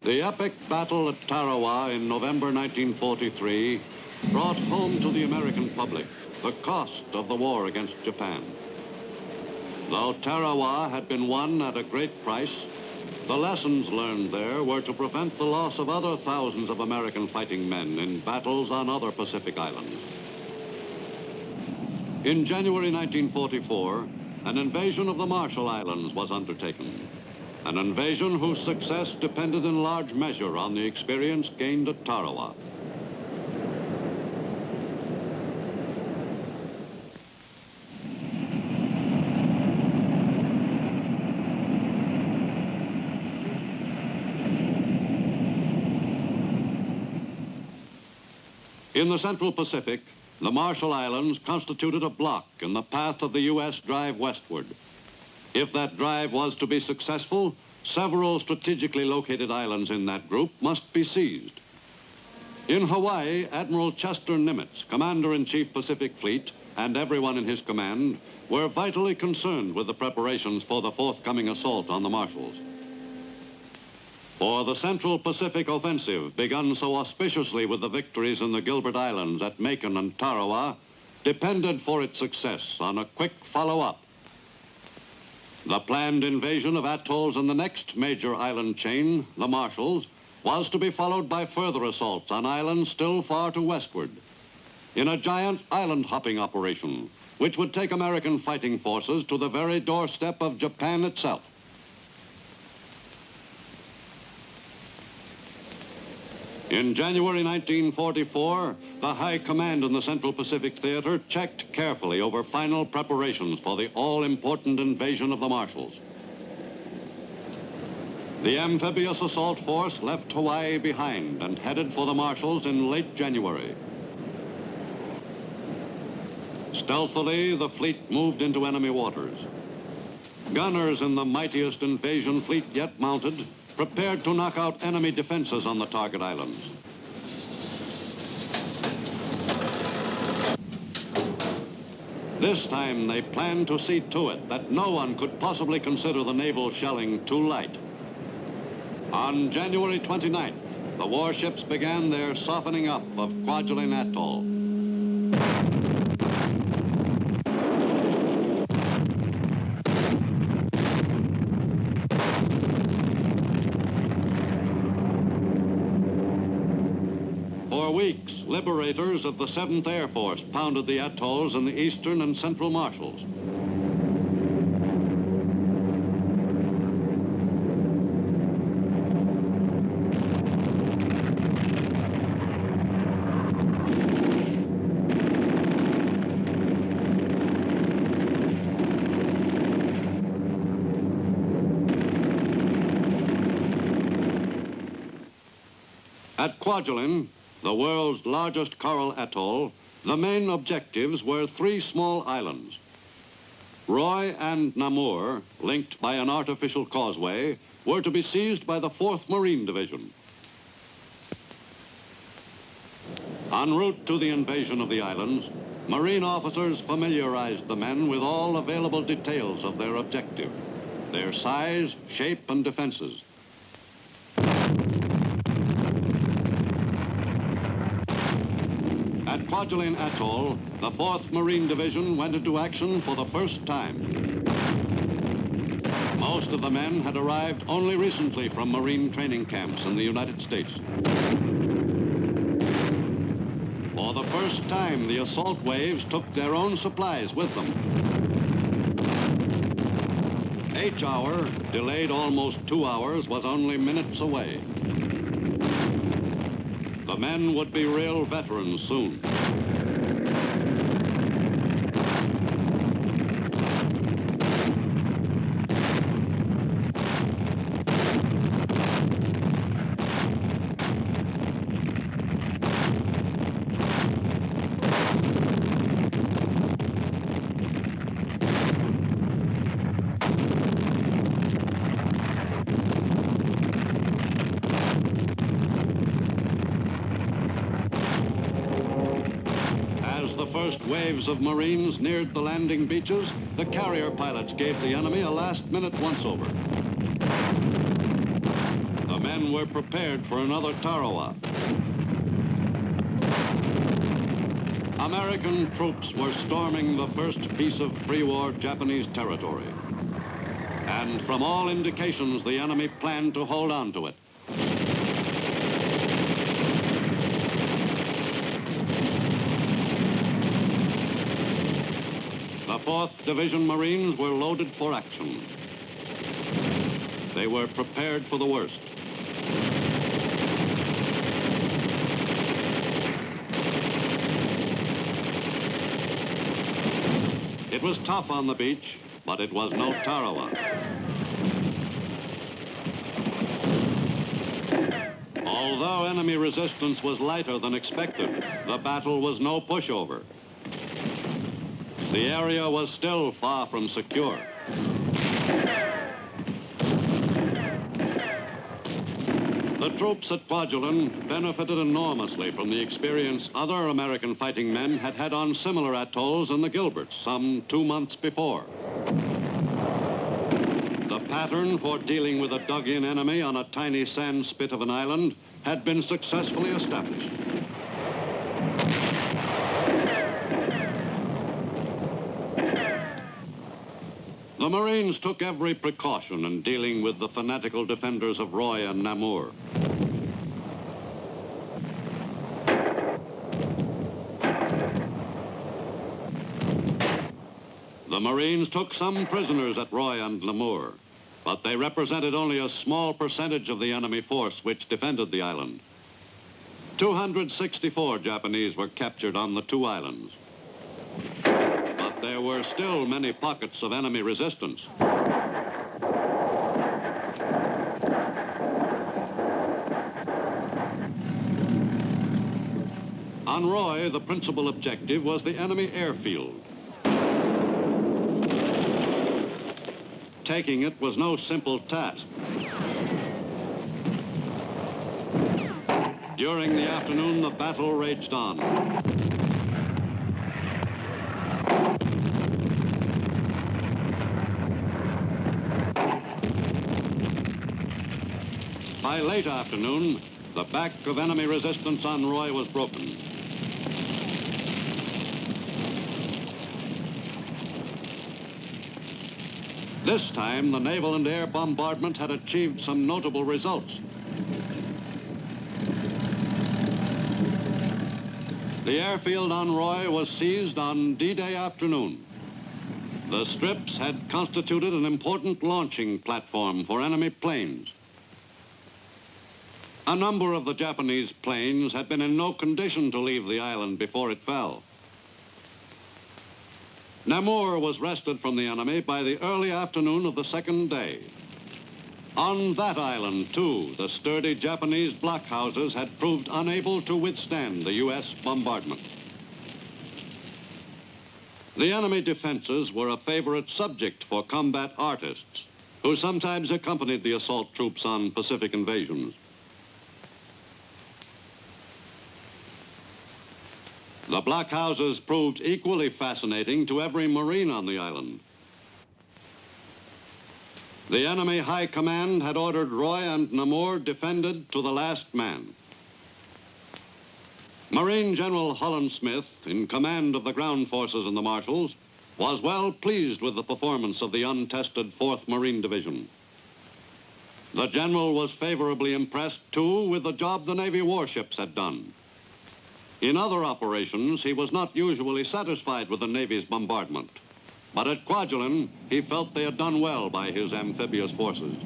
The epic battle at Tarawa in November 1943 brought home to the American public the cost of the war against Japan. Though Tarawa had been won at a great price, the lessons learned there were to prevent the loss of other thousands of American fighting men in battles on other Pacific islands. In January 1944, an invasion of the Marshall Islands was undertaken, an invasion whose success depended in large measure on the experience gained at Tarawa. In the Central Pacific, the Marshall Islands constituted a block in the path of the U.S. drive westward. If that drive was to be successful, several strategically located islands in that group must be seized. In Hawaii, Admiral Chester Nimitz, Commander-in-Chief Pacific Fleet, and everyone in his command were vitally concerned with the preparations for the forthcoming assault on the Marshalls. For the Central Pacific Offensive, begun so auspiciously with the victories in the Gilbert Islands at Macon and Tarawa, depended for its success on a quick follow-up. The planned invasion of atolls in the next major island chain, the Marshalls, was to be followed by further assaults on islands still far to westward, in a giant island-hopping operation, which would take American fighting forces to the very doorstep of Japan itself. In January 1944, the High Command in the Central Pacific Theater checked carefully over final preparations for the all-important invasion of the Marshalls. The amphibious assault force left Hawaii behind and headed for the Marshalls in late January. Stealthily, the fleet moved into enemy waters. Gunners in the mightiest invasion fleet yet mounted prepared to knock out enemy defenses on the target islands. This time they planned to see to it that no one could possibly consider the naval shelling too light. On January 29th, the warships began their softening up of Kwajalein Atoll. For weeks, liberators of the 7th Air Force pounded the atolls in the eastern and central Marshalls. At Kwajalein, the world's largest coral atoll, the main objectives were 3 small islands. Roy and Namur, linked by an artificial causeway, were to be seized by the 4th Marine Division. En route to the invasion of the islands, Marine officers familiarized the men with all available details of their objective, their size, shape, and defenses. At Kwajalein Atoll, the 4th Marine Division went into action for the first time. Most of the men had arrived only recently from Marine training camps in the United States. For the first time, the assault waves took their own supplies with them. H-hour, delayed almost 2 hours, was only minutes away. The men would be real veterans soon. First waves of Marines neared the landing beaches, the carrier pilots gave the enemy a last-minute once-over. The men men were prepared for another Tarawa. American troops were storming the first piece of pre-war Japanese territory. And from all indications, the enemy planned to hold on to it. The 4th Division Marines were loaded for action. They were prepared for the worst. It was tough on the beach, but it was no Tarawa. Although enemy resistance was lighter than expected, the battle was no pushover. The area was still far from secure. The troops at Kwajalein benefited enormously from the experience other American fighting men had had on similar atolls in the Gilberts some 2 months before. The pattern for dealing with a dug-in enemy on a tiny sand spit of an island had been successfully established. The Marines took every precaution in dealing with the fanatical defenders of Roy and Namur. The Marines took some prisoners at Roy and Namur, but they represented only a small percentage of the enemy force which defended the island. 264 Japanese were captured on the 2 islands. But there were still many pockets of enemy resistance. On Roy, the principal objective was the enemy airfield. Taking it was no simple task. During the afternoon, the battle raged on. By late afternoon, the back of enemy resistance on Roy was broken. This time, the naval and air bombardment had achieved some notable results. The airfield on Roy was seized on D-Day afternoon. The strips had constituted an important launching platform for enemy planes. A number of the Japanese planes had been in no condition to leave the island before it fell. Namur was wrested from the enemy by the early afternoon of the 2nd day. On that island, too, the sturdy Japanese blockhouses had proved unable to withstand the U.S. bombardment. The enemy defenses were a favorite subject for combat artists, who sometimes accompanied the assault troops on Pacific invasions. The blockhouses proved equally fascinating to every Marine on the island. The enemy high command had ordered Roy and Namur defended to the last man. Marine General Holland Smith, in command of the ground forces in the Marshalls, was well pleased with the performance of the untested 4th Marine Division. The general was favorably impressed, too, with the job the Navy warships had done. In other operations, he was not usually satisfied with the Navy's bombardment. But at Kwajalein, he felt they had done well by his amphibious forces.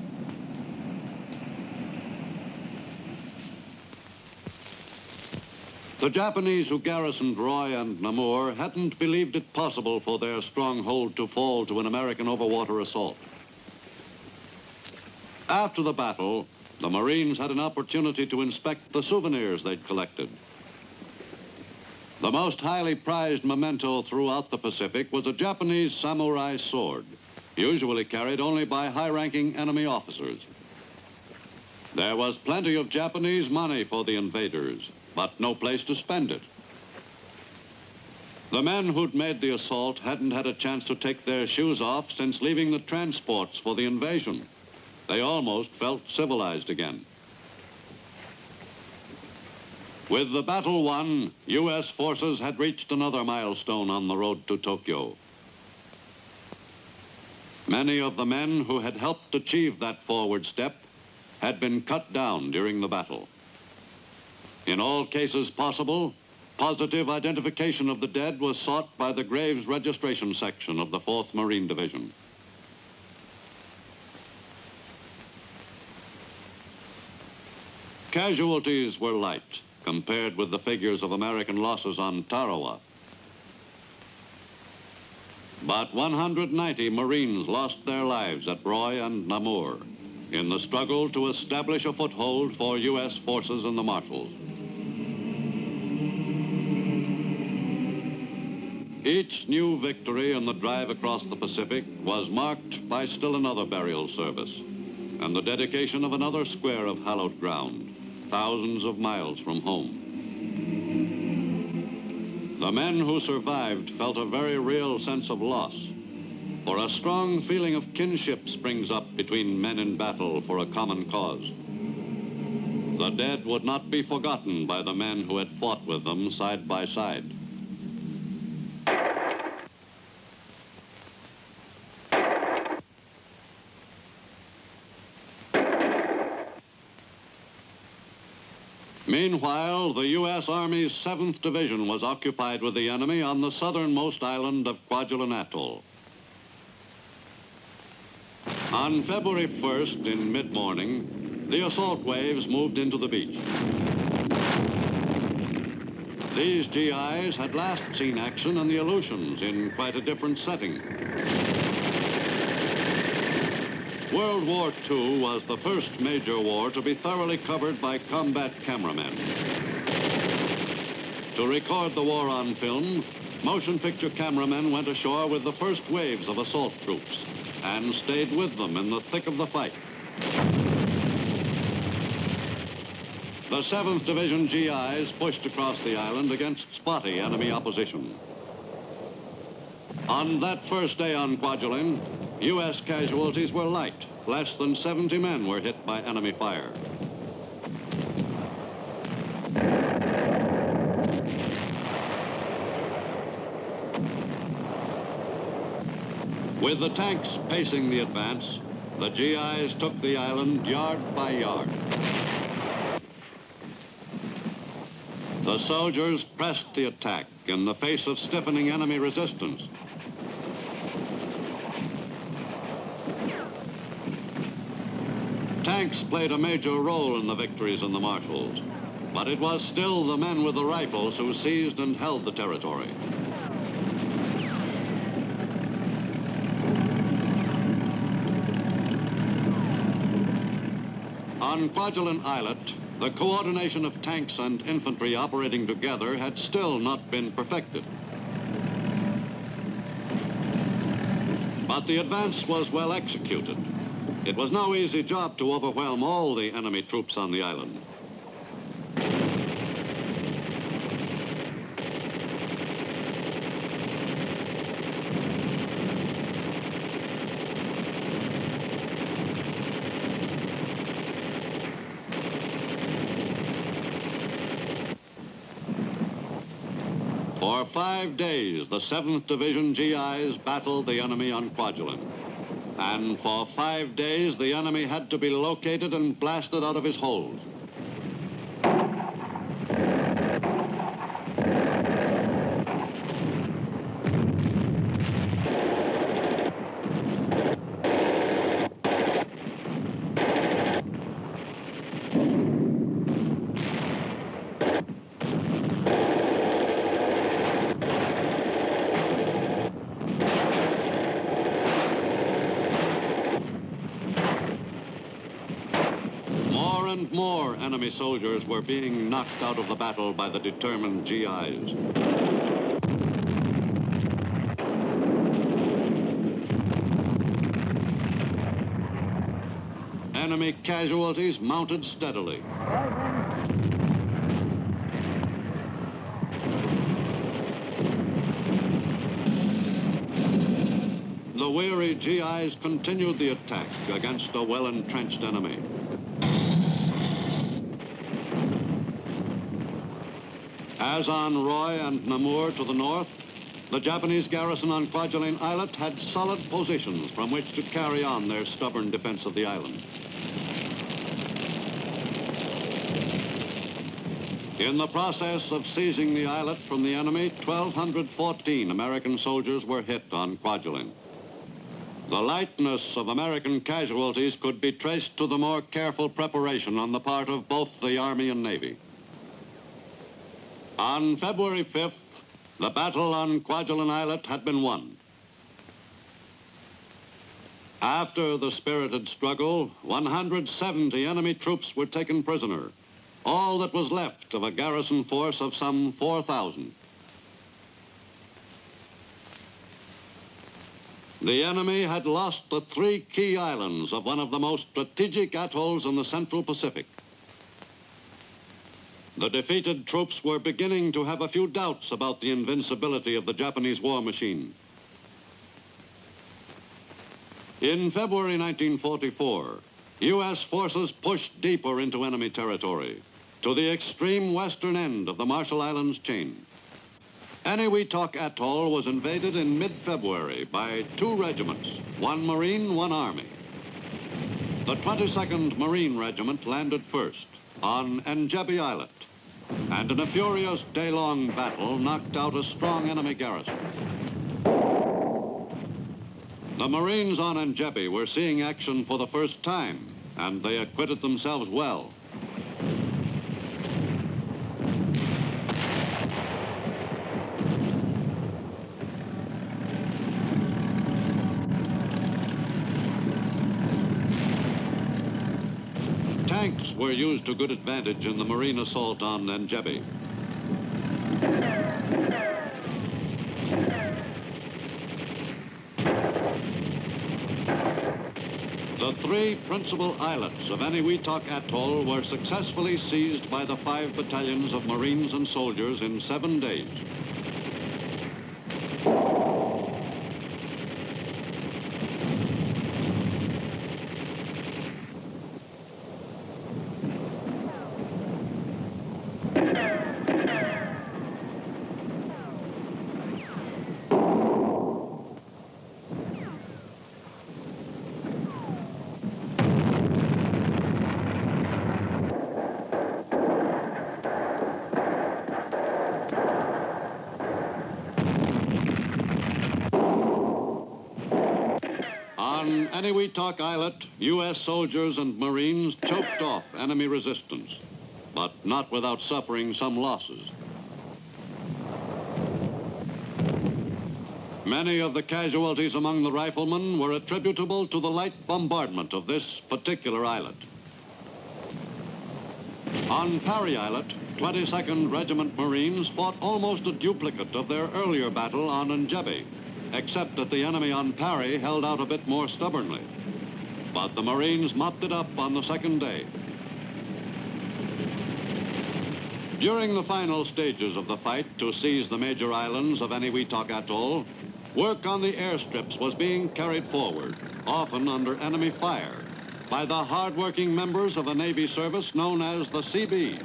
The Japanese who garrisoned Roy and Namur hadn't believed it possible for their stronghold to fall to an American overwater assault. After the battle, the Marines had an opportunity to inspect the souvenirs they'd collected. The most highly prized memento throughout the Pacific was a Japanese samurai sword, usually carried only by high-ranking enemy officers. There was plenty of Japanese money for the invaders, but no place to spend it. The men who'd made the assault hadn't had a chance to take their shoes off since leaving the transports for the invasion. They almost felt civilized again. With the battle won, U.S. forces had reached another milestone on the road to Tokyo. Many of the men who had helped achieve that forward step had been cut down during the battle. In all cases possible, positive identification of the dead was sought by the Graves Registration Section of the 4th Marine Division. Casualties were light compared with the figures of American losses on Tarawa. But 190 Marines lost their lives at Broy and Namur in the struggle to establish a foothold for U.S. forces in the Marshalls. Each new victory in the drive across the Pacific was marked by still another burial service and the dedication of another square of hallowed ground, thousands of miles from home. The men who survived felt a very real sense of loss, for a strong feeling of kinship springs up between men in battle for a common cause. The dead would not be forgotten by the men who had fought with them side by side. Meanwhile, the U.S. Army's 7th Division was occupied with the enemy on the southernmost island of Kwajalein Atoll. On February 1st, in mid-morning, the assault waves moved into the beach. These GIs had last seen action in the Aleutians in quite a different setting. World War II was the first major war to be thoroughly covered by combat cameramen. To record the war on film, motion picture cameramen went ashore with the first waves of assault troops and stayed with them in the thick of the fight. The 7th Division GIs pushed across the island against spotty enemy opposition. On that first day on Kwajalein, U.S. casualties were light. Less than 70 men were hit by enemy fire. With the tanks pacing the advance, the GIs took the island yard by yard. The soldiers pressed the attack in the face of stiffening enemy resistance. Tanks played a major role in the victories in the Marshalls, but it was still the men with the rifles who seized and held the territory. On Kwajalein Islet, the coordination of tanks and infantry operating together had still not been perfected. But the advance was well executed. It was no easy job to overwhelm all the enemy troops on the island. For 5 days, the 7th Division GIs battled the enemy on Kwajalein. And for 5 days, the enemy had to be located and blasted out of his holes. More enemy soldiers were being knocked out of the battle by the determined GIs. Enemy casualties mounted steadily. The weary GIs continued the attack against a well-entrenched enemy. As on Roy and Namur to the north, the Japanese garrison on Kwajalein Islet had solid positions from which to carry on their stubborn defense of the island. In the process of seizing the islet from the enemy, 1,214 American soldiers were hit on Kwajalein. The lightness of American casualties could be traced to the more careful preparation on the part of both the Army and Navy. On February 5th, the battle on Kwajalein Islet had been won. After the spirited struggle, 170 enemy troops were taken prisoner, all that was left of a garrison force of some 4,000. The enemy had lost the 3 key islands of one of the most strategic atolls in the Central Pacific. The defeated troops were beginning to have a few doubts about the invincibility of the Japanese war machine. In February 1944, U.S. forces pushed deeper into enemy territory, to the extreme western end of the Marshall Islands chain. Eniwetok Atoll was invaded in mid-February by 2 regiments, 1 Marine, 1 Army. The 22nd Marine Regiment landed first on Njebe Islet, and in a furious day-long battle knocked out a strong enemy garrison. The Marines on Njebe were seeing action for the first time, and they acquitted themselves well. Tanks were used to good advantage in the Marine assault on Njebe. The 3 principal islets of Eniwetok Atoll were successfully seized by the 5 battalions of Marines and soldiers in 7 days. On Eniwetok Islet, U.S. soldiers and Marines choked off enemy resistance, but not without suffering some losses. Many of the casualties among the riflemen were attributable to the light bombardment of this particular islet. On Parry Islet, 22nd Regiment Marines fought almost a duplicate of their earlier battle on Njebe, except that the enemy on Parry held out a bit more stubbornly. But the Marines mopped it up on the 2nd day. During the final stages of the fight to seize the major islands of Eniwetok Atoll, work on the airstrips was being carried forward, often under enemy fire, by the hard-working members of a Navy service known as the Seabees.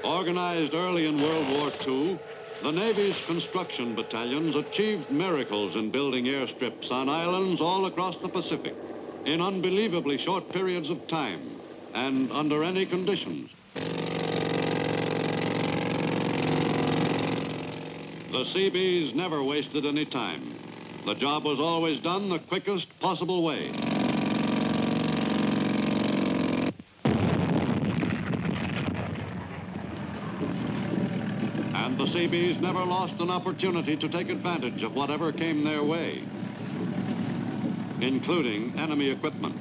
Organized early in World War II, the Navy's construction battalions achieved miracles in building airstrips on islands all across the Pacific in unbelievably short periods of time and under any conditions. The Seabees never wasted any time. The job was always done the quickest possible way. And the Seabees never lost an opportunity to take advantage of whatever came their way, including enemy equipment.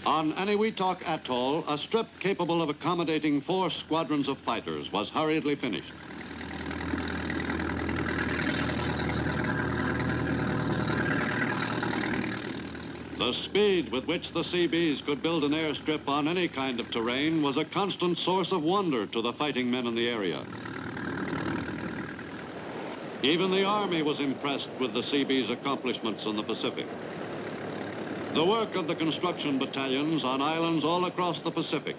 On Eniwetok Atoll, a strip capable of accommodating 4 squadrons of fighters was hurriedly finished. The speed with which the Seabees could build an airstrip on any kind of terrain was a constant source of wonder to the fighting men in the area. Even the Army was impressed with the Seabees' accomplishments in the Pacific. The work of the construction battalions on islands all across the Pacific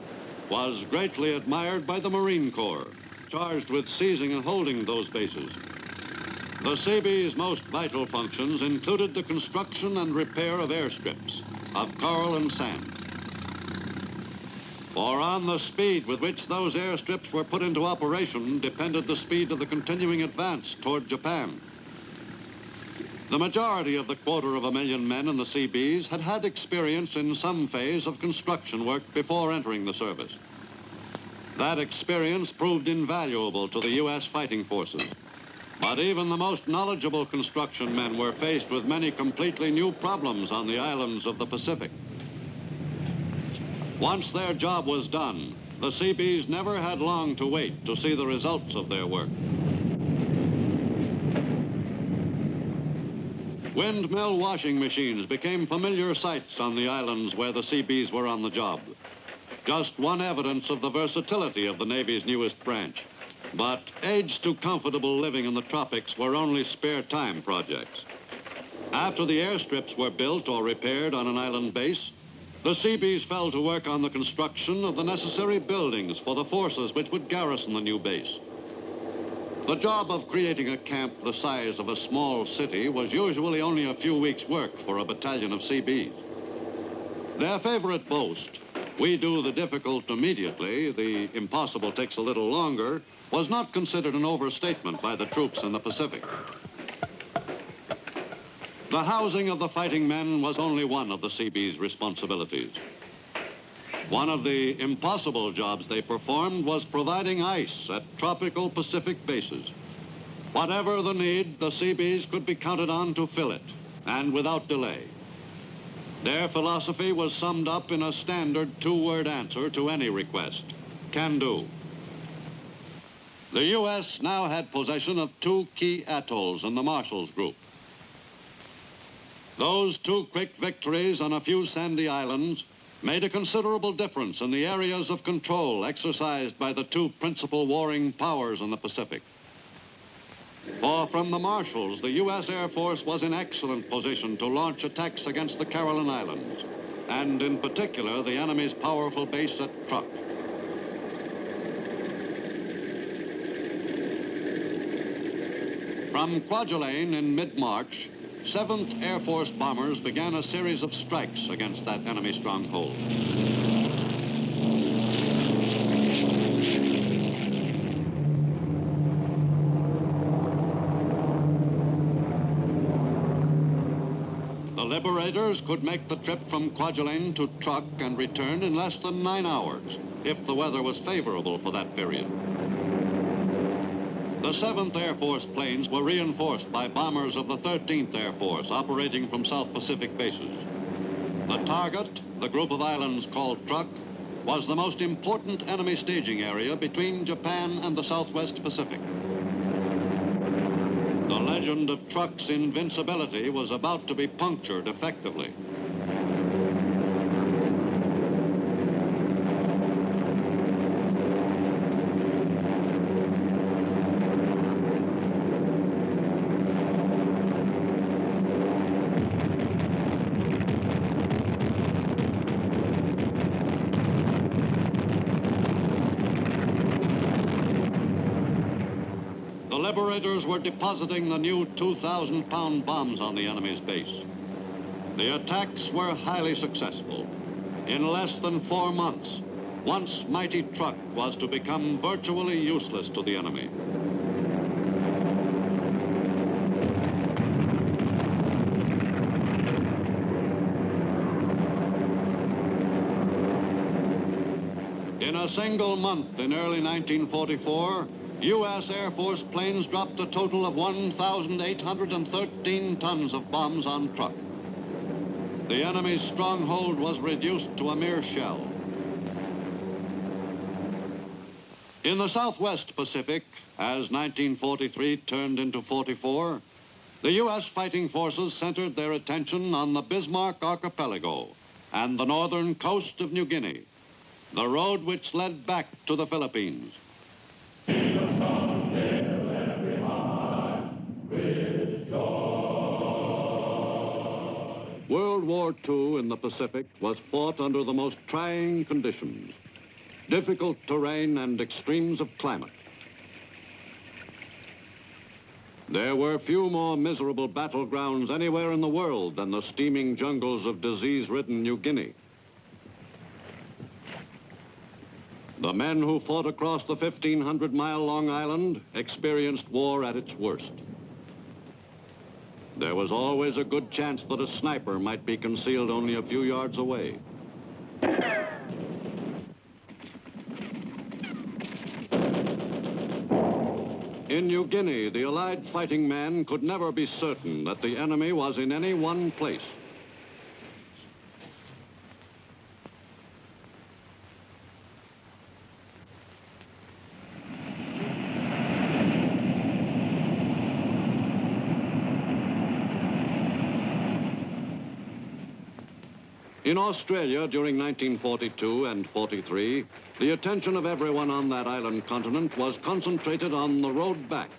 was greatly admired by the Marine Corps, charged with seizing and holding those bases. The Seabees' most vital functions included the construction and repair of airstrips, of coral and sand. For on the speed with which those airstrips were put into operation depended the speed of the continuing advance toward Japan. The majority of the 250,000 men in the Seabees had had experience in some phase of construction work before entering the service. That experience proved invaluable to the U.S. fighting forces. But even the most knowledgeable construction men were faced with many completely new problems on the islands of the Pacific. Once their job was done, the Seabees never had long to wait to see the results of their work. Windmill washing machines became familiar sights on the islands where the Seabees were on the job. Just one evidence of the versatility of the Navy's newest branch. But aids to comfortable living in the tropics were only spare time projects. After the airstrips were built or repaired on an island base, the Seabees fell to work on the construction of the necessary buildings for the forces which would garrison the new base. The job of creating a camp the size of a small city was usually only a few weeks' work for a battalion of Seabees. Their favorite boast, "We do the difficult immediately, the impossible takes a little longer," was not considered an overstatement by the troops in the Pacific. The housing of the fighting men was only one of the Seabees' responsibilities. One of the impossible jobs they performed was providing ice at tropical Pacific bases. Whatever the need, the Seabees could be counted on to fill it, and without delay. Their philosophy was summed up in a standard two-word answer to any request: can do. The U.S. now had possession of two key atolls in the Marshalls Group. Those two quick victories on a few sandy islands made a considerable difference in the areas of control exercised by the two principal warring powers in the Pacific. For from the Marshalls, the U.S. Air Force was in excellent position to launch attacks against the Caroline Islands, and in particular the enemy's powerful base at Truk. From Kwajalein in mid-March, 7th Air Force bombers began a series of strikes against that enemy stronghold. The Liberators could make the trip from Kwajalein to Truk and return in less than 9 hours, if the weather was favorable for that period. The 7th Air Force planes were reinforced by bombers of the 13th Air Force operating from South Pacific bases. The target, the group of islands called Truk, was the most important enemy staging area between Japan and the Southwest Pacific. The legend of Truk's invincibility was about to be punctured effectively. The Liberators were depositing the new 2,000-pound bombs on the enemy's base. The attacks were highly successful. In less than 4 months, once mighty Truk was to become virtually useless to the enemy. In a single month in early 1944, U.S. Air Force planes dropped a total of 1,813 tons of bombs on Truk. The enemy's stronghold was reduced to a mere shell. In the Southwest Pacific, as 1943 turned into 44, the U.S. fighting forces centered their attention on the Bismarck Archipelago and the northern coast of New Guinea, the road which led back to the Philippines. World War II in the Pacific was fought under the most trying conditions, difficult terrain and extremes of climate. There were few more miserable battlegrounds anywhere in the world than the steaming jungles of disease-ridden New Guinea. The men who fought across the 1,500-mile-long island experienced war at its worst. There was always a good chance that a sniper might be concealed only a few yards away. In New Guinea, the Allied fighting man could never be certain that the enemy was in any one place. In Australia during 1942 and 43, the attention of everyone on that island continent was concentrated on the road back,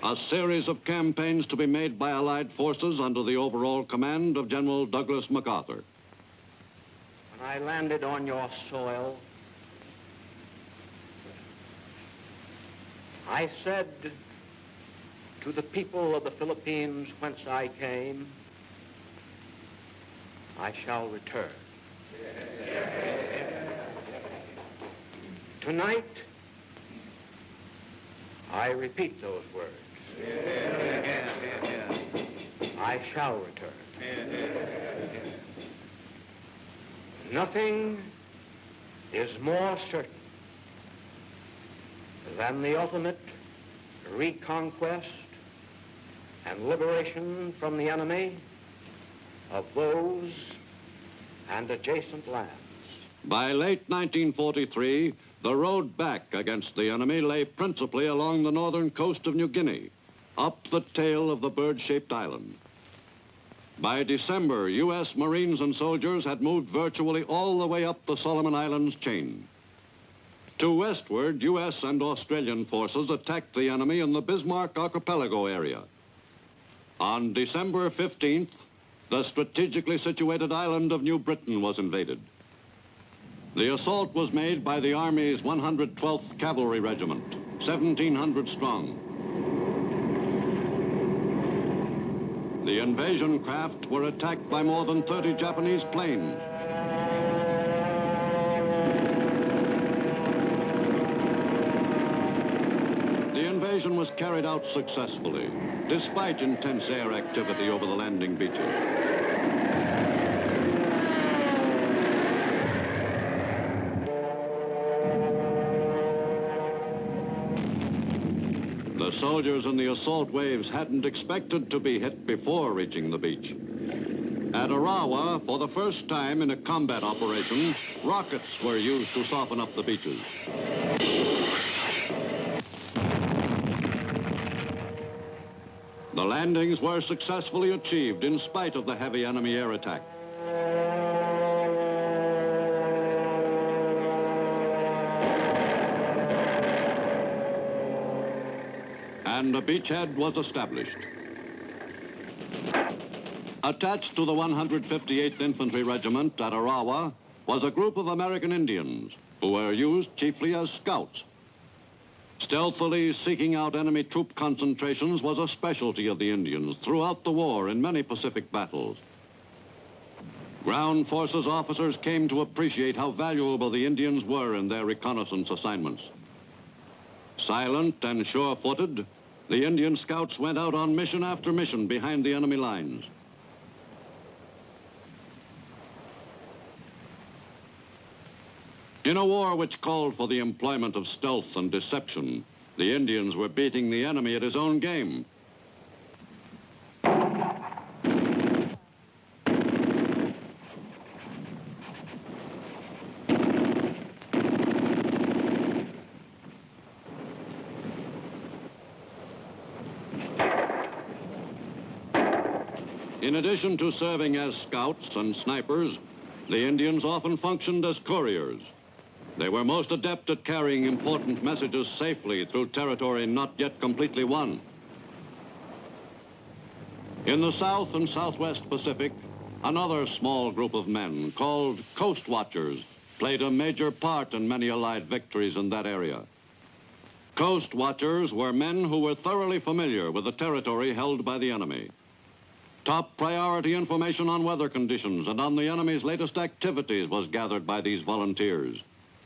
a series of campaigns to be made by Allied forces under the overall command of General Douglas MacArthur. When I landed on your soil, I said to the people of the Philippines whence I came, I shall return. Tonight, I repeat those words. I shall return. Nothing is more certain than the ultimate reconquest and liberation from the enemy of those and adjacent lands. By late 1943, the road back against the enemy lay principally along the northern coast of New Guinea, up the tail of the bird-shaped island. By December, U.S. Marines and soldiers had moved virtually all the way up the Solomon Islands chain. To westward, U.S. and Australian forces attacked the enemy in the Bismarck Archipelago area. On December 15th, the strategically situated island of New Britain was invaded. The assault was made by the Army's 112th Cavalry Regiment, 1,700 strong. The invasion craft were attacked by more than 30 Japanese planes. The invasion was carried out successfully, despite intense air activity over the landing beaches. The soldiers in the assault waves hadn't expected to be hit before reaching the beach. At Arawa, for the first time in a combat operation, rockets were used to soften up the beaches. The landings were successfully achieved in spite of the heavy enemy air attack. And a beachhead was established. Attached to the 158th Infantry Regiment at Arawa was a group of American Indians who were used chiefly as scouts. Stealthily seeking out enemy troop concentrations was a specialty of the Indians throughout the war in many Pacific battles. Ground forces officers came to appreciate how valuable the Indians were in their reconnaissance assignments. Silent and sure-footed, the Indian scouts went out on mission after mission behind the enemy lines. In a war which called for the employment of stealth and deception, the Indians were beating the enemy at his own game. In addition to serving as scouts and snipers, the Indians often functioned as couriers. They were most adept at carrying important messages safely through territory not yet completely won. In the South and Southwest Pacific, Another small group of men, called coast watchers, played a major part in many Allied victories in that area. Coast watchers were men who were thoroughly familiar with the territory held by the enemy. Top priority information on weather conditions and on the enemy's latest activities was gathered by these volunteers,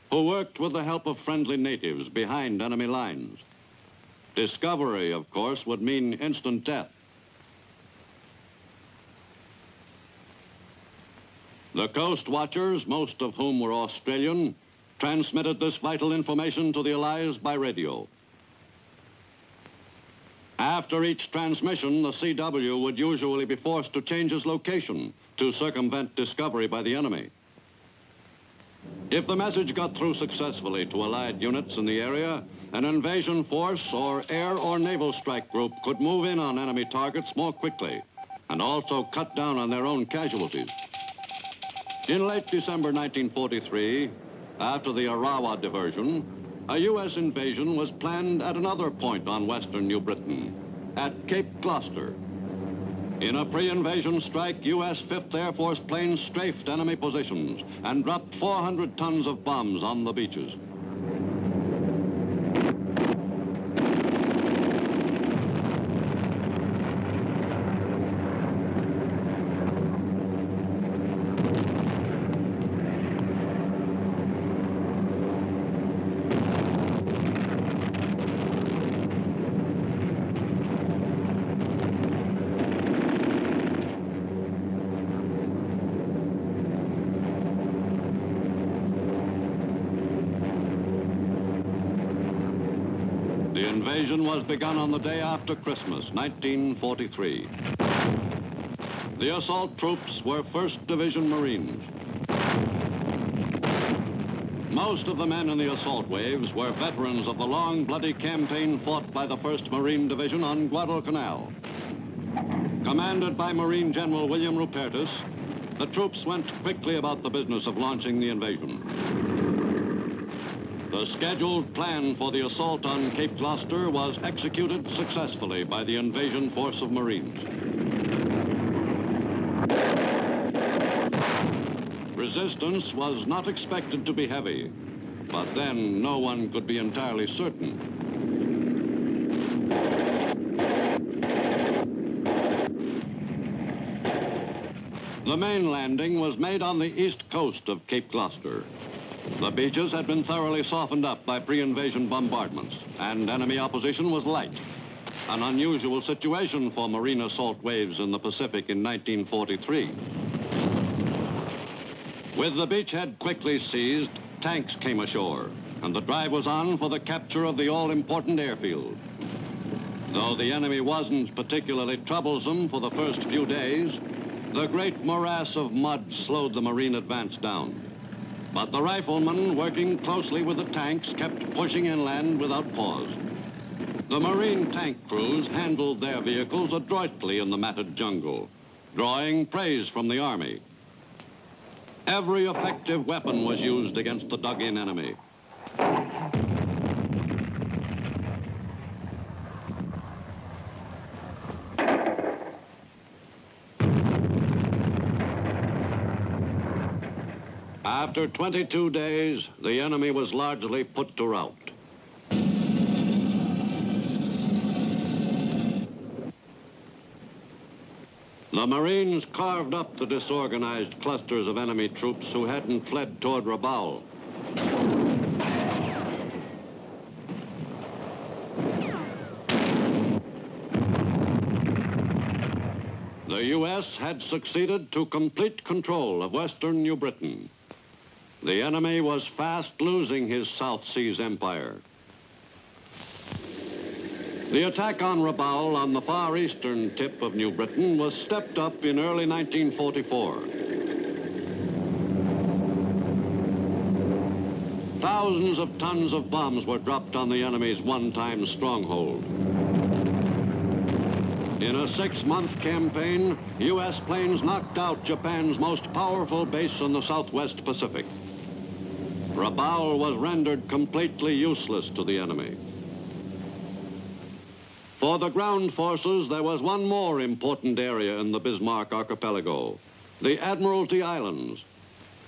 who worked with the help of friendly natives behind enemy lines. Discovery, of course, would mean instant death. The coast watchers, most of whom were Australian, transmitted this vital information to the Allies by radio. After each transmission, the CW would usually be forced to change its location to circumvent discovery by the enemy. If the message got through successfully to Allied units in the area, an invasion force or air or naval strike group could move in on enemy targets more quickly and also cut down on their own casualties. In late December 1943, after the Arawa diversion, a U.S. invasion was planned at another point on western New Britain, at Cape Gloucester. In a pre-invasion strike, U.S. 5th Air Force planes strafed enemy positions and dropped 400 tons of bombs on the beaches. The invasion was begun on the day after Christmas, 1943. The assault troops were 1st Division Marines. Most of the men in the assault waves were veterans of the long, bloody campaign fought by the 1st Marine Division on Guadalcanal. Commanded by Marine General William Rupertus, the troops went quickly about the business of launching the invasion. The scheduled plan for the assault on Cape Gloucester was executed successfully by the invasion force of Marines. Resistance was not expected to be heavy, but then no one could be entirely certain. The main landing was made on the east coast of Cape Gloucester. The beaches had been thoroughly softened up by pre-invasion bombardments, and enemy opposition was light, an unusual situation for marine assault waves in the Pacific in 1943. With the beachhead quickly seized, tanks came ashore, and the drive was on for the capture of the all-important airfield. Though the enemy wasn't particularly troublesome for the first few days, the great morass of mud slowed the Marine advance down. But the riflemen, working closely with the tanks, kept pushing inland without pause. The Marine tank crews handled their vehicles adroitly in the matted jungle, drawing praise from the Army. Every effective weapon was used against the dug-in enemy. After 22 days, the enemy was largely put to rout. The Marines carved up the disorganized clusters of enemy troops who hadn't fled toward Rabaul. The U.S. had succeeded to complete control of western New Britain. The enemy was fast losing his South Seas empire. The attack on Rabaul on the far eastern tip of New Britain was stepped up in early 1944. Thousands of tons of bombs were dropped on the enemy's one-time stronghold. In a 6-month campaign, U.S. planes knocked out Japan's most powerful base in the Southwest Pacific. Rabaul was rendered completely useless to the enemy. For the ground forces, there was one more important area in the Bismarck archipelago, the Admiralty Islands.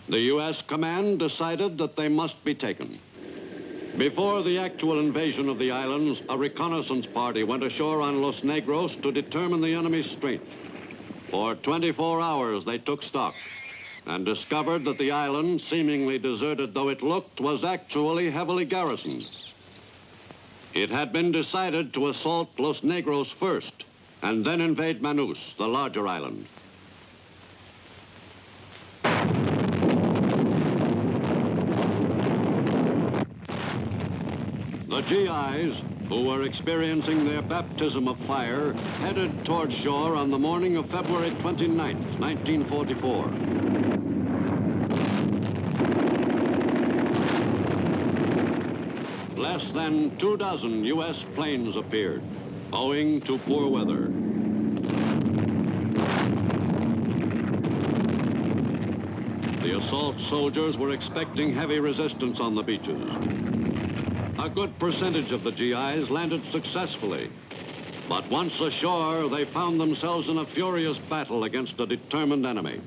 The U.S. command decided that they must be taken. Before the actual invasion of the islands, a reconnaissance party went ashore on Los Negros to determine the enemy's strength. For 24 hours, they took stock and discovered that the island, seemingly deserted though it looked, was actually heavily garrisoned. It had been decided to assault Los Negros first and then invade Manus, the larger island. The GIs, who were experiencing their baptism of fire, headed toward shore on the morning of February 29th, 1944. Less than 24 U.S. planes appeared, owing to poor weather. The assault soldiers were expecting heavy resistance on the beaches. A good percentage of the GIs landed successfully, but once ashore, they found themselves in a furious battle against a determined enemy.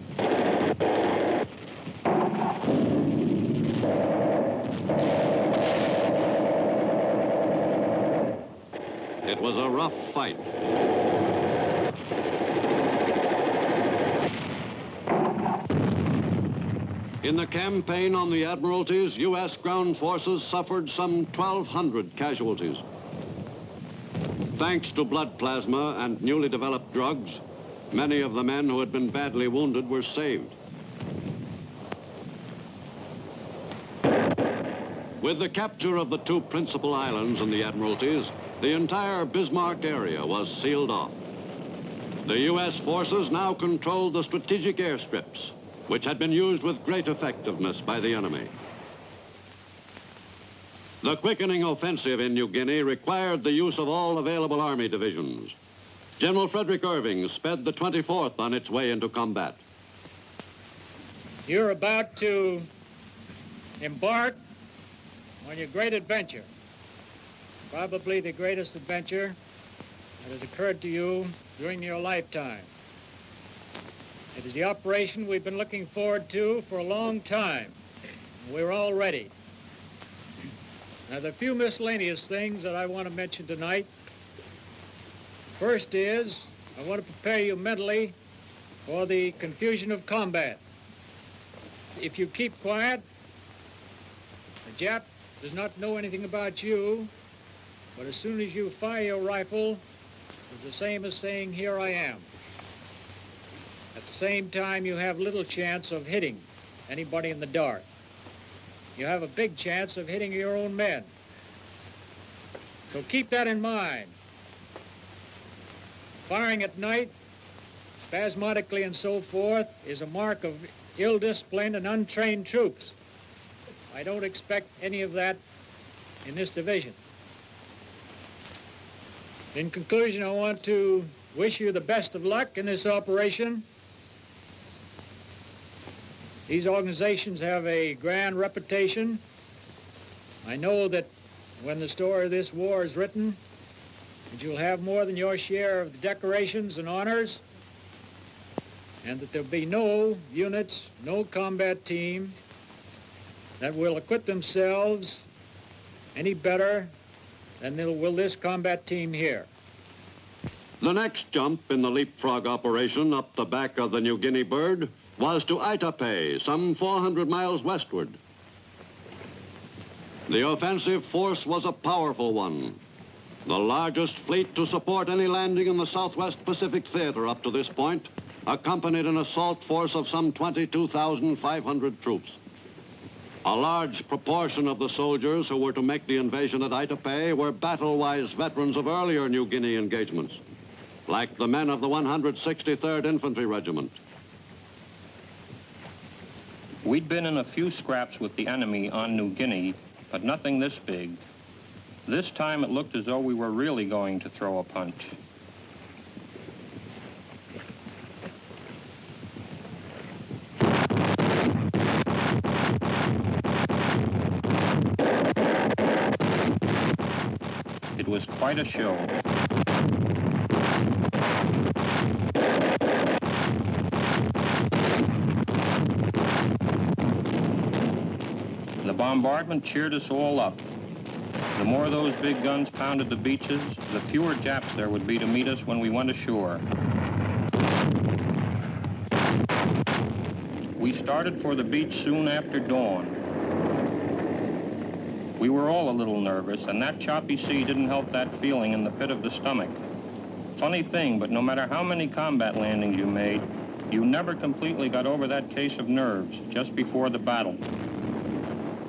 It was a rough fight. In the campaign on the Admiralties, U.S. ground forces suffered some 1,200 casualties. Thanks to blood plasma and newly developed drugs, many of the men who had been badly wounded were saved. With the capture of the two principal islands in the Admiralties, the entire Bismarck area was sealed off. The U.S. forces now controlled the strategic airstrips, which had been used with great effectiveness by the enemy. The quickening offensive in New Guinea required the use of all available Army divisions. General Frederick Irving sped the 24th on its way into combat. You're about to embark on your great adventure, probably the greatest adventure that has occurred to you during your lifetime. It is the operation we've been looking forward to for a long time. We're all ready. Now, there are a few miscellaneous things that I want to mention tonight. First is, I want to prepare you mentally for the confusion of combat. If you keep quiet, the Jap does not know anything about you, but as soon as you fire your rifle, it's the same as saying, "Here I am." At the same time, you have little chance of hitting anybody in the dark. You have a big chance of hitting your own men. So keep that in mind. Firing at night, spasmodically and so forth, is a mark of ill-disciplined and untrained troops. I don't expect any of that in this division. In conclusion, I want to wish you the best of luck in this operation. These organizations have a grand reputation. I know that when the story of this war is written, that you'll have more than your share of the decorations and honors, and that there'll be no units, no combat team that will acquit themselves any better than will this combat team here. The next jump in the leapfrog operation up the back of the New Guinea bird was to Aitape, some 400 miles westward. The offensive force was a powerful one, the largest fleet to support any landing in the Southwest Pacific Theater up to this point, accompanied an assault force of some 22,500 troops. A large proportion of the soldiers who were to make the invasion at Aitape were battle-wise veterans of earlier New Guinea engagements, like the men of the 163rd Infantry Regiment. We'd been in a few scraps with the enemy on New Guinea, but nothing this big. This time it looked as though we were really going to throw a punch. It was quite a show. bombardment cheered us all up. The more those big guns pounded the beaches, the fewer Japs there would be to meet us when we went ashore. We started for the beach soon after dawn. We were all a little nervous, and that choppy sea didn't help that feeling in the pit of the stomach. Funny thing, but no matter how many combat landings you made, you never completely got over that case of nerves just before the battle.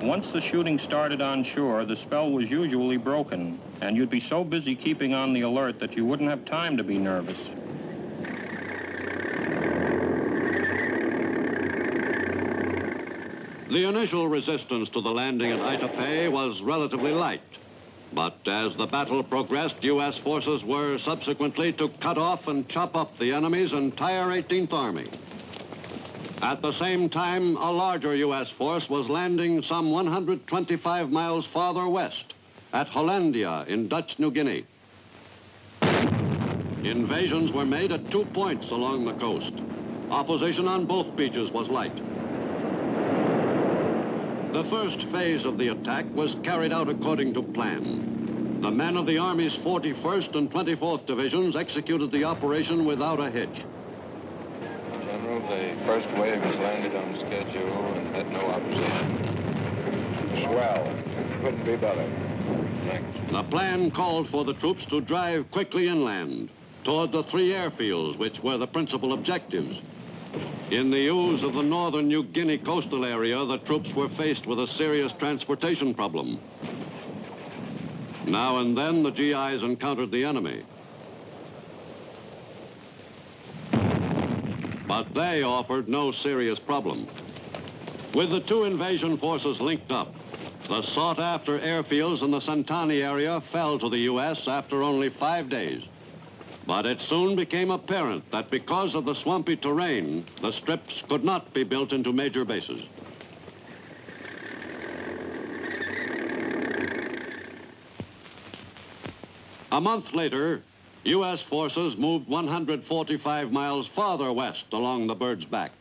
Once the shooting started on shore, the spell was usually broken, and you'd be so busy keeping on the alert that you wouldn't have time to be nervous. The initial resistance to the landing at Aitape was relatively light. But as the battle progressed, U.S. forces were subsequently to cut off and chop up the enemy's entire 18th Army. At the same time, a larger U.S. force was landing some 125 miles farther west at Hollandia in Dutch New Guinea. Invasions were made at 2 points along the coast. Opposition on both beaches was light. The first phase of the attack was carried out according to plan. The men of the Army's 41st and 24th Divisions executed the operation without a hitch. General, the first wave has landed on schedule and had no opposition. Swell. Couldn't be better. Thanks. The plan called for the troops to drive quickly inland toward the 3 airfields, which were the principal objectives. In the ooze of the northern New Guinea coastal area, the troops were faced with a serious transportation problem. Now and then, the GIs encountered the enemy. But they offered no serious problem. With the 2 invasion forces linked up, the sought-after airfields in the Santani area fell to the U.S. after only 5 days. But it soon became apparent that because of the swampy terrain, the strips could not be built into major bases. A month later, U.S. forces moved 145 miles farther west along the Bird's Back.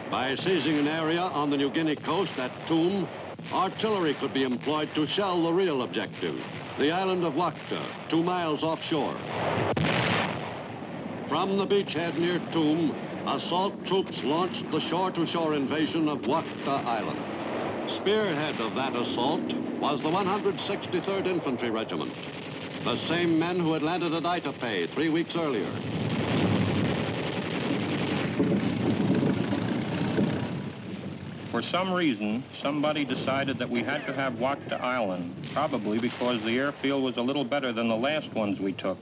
By seizing an area on the New Guinea coast at Toom, artillery could be employed to shell the real objective, the island of Wakta, 2 miles offshore. From the beachhead near Toom, assault troops launched the shore-to-shore invasion of Wakta Island. Spearhead of that assault was the 163rd Infantry Regiment, the same men who had landed at Aitape 3 weeks earlier. For some reason, somebody decided that we had to have Wakta Island, probably because the airfield was a little better than the last ones we took.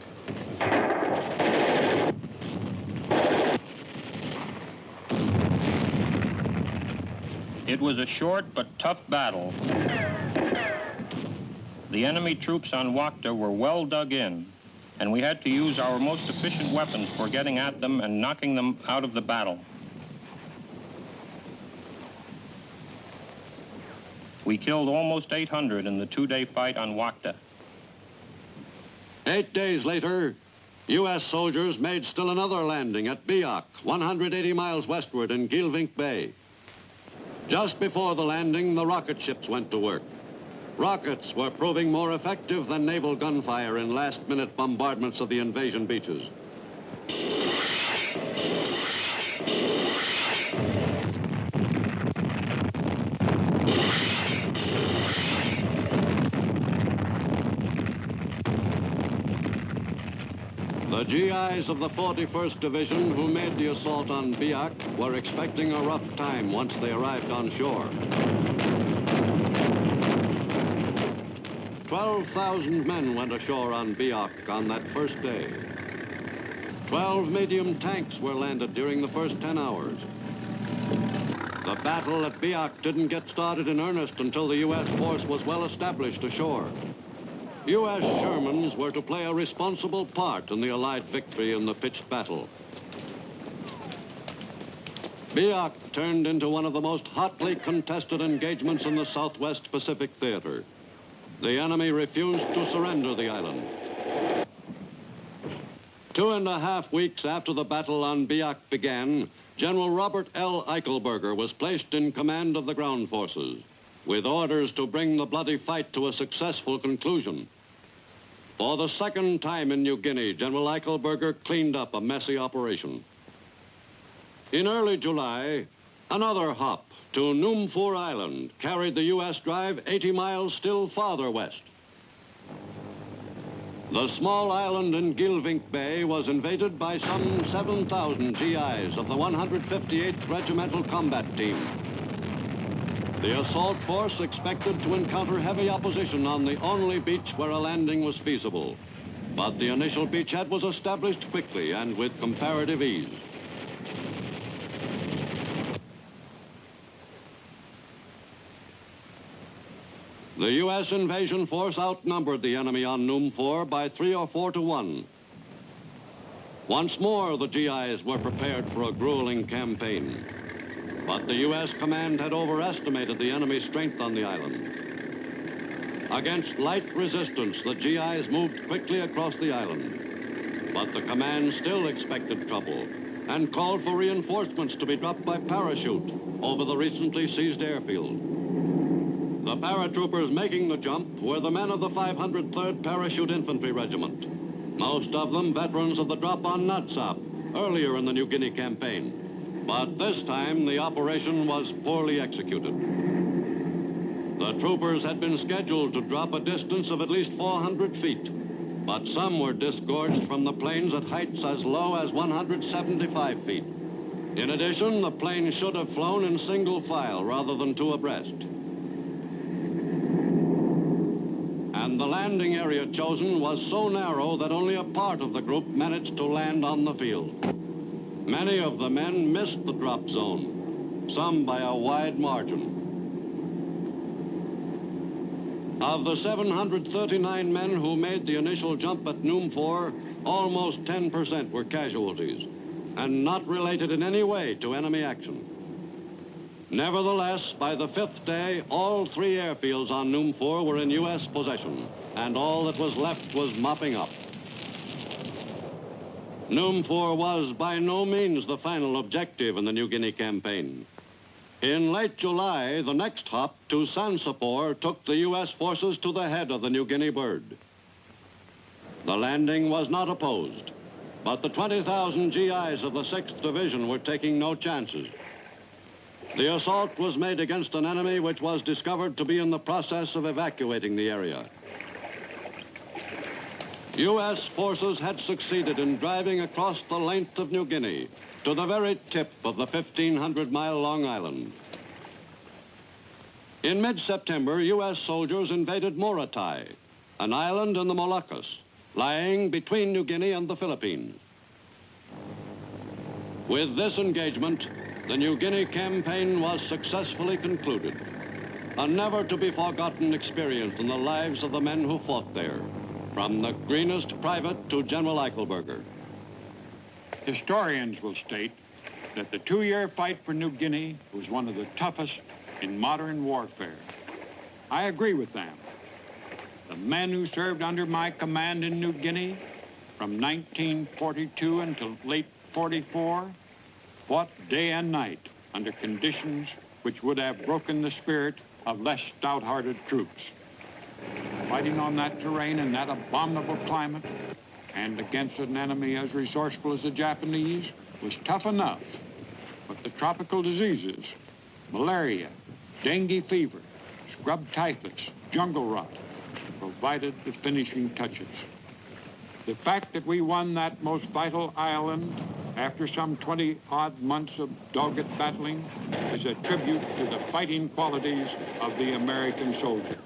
It was a short but tough battle. The enemy troops on Wakta were well dug in, and we had to use our most efficient weapons for getting at them and knocking them out of the battle. We killed almost 800 in the 2-day fight on Wakta. 8 days later, U.S. soldiers made still another landing at Biak, 180 miles westward in Gilvink Bay. Just before the landing, the rocket ships went to work. Rockets were proving more effective than naval gunfire in last-minute bombardments of the invasion beaches. The GIs of the 41st Division who made the assault on Biak were expecting a rough time once they arrived on shore. 12,000 men went ashore on Biak on that first day. 12 medium tanks were landed during the first 10 hours. The battle at Biak didn't get started in earnest until the U.S. force was well established ashore. U.S. Shermans were to play a responsible part in the Allied victory in the pitched battle. Biak turned into one of the most hotly contested engagements in the Southwest Pacific Theater. The enemy refused to surrender the island. 2.5 weeks after the battle on Biak began, General Robert L. Eichelberger was placed in command of the ground forces. with orders to bring the bloody fight to a successful conclusion. For the second time in New Guinea, General Eichelberger cleaned up a messy operation. In early July, another hop to Numfor Island carried the U.S. drive 80 miles still farther west. The small island in Gilvink Bay was invaded by some 7,000 GIs of the 158th Regimental Combat Team. The assault force expected to encounter heavy opposition on the only beach where a landing was feasible. But the initial beachhead was established quickly and with comparative ease. The U.S. invasion force outnumbered the enemy on Numfor by 3 or 4 to 1. Once more, the GIs were prepared for a grueling campaign. But the U.S. command had overestimated the enemy's strength on the island. Against light resistance, the GIs moved quickly across the island. But the command still expected trouble and called for reinforcements to be dropped by parachute over the recently seized airfield. The paratroopers making the jump were the men of the 503rd Parachute Infantry Regiment, most of them veterans of the drop on Natsap earlier in the New Guinea campaign. But this time, the operation was poorly executed. The troopers had been scheduled to drop a distance of at least 400 feet, but some were disgorged from the planes at heights as low as 175 feet. In addition, the plane should have flown in single file rather than two abreast. And the landing area chosen was so narrow that only a part of the group managed to land on the field. Many of the men missed the drop zone, some by a wide margin. Of the 739 men who made the initial jump at Numfor, almost 10% were casualties, and not related in any way to enemy action. Nevertheless, by the 5th day, all 3 airfields on Numfor were in U.S. possession, and all that was left was mopping up. Numfor was by no means the final objective in the New Guinea campaign. In late July, the next hop to Sansapor took the U.S. forces to the head of the New Guinea bird. The landing was not opposed, but the 20,000 GIs of the 6th Division were taking no chances. The assault was made against an enemy which was discovered to be in the process of evacuating the area. U.S. forces had succeeded in driving across the length of New Guinea to the very tip of the 1,500-mile-long island. In mid-September, U.S. soldiers invaded Morotai, an island in the Moluccas, lying between New Guinea and the Philippines. With this engagement, the New Guinea campaign was successfully concluded, a never-to-be-forgotten experience in the lives of the men who fought there, from the greenest private to General Eichelberger. Historians will state that the 2-year fight for New Guinea was one of the toughest in modern warfare. I agree with them. The men who served under my command in New Guinea from 1942 until late 44 fought day and night under conditions which would have broken the spirit of less stout-hearted troops. Fighting on that terrain in that abominable climate and against an enemy as resourceful as the Japanese was tough enough, but the tropical diseases, malaria, dengue fever, scrub typhus, jungle rot, provided the finishing touches. The fact that we won that most vital island after some 20-odd months of dogged battling is a tribute to the fighting qualities of the American soldier.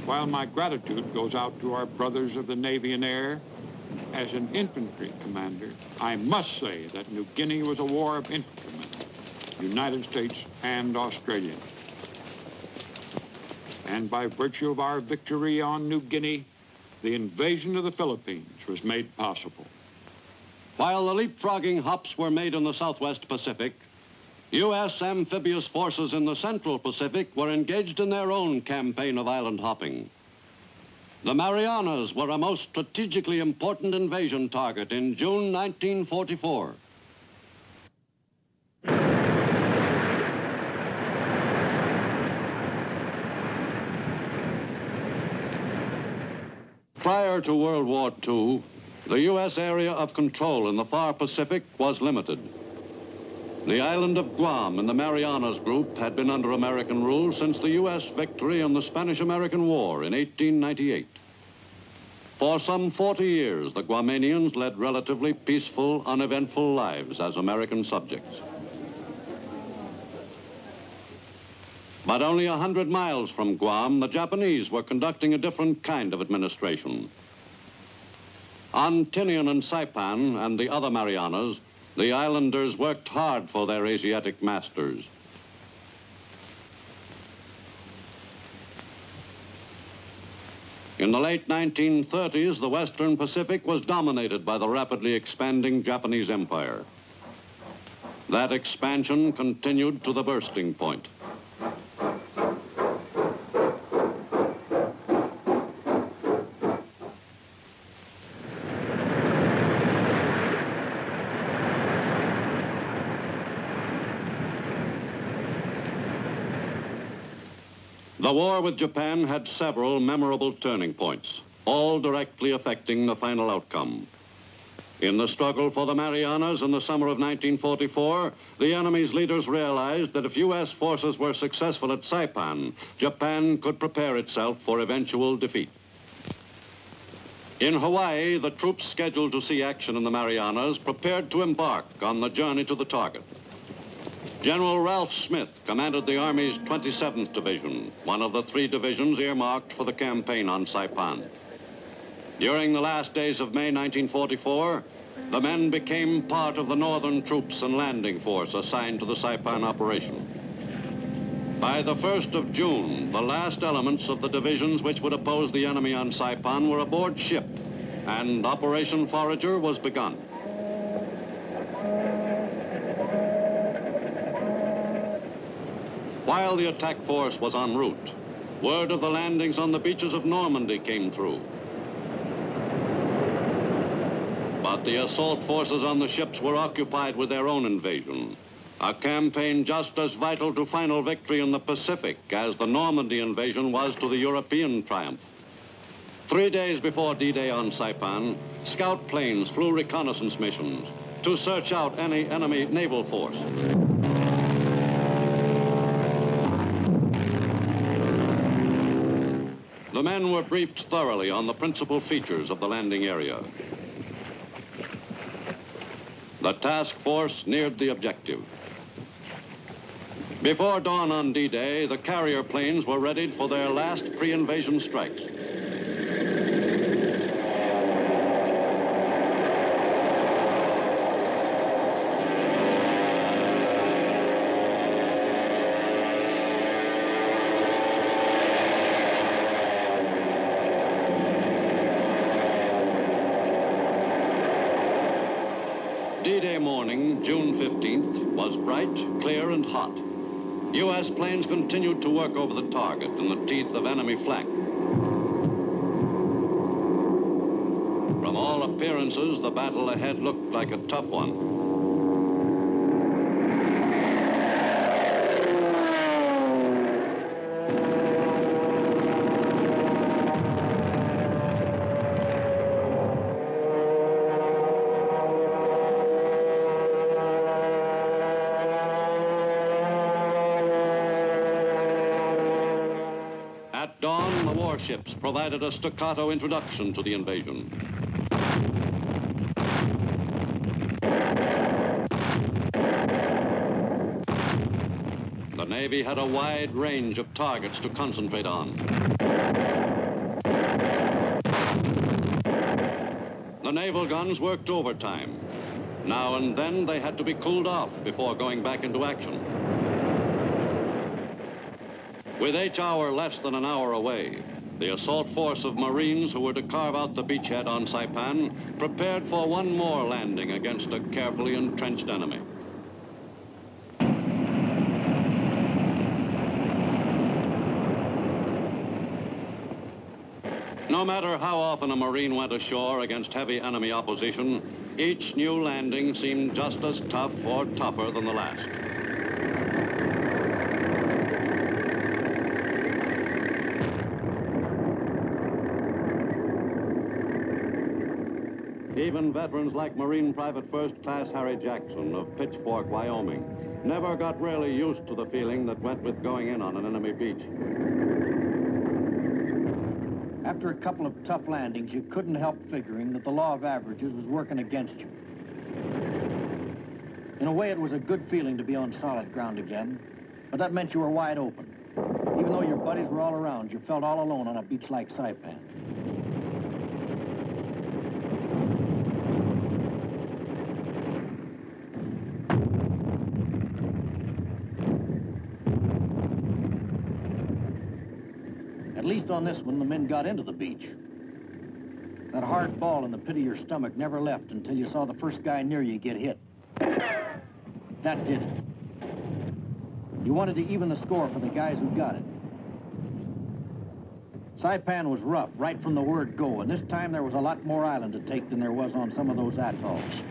While my gratitude goes out to our brothers of the Navy and Air, as an infantry commander, I must say that New Guinea was a war of infantrymen, United States and Australia. And by virtue of our victory on New Guinea, the invasion of the Philippines was made possible. While the leapfrogging hops were made in the Southwest Pacific, U.S. amphibious forces in the Central Pacific were engaged in their own campaign of island hopping. The Marianas were a most strategically important invasion target in June 1944. Prior to World War II, the U.S. area of control in the far Pacific was limited. The island of Guam in the Marianas Group had been under American rule since the U.S. victory in the Spanish-American War in 1898. For some 40 years, the Guamanians led relatively peaceful, uneventful lives as American subjects. But only 100 miles from Guam, the Japanese were conducting a different kind of administration. On Tinian and Saipan and the other Marianas, the islanders worked hard for their Asiatic masters. In the late 1930s, the Western Pacific was dominated by the rapidly expanding Japanese empire. That expansion continued to the bursting point. The war with Japan had several memorable turning points, all directly affecting the final outcome. In the struggle for the Marianas in the summer of 1944, the enemy's leaders realized that if U.S. forces were successful at Saipan, Japan could prepare itself for eventual defeat. In Hawaii, the troops scheduled to see action in the Marianas prepared to embark on the journey to the target. General Ralph Smith commanded the Army's 27th Division, one of the 3 divisions earmarked for the campaign on Saipan. During the last days of May 1944, the men became part of the northern troops and landing force assigned to the Saipan operation. By the 1st of June, the last elements of the divisions which would oppose the enemy on Saipan were aboard ship, and Operation Forager was begun. While the attack force was en route, word of the landings on the beaches of Normandy came through. But the assault forces on the ships were occupied with their own invasion, a campaign just as vital to final victory in the Pacific as the Normandy invasion was to the European triumph. 3 days before D-Day on Saipan, scout planes flew reconnaissance missions to search out any enemy naval force. The men were briefed thoroughly on the principal features of the landing area. The task force neared the objective. Before dawn on D-Day, the carrier planes were readied for their last pre-invasion strikes. D-Day morning, June 15th, was bright, clear, and hot. U.S. planes continued to work over the target in the teeth of enemy flak. From all appearances, the battle ahead looked like a tough one. At dawn, the warships provided a staccato introduction to the invasion. The Navy had a wide range of targets to concentrate on. The naval guns worked overtime. Now and then they had to be cooled off before going back into action. With each hour less than an hour away, the assault force of Marines who were to carve out the beachhead on Saipan prepared for one more landing against a carefully entrenched enemy. No matter how often a Marine went ashore against heavy enemy opposition, each new landing seemed just as tough or tougher than the last. and veterans like Marine Private First Class Harry Jackson of Pitchfork, Wyoming, never got really used to the feeling that went with going in on an enemy beach. After a couple of tough landings, you couldn't help figuring that the law of averages was working against you. In a way, it was a good feeling to be on solid ground again, but that meant you were wide open. Even though your buddies were all around, you felt all alone on a beach like Saipan. At least on this one, the men got into the beach. That hard ball in the pit of your stomach never left until you saw the first guy near you get hit. That did it. You wanted to even the score for the guys who got it. Saipan was rough right from the word go, and this time there was a lot more island to take than there was on some of those atolls.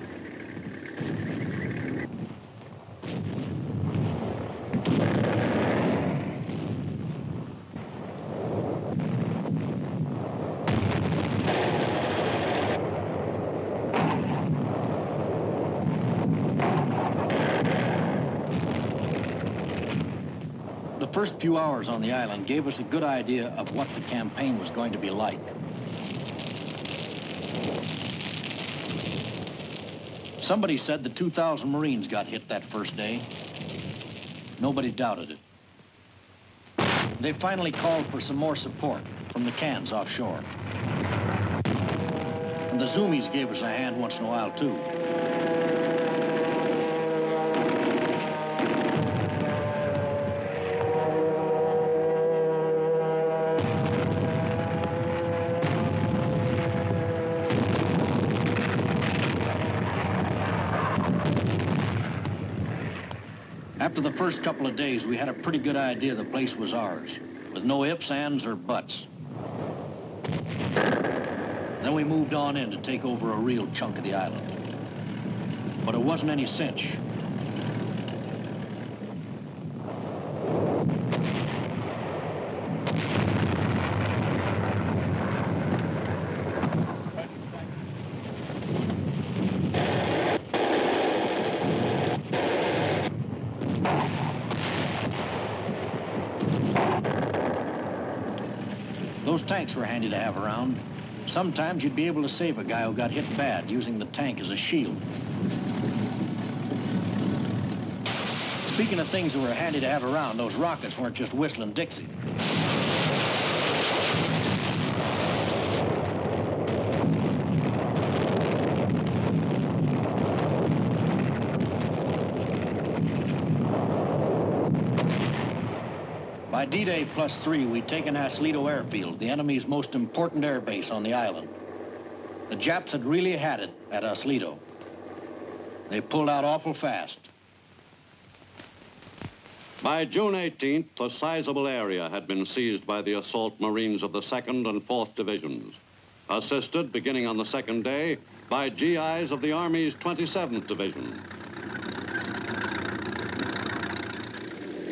The first few hours on the island gave us a good idea of what the campaign was going to be like. Somebody said the 2,000 Marines got hit that first day. Nobody doubted it. They finally called for some more support from the cans offshore. And the Zoomies gave us a hand once in a while, too. After the first couple of days, we had a pretty good idea the place was ours, with no ifs, ands, or buts. Then we moved on in to take over a real chunk of the island. But it wasn't any cinch. Those tanks were handy to have around. Sometimes you'd be able to save a guy who got hit bad using the tank as a shield. Speaking of things that were handy to have around, those rockets weren't just whistling Dixie. By D-Day +3, we'd taken Asleto Airfield, the enemy's most important air base on the island. The Japs had really had it at Asleto. They pulled out awful fast. By June 18th, a sizable area had been seized by the assault Marines of the 2nd and 4th Divisions, assisted, beginning on the second day, by GIs of the Army's 27th Division.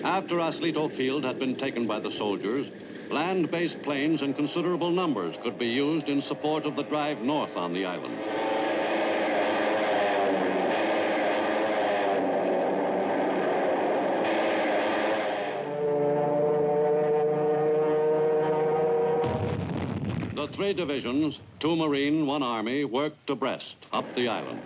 After Asleto Field had been taken by the soldiers, land-based planes in considerable numbers could be used in support of the drive north on the island. The 3 divisions, 2 Marine, 1 Army, worked abreast up the island.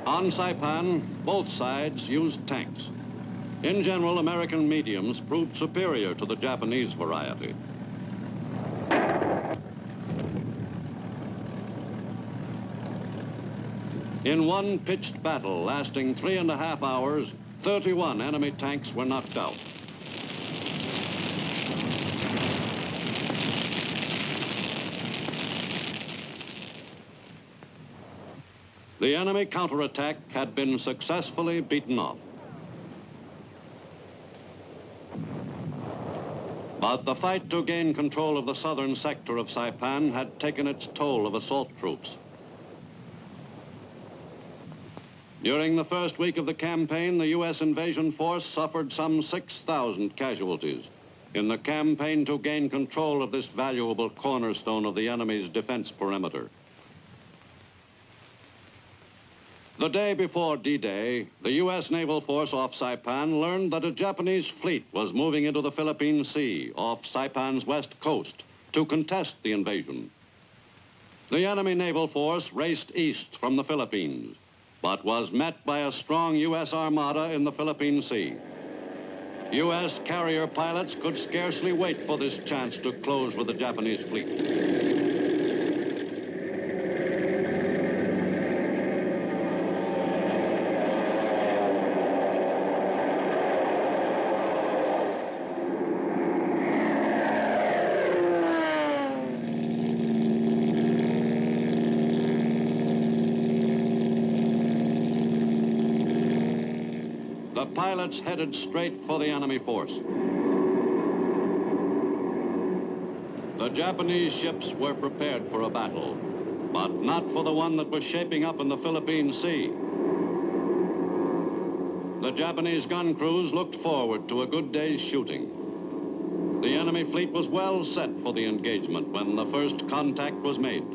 On Saipan, both sides used tanks. In general, American mediums proved superior to the Japanese variety. In one pitched battle lasting 3.5 hours, 31 enemy tanks were knocked out. The enemy counterattack had been successfully beaten off. But the fight to gain control of the southern sector of Saipan had taken its toll of assault troops. During the first week of the campaign, the U.S. invasion force suffered some 6,000 casualties in the campaign to gain control of this valuable cornerstone of the enemy's defense perimeter. The day before D-Day, the U.S. naval force off Saipan learned that a Japanese fleet was moving into the Philippine Sea off Saipan's west coast to contest the invasion. The enemy naval force raced east from the Philippines, but was met by a strong U.S. armada in the Philippine Sea. U.S. carrier pilots could scarcely wait for this chance to close with the Japanese fleet. The pilots headed straight for the enemy force. The Japanese ships were prepared for a battle, but not for the one that was shaping up in the Philippine Sea. The Japanese gun crews looked forward to a good day's shooting. The enemy fleet was well set for the engagement when the first contact was made.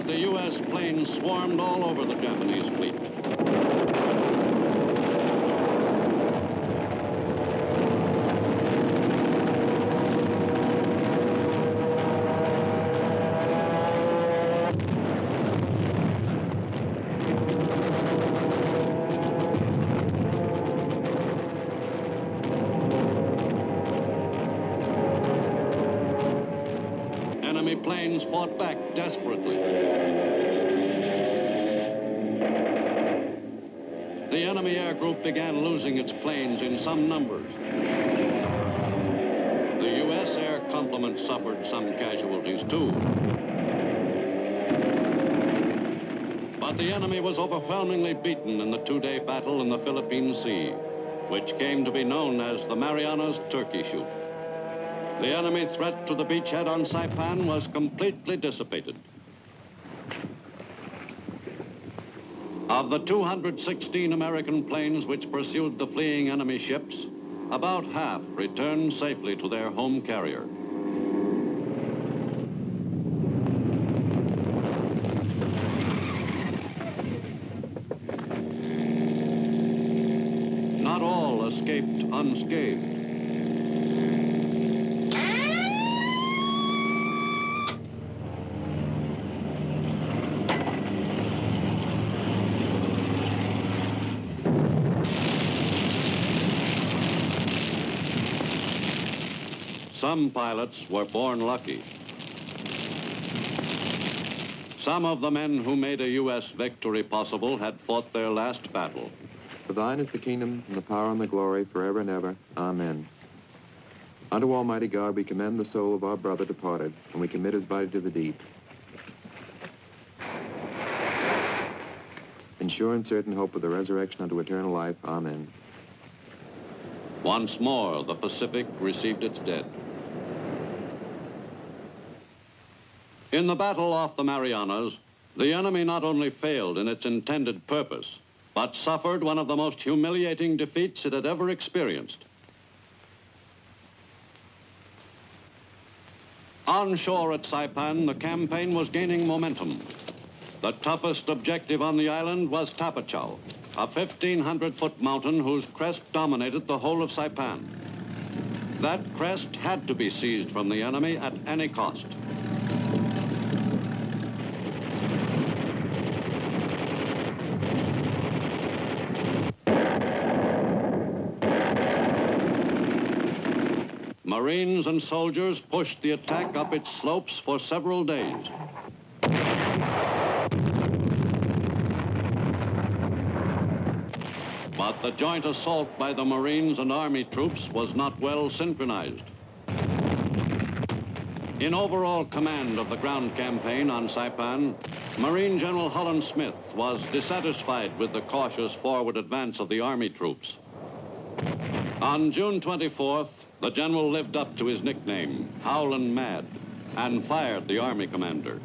The U.S. planes swarmed all over the Japanese fleet. Enemy planes fought back desperately. The enemy air group began losing its planes in some numbers. The U.S. air complement suffered some casualties too. But the enemy was overwhelmingly beaten in the two-day battle in the Philippine Sea, which came to be known as the Marianas Turkey Shoot. The enemy threat to the beachhead on Saipan was completely dissipated. Of the 216 American planes which pursued the fleeing enemy ships, about half returned safely to their home carrier. Not all escaped unscathed. Some pilots were born lucky. Some of the men who made a U.S. victory possible had fought their last battle. For thine is the kingdom, and the power, and the glory, forever and ever. Amen. Unto Almighty God we commend the soul of our brother departed, and we commit his body to the deep. In sure and certain hope of the resurrection unto eternal life. Amen. Once more, the Pacific received its dead. In the battle off the Marianas, the enemy not only failed in its intended purpose, but suffered one of the most humiliating defeats it had ever experienced. On shore at Saipan, the campaign was gaining momentum. The toughest objective on the island was Tapachau, a 1,500-foot mountain whose crest dominated the whole of Saipan. That crest had to be seized from the enemy at any cost. Marines and soldiers pushed the attack up its slopes for several days. But the joint assault by the Marines and Army troops was not well synchronized. In overall command of the ground campaign on Saipan, Marine General Holland Smith was dissatisfied with the cautious forward advance of the Army troops. On June 24th, the general lived up to his nickname, Howlin' Mad, and fired the Army commander.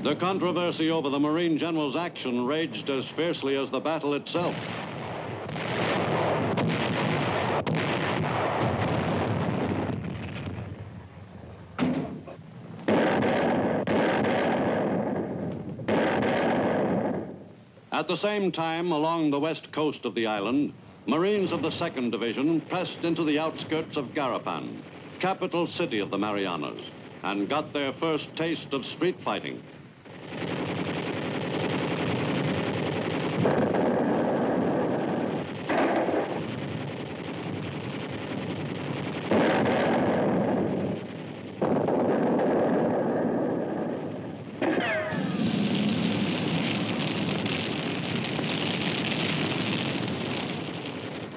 The controversy over the Marine General's action raged as fiercely as the battle itself. At the same time, along the west coast of the island, Marines of the 2nd Division pressed into the outskirts of Garapan, capital city of the Marianas, and got their first taste of street fighting.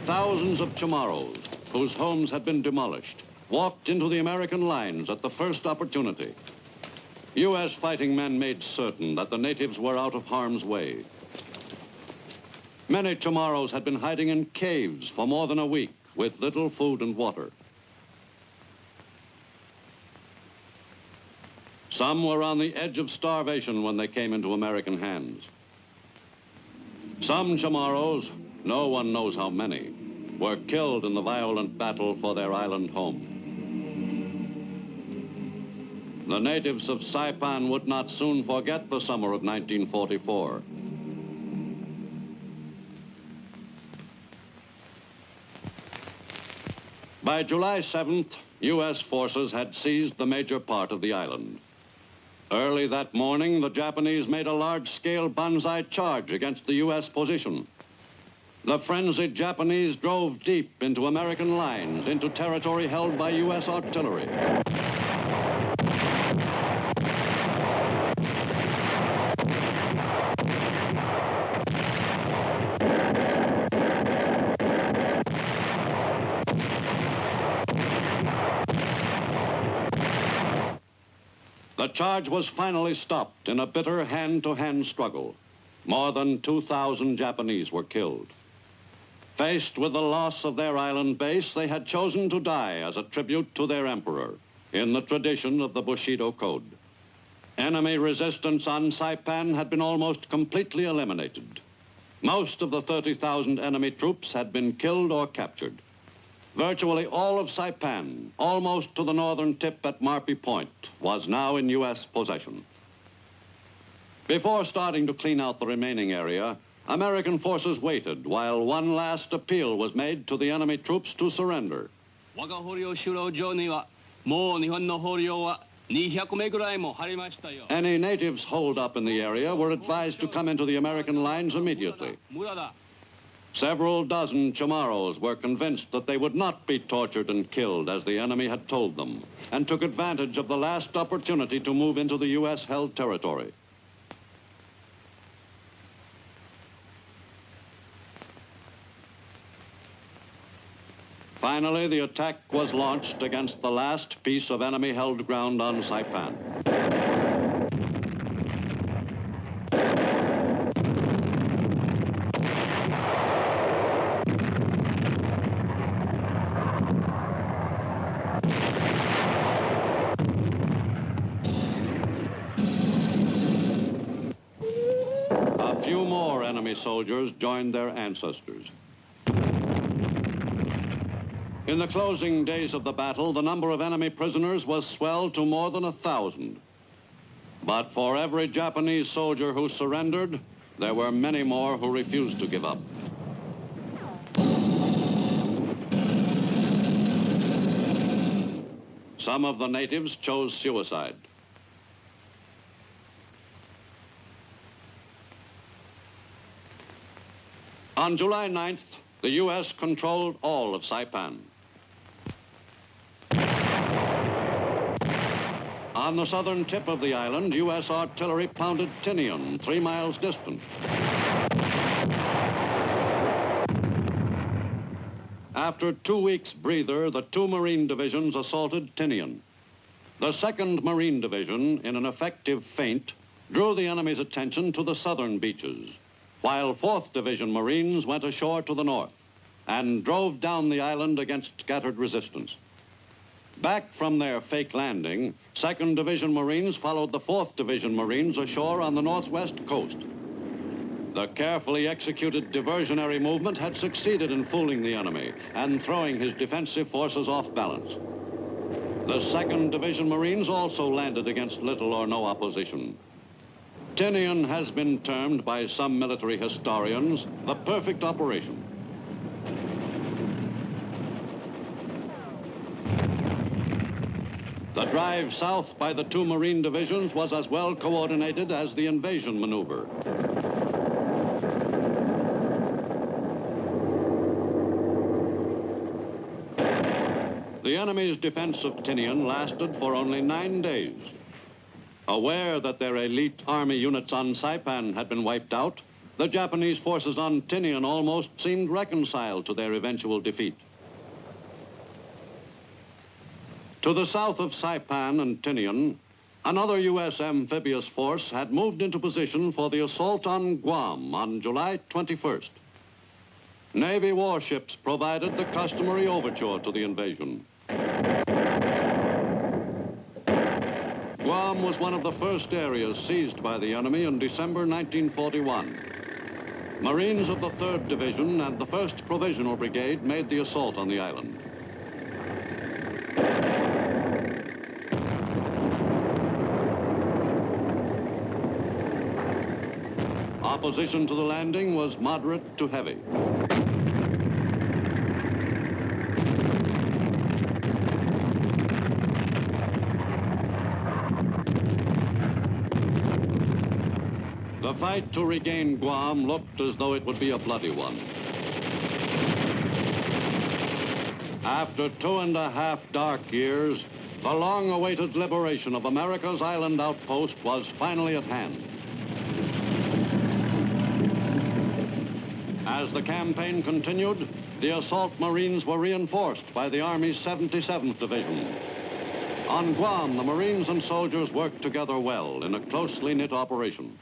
Thousands of Chamorros, whose homes had been demolished, walked into the American lines at the first opportunity. U.S. fighting men made certain that the natives were out of harm's way. Many Chamorros had been hiding in caves for more than a week with little food and water. Some were on the edge of starvation when they came into American hands. Some Chamorros, no one knows how many, were killed in the violent battle for their island home. The natives of Saipan would not soon forget the summer of 1944. By July 7th, U.S. forces had seized the major part of the island. Early that morning, the Japanese made a large-scale banzai charge against the U.S. position. The frenzied Japanese drove deep into American lines, into territory held by U.S. artillery. The charge was finally stopped in a bitter hand-to-hand struggle. More than 2,000 Japanese were killed. Faced with the loss of their island base, they had chosen to die as a tribute to their emperor, in the tradition of the Bushido Code. Enemy resistance on Saipan had been almost completely eliminated. Most of the 30,000 enemy troops had been killed or captured. Virtually all of Saipan, almost to the northern tip at Marpy Point, was now in U.S. possession. Before starting to clean out the remaining area, American forces waited while one last appeal was made to the enemy troops to surrender. Any natives holed up in the area were advised to come into the American lines immediately. Several dozen Chamorros were convinced that they would not be tortured and killed as the enemy had told them, and took advantage of the last opportunity to move into the U.S.-held territory. Finally, the attack was launched against the last piece of enemy-held ground on Saipan. A few more enemy soldiers joined their ancestors. In the closing days of the battle, the number of enemy prisoners was swelled to more than 1,000. But for every Japanese soldier who surrendered, there were many more who refused to give up. Some of the natives chose suicide. On July 9th, the U.S. controlled all of Saipan. On the southern tip of the island, U.S. artillery pounded Tinian, 3 miles distant. After 2 weeks' breather, the 2 Marine divisions assaulted Tinian. The 2nd Marine Division, in an effective feint, drew the enemy's attention to the southern beaches, while 4th Division Marines went ashore to the north and drove down the island against scattered resistance. Back from their fake landing, 2nd Division Marines followed the 4th Division Marines ashore on the northwest coast. The carefully executed diversionary movement had succeeded in fooling the enemy and throwing his defensive forces off balance. The 2nd Division Marines also landed against little or no opposition. Tinian has been termed by some military historians the perfect operation. The drive south by the 2 Marine divisions was as well coordinated as the invasion maneuver. The enemy's defense of Tinian lasted for only 9 days. Aware that their elite army units on Saipan had been wiped out, the Japanese forces on Tinian almost seemed reconciled to their eventual defeat. To the south of Saipan and Tinian, another U.S. amphibious force had moved into position for the assault on Guam on July 21st. Navy warships provided the customary overture to the invasion. Guam was one of the first areas seized by the enemy in December 1941. Marines of the 3rd Division and the 1st Provisional Brigade made the assault on the island. Opposition to the landing was moderate to heavy. The fight to regain Guam looked as though it would be a bloody one. After 2.5 dark years, the long-awaited liberation of America's island outpost was finally at hand. As the campaign continued, the assault Marines were reinforced by the Army's 77th Division. On Guam, the Marines and soldiers worked together well in a closely knit operation.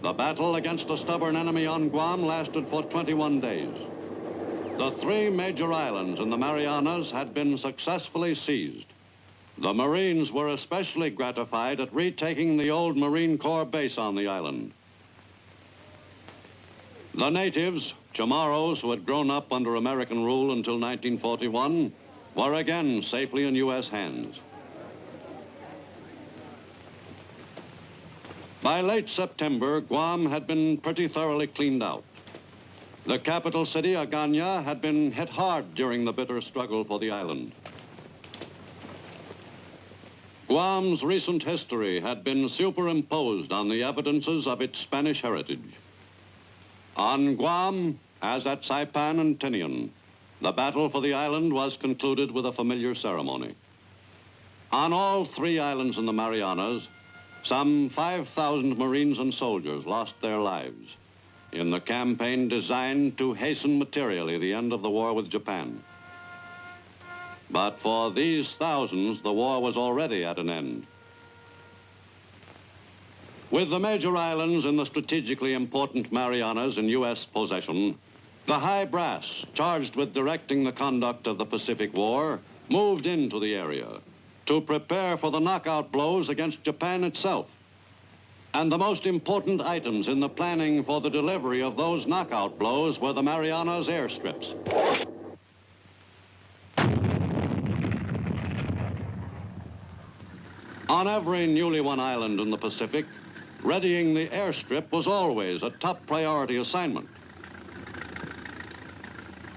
The battle against the stubborn enemy on Guam lasted for 21 days. The 3 major islands in the Marianas had been successfully seized. The Marines were especially gratified at retaking the old Marine Corps base on the island. The natives, Chamorros, who had grown up under American rule until 1941, were again safely in U.S. hands. By late September, Guam had been pretty thoroughly cleaned out. The capital city, Agana, had been hit hard during the bitter struggle for the island. Guam's recent history had been superimposed on the evidences of its Spanish heritage. On Guam, as at Saipan and Tinian, the battle for the island was concluded with a familiar ceremony. On all 3 islands in the Marianas, some 5,000 Marines and soldiers lost their lives in the campaign designed to hasten materially the end of the war with Japan. But for these thousands, the war was already at an end. With the major islands in the strategically important Marianas in U.S. possession, the high brass charged with directing the conduct of the Pacific War moved into the area to prepare for the knockout blows against Japan itself. And the most important items in the planning for the delivery of those knockout blows were the Marianas airstrips. On every newly won island in the Pacific, readying the airstrip was always a top priority assignment.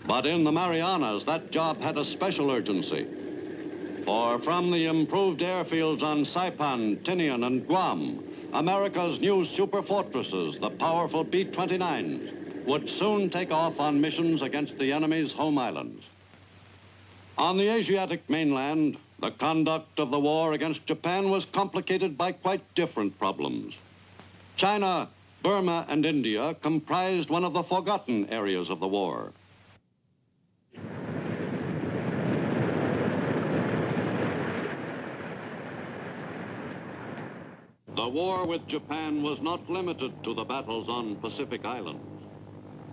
But in the Marianas, that job had a special urgency. For from the improved airfields on Saipan, Tinian, and Guam, America's new super fortresses, the powerful B-29s, would soon take off on missions against the enemy's home islands. On the Asiatic mainland, The conduct of the war against Japan was complicated by quite different problems. China, Burma, and India comprised one of the forgotten areas of the war. The war with Japan was not limited to the battles on Pacific Islands.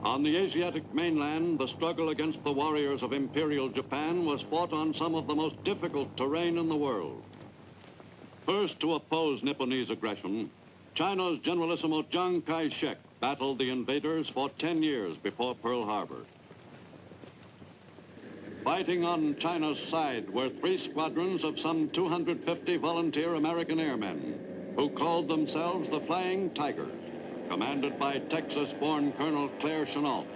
On the Asiatic mainland, the struggle against the warriors of Imperial Japan was fought on some of the most difficult terrain in the world. First to oppose Nipponese aggression, China's Generalissimo Chiang Kai-shek battled the invaders for 10 years before Pearl Harbor. Fighting on China's side were 3 squadrons of some 250 volunteer American airmen who called themselves the Flying Tigers, commanded by Texas-born Colonel Claire Chennault.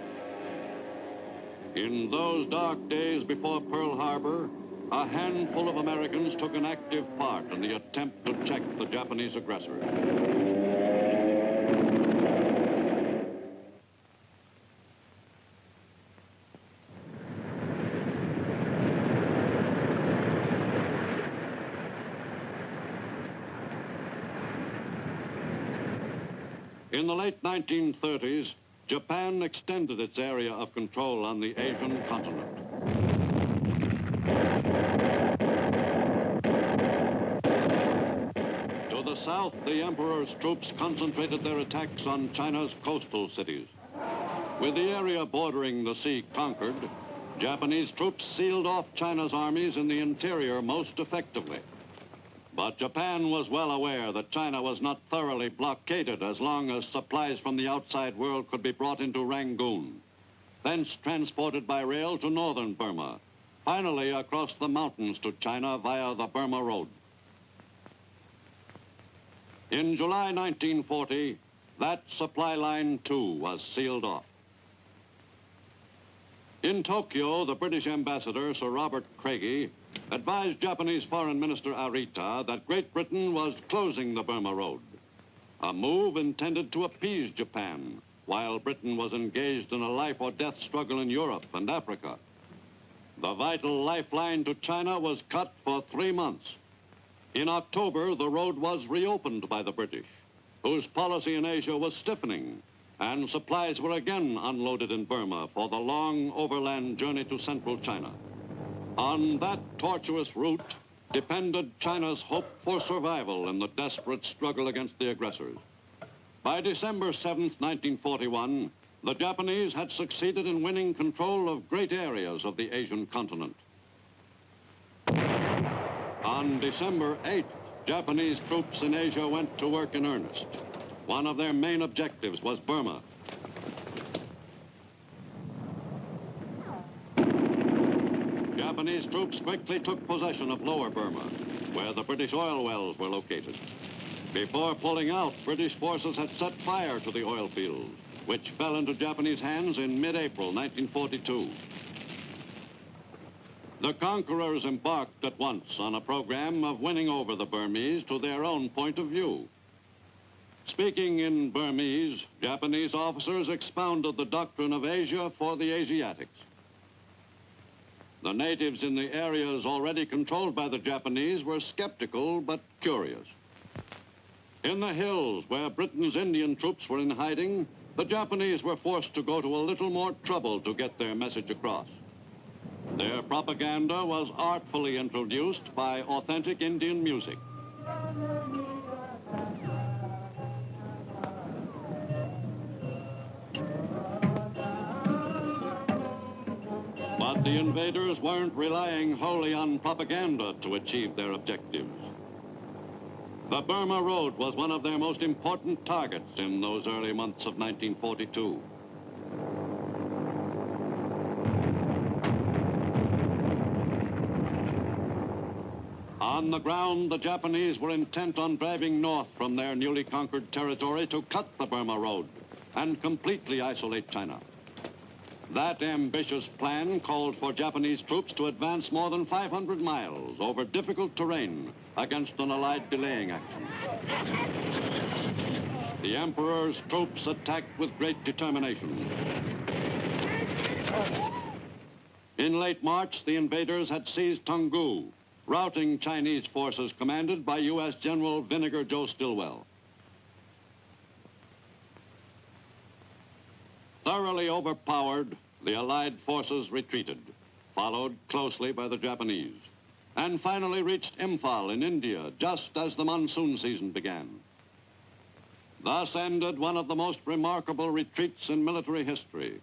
In those dark days before Pearl Harbor, a handful of Americans took an active part in the attempt to check the Japanese aggressors. In the late 1930s, Japan extended its area of control on the Asian continent. To the south, the Emperor's troops concentrated their attacks on China's coastal cities. With the area bordering the sea conquered, Japanese troops sealed off China's armies in the interior most effectively. But Japan was well aware that China was not thoroughly blockaded as long as supplies from the outside world could be brought into Rangoon, thence transported by rail to northern Burma, finally across the mountains to China via the Burma Road. In July 1940, that supply line, too, was sealed off. In Tokyo, the British ambassador, Sir Robert Craigie, advised Japanese Foreign Minister Arita that Great Britain was closing the Burma Road, a move intended to appease Japan, while Britain was engaged in a life-or-death struggle in Europe and Africa. The vital lifeline to China was cut for 3 months. In October, the road was reopened by the British, whose policy in Asia was stiffening, and supplies were again unloaded in Burma for the long overland journey to central China. On that tortuous route depended China's hope for survival in the desperate struggle against the aggressors. By December 7th, 1941, the Japanese had succeeded in winning control of great areas of the Asian continent. On December 8th, Japanese troops in Asia went to work in earnest. One of their main objectives was Burma. Japanese troops quickly took possession of Lower Burma, where the British oil wells were located. Before pulling out, British forces had set fire to the oil fields, which fell into Japanese hands in mid-April 1942. The conquerors embarked at once on a program of winning over the Burmese to their own point of view. Speaking in Burmese, Japanese officers expounded the doctrine of Asia for the Asiatics. The natives in the areas already controlled by the Japanese were skeptical but curious. In the hills where Britain's Indian troops were in hiding, the Japanese were forced to go to a little more trouble to get their message across. Their propaganda was artfully introduced by authentic Indian music. But the invaders weren't relying wholly on propaganda to achieve their objectives. The Burma Road was one of their most important targets in those early months of 1942. On the ground, the Japanese were intent on driving north from their newly conquered territory to cut the Burma Road and completely isolate China. That ambitious plan called for Japanese troops to advance more than 500 miles over difficult terrain against an Allied delaying action. The Emperor's troops attacked with great determination. In late March, the invaders had seized Toungoo, routing Chinese forces commanded by U.S. General Vinegar Joe Stilwell. Thoroughly overpowered, the Allied forces retreated, followed closely by the Japanese, and finally reached Imphal in India just as the monsoon season began. Thus ended one of the most remarkable retreats in military history.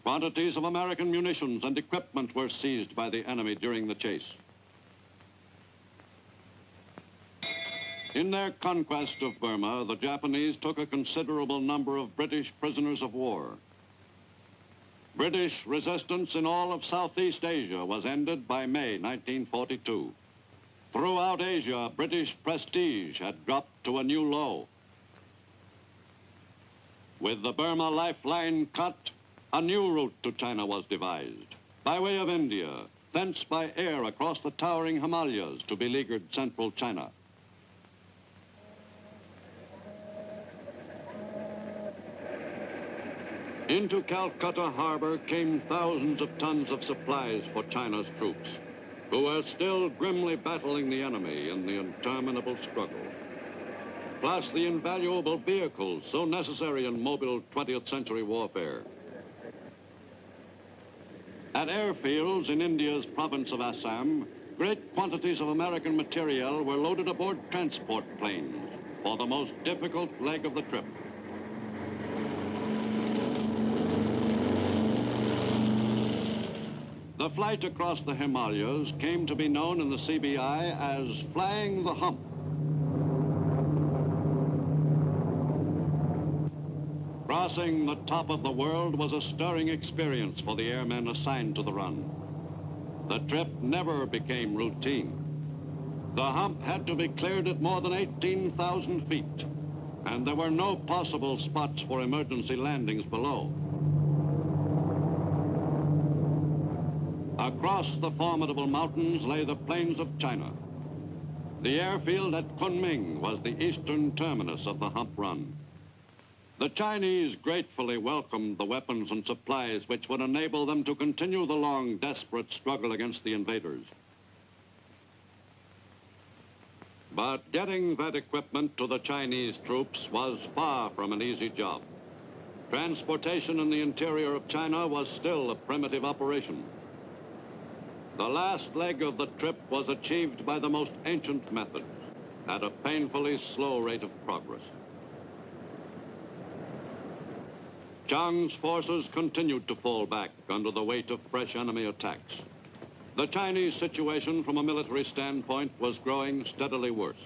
Quantities of American munitions and equipment were seized by the enemy during the chase. In their conquest of Burma, the Japanese took a considerable number of British prisoners of war. British resistance in all of Southeast Asia was ended by May 1942. Throughout Asia, British prestige had dropped to a new low. With the Burma lifeline cut, a new route to China was devised, by way of India, thence by air across the towering Himalayas to beleaguered central China. Into Calcutta harbor came thousands of tons of supplies for China's troops, who were still grimly battling the enemy in the interminable struggle. Plus the invaluable vehicles so necessary in mobile 20th century warfare. At airfields in India's province of Assam, great quantities of American material were loaded aboard transport planes for the most difficult leg of the trip. The flight across the Himalayas came to be known in the CBI as flying the hump. Crossing the top of the world was a stirring experience for the airmen assigned to the run. The trip never became routine. The hump had to be cleared at more than 18,000 feet, and there were no possible spots for emergency landings below. Across the formidable mountains lay the plains of China. The airfield at Kunming was the eastern terminus of the hump run. The Chinese gratefully welcomed the weapons and supplies which would enable them to continue the long, desperate struggle against the invaders. But getting that equipment to the Chinese troops was far from an easy job. Transportation in the interior of China was still a primitive operation. The last leg of the trip was achieved by the most ancient methods, at a painfully slow rate of progress. Chiang's forces continued to fall back under the weight of fresh enemy attacks. The Chinese situation from a military standpoint was growing steadily worse.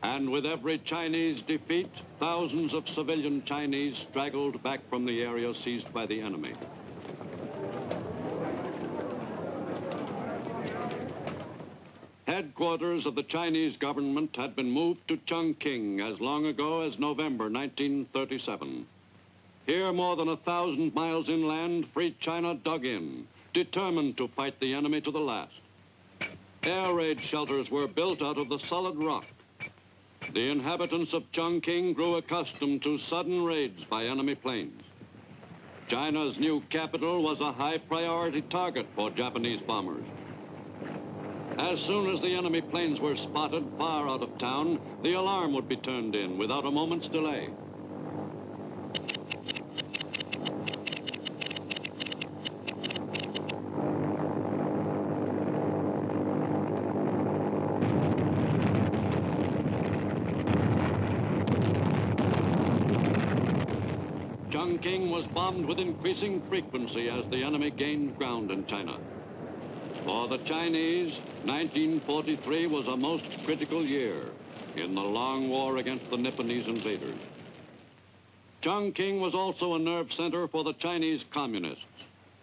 And with every Chinese defeat, thousands of civilian Chinese straggled back from the area seized by the enemy. Headquarters of the Chinese government had been moved to Chongqing as long ago as November 1937. Here, more than 1,000 miles inland, Free China dug in, determined to fight the enemy to the last. Air raid shelters were built out of the solid rock. The inhabitants of Chongqing grew accustomed to sudden raids by enemy planes. China's new capital was a high-priority target for Japanese bombers. As soon as the enemy planes were spotted far out of town, the alarm would be turned in without a moment's delay. Chongqing was bombed with increasing frequency as the enemy gained ground in China. For the Chinese, 1943 was a most critical year in the long war against the Nipponese invaders. Chongqing was also a nerve center for the Chinese communists,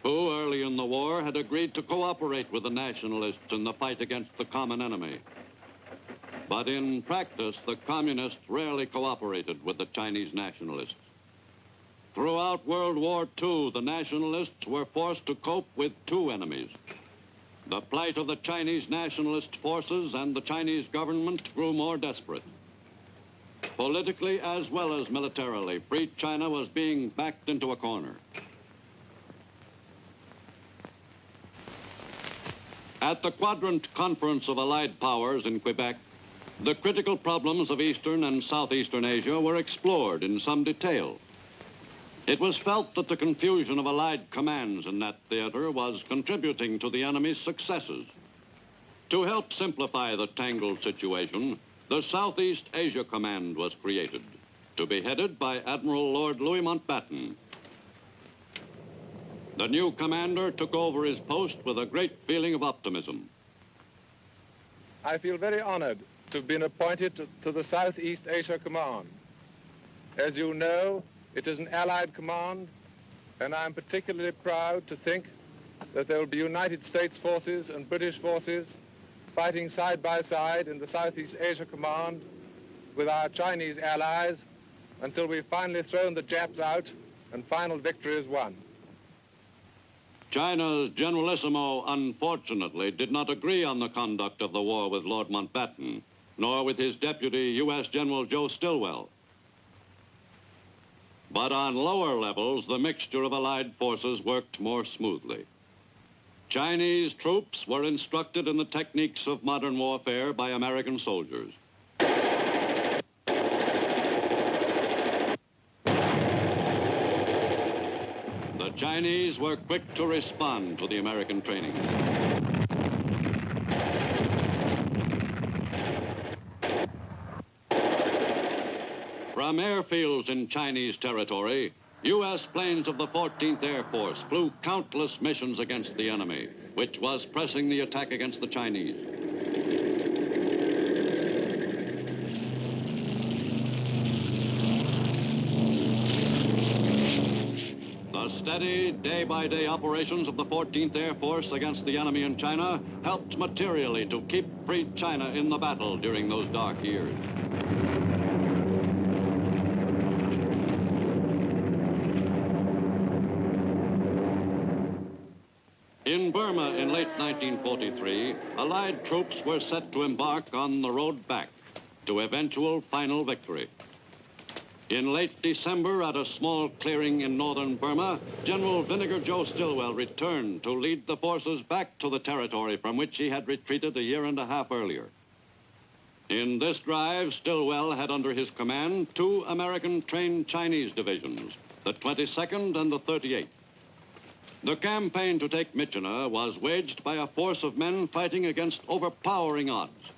who early in the war had agreed to cooperate with the nationalists in the fight against the common enemy. But in practice, the communists rarely cooperated with the Chinese nationalists. Throughout World War II, the nationalists were forced to cope with two enemies. The plight of the Chinese nationalist forces and the Chinese government grew more desperate. Politically as well as militarily, Free China was being backed into a corner. At the Quadrant Conference of Allied Powers in Quebec, the critical problems of Eastern and Southeastern Asia were explored in some detail. It was felt that the confusion of Allied commands in that theater was contributing to the enemy's successes. To help simplify the tangled situation, the Southeast Asia Command was created, to be headed by Admiral Lord Louis Mountbatten. The new commander took over his post with a great feeling of optimism. I feel very honored to have been appointed to the Southeast Asia Command. As you know, it is an Allied command, and I'm particularly proud to think that there will be United States forces and British forces fighting side by side in the Southeast Asia Command with our Chinese allies until we've finally thrown the Japs out and final victory is won. China's Generalissimo, unfortunately, did not agree on the conduct of the war with Lord Mountbatten, nor with his deputy, U.S. General Joe Stilwell. But on lower levels, the mixture of Allied forces worked more smoothly. Chinese troops were instructed in the techniques of modern warfare by American soldiers. The Chinese were quick to respond to the American training. From airfields in Chinese territory, U.S. planes of the 14th Air Force flew countless missions against the enemy, which was pressing the attack against the Chinese. The steady, day-by-day operations of the 14th Air Force against the enemy in China helped materially to keep free China in the battle during those dark years. In Burma in late 1943, Allied troops were set to embark on the road back to eventual final victory. In late December, at a small clearing in northern Burma, General Vinegar Joe Stilwell returned to lead the forces back to the territory from which he had retreated a year and a half earlier. In this drive, Stilwell had under his command 2 American-trained Chinese divisions, the 22nd and the 38th. The campaign to take Myitkyina was waged by a force of men fighting against overpowering odds.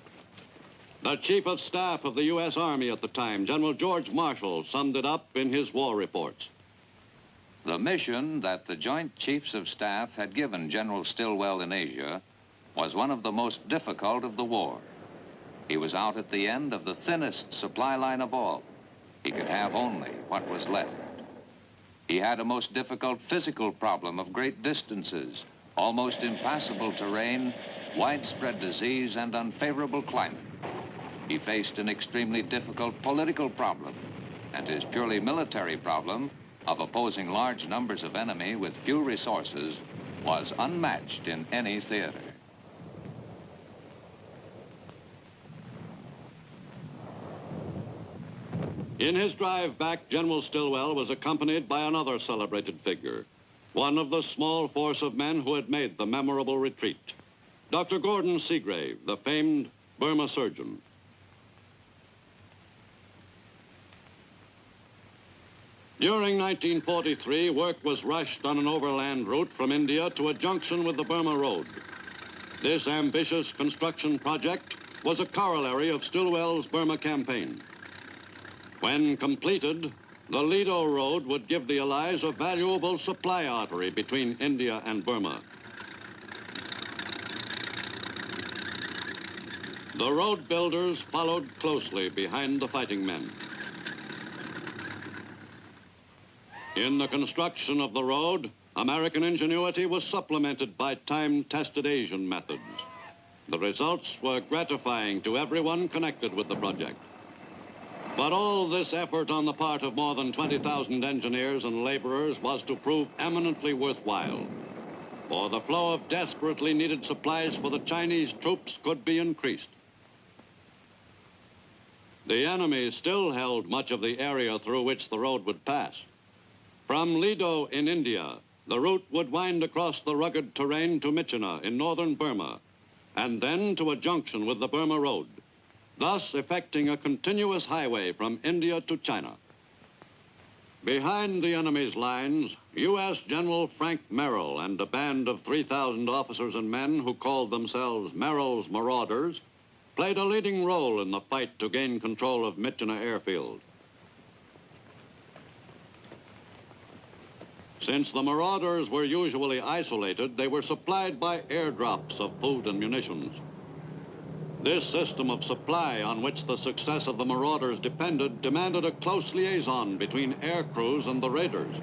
The Chief of Staff of the U.S. Army at the time, General George Marshall, summed it up in his war reports. The mission that the Joint Chiefs of Staff had given General Stilwell in Asia was one of the most difficult of the war. He was out at the end of the thinnest supply line of all. He could have only what was left. He had a most difficult physical problem of great distances, almost impassable terrain, widespread disease, and unfavorable climate. He faced an extremely difficult political problem, and his purely military problem of opposing large numbers of enemy with few resources was unmatched in any theater. In his drive back, General Stilwell was accompanied by another celebrated figure, one of the small force of men who had made the memorable retreat, Dr. Gordon Seagrave, the famed Burma surgeon. During 1943, work was rushed on an overland route from India to a junction with the Burma Road. This ambitious construction project was a corollary of Stilwell's Burma campaign. When completed, the Lido Road would give the Allies a valuable supply artery between India and Burma. The road builders followed closely behind the fighting men. In the construction of the road, American ingenuity was supplemented by time-tested Asian methods. The results were gratifying to everyone connected with the project. But all this effort on the part of more than 20,000 engineers and laborers was to prove eminently worthwhile, for the flow of desperately needed supplies for the Chinese troops could be increased. The enemy still held much of the area through which the road would pass. From Lido in India, the route would wind across the rugged terrain to Myitkyina in northern Burma, and then to a junction with the Burma Road, thus effecting a continuous highway from India to China. Behind the enemy's lines, U.S. General Frank Merrill and a band of 3,000 officers and men who called themselves Merrill's Marauders played a leading role in the fight to gain control of Myitkyina Airfield. Since the Marauders were usually isolated, they were supplied by airdrops of food and munitions. This system of supply, on which the success of the Marauders depended, demanded a close liaison between air crews and the raiders.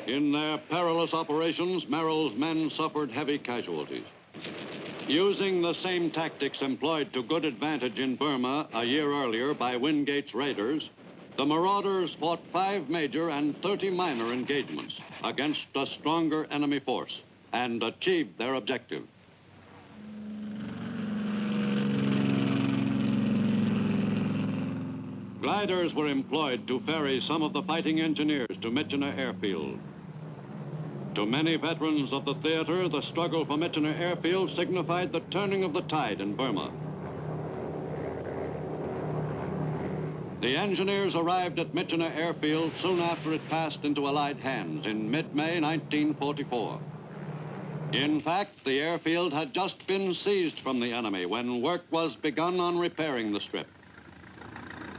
In their perilous operations, Merrill's men suffered heavy casualties. Using the same tactics employed to good advantage in Burma a year earlier by Wingate's raiders, the Marauders fought 5 major and 30 minor engagements against a stronger enemy force and achieved their objective. Gliders were employed to ferry some of the fighting engineers to Myitkyina Airfield. To many veterans of the theater, the struggle for Myitkyina Airfield signified the turning of the tide in Burma. The engineers arrived at Myitkyina Airfield soon after it passed into Allied hands in mid-May 1944. In fact, the airfield had just been seized from the enemy when work was begun on repairing the strip.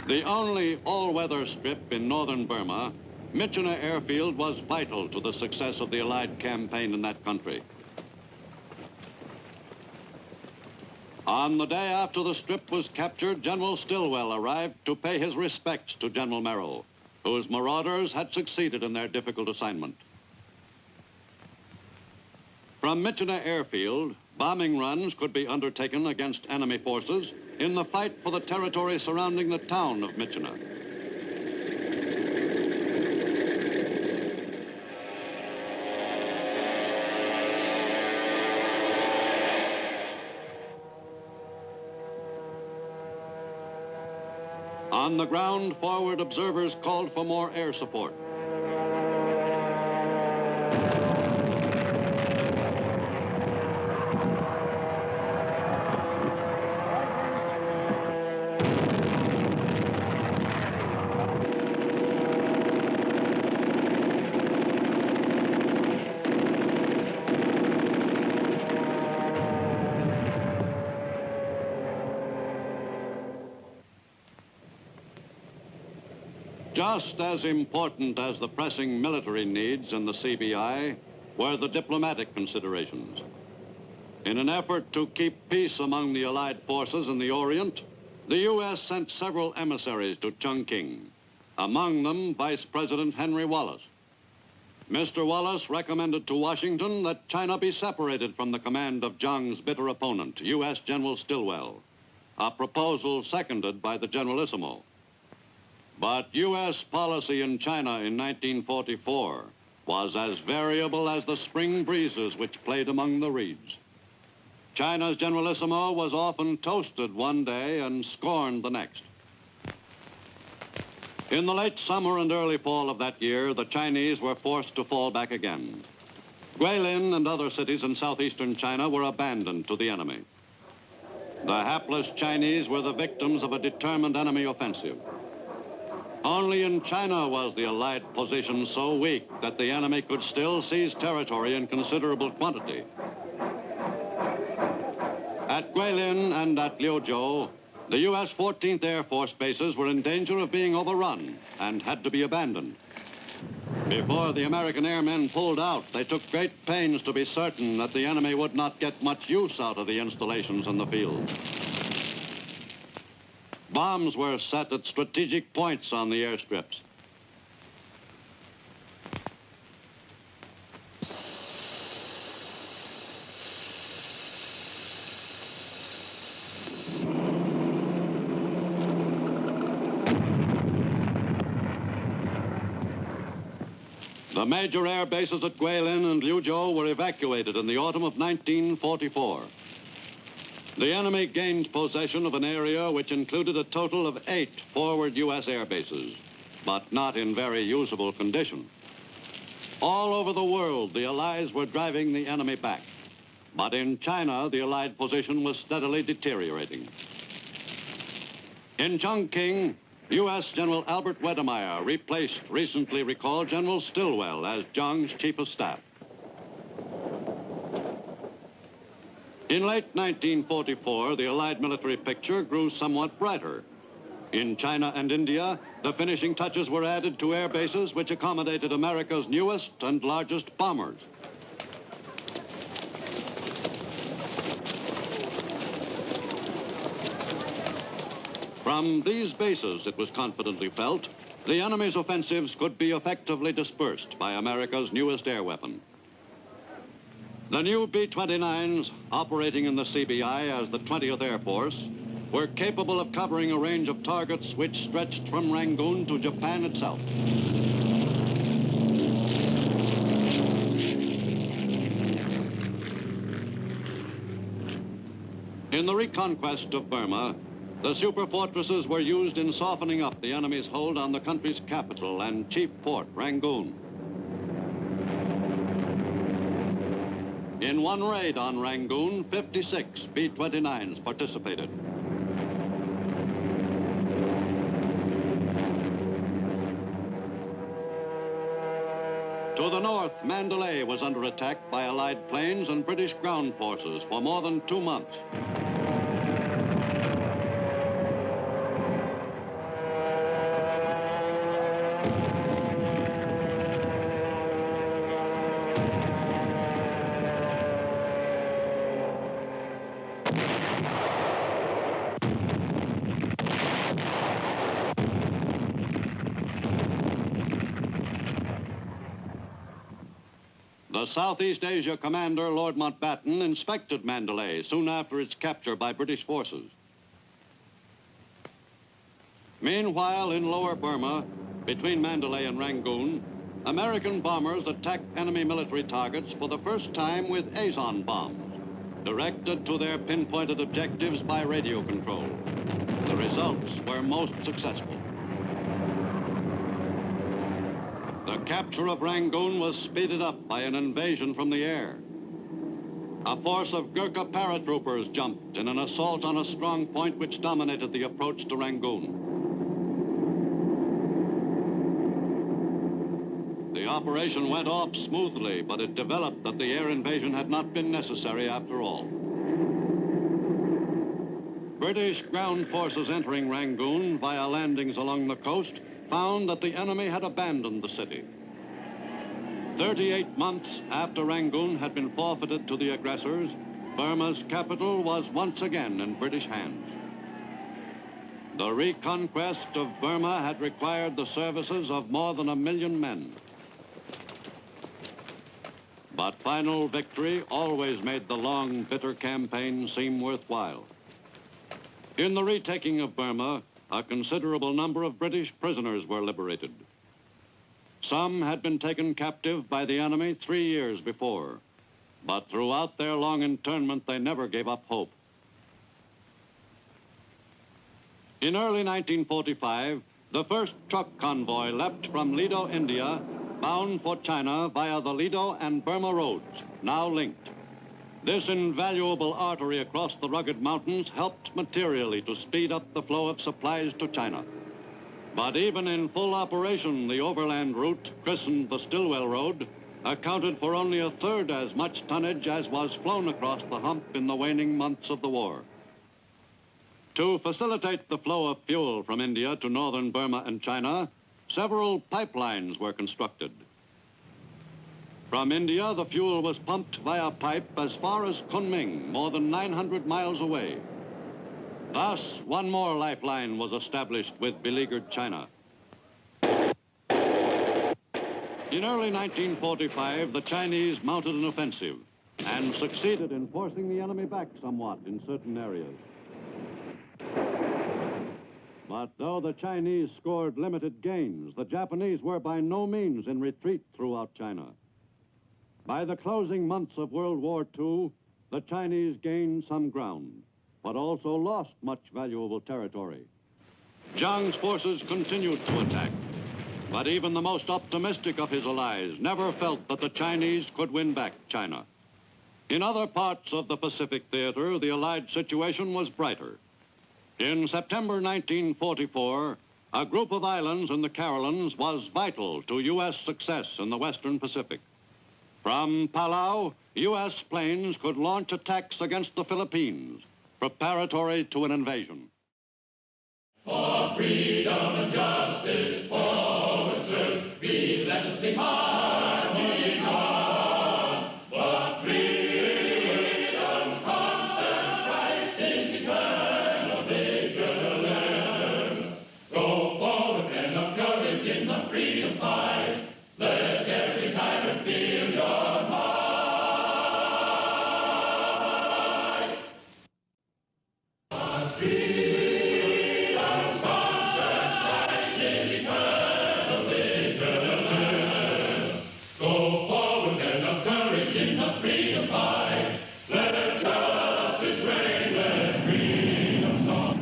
The only all-weather strip in northern Burma, Myitkyina Airfield was vital to the success of the Allied campaign in that country. On the day after the strip was captured, General Stilwell arrived to pay his respects to General Merrill, whose Marauders had succeeded in their difficult assignment. From Myitkyina Airfield, bombing runs could be undertaken against enemy forces in the fight for the territory surrounding the town of Myitkyina. On the ground, forward observers called for more air support. Just as important as the pressing military needs in the CBI were the diplomatic considerations. In an effort to keep peace among the Allied forces in the Orient, the U.S. sent several emissaries to Chongqing, among them Vice President Henry Wallace. Mr. Wallace recommended to Washington that China be separated from the command of Zhang's bitter opponent, U.S. General Stilwell, a proposal seconded by the Generalissimo. But U.S. policy in China in 1944 was as variable as the spring breezes which played among the reeds. China's Generalissimo was often toasted one day and scorned the next. In the late summer and early fall of that year, the Chinese were forced to fall back again. Guilin and other cities in southeastern China were abandoned to the enemy. The hapless Chinese were the victims of a determined enemy offensive. Only in China was the Allied position so weak that the enemy could still seize territory in considerable quantity. At Guilin and at Liuzhou, the U.S. 14th Air Force bases were in danger of being overrun and had to be abandoned. Before the American airmen pulled out, they took great pains to be certain that the enemy would not get much use out of the installations in the field. Bombs were set at strategic points on the airstrips. The major air bases at Guilin and Liuzhou were evacuated in the autumn of 1944. The enemy gained possession of an area which included a total of 8 forward U.S. air bases. but not in very usable condition. All over the world, the Allies were driving the enemy back. But in China, the Allied position was steadily deteriorating. In Chongqing, U.S. General Albert Wedemeyer replaced recently recalled General Stilwell as Zhang's Chief of Staff. In late 1944, the Allied military picture grew somewhat brighter. In China and India, the finishing touches were added to air bases which accommodated America's newest and largest bombers. From these bases, it was confidently felt, the enemy's offensives could be effectively dispersed by America's newest air weapon. The new B-29s, operating in the CBI as the 20th Air Force, were capable of covering a range of targets which stretched from Rangoon to Japan itself. In the reconquest of Burma, the superfortresses were used in softening up the enemy's hold on the country's capital and chief port, Rangoon. In one raid on Rangoon, 56 B-29s participated. To the north, Mandalay was under attack by Allied planes and British ground forces for more than 2 months. The Southeast Asia commander, Lord Mountbatten, inspected Mandalay soon after its capture by British forces. Meanwhile, in lower Burma, between Mandalay and Rangoon, American bombers attacked enemy military targets for the first time with Azon bombs, directed to their pinpointed objectives by radio control. The results were most successful. The capture of Rangoon was speeded up by an invasion from the air. A force of Gurkha paratroopers jumped in an assault on a strong point which dominated the approach to Rangoon. The operation went off smoothly, but it developed that the air invasion had not been necessary after all. British ground forces entering Rangoon via landings along the coast found that the enemy had abandoned the city. 38 months after Rangoon had been forfeited to the aggressors, Burma's capital was once again in British hands. The reconquest of Burma had required the services of more than 1 million men. But final victory always made the long, bitter campaign seem worthwhile. In the retaking of Burma, a considerable number of British prisoners were liberated. Some had been taken captive by the enemy 3 years before, but throughout their long internment, they never gave up hope. In early 1945, the first truck convoy left from Lido, India, bound for China via the Lido and Burma roads, now linked. This invaluable artery across the rugged mountains helped materially to speed up the flow of supplies to China. But even in full operation, the overland route, christened the Stilwell Road, accounted for only 1/3 as much tonnage as was flown across the hump in the waning months of the war. To facilitate the flow of fuel from India to northern Burma and China, several pipelines were constructed. From India, the fuel was pumped via pipe as far as Kunming, more than 900 miles away. Thus, one more lifeline was established with beleaguered China. In early 1945, the Chinese mounted an offensive and succeeded in forcing the enemy back somewhat in certain areas. But though the Chinese scored limited gains, the Japanese were by no means in retreat throughout China. By the closing months of World War II, the Chinese gained some ground, but also lost much valuable territory. Zhang's forces continued to attack, But even the most optimistic of his allies never felt that the Chinese could win back China. In other parts of the Pacific theater, the Allied situation was brighter. In September 1944, a group of islands in the Carolines was vital to U.S. success in the Western Pacific. From Palau, U.S. planes could launch attacks against the Philippines, preparatory to an invasion. For freedom and justice, forward search, relentlessly marching on. But freedom's constant fight is eternal vigilance. Go forward, men of courage, in the freedom fight. Let every tyrant feel your might. But freedom's constant fight is eternal vigilance. Go forward, men of courage, in the freedom fight. Let justice reign, let freedom song.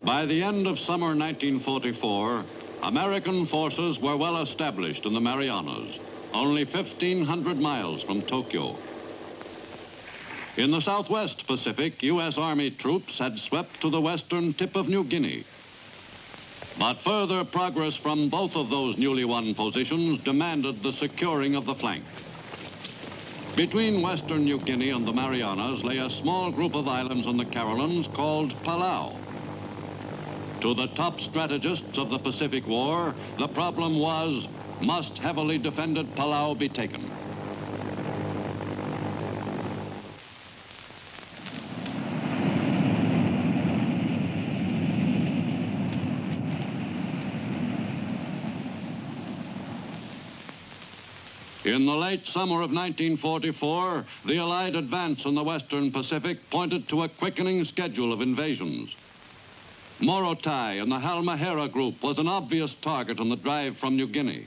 By the end of summer 1944, American forces were well established in the Marianas, only 1,500 miles from Tokyo. In the Southwest Pacific, U.S. Army troops had swept to the western tip of New Guinea. But further progress from both of those newly won positions demanded the securing of the flank. Between western New Guinea and the Marianas lay a small group of islands in the Carolines called Palau. To the top strategists of the Pacific War, the problem was, must heavily defended Palau be taken? In the late summer of 1944, the Allied advance in the Western Pacific pointed to a quickening schedule of invasions. Morotai and the Halmahera group was an obvious target on the drive from New Guinea.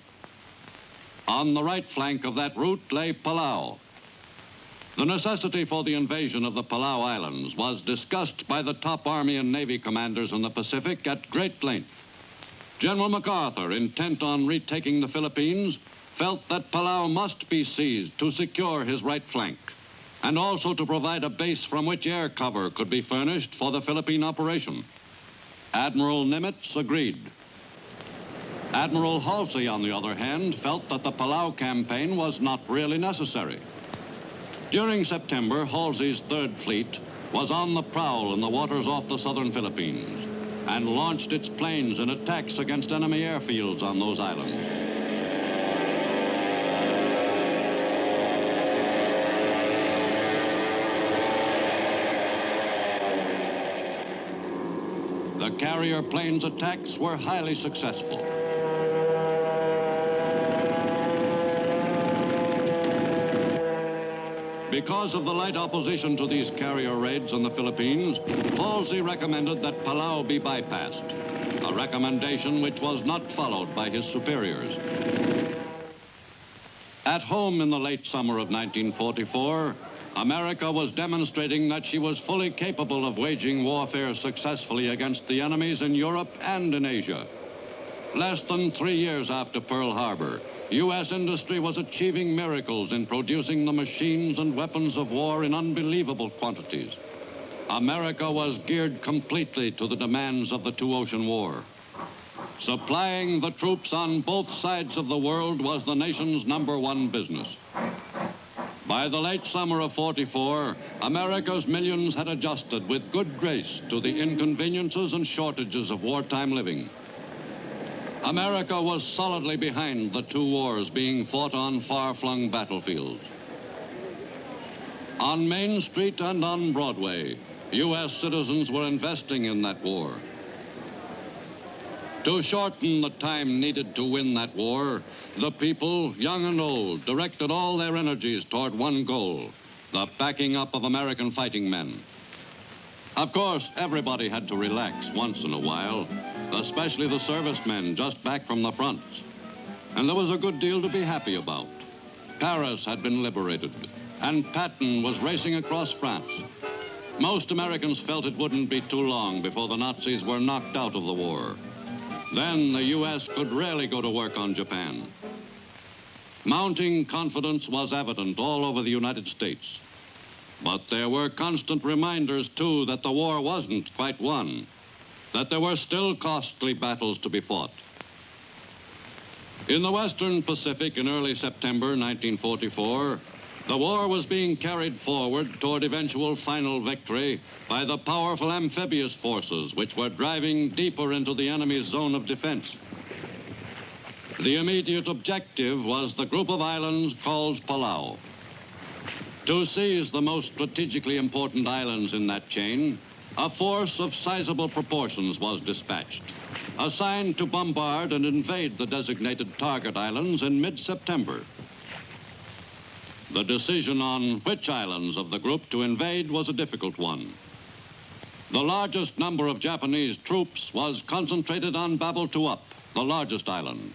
On the right flank of that route lay Palau. The necessity for the invasion of the Palau Islands was discussed by the top Army and Navy commanders in the Pacific at great length. General MacArthur, intent on retaking the Philippines, felt that Palau must be seized to secure his right flank, and also to provide a base from which air cover could be furnished for the Philippine operation. Admiral Nimitz agreed. Admiral Halsey, on the other hand, felt that the Palau campaign was not really necessary. During September, Halsey's Third Fleet was on the prowl in the waters off the southern Philippines and launched its planes in attacks against enemy airfields on those islands. The carrier planes' attacks were highly successful. Because of the light opposition to these carrier raids on the Philippines, Halsey recommended that Palau be bypassed, a recommendation which was not followed by his superiors. At home in the late summer of 1944, America was demonstrating that she was fully capable of waging warfare successfully against the enemies in Europe and in Asia. Less than 3 years after Pearl Harbor, U.S. industry was achieving miracles in producing the machines and weapons of war in unbelievable quantities. America was geared completely to the demands of the Two-Ocean War. Supplying the troops on both sides of the world was the nation's #1 business. By the late summer of '44, America's millions had adjusted with good grace to the inconveniences and shortages of wartime living. America was solidly behind the two wars being fought on far-flung battlefields. On Main Street and on Broadway, U.S. citizens were investing in that war. To shorten the time needed to win that war, the people, young and old, directed all their energies toward one goal, the backing up of American fighting men. Of course, everybody had to relax once in a while, especially the servicemen just back from the fronts. And there was a good deal to be happy about. Paris had been liberated, and Patton was racing across France. Most Americans felt it wouldn't be too long before the Nazis were knocked out of the war. Then the U.S. could really go to work on Japan. Mounting confidence was evident all over the United States. But there were constant reminders, too, that the war wasn't quite won, that there were still costly battles to be fought. In the Western Pacific in early September 1944, the war was being carried forward toward eventual final victory by the powerful amphibious forces which were driving deeper into the enemy's zone of defense. The immediate objective was the group of islands called Palau. To seize the most strategically important islands in that chain, a force of sizable proportions was dispatched, assigned to bombard and invade the designated target islands in mid-September. The decision on which islands of the group to invade was a difficult one. The largest number of Japanese troops was concentrated on Babeltuap, the largest island.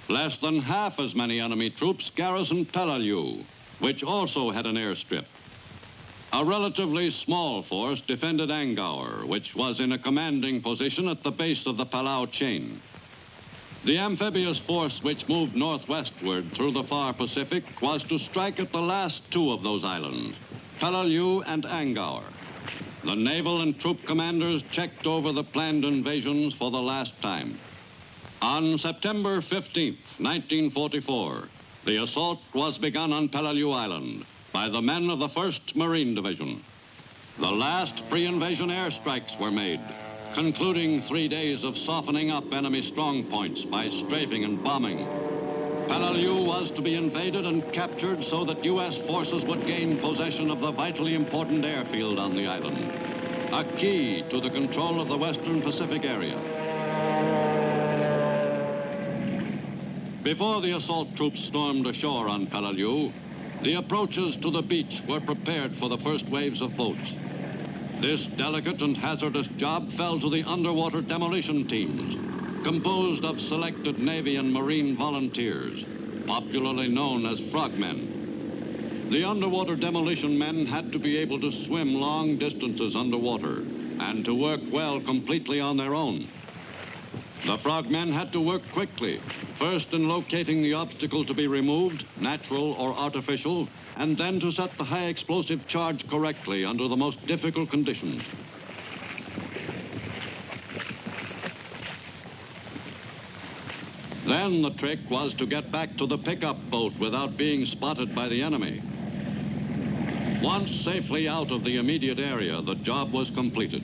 Less than half as many enemy troops garrisoned Peleliu, which also had an airstrip. A relatively small force defended Angaur, which was in a commanding position at the base of the Palau chain. The amphibious force which moved northwestward through the far Pacific was to strike at the last two of those islands, Peleliu and Angaur. The naval and troop commanders checked over the planned invasions for the last time. On September 15th, 1944, the assault was begun on Peleliu Island by the men of the 1st Marine Division. The last pre-invasion airstrikes were made, concluding 3 days of softening up enemy strong points by strafing and bombing. Peleliu was to be invaded and captured so that U.S. forces would gain possession of the vitally important airfield on the island, a key to the control of the Western Pacific area. Before the assault troops stormed ashore on Peleliu, the approaches to the beach were prepared for the first waves of boats. This delicate and hazardous job fell to the underwater demolition teams, composed of selected Navy and Marine volunteers, popularly known as frogmen. The underwater demolition men had to be able to swim long distances underwater and to work well completely on their own. The frogmen had to work quickly, first in locating the obstacle to be removed, natural or artificial, and then to set the high explosive charge correctly under the most difficult conditions. Then the trick was to get back to the pickup boat without being spotted by the enemy. Once safely out of the immediate area, the job was completed.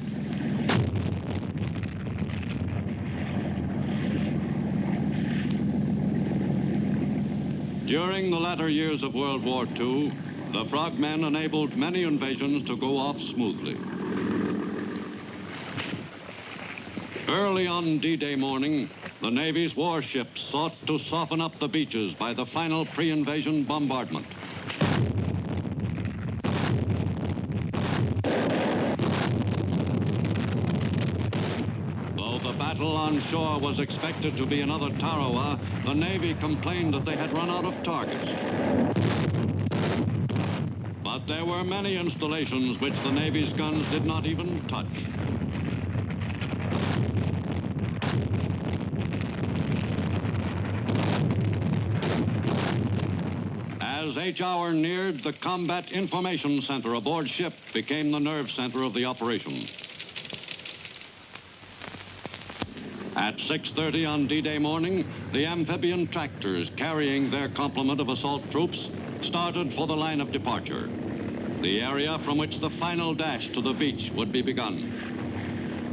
During the latter years of World War II, the frogmen enabled many invasions to go off smoothly. Early on D-Day morning, the Navy's warships sought to soften up the beaches by the final pre-invasion bombardment. Though the battle on shore was expected to be another Tarawa, the Navy complained that they had run out of targets. But there were many installations which the Navy's guns did not even touch. As each hour neared, the Combat Information Center aboard ship became the nerve center of the operation. At 6:30 on D-Day morning, the amphibian tractors carrying their complement of assault troops started for the line of departure, the area from which the final dash to the beach would be begun.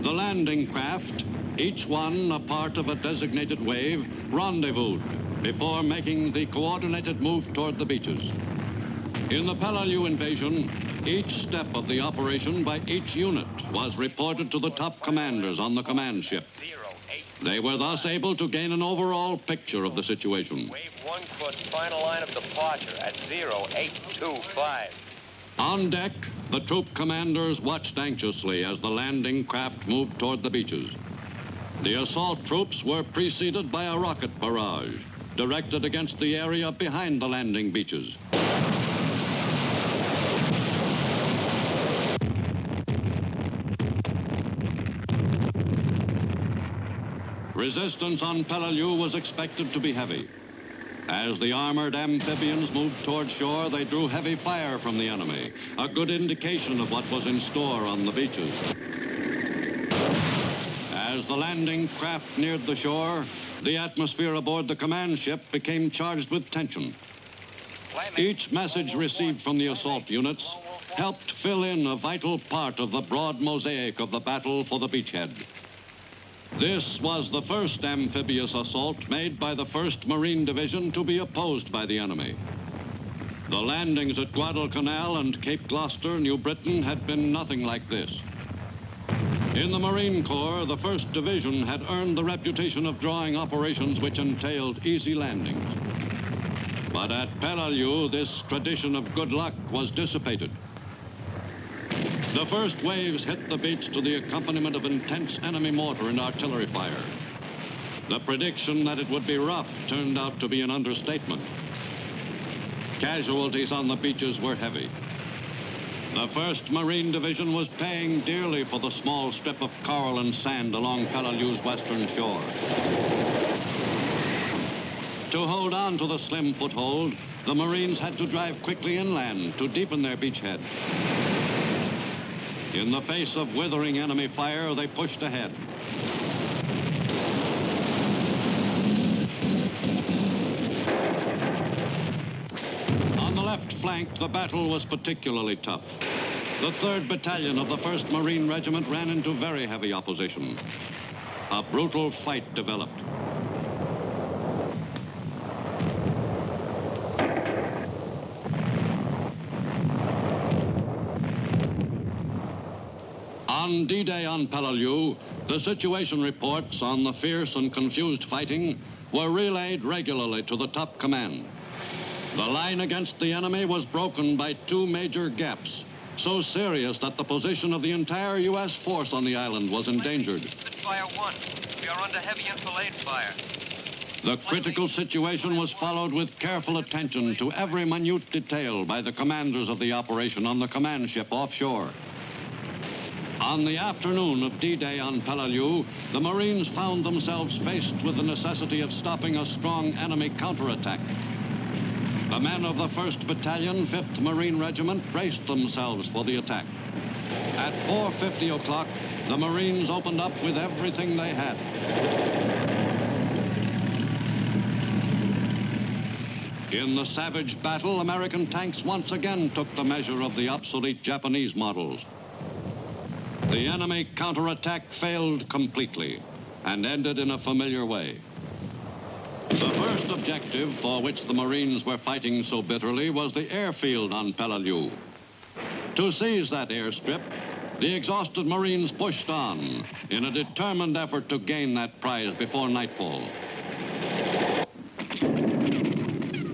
The landing craft, each one a part of a designated wave, rendezvoused before making the coordinated move toward the beaches. In the Peleliu invasion, each step of the operation by each unit was reported to the top commanders on the command ship. They were thus able to gain an overall picture of the situation. Wave 1 foot, final line of departure at 0825. On deck, the troop commanders watched anxiously as the landing craft moved toward the beaches. The assault troops were preceded by a rocket barrage, directed against the area behind the landing beaches. Resistance on Peleliu was expected to be heavy. As the armored amphibians moved toward shore, they drew heavy fire from the enemy, a good indication of what was in store on the beaches. As the landing craft neared the shore, the atmosphere aboard the command ship became charged with tension. Each message received from the assault units helped fill in a vital part of the broad mosaic of the battle for the beachhead. This was the first amphibious assault made by the 1st Marine Division to be opposed by the enemy. The landings at Guadalcanal and Cape Gloucester, New Britain, had been nothing like this. In the Marine Corps, the 1st Division had earned the reputation of drawing operations which entailed easy landings. But at Peleliu, this tradition of good luck was dissipated. The first waves hit the beach to the accompaniment of intense enemy mortar and artillery fire. The prediction that it would be rough turned out to be an understatement. Casualties on the beaches were heavy. The 1st Marine Division was paying dearly for the small strip of coral and sand along Peleliu's western shore. To hold on to the slim foothold, the Marines had to drive quickly inland to deepen their beachhead. In the face of withering enemy fire, they pushed ahead. On the left flank, the battle was particularly tough. The 3rd Battalion of the 1st Marine Regiment ran into very heavy opposition. A brutal fight developed. On D-Day on Peleliu, the situation reports on the fierce and confused fighting were relayed regularly to the top command. The line against the enemy was broken by 2 major gaps, so serious that the position of the entire U.S. force on the island was endangered. Spitfire 1, we are under heavy enfilade fire. The critical situation was followed with careful attention to every minute detail by the commanders of the operation on the command ship offshore. On the afternoon of D-Day on Peleliu, the Marines found themselves faced with the necessity of stopping a strong enemy counterattack. The men of the 1st Battalion, 5th Marine Regiment, braced themselves for the attack. At 4:50 o'clock, the Marines opened up with everything they had. In the savage battle, American tanks once again took the measure of the obsolete Japanese models. The enemy counterattack failed completely and ended in a familiar way. The first objective for which the Marines were fighting so bitterly was the airfield on Peleliu. To seize that airstrip, the exhausted Marines pushed on in a determined effort to gain that prize before nightfall.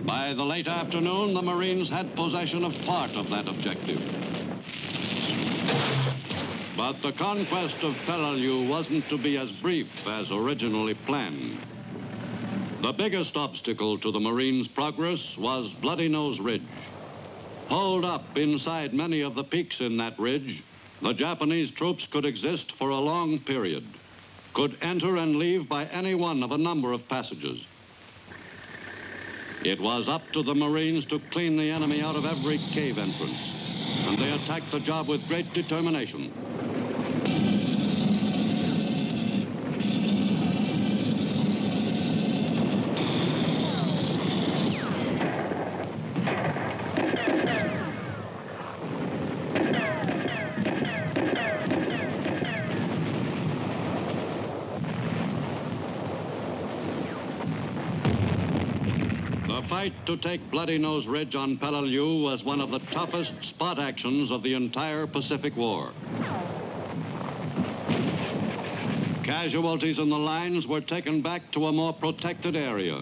By the late afternoon, the Marines had possession of part of that objective. But the conquest of Peleliu wasn't to be as brief as originally planned. The biggest obstacle to the Marines' progress was Bloody Nose Ridge. Holed up inside many of the peaks in that ridge, the Japanese troops could exist for a long period, could enter and leave by any one of a number of passages. It was up to the Marines to clean the enemy out of every cave entrance, and they attacked the job with great determination. The fight to take Bloody Nose Ridge on Peleliu was one of the toughest spot actions of the entire Pacific War. Casualties in the lines were taken back to a more protected area,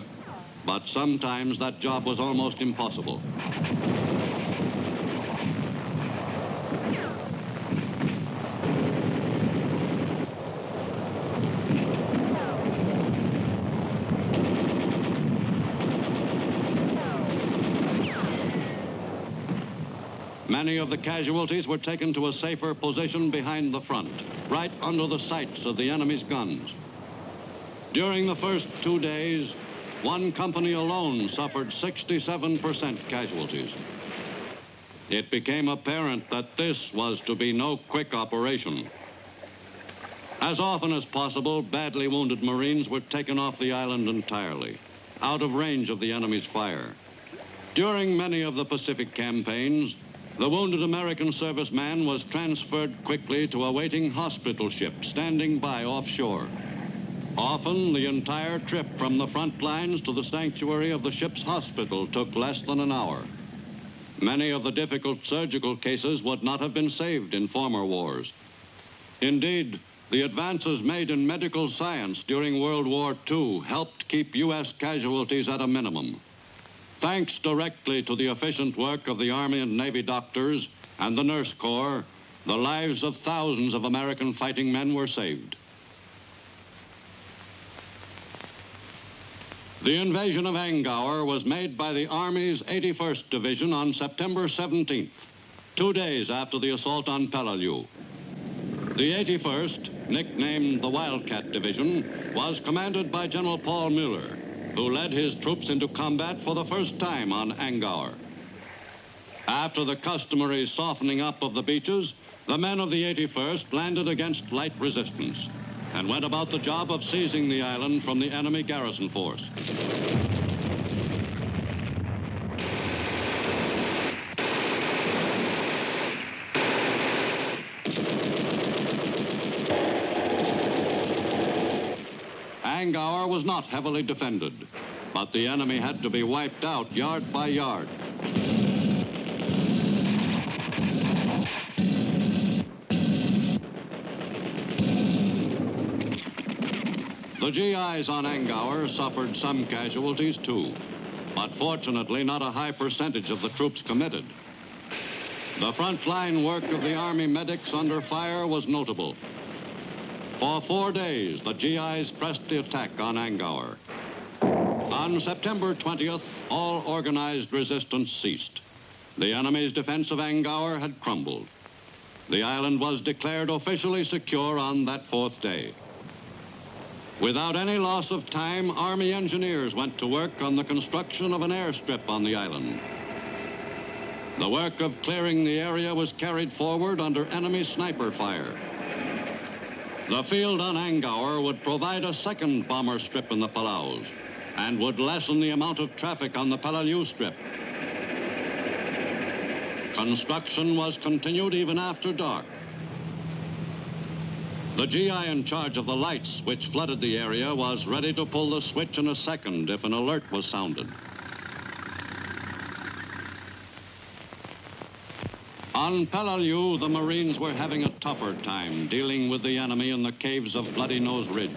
but sometimes that job was almost impossible. Many of the casualties were taken to a safer position behind the front, right under the sights of the enemy's guns. During the first 2 days, one company alone suffered 67% casualties. It became apparent that this was to be no quick operation. As often as possible, badly wounded Marines were taken off the island entirely, out of range of the enemy's fire. During many of the Pacific campaigns, the wounded American serviceman was transferred quickly to a waiting hospital ship standing by offshore. Often, the entire trip from the front lines to the sanctuary of the ship's hospital took less than an hour. Many of the difficult surgical cases would not have been saved in former wars. Indeed, the advances made in medical science during World War II helped keep U.S. casualties at a minimum. Thanks directly to the efficient work of the Army and Navy doctors and the Nurse Corps, the lives of thousands of American fighting men were saved. The invasion of Angkor was made by the Army's 81st Division on September 17th, 2 days after the assault on Peleliu. The 81st, nicknamed the Wildcat Division, was commanded by General Paul Mueller, who led his troops into combat for the first time on Angkor. After the customary softening up of the beaches, the men of the 81st landed against light resistance and went about the job of seizing the island from the enemy garrison force. Angkor was not heavily defended, but the enemy had to be wiped out yard by yard. The GIs on Angkor suffered some casualties too, but fortunately not a high percentage of the troops committed. The frontline work of the Army medics under fire was notable. For 4 days, the GIs pressed the attack on Angkor. On September 20th, all organized resistance ceased. The enemy's defense of Angkor had crumbled. The island was declared officially secure on that 4th day. Without any loss of time, Army engineers went to work on the construction of an airstrip on the island. The work of clearing the area was carried forward under enemy sniper fire. The field on Angkor would provide a second bomber strip in the Palaus and would lessen the amount of traffic on the Peleliu Strip. Construction was continued even after dark. The GI in charge of the lights which flooded the area was ready to pull the switch in a second if an alert was sounded. On Peleliu, the Marines were having a tougher time dealing with the enemy in the caves of Bloody Nose Ridge,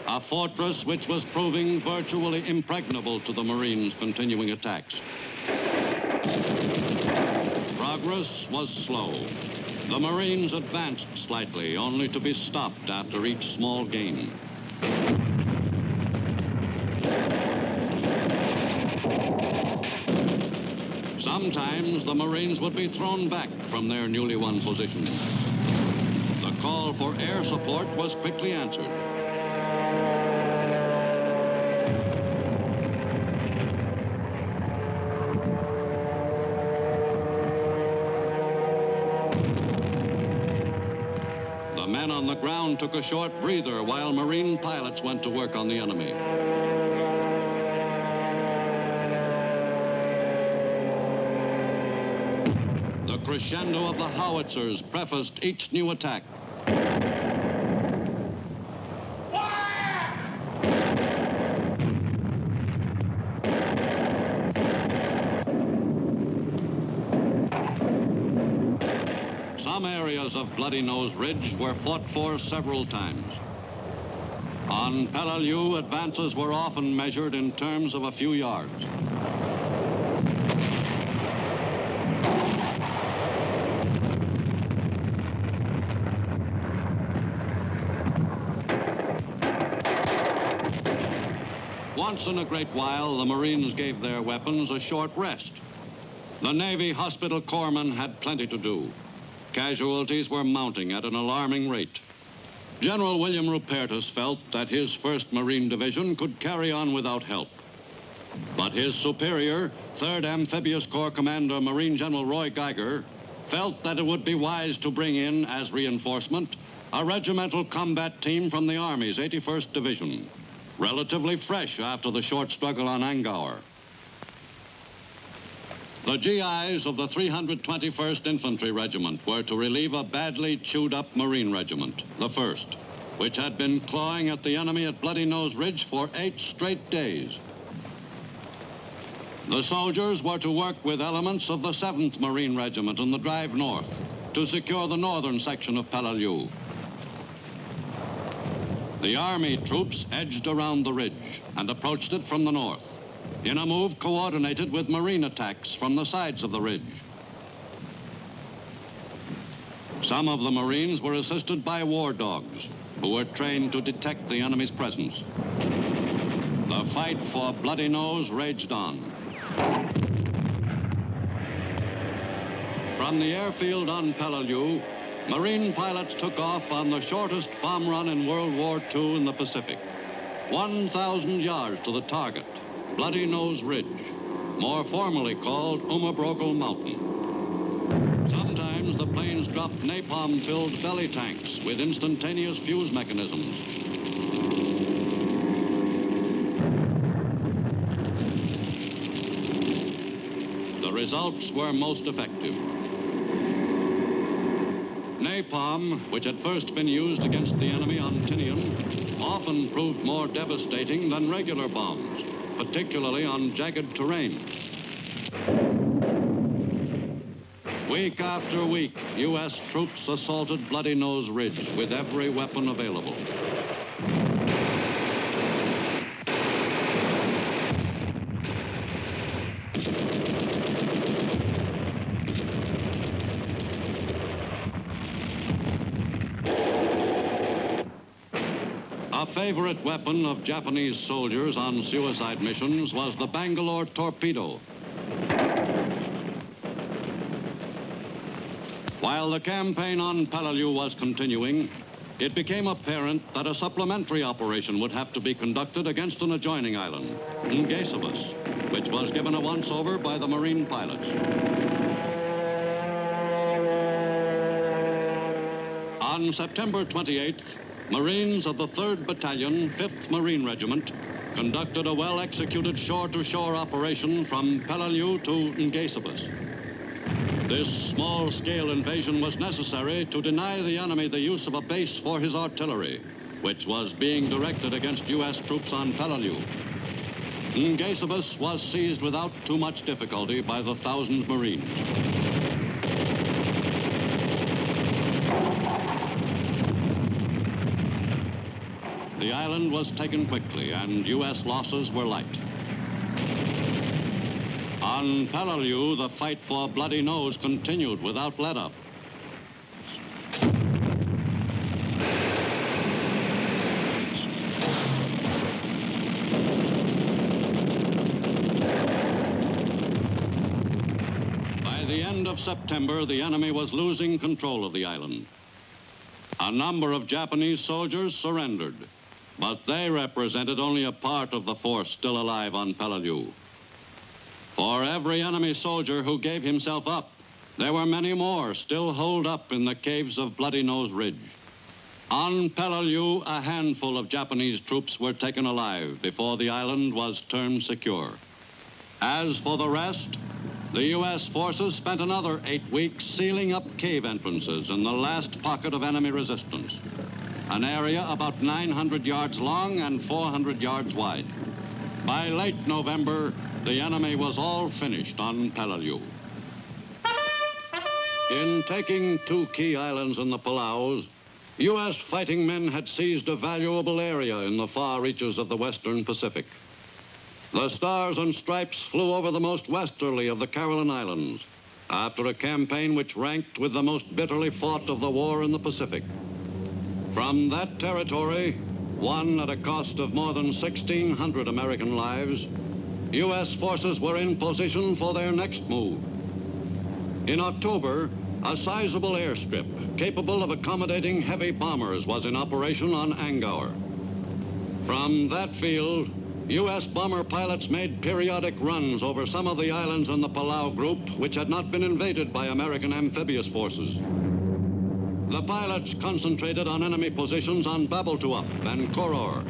a fortress which was proving virtually impregnable to the Marines' continuing attacks. Progress was slow. The Marines advanced slightly, only to be stopped after each small gain. Sometimes the Marines would be thrown back from their newly won positions. The call for air support was quickly answered. The men on the ground took a short breather while Marine pilots went to work on the enemy. The crescendo of the howitzers prefaced each new attack. Some areas of Bloody Nose Ridge were fought for several times. On Peleliu, advances were often measured in terms of a few yards. Once in a great while, the Marines gave their weapons a short rest. The Navy hospital corpsmen had plenty to do. Casualties were mounting at an alarming rate. General William Rupertus felt that his 1st Marine Division could carry on without help. But his superior, 3rd Amphibious Corps Commander Marine General Roy Geiger, felt that it would be wise to bring in as reinforcement a regimental combat team from the Army's 81st Division, relatively fresh after the short struggle on Angkor. The GIs of the 321st Infantry Regiment were to relieve a badly chewed-up Marine Regiment, the 1st, which had been clawing at the enemy at Bloody Nose Ridge for 8 straight days. The soldiers were to work with elements of the 7th Marine Regiment in the drive north to secure the northern section of Peleliu. The Army troops edged around the ridge and approached it from the north, in a move coordinated with Marine attacks from the sides of the ridge. Some of the Marines were assisted by war dogs, who were trained to detect the enemy's presence. The fight for Bloody Nose raged on. From the airfield on Peleliu, Marine pilots took off on the shortest bomb run in World War II in the Pacific, 1,000 yards to the target, Bloody Nose Ridge, more formally called Umabrokel Mountain. Sometimes the planes dropped napalm-filled belly tanks with instantaneous fuse mechanisms. The results were most effective. Napalm, which had first been used against the enemy on Tinian, often proved more devastating than regular bombs, particularly on jagged terrain. Week after week, U.S. troops assaulted Bloody Nose Ridge with every weapon available. A favorite weapon of Japanese soldiers on suicide missions was the Bangalore torpedo. While the campaign on Peleliu was continuing, it became apparent that a supplementary operation would have to be conducted against an adjoining island, Ngaysobus, which was given a once-over by the Marine pilots. On September 28th, Marines of the 3rd Battalion, 5th Marine Regiment, conducted a well-executed shore-to-shore operation from Peleliu to Ngaysobus. This small-scale invasion was necessary to deny the enemy the use of a base for his artillery, which was being directed against U.S. troops on Peleliu. Ngaysobus was seized without too much difficulty by the 1,000 Marines. The island was taken quickly, and U.S. losses were light. On Peleliu, the fight for Bloody Nose continued without let-up. By the end of September, the enemy was losing control of the island. A number of Japanese soldiers surrendered, but they represented only a part of the force still alive on Peleliu. For every enemy soldier who gave himself up, there were many more still holed up in the caves of Bloody Nose Ridge. On Peleliu, a handful of Japanese troops were taken alive before the island was termed secure. As for the rest, the U.S. forces spent another 8 weeks sealing up cave entrances in the last pocket of enemy resistance, an area about 900 yards long and 400 yards wide. By late November, the enemy was all finished on Peleliu. In taking 2 key islands in the Palaus, U.S. fighting men had seized a valuable area in the far reaches of the western Pacific. The Stars and Stripes flew over the most westerly of the Caroline Islands after a campaign which ranked with the most bitterly fought of the war in the Pacific. From that territory, won at a cost of more than 1,600 American lives, U.S. forces were in position for their next move. In October, A sizable airstrip capable of accommodating heavy bombers was in operation on Angkor. From that field, U.S. bomber pilots made periodic runs over some of the islands in the Palau group which had not been invaded by American amphibious forces. The pilots concentrated on enemy positions on Babaltuap and Koror.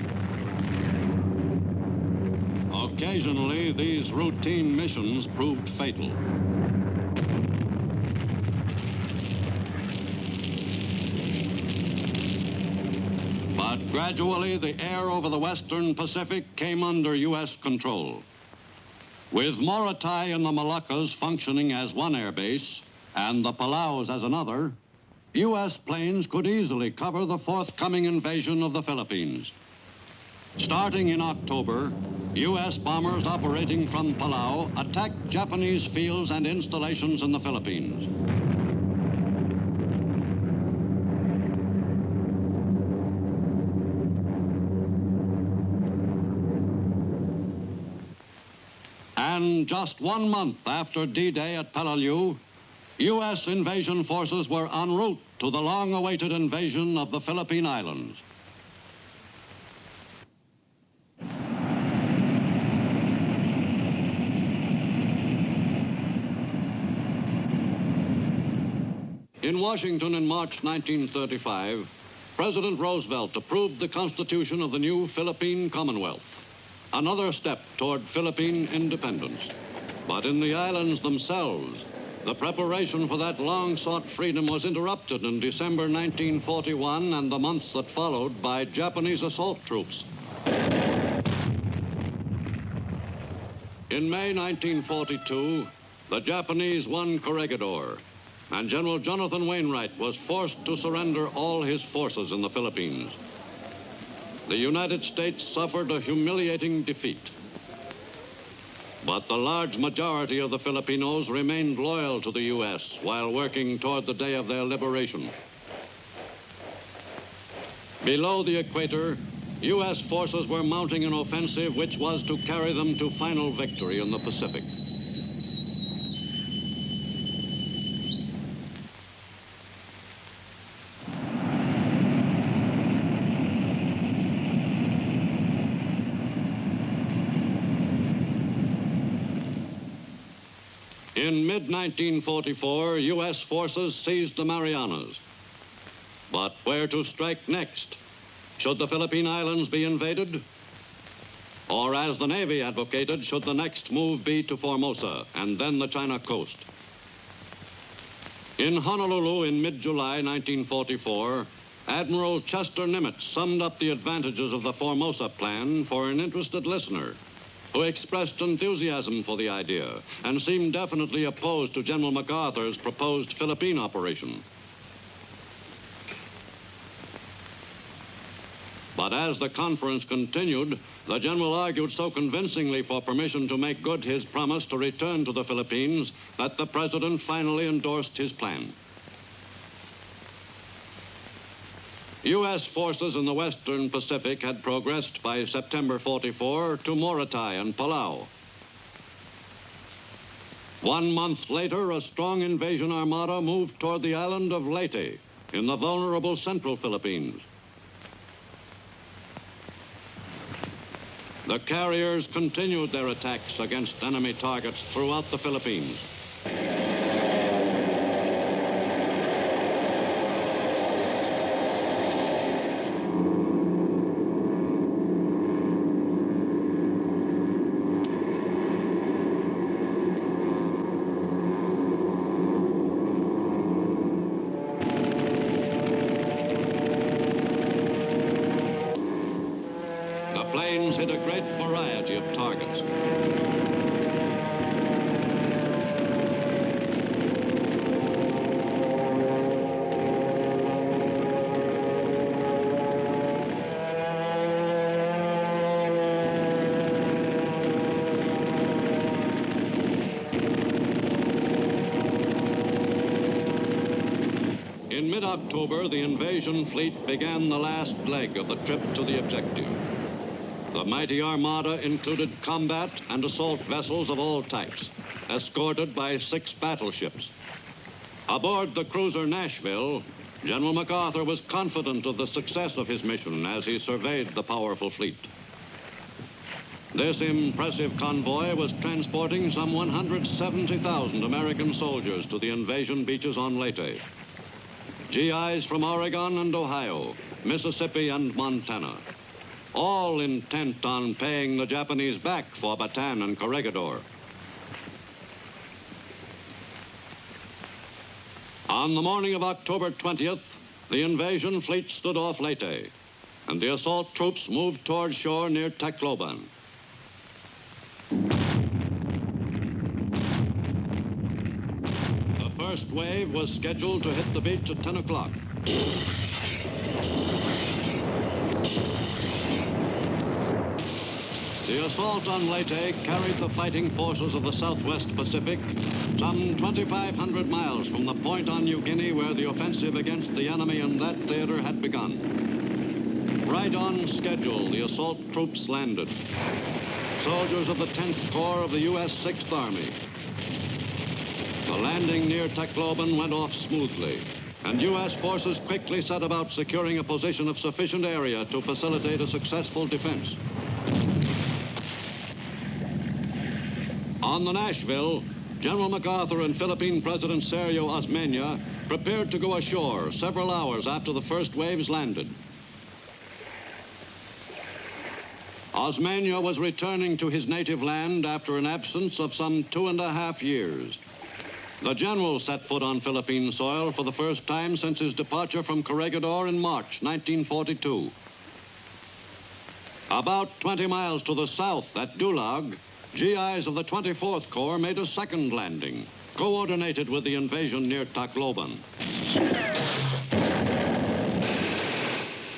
Occasionally, these routine missions proved fatal. But gradually, the air over the Western Pacific came under U.S. control. With Morotai and the Moluccas functioning as one air base and the Palaus as another, U.S. planes could easily cover the forthcoming invasion of the Philippines. Starting in October, U.S. bombers operating from Palau attacked Japanese fields and installations in the Philippines. And just 1 month after D-Day at Peleliu, U.S. invasion forces were en route to the long-awaited invasion of the Philippine Islands. In Washington in March 1935, President Roosevelt approved the constitution of the new Philippine Commonwealth, another step toward Philippine independence. But in the islands themselves, the preparation for that long-sought freedom was interrupted in December 1941 and the months that followed by Japanese assault troops. In May 1942, the Japanese won Corregidor, and General Jonathan Wainwright was forced to surrender all his forces in the Philippines. The United States suffered a humiliating defeat. But the large majority of the Filipinos remained loyal to the U.S. while working toward the day of their liberation. Below the equator, U.S. forces were mounting an offensive which was to carry them to final victory in the Pacific. In mid-1944, U.S. forces seized the Marianas. But where to strike next? Should the Philippine Islands be invaded? Or, as the Navy advocated, should the next move be to Formosa and then the China coast? In Honolulu in mid-July 1944, Admiral Chester Nimitz summed up the advantages of the Formosa plan for an interested listener, who expressed enthusiasm for the idea and seemed definitely opposed to General MacArthur's proposed Philippine operation. But as the conference continued, the general argued so convincingly for permission to make good his promise to return to the Philippines that the president finally endorsed his plan. U.S. forces in the Western Pacific had progressed by September 44 to Morotai and Palau. 1 month later, a strong invasion armada moved toward the island of Leyte in the vulnerable central Philippines. The carriers continued their attacks against enemy targets throughout the Philippines. Planes hit a great variety of targets. In mid-October, the invasion fleet began the last leg of the trip to the objective. The mighty armada included combat and assault vessels of all types, escorted by 6 battleships. Aboard the cruiser Nashville, General MacArthur was confident of the success of his mission as he surveyed the powerful fleet. This impressive convoy was transporting some 170,000 American soldiers to the invasion beaches on Leyte. GIs from Oregon and Ohio, Mississippi and Montana, all intent on paying the Japanese back for Bataan and Corregidor. On the morning of October 20th, the invasion fleet stood off Leyte, and the assault troops moved toward shore near Tacloban. The first wave was scheduled to hit the beach at 10 o'clock. The assault on Leyte carried the fighting forces of the Southwest Pacific some 2,500 miles from the point on New Guinea where the offensive against the enemy in that theater had begun. Right on schedule, the assault troops landed. Soldiers of the 10th Corps of the U.S. 6th Army. The landing near Tacloban went off smoothly, and U.S. forces quickly set about securing a position of sufficient area to facilitate a successful defense. On the Nashville, General MacArthur and Philippine President Sergio Osmeña prepared to go ashore several hours after the first waves landed. Osmeña was returning to his native land after an absence of some 2.5 years. The general set foot on Philippine soil for the first time since his departure from Corregidor in March 1942. About 20 miles to the south at Dulag, GIs of the 24th Corps made a second landing, coordinated with the invasion near Tacloban.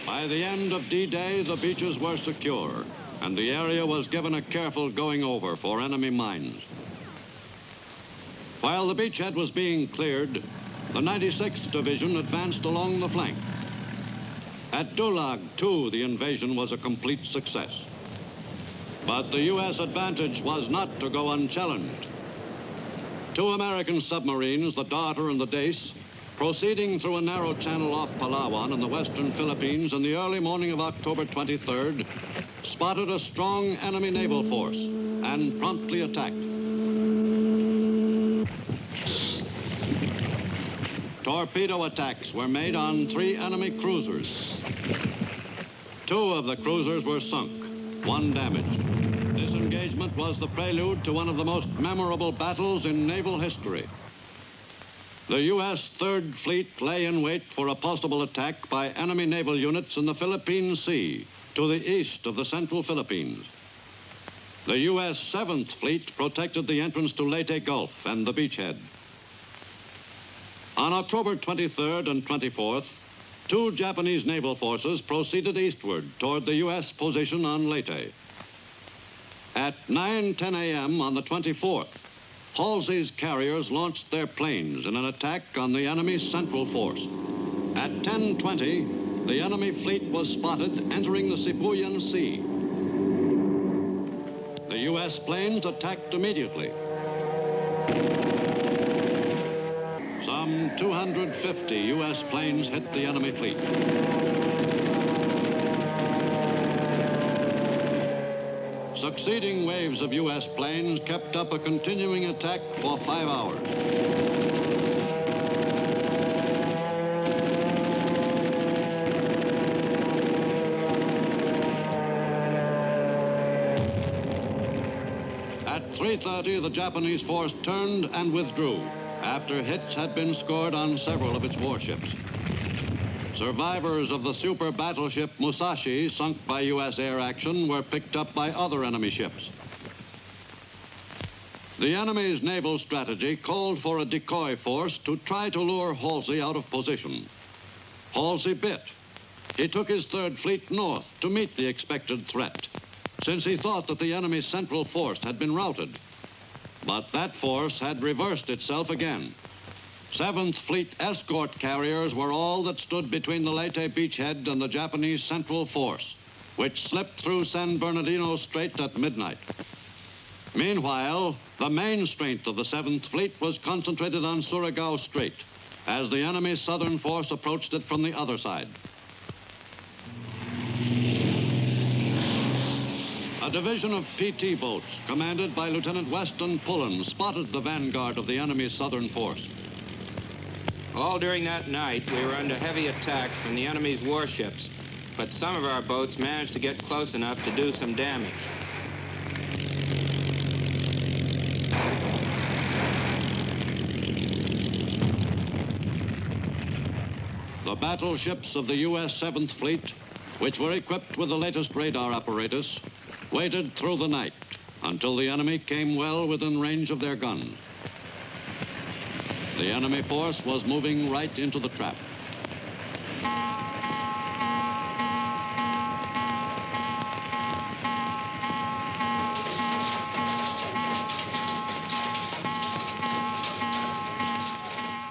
By the end of D-Day, the beaches were secure, and the area was given a careful going over for enemy mines. While the beachhead was being cleared, the 96th Division advanced along the flank. At Dulag, too, the invasion was a complete success. But the U.S. advantage was not to go unchallenged. 2 American submarines, the Darter and the Dace, proceeding through a narrow channel off Palawan in the western Philippines in the early morning of October 23rd, spotted a strong enemy naval force and promptly attacked. Torpedo attacks were made on 3 enemy cruisers. 2 of the cruisers were sunk, 1 damaged. This engagement was the prelude to one of the most memorable battles in naval history. The U.S. Third Fleet lay in wait for a possible attack by enemy naval units in the Philippine Sea to the east of the central Philippines. The U.S. Seventh Fleet protected the entrance to Leyte Gulf and the beachhead. On October 23rd and 24th, 2 Japanese naval forces proceeded eastward toward the U.S. position on Leyte. At 9:10 a.m. on the 24th, Halsey's carriers launched their planes in an attack on the enemy's central force. At 10:20, the enemy fleet was spotted entering the Sibuyan Sea. The U.S. planes attacked immediately. Some 250 U.S. planes hit the enemy fleet. Succeeding waves of U.S. planes kept up a continuing attack for 5 hours. At 3:30, the Japanese force turned and withdrew after hits had been scored on several of its warships. Survivors of the super battleship Musashi, sunk by U.S. air action, were picked up by other enemy ships. The enemy's naval strategy called for a decoy force to try to lure Halsey out of position. Halsey bit. He took his Third Fleet north to meet the expected threat, since he thought that the enemy's central force had been routed. But that force had reversed itself again. 7th Fleet escort carriers were all that stood between the Leyte beachhead and the Japanese central force, which slipped through San Bernardino Strait at midnight. Meanwhile, the main strength of the 7th Fleet was concentrated on Surigao Strait, as the enemy's southern force approached it from the other side. A division of PT boats, commanded by Lieutenant Weston Pullen, spotted the vanguard of the enemy's southern force. All during that night, we were under heavy attack from the enemy's warships, but some of our boats managed to get close enough to do some damage. The battleships of the U.S. 7th Fleet, which were equipped with the latest radar apparatus, waited through the night until the enemy came well within range of their guns. The enemy force was moving right into the trap.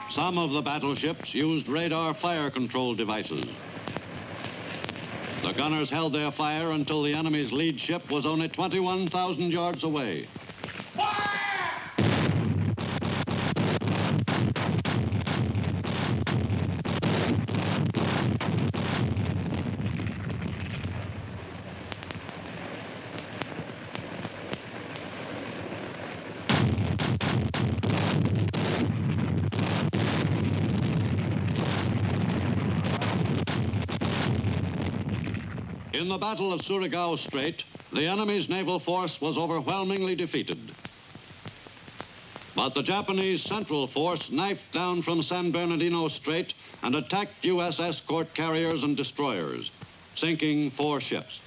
Some of the battleships used radar fire control devices. The gunners held their fire until the enemy's lead ship was only 21,000 yards away. In the Battle of Surigao Strait, the enemy's naval force was overwhelmingly defeated. But the Japanese Central Force knifed down from San Bernardino Strait and attacked U.S. escort carriers and destroyers, sinking 4 ships.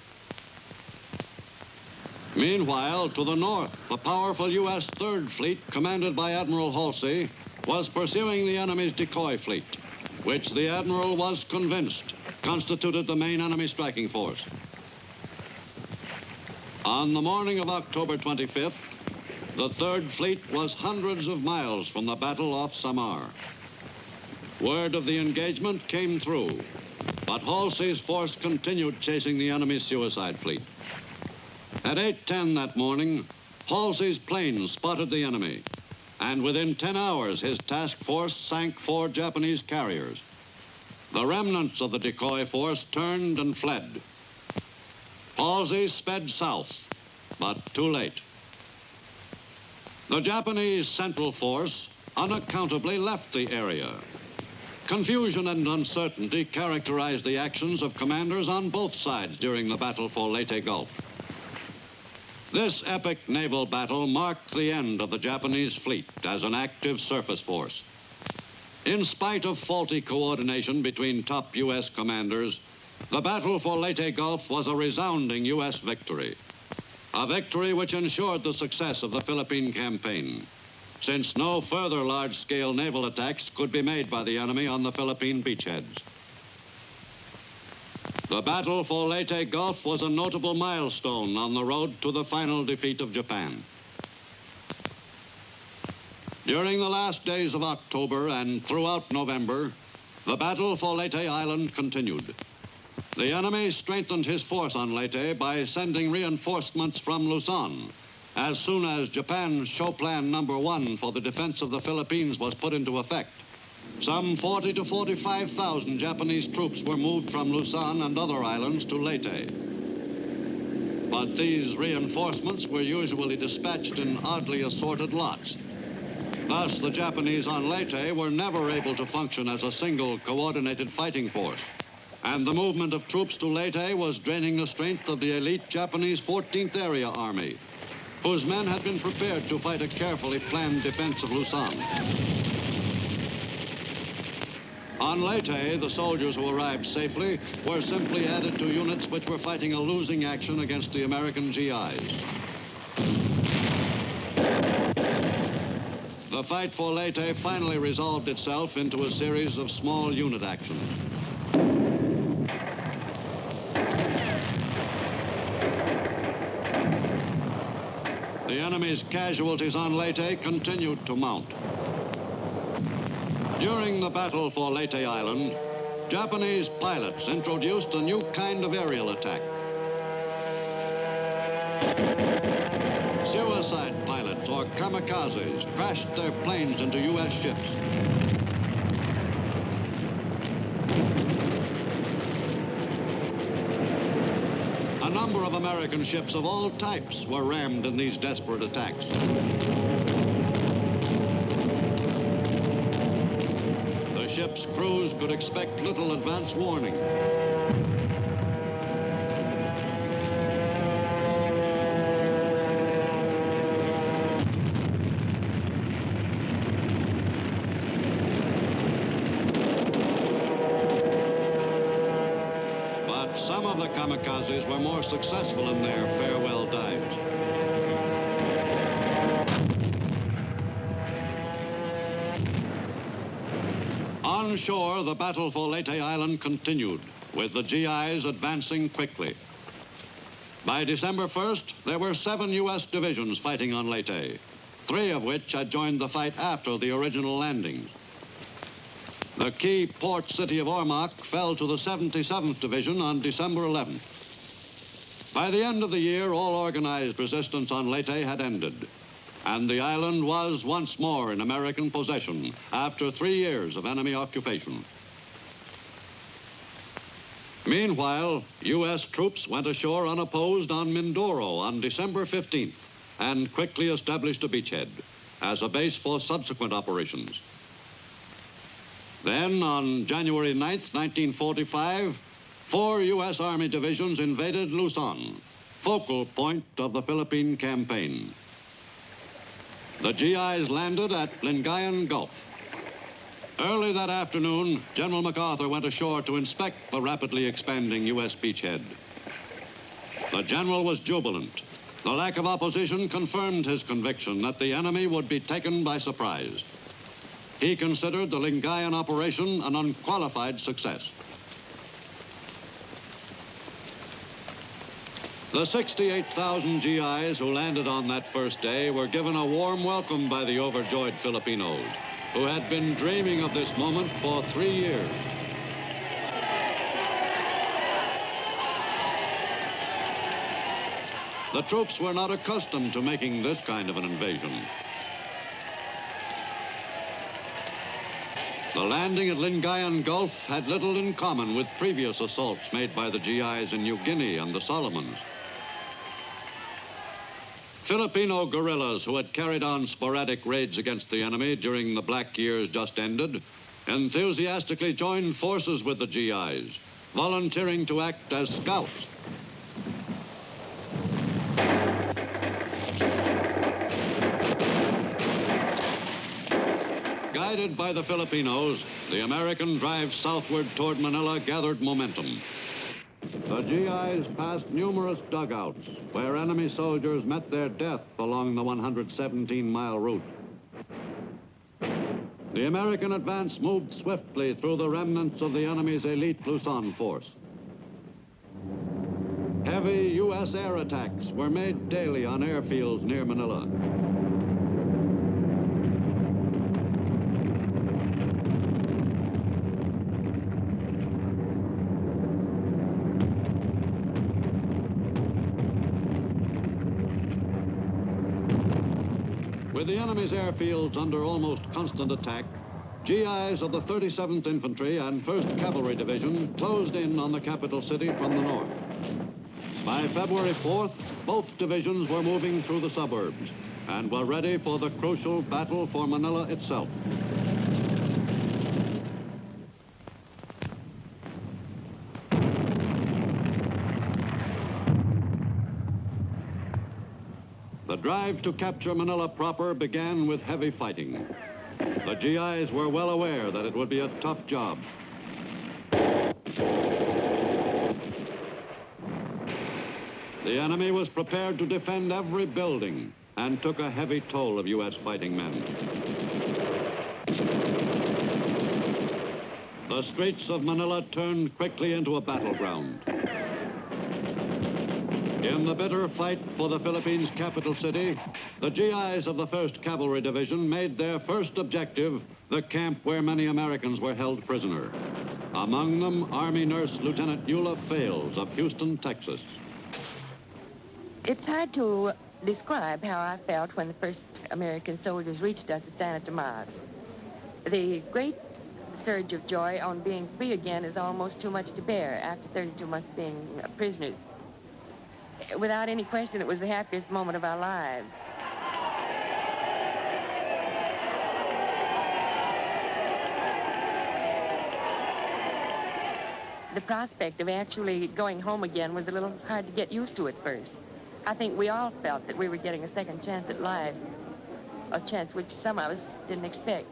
Meanwhile, to the north, the powerful U.S. Third Fleet, commanded by Admiral Halsey, was pursuing the enemy's decoy fleet, which the Admiral was convinced constituted the main enemy striking force. On the morning of October 25th, the Third Fleet was hundreds of miles from the battle off Samar. Word of the engagement came through, but Halsey's force continued chasing the enemy's suicide fleet. At 8:10 that morning, Halsey's planes spotted the enemy, and within 10 hours, his task force sank 4 Japanese carriers. The remnants of the decoy force turned and fled. Halsey sped south, but too late. The Japanese Central Force unaccountably left the area. Confusion and uncertainty characterized the actions of commanders on both sides during the battle for Leyte Gulf. This epic naval battle marked the end of the Japanese fleet as an active surface force. In spite of faulty coordination between top U.S. commanders, the battle for Leyte Gulf was a resounding U.S. victory. A victory which ensured the success of the Philippine campaign, since no further large-scale naval attacks could be made by the enemy on the Philippine beachheads. The battle for Leyte Gulf was a notable milestone on the road to the final defeat of Japan. During the last days of October and throughout November, the battle for Leyte Island continued. The enemy strengthened his force on Leyte by sending reinforcements from Luzon as soon as Japan's Show Plan No. 1 for the defense of the Philippines was put into effect. Some 40 to 45,000 Japanese troops were moved from Luzon and other islands to Leyte. But these reinforcements were usually dispatched in oddly assorted lots. Thus, the Japanese on Leyte were never able to function as a single coordinated fighting force. And the movement of troops to Leyte was draining the strength of the elite Japanese 14th Area Army, whose men had been prepared to fight a carefully planned defense of Luzon. On Leyte, the soldiers who arrived safely were simply added to units which were fighting a losing action against the American GIs. The fight for Leyte finally resolved itself into a series of small unit actions. The enemy's casualties on Leyte continued to mount. During the battle for Leyte Island, Japanese pilots introduced a new kind of aerial attack. Suicide pilots, or kamikazes, crashed their planes into U.S. ships. number of American ships of all types were rammed in these desperate attacks. The ship's crews could expect little advance warning. Some of the kamikazes were more successful in their farewell dives. On shore, the battle for Leyte Island continued, with the GIs advancing quickly. By December 1st, there were 7 U.S. divisions fighting on Leyte, 3 of which had joined the fight after the original landings. The key port city of Ormoc fell to the 77th Division on December 11th. By the end of the year, all organized resistance on Leyte had ended, and the island was once more in American possession after 3 years of enemy occupation. Meanwhile, U.S. troops went ashore unopposed on Mindoro on December 15th and quickly established a beachhead as a base for subsequent operations. Then, on January 9th, 1945, 4 U.S. Army divisions invaded Luzon, focal point of the Philippine campaign. The GIs landed at Lingayen Gulf. Early that afternoon, General MacArthur went ashore to inspect the rapidly expanding U.S. beachhead. The general was jubilant. The lack of opposition confirmed his conviction that the enemy would be taken by surprise. He considered the Lingayen operation an unqualified success. The 68,000 GIs who landed on that first day were given a warm welcome by the overjoyed Filipinos, who had been dreaming of this moment for 3 years. The troops were not accustomed to making this kind of an invasion. The landing at Lingayen Gulf had little in common with previous assaults made by the GIs in New Guinea and the Solomons. Filipino guerrillas who had carried on sporadic raids against the enemy during the black years just ended enthusiastically joined forces with the GIs, volunteering to act as scouts. Guided by the Filipinos, the American drive southward toward Manila gathered momentum. The GIs passed numerous dugouts where enemy soldiers met their death along the 117-mile route. The American advance moved swiftly through the remnants of the enemy's elite Luzon force. Heavy U.S. air attacks were made daily on airfields near Manila. With the enemy's airfields under almost constant attack, GIs of the 37th Infantry and 1st Cavalry Division closed in on the capital city from the north. By February 4th, both divisions were moving through the suburbs and were ready for the crucial battle for Manila itself. The drive to capture Manila proper began with heavy fighting. The GIs were well aware that it would be a tough job. The enemy was prepared to defend every building and took a heavy toll of U.S. fighting men. The streets of Manila turned quickly into a battleground. In the bitter fight for the Philippines' capital city, the GIs of the 1st Cavalry Division made their first objective the camp where many Americans were held prisoner. Among them, Army Nurse Lieutenant Eula Fales of Houston, Texas. It's hard to describe how I felt when the first American soldiers reached us at Santa Tomas. The great surge of joy on being free again is almost too much to bear after 32 months being prisoners. without any question, it was the happiest moment of our lives. The prospect of actually going home again was a little hard to get used to at first. I think we all felt that we were getting a second chance at life, a chance which some of us didn't expect.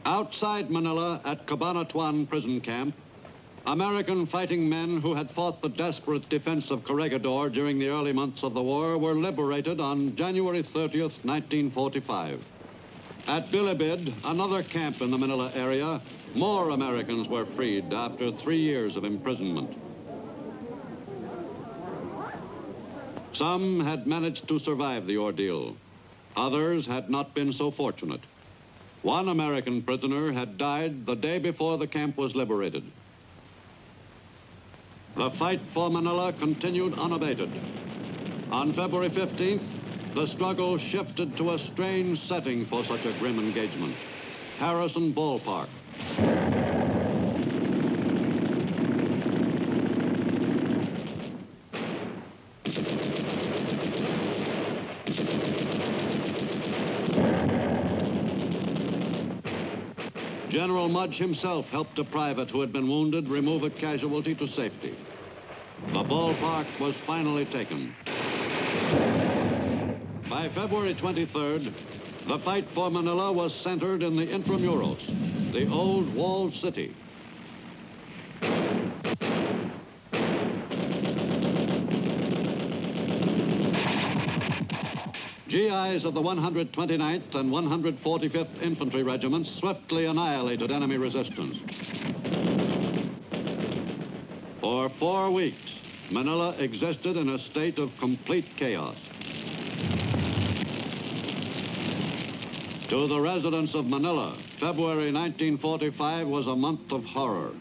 Outside Manila at Cabanatuan prison camp, American fighting men who had fought the desperate defense of Corregidor during the early months of the war were liberated on January 30th, 1945. At Bilibid, another camp in the Manila area, more Americans were freed after 3 years of imprisonment. Some had managed to survive the ordeal. Others had not been so fortunate. One American prisoner had died the day before the camp was liberated. The fight for Manila continued unabated. On February 15th, the struggle shifted to a strange setting for such a grim engagement, Harrison Ballpark. General Mudge himself helped a private who had been wounded remove a casualty to safety. The ballpark was finally taken. By February 23rd, the fight for Manila was centered in the Intramuros, the old walled city. GIs of the 129th and 145th Infantry Regiments swiftly annihilated enemy resistance. For 4 weeks, Manila existed in a state of complete chaos. To the residents of Manila, February 1945 was a month of horror.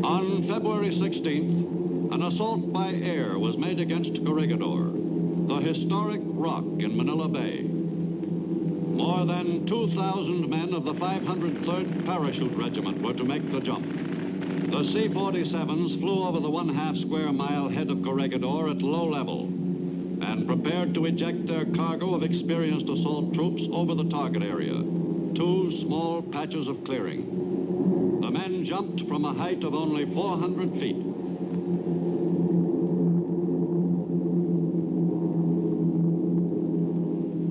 On February 16th, an assault by air was made against Corregidor, the historic rock in Manila Bay. More than 2,000 men of the 503rd Parachute Regiment were to make the jump. The C-47s flew over the 1/2 square mile head of Corregidor at low level and prepared to eject their cargo of experienced assault troops over the target area, 2 small patches of clearing. The men jumped from a height of only 400 feet.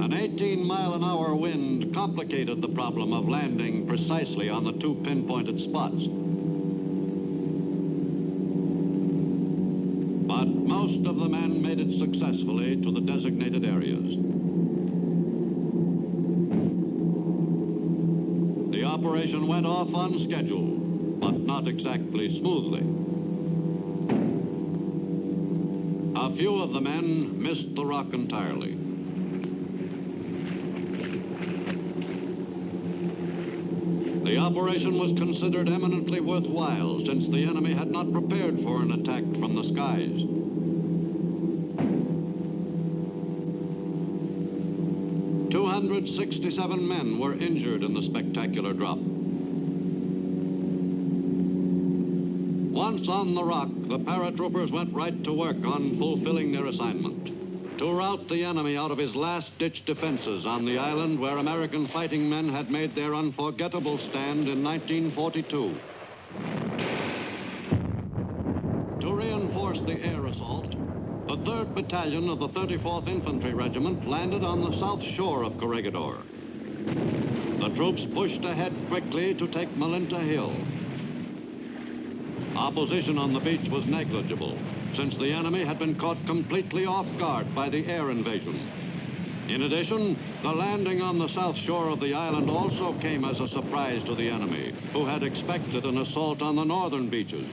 An 18-mile-an-hour wind complicated the problem of landing precisely on the 2 pinpointed spots. But most of the men made it successfully to the designated areas. The operation went off on schedule, but not exactly smoothly. A few of the men missed the rock entirely. The operation was considered eminently worthwhile since the enemy had not prepared for an attack from the skies. "267 men were injured in the spectacular drop. Once on the rock, the paratroopers went right to work on fulfilling their assignment, to rout the enemy out of his last-ditch defenses on the island where American fighting men had made their unforgettable stand in 1942. To reinforce the air assault, the 3rd Battalion of the 34th Infantry Regiment landed on the south shore of Corregidor. The troops pushed ahead quickly to take Malinta Hill. Opposition on the beach was negligible, since the enemy had been caught completely off guard by the air invasion. In addition, the landing on the south shore of the island also came as a surprise to the enemy, who had expected an assault on the northern beaches.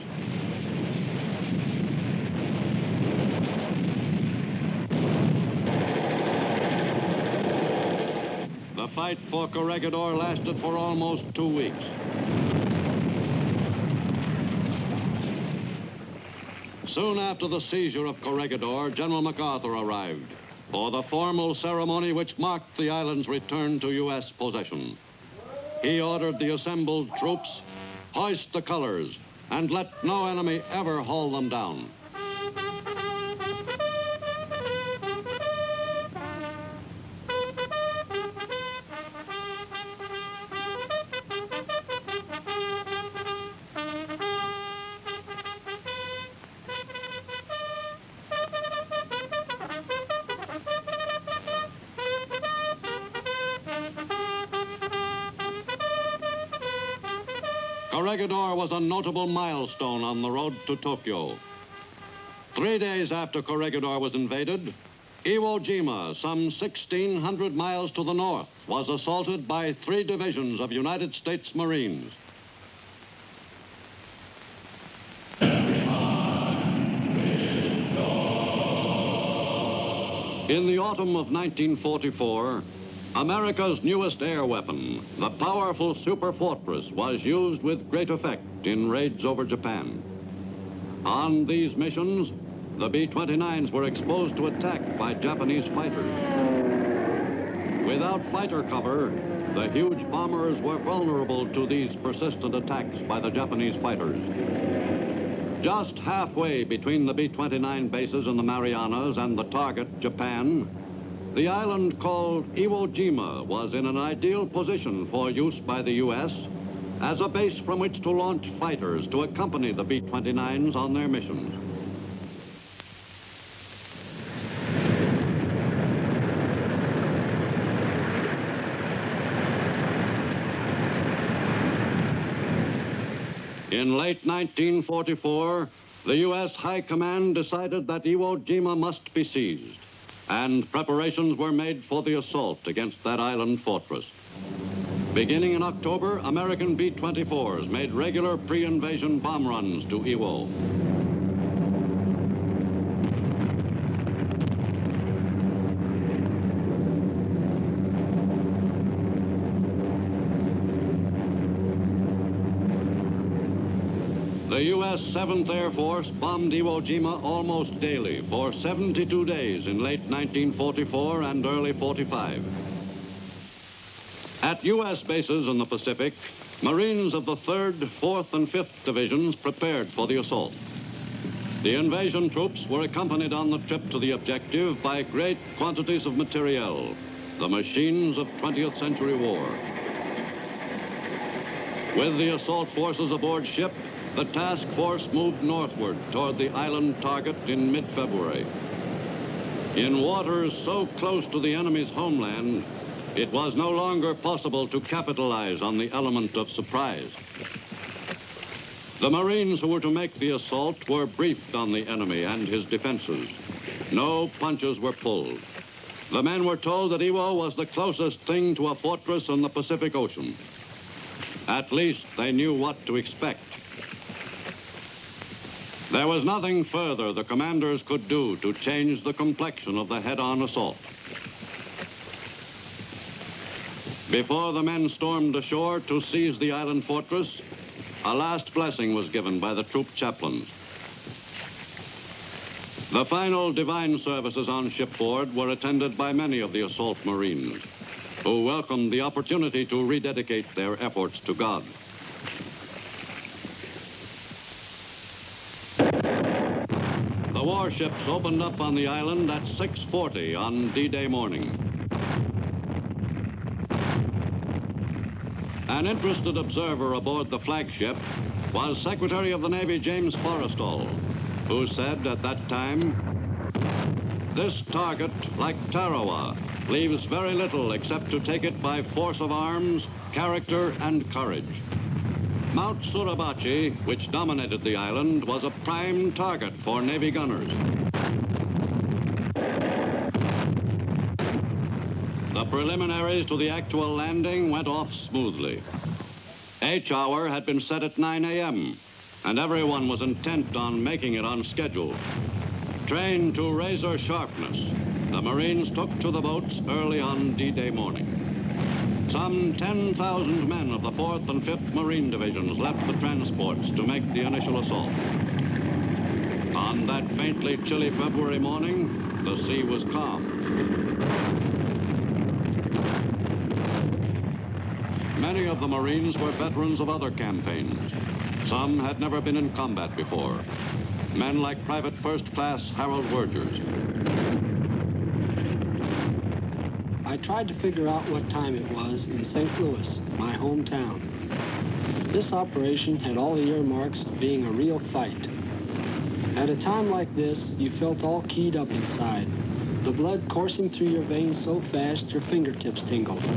The fight for Corregidor lasted for almost 2 weeks. Soon after the seizure of Corregidor, General MacArthur arrived for the formal ceremony which marked the island's return to U.S. possession. He ordered the assembled troops, hoist the colors, and let no enemy ever haul them down. Corregidor was a notable milestone on the road to Tokyo. 3 days after Corregidor was invaded, Iwo Jima, some 1,600 miles to the north, was assaulted by 3 divisions of United States Marines. In the autumn of 1944, America's newest air weapon, the powerful Super Fortress, was used with great effect in raids over Japan. On these missions, the B-29s were exposed to attack by Japanese fighters. Without fighter cover, the huge bombers were vulnerable to these persistent attacks by the Japanese fighters. Just halfway between the B-29 bases in the Marianas and the target, Japan, the island called Iwo Jima was in an ideal position for use by the U.S. as a base from which to launch fighters to accompany the B-29s on their missions. In late 1944, the U.S. High Command decided that Iwo Jima must be seized, and preparations were made for the assault against that island fortress. Beginning in October, American B-24s made regular pre-invasion bomb runs to Iwo. The U.S. 7th Air Force bombed Iwo Jima almost daily for 72 days in late 1944 and early 45. At U.S. bases in the Pacific, Marines of the 3rd, 4th, and 5th Divisions prepared for the assault. The invasion troops were accompanied on the trip to the objective by great quantities of materiel, the machines of 20th century war. With the assault forces aboard ship, the task force moved northward toward the island target in mid-February. In waters so close to the enemy's homeland, it was no longer possible to capitalize on the element of surprise. The Marines who were to make the assault were briefed on the enemy and his defenses. No punches were pulled. The men were told that Iwo was the closest thing to a fortress in the Pacific Ocean. At least they knew what to expect. There was nothing further the commanders could do to change the complexion of the head-on assault. Before the men stormed ashore to seize the island fortress, a last blessing was given by the troop chaplains. The final divine services on shipboard were attended by many of the assault Marines, who welcomed the opportunity to rededicate their efforts to God. The warships opened up on the island at 6:40 on D-Day morning. An interested observer aboard the flagship was Secretary of the Navy James Forrestal, who said at that time, "This target, like Tarawa, leaves very little except to take it by force of arms, character, and courage." Mount Suribachi, which dominated the island, was a prime target for Navy gunners. The preliminaries to the actual landing went off smoothly. H hour had been set at 9 a.m., and everyone was intent on making it on schedule. Trained to razor sharpness, the Marines took to the boats early on D-Day morning. Some 10,000 men of the 4th and 5th Marine Divisions left the transports to make the initial assault. On that faintly chilly February morning, the sea was calm. Many of the Marines were veterans of other campaigns. Some had never been in combat before. Men like Private First Class Harold Wergers. I tried to figure out what time it was in St. Louis, my hometown. This operation had all the earmarks of being a real fight. At a time like this, you felt all keyed up inside, the blood coursing through your veins so fast your fingertips tingled.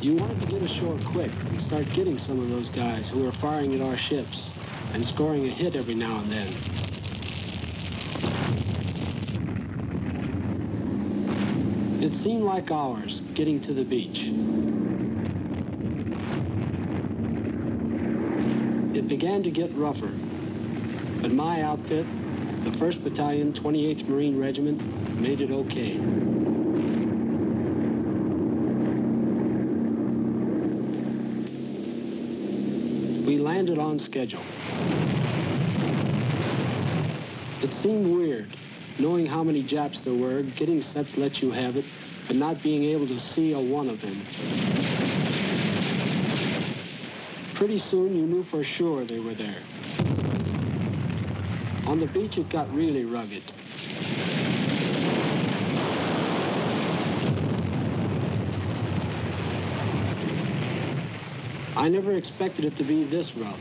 You wanted to get ashore quick and start getting some of those guys who were firing at our ships and scoring a hit every now and then. It seemed like hours getting to the beach. It began to get rougher, but my outfit, the 1st Battalion, 28th Marine Regiment, made it okay. We landed on schedule. It seemed weird, knowing how many Japs there were, getting set to let you have it, but not being able to see a one of them. Pretty soon you knew for sure they were there. On the beach it got really rugged. I never expected it to be this rough.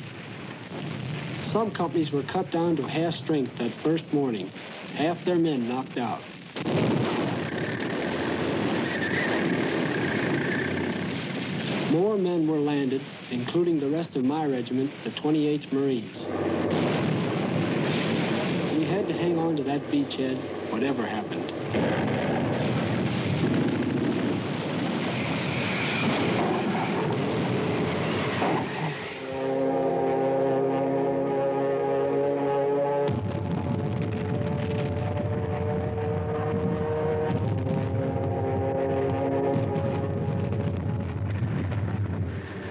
Some companies were cut down to half strength that first morning, half their men knocked out. More men were landed, including the rest of my regiment, the 28th Marines. We had to hang on to that beachhead, whatever happened.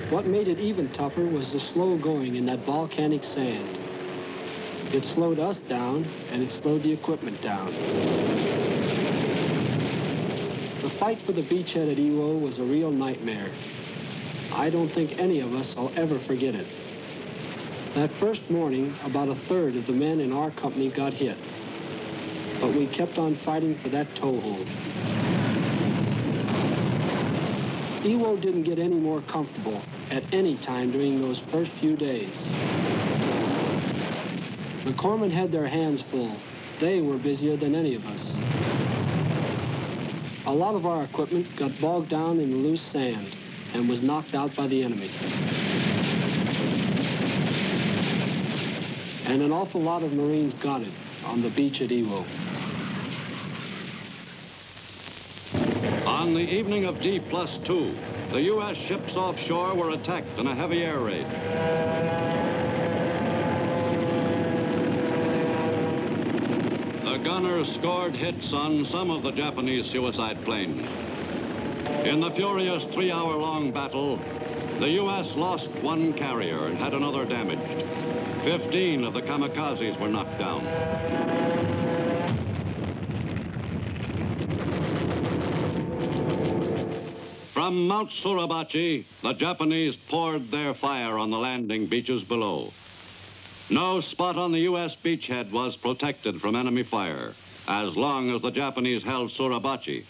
What made it even tougher was the slow going in that volcanic sand. It slowed us down, and it slowed the equipment down. The fight for the beachhead at Iwo was a real nightmare. I don't think any of us will ever forget it. That first morning, about a third of the men in our company got hit. But we kept on fighting for that toehold. Iwo didn't get any more comfortable at any time during those first few days. The corpsmen had their hands full. They were busier than any of us. A lot of our equipment got bogged down in the loose sand and was knocked out by the enemy. And an awful lot of Marines got it on the beach at Iwo. On the evening of D+2, the U.S. ships offshore were attacked in a heavy air raid. The gunners scored hits on some of the Japanese suicide planes. In the furious 3-hour-long battle, the U.S. lost one carrier and had another damaged. 15 of the kamikazes were knocked down. From Mount Suribachi, the Japanese poured their fire on the landing beaches below. No spot on the U.S. beachhead was protected from enemy fire as long as the Japanese held Suribachi.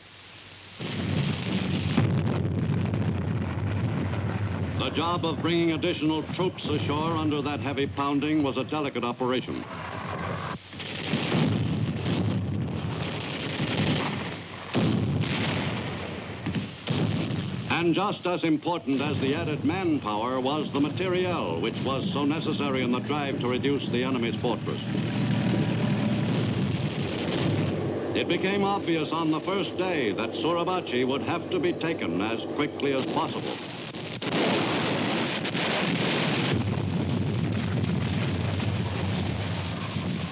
The job of bringing additional troops ashore under that heavy pounding was a delicate operation. And just as important as the added manpower was the materiel, which was so necessary in the drive to reduce the enemy's fortress. It became obvious on the first day that Suribachi would have to be taken as quickly as possible.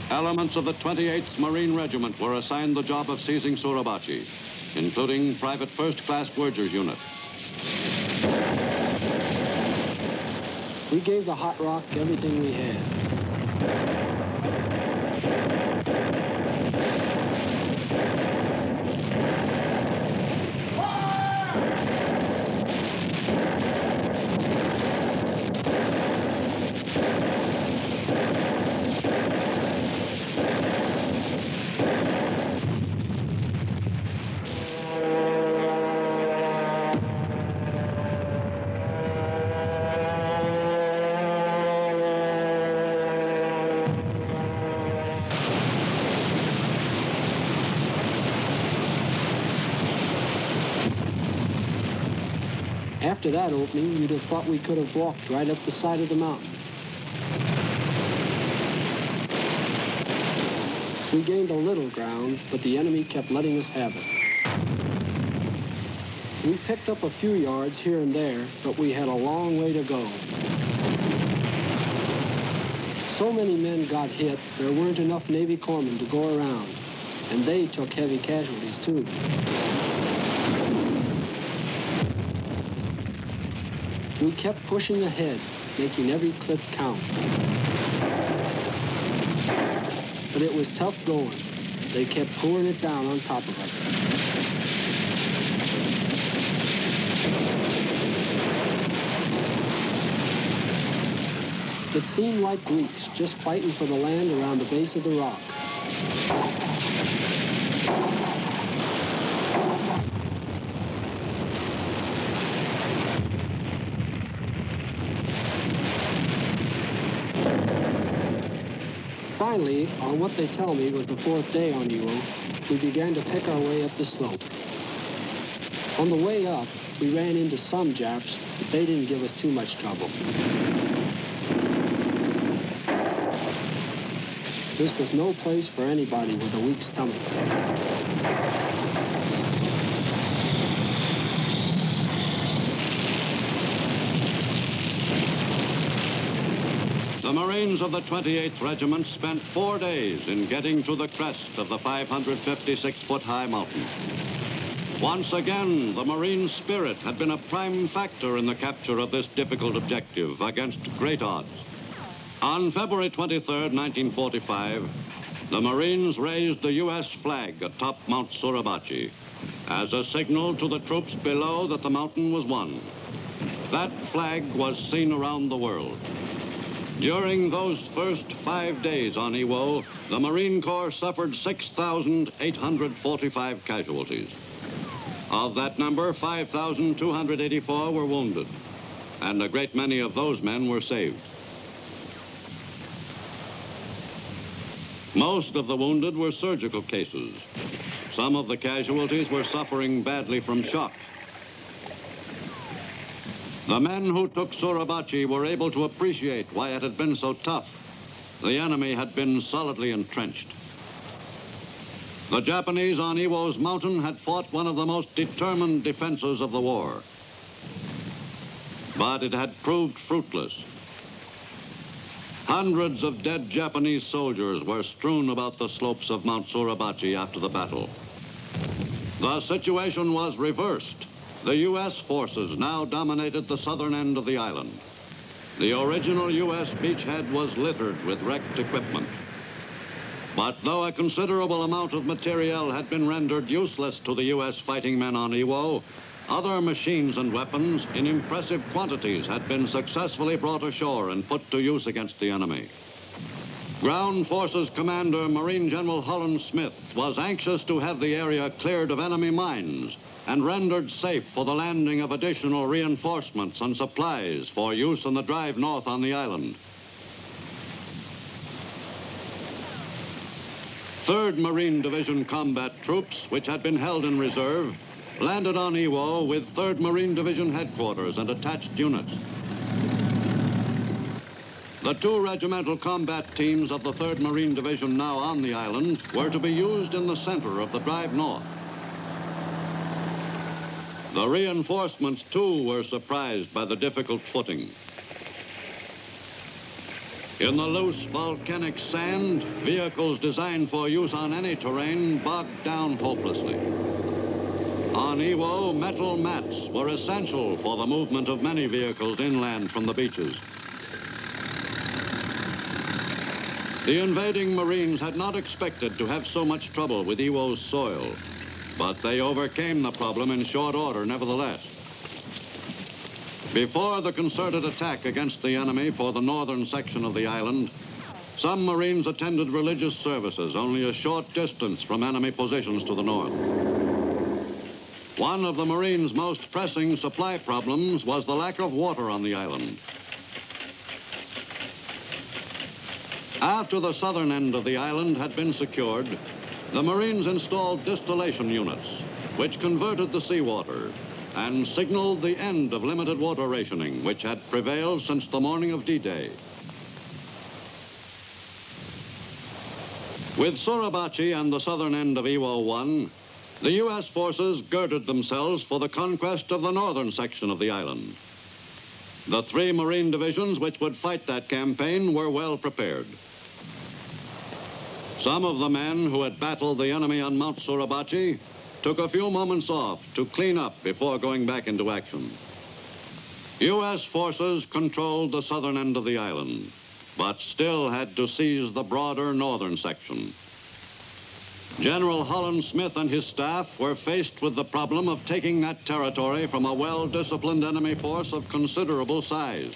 Elements of the 28th Marine Regiment were assigned the job of seizing Suribachi, including Private First Class Werger's unit. We gave the Hot Rock everything we had. After that opening, you'd have thought we could have walked right up the side of the mountain. We gained a little ground, but the enemy kept letting us have it. We picked up a few yards here and there, but we had a long way to go. So many men got hit, there weren't enough Navy corpsmen to go around, and they took heavy casualties too. We kept pushing ahead, making every clip count. But it was tough going. They kept pouring it down on top of us. It seemed like weeks just fighting for the land around the base of the rock. Finally, on what they tell me was the 4th day on Iwo, we began to pick our way up the slope. On the way up, we ran into some Japs, but they didn't give us too much trouble. This was no place for anybody with a weak stomach. The Marines of the 28th Regiment spent 4 days in getting to the crest of the 556-foot-high mountain. Once again, the Marine spirit had been a prime factor in the capture of this difficult objective against great odds. On February 23, 1945, the Marines raised the U.S. flag atop Mount Suribachi as a signal to the troops below that the mountain was won. That flag was seen around the world. During those first 5 days on Iwo, the Marine Corps suffered 6,845 casualties. Of that number, 5,284 were wounded, and a great many of those men were saved. Most of the wounded were surgical cases. Some of the casualties were suffering badly from shock. The men who took Suribachi were able to appreciate why it had been so tough. The enemy had been solidly entrenched. The Japanese on Iwo's mountain had fought one of the most determined defenses of the war. But it had proved fruitless. Hundreds of dead Japanese soldiers were strewn about the slopes of Mount Suribachi after the battle. The situation was reversed. The U.S. forces now dominated the southern end of the island. The original U.S. beachhead was littered with wrecked equipment. But though a considerable amount of materiel had been rendered useless to the U.S. fighting men on Iwo, other machines and weapons in impressive quantities had been successfully brought ashore and put to use against the enemy. Ground Forces Commander Marine General Holland Smith was anxious to have the area cleared of enemy mines and rendered safe for the landing of additional reinforcements and supplies for use in the drive north on the island. 3rd Marine Division combat troops, which had been held in reserve, landed on Iwo with 3rd Marine Division headquarters and attached units. The 2 regimental combat teams of the 3rd Marine Division now on the island were to be used in the center of the drive north. The reinforcements, too, were surprised by the difficult footing. In the loose volcanic sand, vehicles designed for use on any terrain bogged down hopelessly. On Iwo, metal mats were essential for the movement of many vehicles inland from the beaches. The invading Marines had not expected to have so much trouble with Iwo's soil, but they overcame the problem in short order nevertheless. Before the concerted attack against the enemy for the northern section of the island, some Marines attended religious services only a short distance from enemy positions to the north. One of the Marines' most pressing supply problems was the lack of water on the island. After the southern end of the island had been secured, the Marines installed distillation units, which converted the seawater and signaled the end of limited water rationing, which had prevailed since the morning of D-Day. With Suribachi and the southern end of Iwo 1, the U.S. forces girded themselves for the conquest of the northern section of the island. The 3 Marine divisions which would fight that campaign were well prepared. Some of the men who had battled the enemy on Mount Suribachi took a few moments off to clean up before going back into action. U.S. forces controlled the southern end of the island, but still had to seize the broader northern section. General Holland Smith and his staff were faced with the problem of taking that territory from a well-disciplined enemy force of considerable size.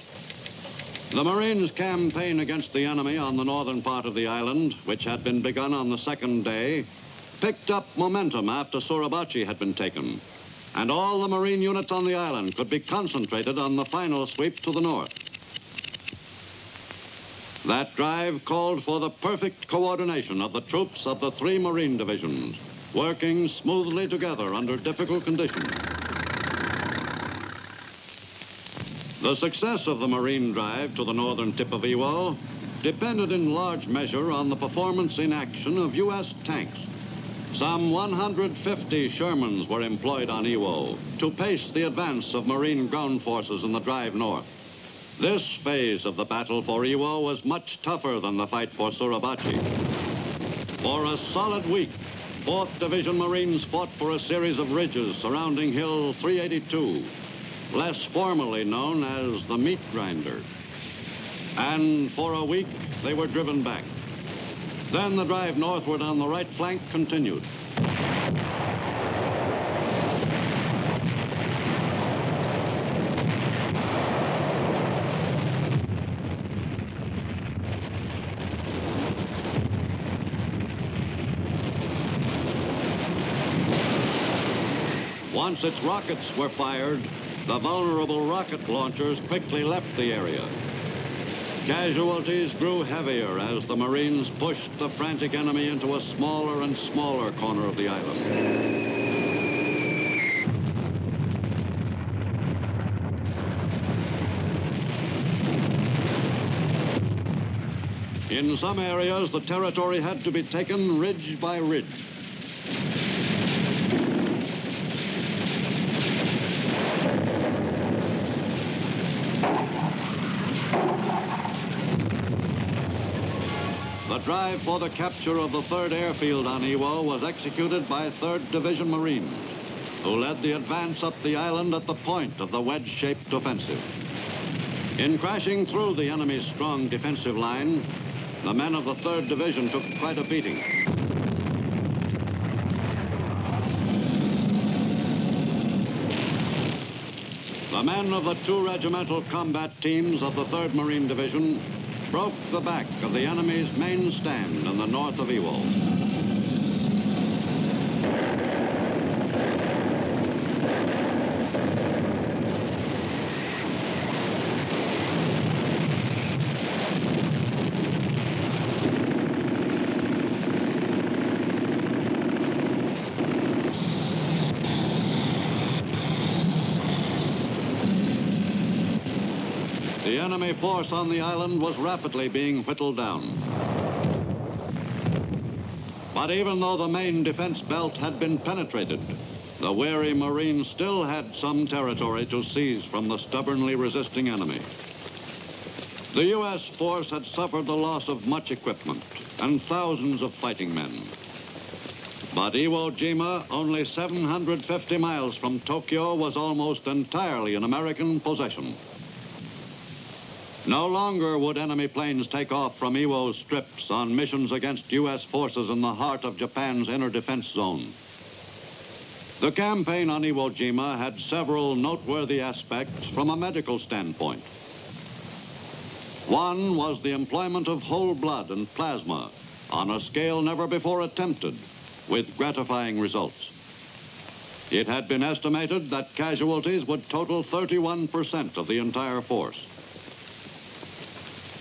The Marines' campaign against the enemy on the northern part of the island, which had been begun on the 2nd day, picked up momentum after Suribachi had been taken, and all the Marine units on the island could be concentrated on the final sweep to the north. That drive called for the perfect coordination of the troops of the 3 Marine divisions, working smoothly together under difficult conditions. The success of the Marine drive to the northern tip of Iwo depended in large measure on the performance in action of U.S. tanks. Some 150 Shermans were employed on Iwo to pace the advance of Marine ground forces in the drive north. This phase of the battle for Iwo was much tougher than the fight for Suribachi. For a solid week, 4th Division Marines fought for a series of ridges surrounding Hill 382, less formally known as the Meat Grinder. And for a week, they were driven back. Then the drive northward on the right flank continued. Once its rockets were fired, the vulnerable rocket launchers quickly left the area. Casualties grew heavier as the Marines pushed the frantic enemy into a smaller and smaller corner of the island. In some areas, the territory had to be taken ridge by ridge. The drive for the capture of the 3rd Airfield on Iwo was executed by 3rd Division Marines, who led the advance up the island at the point of the wedge-shaped offensive. In crashing through the enemy's strong defensive line, the men of the 3rd Division took quite a beating. The men of the 2 regimental combat teams of the 3rd Marine Division broke the back of the enemy's main stand in the north of Iwo. the enemy force on the island was rapidly being whittled down. But even though the main defense belt had been penetrated, the wary Marines still had some territory to seize from the stubbornly resisting enemy. The U.S. force had suffered the loss of much equipment and thousands of fighting men. But Iwo Jima, only 750 miles from Tokyo, was almost entirely in American possession. No longer would enemy planes take off from Iwo's strips on missions against U.S. forces in the heart of Japan's inner defense zone. The campaign on Iwo Jima had several noteworthy aspects from a medical standpoint. One was the employment of whole blood and plasma on a scale never before attempted, with gratifying results. It had been estimated that casualties would total 31% of the entire force.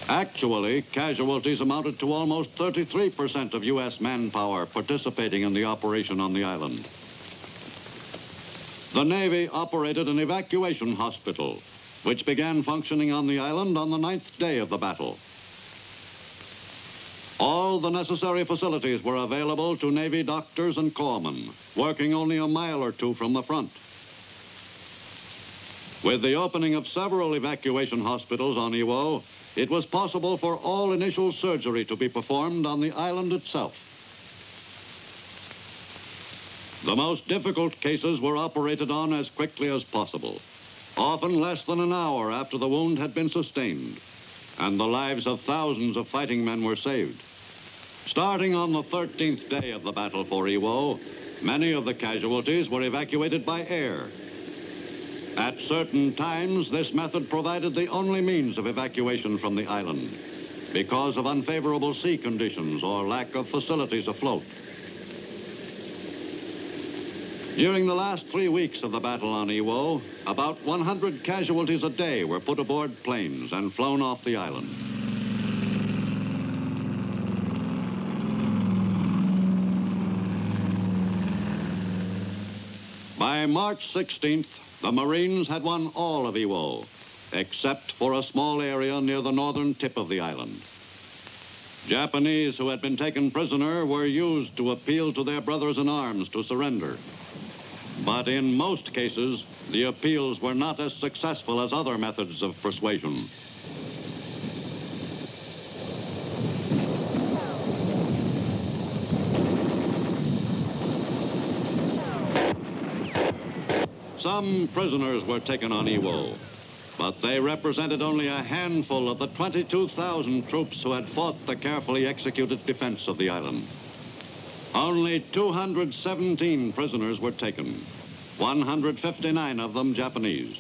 Actually, casualties amounted to almost 33% of U.S. manpower participating in the operation on the island. The Navy operated an evacuation hospital, which began functioning on the island on the 9th day of the battle. All the necessary facilities were available to Navy doctors and corpsmen, working only a mile or two from the front. With the opening of several evacuation hospitals on Iwo, it was possible for all initial surgery to be performed on the island itself. The most difficult cases were operated on as quickly as possible, often less than an hour after the wound had been sustained, and the lives of thousands of fighting men were saved. Starting on the 13th day of the battle for Iwo, many of the casualties were evacuated by air. At certain times, this method provided the only means of evacuation from the island because of unfavorable sea conditions or lack of facilities afloat. During the last 3 weeks of the battle on Iwo, about 100 casualties a day were put aboard planes and flown off the island. By March 16th, the Marines had won all of Iwo, except for a small area near the northern tip of the island. Japanese who had been taken prisoner were used to appeal to their brothers in arms to surrender. But in most cases, the appeals were not as successful as other methods of persuasion. Some prisoners were taken on Iwo, but they represented only a handful of the 22,000 troops who had fought the carefully executed defense of the island. Only 217 prisoners were taken, 159 of them Japanese.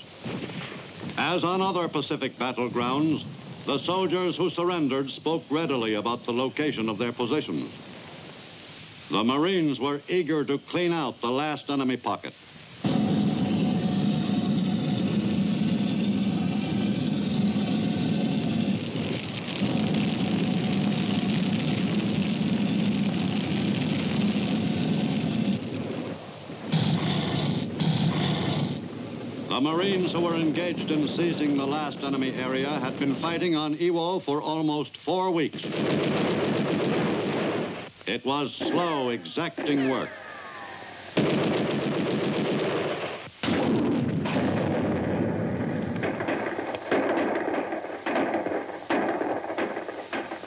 As on other Pacific battlegrounds, the soldiers who surrendered spoke readily about the location of their positions. The Marines were eager to clean out the last enemy pocket. The Marines who were engaged in seizing the last enemy area had been fighting on Iwo for almost 4 weeks. It was slow, exacting work.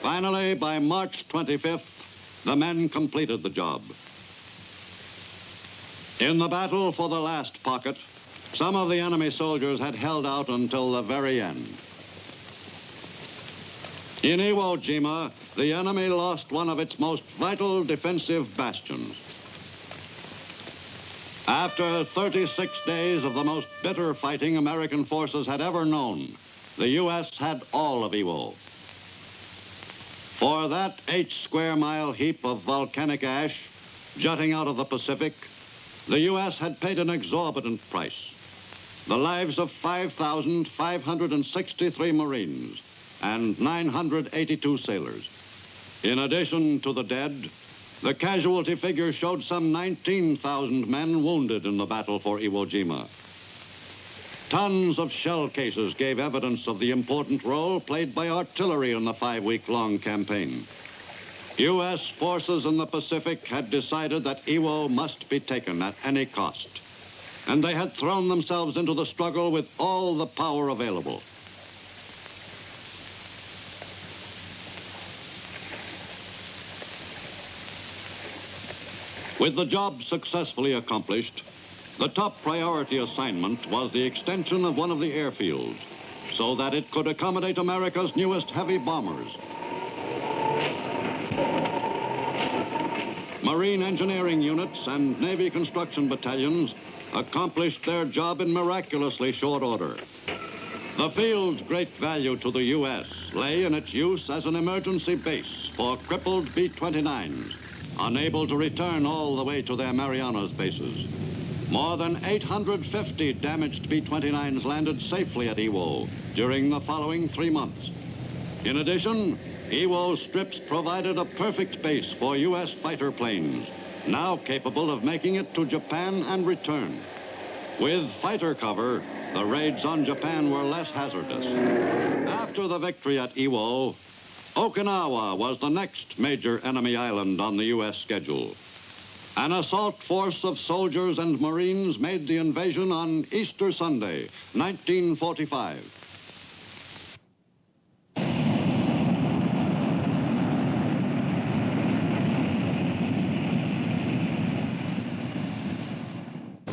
Finally, by March 25th, the men completed the job. In the battle for the last pocket, some of the enemy soldiers had held out until the very end. In Iwo Jima, the enemy lost one of its most vital defensive bastions. After 36 days of the most bitter fighting American forces had ever known, the U.S. had all of Iwo. For that 8-square-mile heap of volcanic ash jutting out of the Pacific, the U.S. had paid an exorbitant price. The lives of 5,563 Marines and 982 sailors. In addition to the dead, the casualty figure showed some 19,000 men wounded in the battle for Iwo Jima. Tons of shell cases gave evidence of the important role played by artillery in the 5-week-long campaign. U.S. forces in the Pacific had decided that Iwo must be taken at any cost, and they had thrown themselves into the struggle with all the power available. With the job successfully accomplished, the top priority assignment was the extension of one of the airfields so that it could accommodate America's newest heavy bombers. Marine engineering units and Navy construction battalions accomplished their job in miraculously short order. The field's great value to the U.S. lay in its use as an emergency base for crippled B-29s, unable to return all the way to their Marianas bases. More than 850 damaged B-29s landed safely at Iwo during the following 3 months. In addition, Iwo's strips provided a perfect base for U.S. fighter planes, now capable of making it to Japan and return. With fighter cover, the raids on Japan were less hazardous. After the victory at Iwo, Okinawa was the next major enemy island on the U.S. schedule. An assault force of soldiers and Marines made the invasion on Easter Sunday, 1945.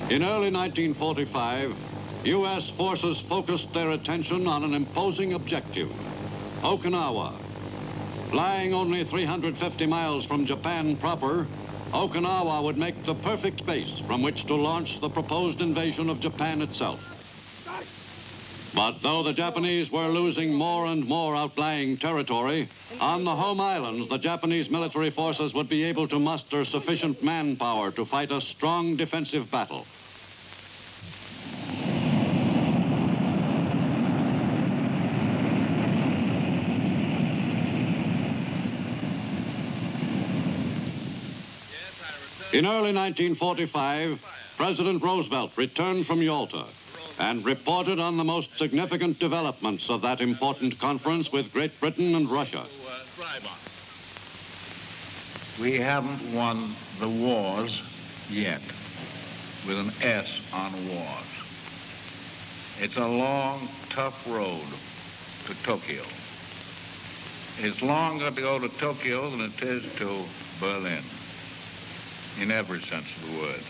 In early 1945, U.S. forces focused their attention on an imposing objective, Okinawa. Lying only 350 miles from Japan proper, Okinawa would make the perfect base from which to launch the proposed invasion of Japan itself. But though the Japanese were losing more and more outlying territory, on the home islands, the Japanese military forces would be able to muster sufficient manpower to fight a strong defensive battle. In early 1945, President Roosevelt returned from Yalta and reported on the most significant developments of that important conference with Great Britain and Russia. We haven't won the wars yet, with an S on wars. It's a long, tough road to Tokyo. It's longer to go to Tokyo than it is to Berlin, in every sense of the word.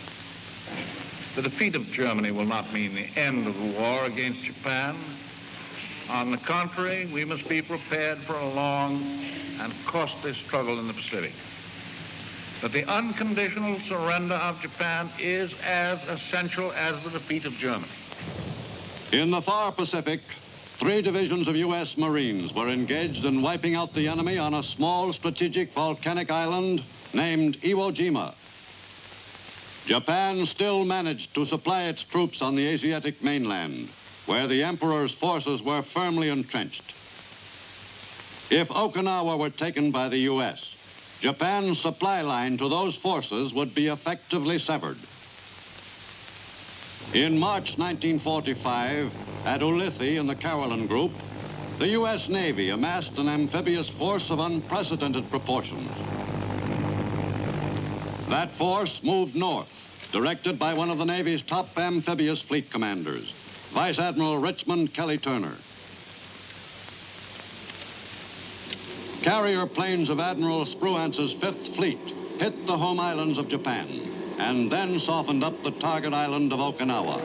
The defeat of Germany will not mean the end of the war against Japan. On the contrary, we must be prepared for a long and costly struggle in the Pacific. But the unconditional surrender of Japan is as essential as the defeat of Germany. In the far Pacific, 3 divisions of U.S. Marines were engaged in wiping out the enemy on a small strategic volcanic island named Iwo Jima. Japan still managed to supply its troops on the Asiatic mainland, where the Emperor's forces were firmly entrenched. If Okinawa were taken by the U.S., Japan's supply line to those forces would be effectively severed. In March 1945, at Ulithi in the Caroline Group, the U.S. Navy amassed an amphibious force of unprecedented proportions. That force moved north, directed by one of the Navy's top amphibious fleet commanders, Vice Admiral Richmond Kelly Turner. Carrier planes of Admiral Spruance's 5th Fleet hit the home islands of Japan and then softened up the target island of Okinawa.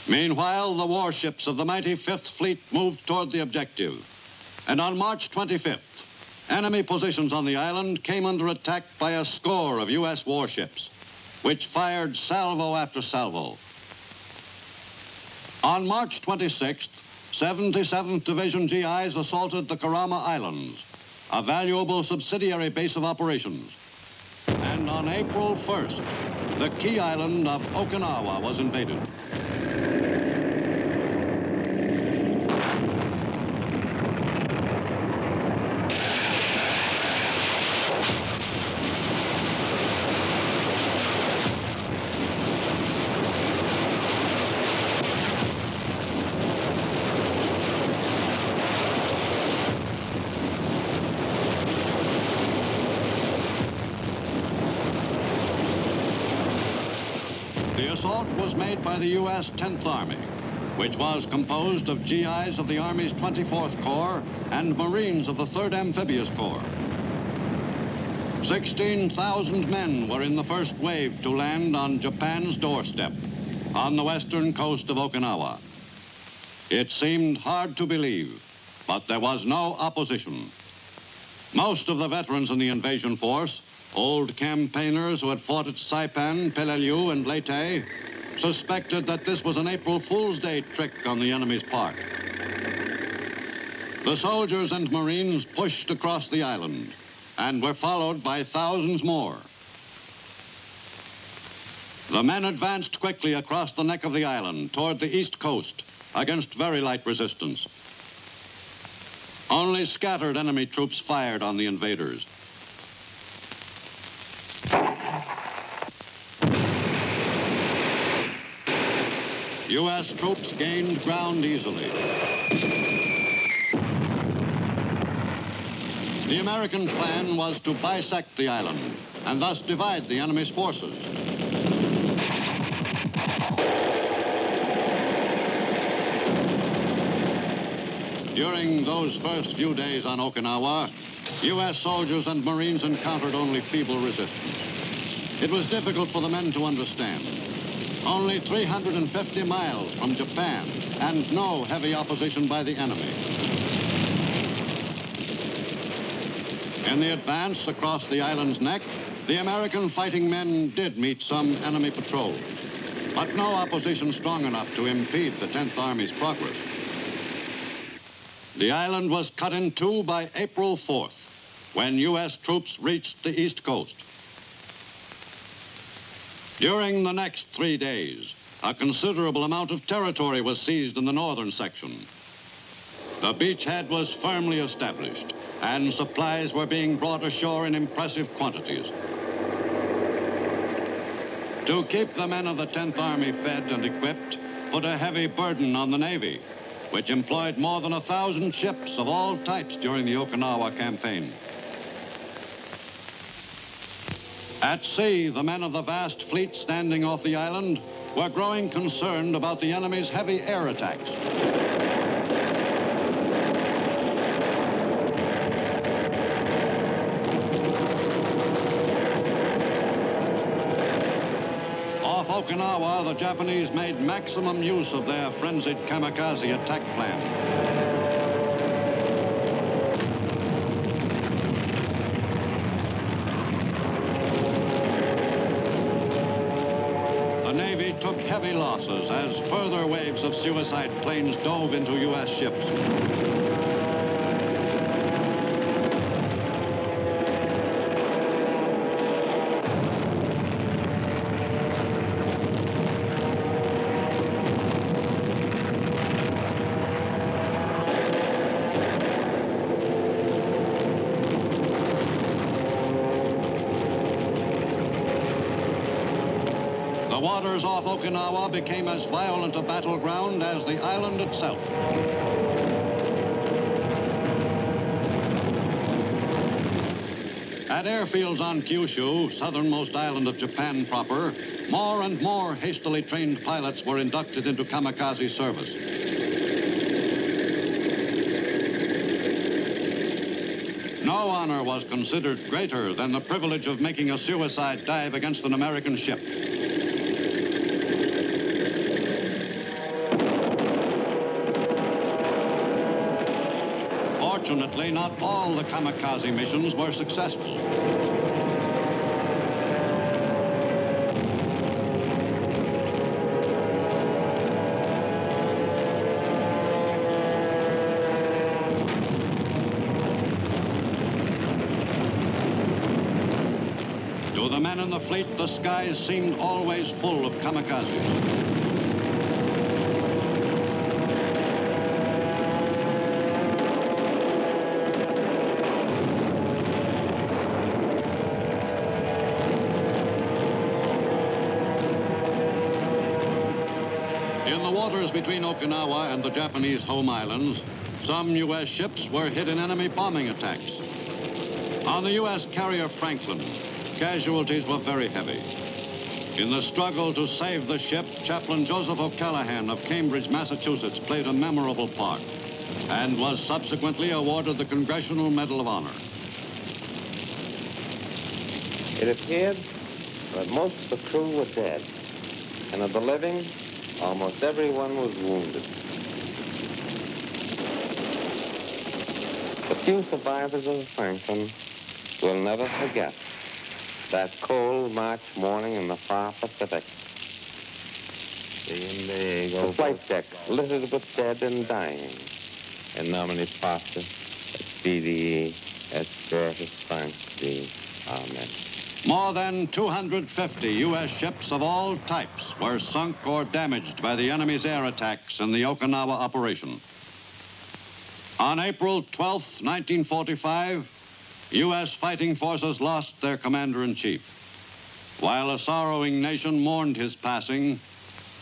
Meanwhile, the warships of the mighty 5th Fleet moved toward the objective. And on March 25th, enemy positions on the island came under attack by a score of U.S. warships, which fired salvo after salvo. On March 26th, 77th Division GIs assaulted the Kerama Islands, a valuable subsidiary base of operations. And on April 1st, the key island of Okinawa was invaded. assault was made by the U.S. 10th Army, which was composed of GIs of the Army's 24th Corps and Marines of the 3rd Amphibious Corps. 16,000 men were in the first wave to land on Japan's doorstep on the western coast of Okinawa. It seemed hard to believe, but there was no opposition. Most of the veterans in the invasion force, old campaigners who had fought at Saipan, Peleliu, and Leyte, suspected that this was an April Fool's Day trick on the enemy's part. The soldiers and Marines pushed across the island and were followed by thousands more. The men advanced quickly across the neck of the island toward the east coast against very light resistance. Only scattered enemy troops fired on the invaders. U.S. troops gained ground easily. The American plan was to bisect the island and thus divide the enemy's forces. During those first few days on Okinawa, U.S. soldiers and Marines encountered only feeble resistance. It was difficult for the men to understand. Only 350 miles from Japan and no heavy opposition by the enemy. In the advance across the island's neck, the American fighting men did meet some enemy patrols, but no opposition strong enough to impede the 10th Army's progress. The island was cut in two by April 4th, when U.S. troops reached the east coast. During the next 3 days, a considerable amount of territory was seized in the northern section. The beachhead was firmly established, and supplies were being brought ashore in impressive quantities. To keep the men of the 10th Army fed and equipped put a heavy burden on the Navy, which employed more than 1,000 ships of all types during the Okinawa campaign. At sea, the men of the vast fleet standing off the island were growing concerned about the enemy's heavy air attacks. Off Okinawa, the Japanese made maximum use of their frenzied kamikaze attack plan. Took heavy losses as further waves of suicide planes dove into U.S. ships. The waters off Okinawa became as violent a battleground as the island itself. At airfields on Kyushu, southernmost island of Japan proper, more and more hastily trained pilots were inducted into kamikaze service. No honor was considered greater than the privilege of making a suicide dive against an American ship. Fortunately, not all the kamikaze missions were successful. To the men in the fleet, the skies seemed always full of kamikazes. In the waters between Okinawa and the Japanese home islands, some U.S. ships were hit in enemy bombing attacks. On the U.S. carrier Franklin, casualties were very heavy. In the struggle to save the ship, Chaplain Joseph O'Callaghan of Cambridge, Massachusetts, played a memorable part and was subsequently awarded the Congressional Medal of Honor. It appeared that most of the crew were dead, and of the living, almost everyone was wounded. The few survivors of the Franklin will never forget that cold March morning in the far Pacific. The flight deck littered with dead and dying. In nomine Patris, et Filii, et Spiritus Sancti. Amen. More than 250 U.S. ships of all types were sunk or damaged by the enemy's air attacks in the Okinawa operation. On April 12, 1945, U.S. fighting forces lost their commander-in-chief. While a sorrowing nation mourned his passing,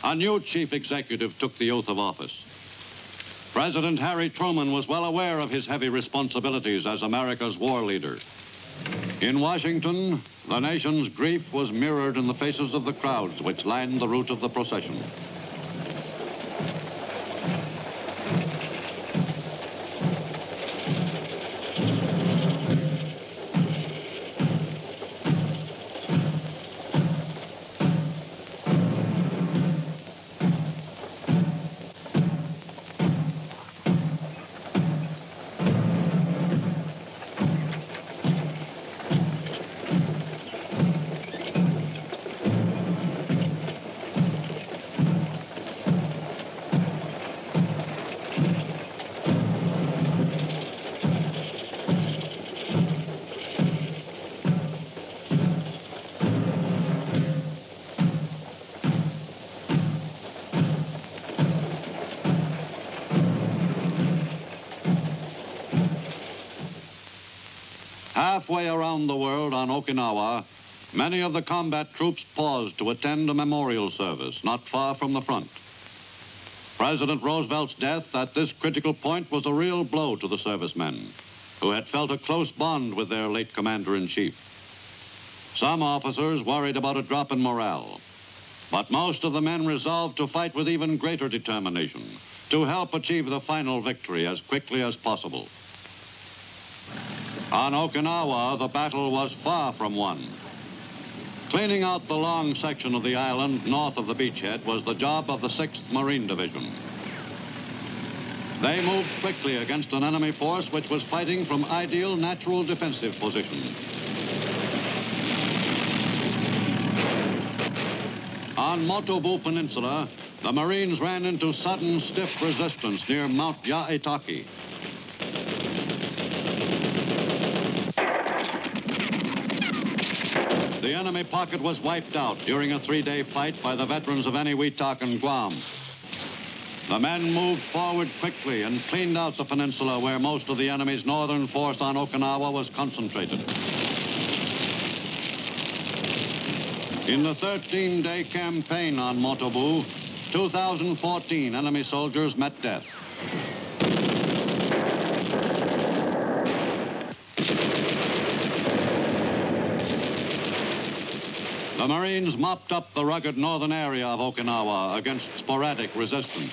a new chief executive took the oath of office. President Harry Truman was well aware of his heavy responsibilities as America's war leader. In Washington, the nation's grief was mirrored in the faces of the crowds which lined the route of the procession. Halfway around the world on Okinawa, many of the combat troops paused to attend a memorial service not far from the front. President Roosevelt's death at this critical point was a real blow to the servicemen, who had felt a close bond with their late commander-in-chief. Some officers worried about a drop in morale, but most of the men resolved to fight with even greater determination to help achieve the final victory as quickly as possible. On Okinawa, the battle was far from won. Cleaning out the long section of the island north of the beachhead was the job of the 6th Marine Division. They moved quickly against an enemy force which was fighting from ideal natural defensive positions. On Motobu Peninsula, the Marines ran into sudden stiff resistance near Mount Yaitaki. The enemy pocket was wiped out during a 3-day fight by the veterans of Eniwetok and Guam. The men moved forward quickly and cleaned out the peninsula where most of the enemy's northern force on Okinawa was concentrated. In the 13-day campaign on Motobu, 2,014 enemy soldiers met death. The Marines mopped up the rugged northern area of Okinawa against sporadic resistance.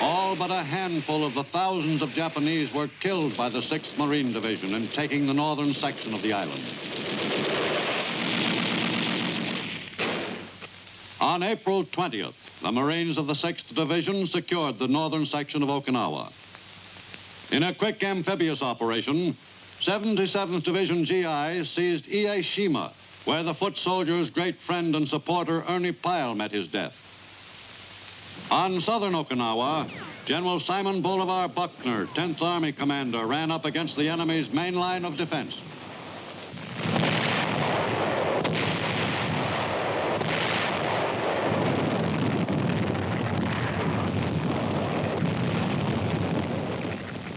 All but a handful of the thousands of Japanese were killed by the 6th Marine Division in taking the northern section of the island. On April 20th, the Marines of the 6th Division secured the northern section of Okinawa. In a quick amphibious operation, 77th Division GI seized Ieshima, where the foot soldier's great friend and supporter Ernie Pyle met his death. On southern Okinawa, General Simon Bolivar Buckner, 10th Army commander, ran up against the enemy's main line of defense.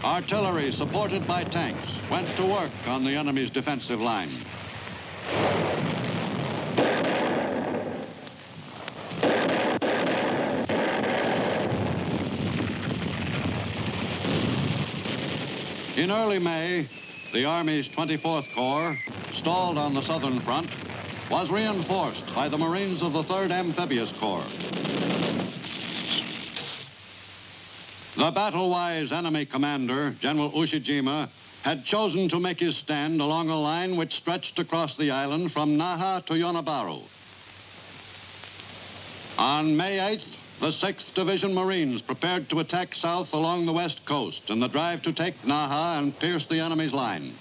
Artillery, supported by tanks, went to work on the enemy's defensive line. In early May, the Army's 24th Corps, stalled on the southern front, was reinforced by the Marines of the 3rd Amphibious Corps. The battle-wise enemy commander, General Ushijima, had chosen to make his stand along a line which stretched across the island from Naha to Yonabaru. On May 8th, the 6th Division Marines prepared to attack south along the west coast in the drive to take Naha and pierce the enemy's line.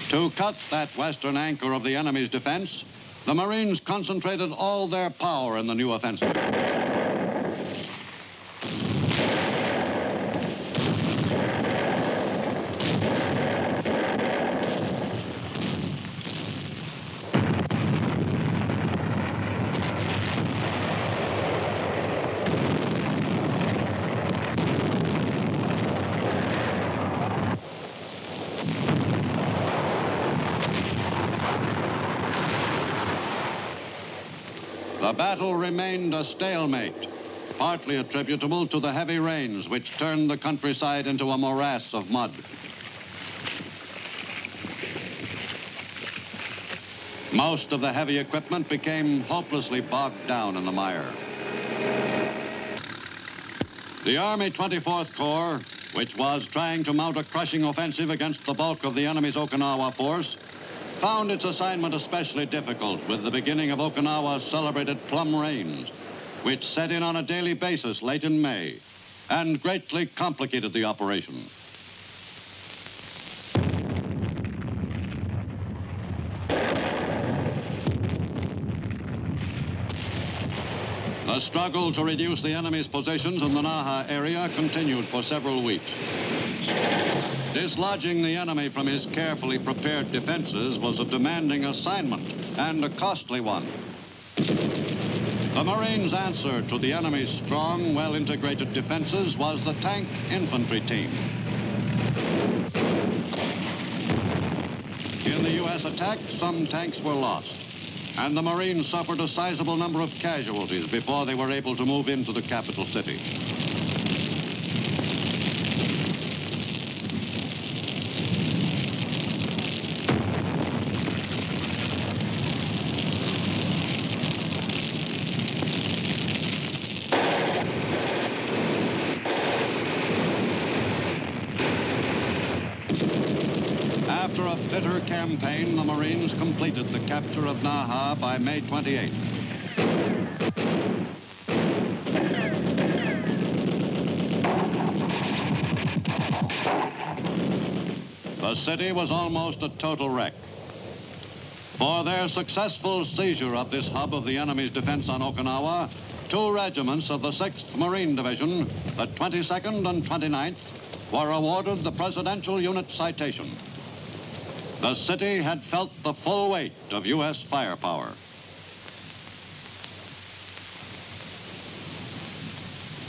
To cut that western anchor of the enemy's defense, the Marines concentrated all their power in the new offensive. The battle remained a stalemate, partly attributable to the heavy rains which turned the countryside into a morass of mud. Most of the heavy equipment became hopelessly bogged down in the mire. The Army 24th Corps, which was trying to mount a crushing offensive against the bulk of the enemy's Okinawa force, found its assignment especially difficult with the beginning of Okinawa's celebrated plum rains, which set in on a daily basis late in May and greatly complicated the operation. The struggle to reduce the enemy's positions in the Naha area continued for several weeks. Dislodging the enemy from his carefully prepared defenses was a demanding assignment and a costly one. The Marines' answer to the enemy's strong, well-integrated defenses was the tank infantry team. In the U.S. attack, some tanks were lost, and the Marines suffered a sizable number of casualties before they were able to move into the capital city. After a bitter campaign, the Marines completed the capture of Naha by May 28th. The city was almost a total wreck. For their successful seizure of this hub of the enemy's defense on Okinawa, 2 regiments of the 6th Marine Division, the 22nd and 29th, were awarded the Presidential Unit Citation. The city had felt the full weight of U.S. firepower.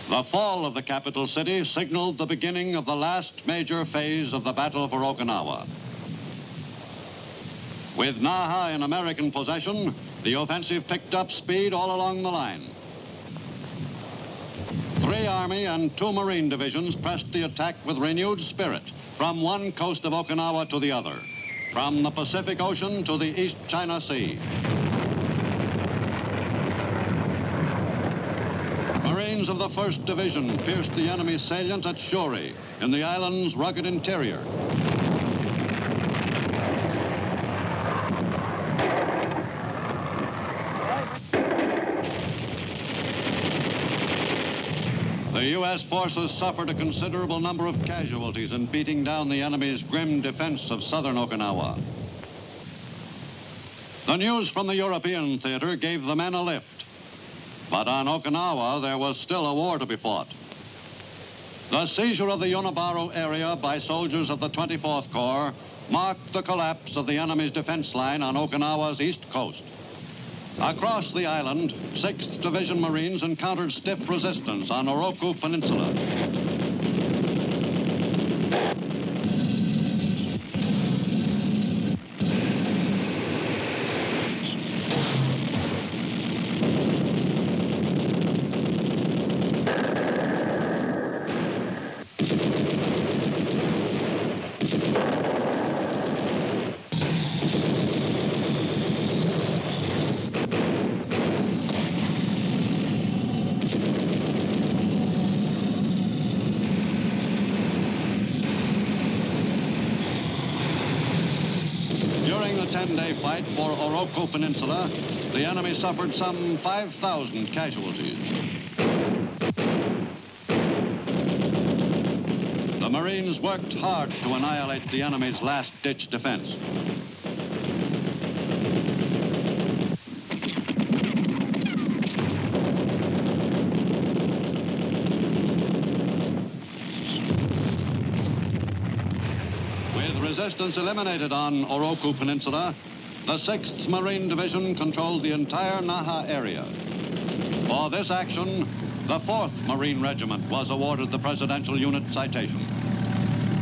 The fall of the capital city signaled the beginning of the last major phase of the battle for Okinawa. With Naha in American possession, the offensive picked up speed all along the line. 3 Army and 2 Marine divisions pressed the attack with renewed spirit from one coast of Okinawa to the other, from the Pacific Ocean to the East China Sea. Marines of the 1st Division pierced the enemy's salient at Shuri in the island's rugged interior. The U.S. forces suffered a considerable number of casualties in beating down the enemy's grim defense of southern Okinawa. The news from the European theater gave the men a lift. But on Okinawa, there was still a war to be fought. The seizure of the Yonabaru area by soldiers of the 24th Corps marked the collapse of the enemy's defense line on Okinawa's east coast. Across the island, 6th Division Marines encountered stiff resistance on Oroku Peninsula. fight for Oroku Peninsula, the enemy suffered some 5,000 casualties. The Marines worked hard to annihilate the enemy's last-ditch defense. Resistance eliminated on Oroku Peninsula, the 6th Marine Division controlled the entire Naha area. For this action, the 4th Marine Regiment was awarded the Presidential Unit Citation.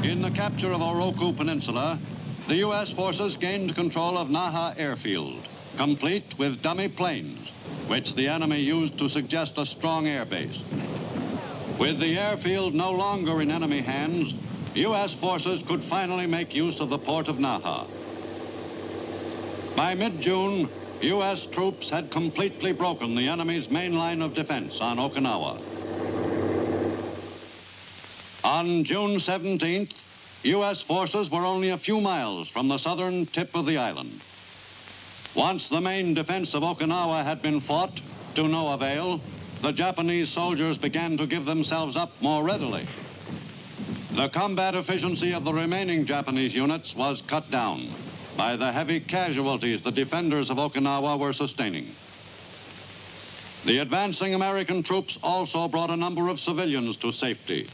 In the capture of Oroku Peninsula, the U.S. forces gained control of Naha Airfield, complete with dummy planes, which the enemy used to suggest a strong air base. With the airfield no longer in enemy hands, U.S. forces could finally make use of the port of Naha. By mid-June, U.S. troops had completely broken the enemy's main line of defense on Okinawa. On June 17th, U.S. forces were only a few miles from the southern tip of the island. Once the main defense of Okinawa had been fought, to no avail, the Japanese soldiers began to give themselves up more readily. The combat efficiency of the remaining Japanese units was cut down by the heavy casualties the defenders of Okinawa were sustaining. The advancing American troops also brought a number of civilians to safety.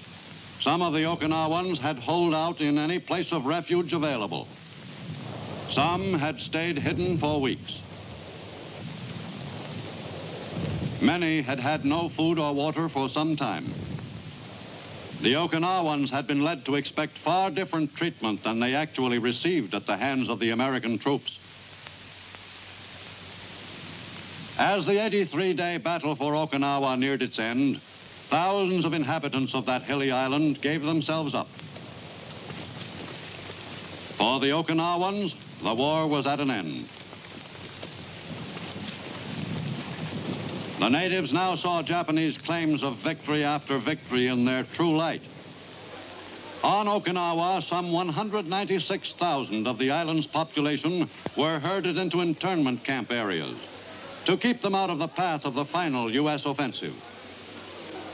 Some of the Okinawans had holed out in any place of refuge available. Some had stayed hidden for weeks. Many had had no food or water for some time. The Okinawans had been led to expect far different treatment than they actually received at the hands of the American troops. As the 83-day battle for Okinawa neared its end, thousands of inhabitants of that hilly island gave themselves up. For the Okinawans, the war was at an end. The natives now saw Japanese claims of victory after victory in their true light. On Okinawa, some 196,000 of the island's population were herded into internment camp areas to keep them out of the path of the final U.S. offensive.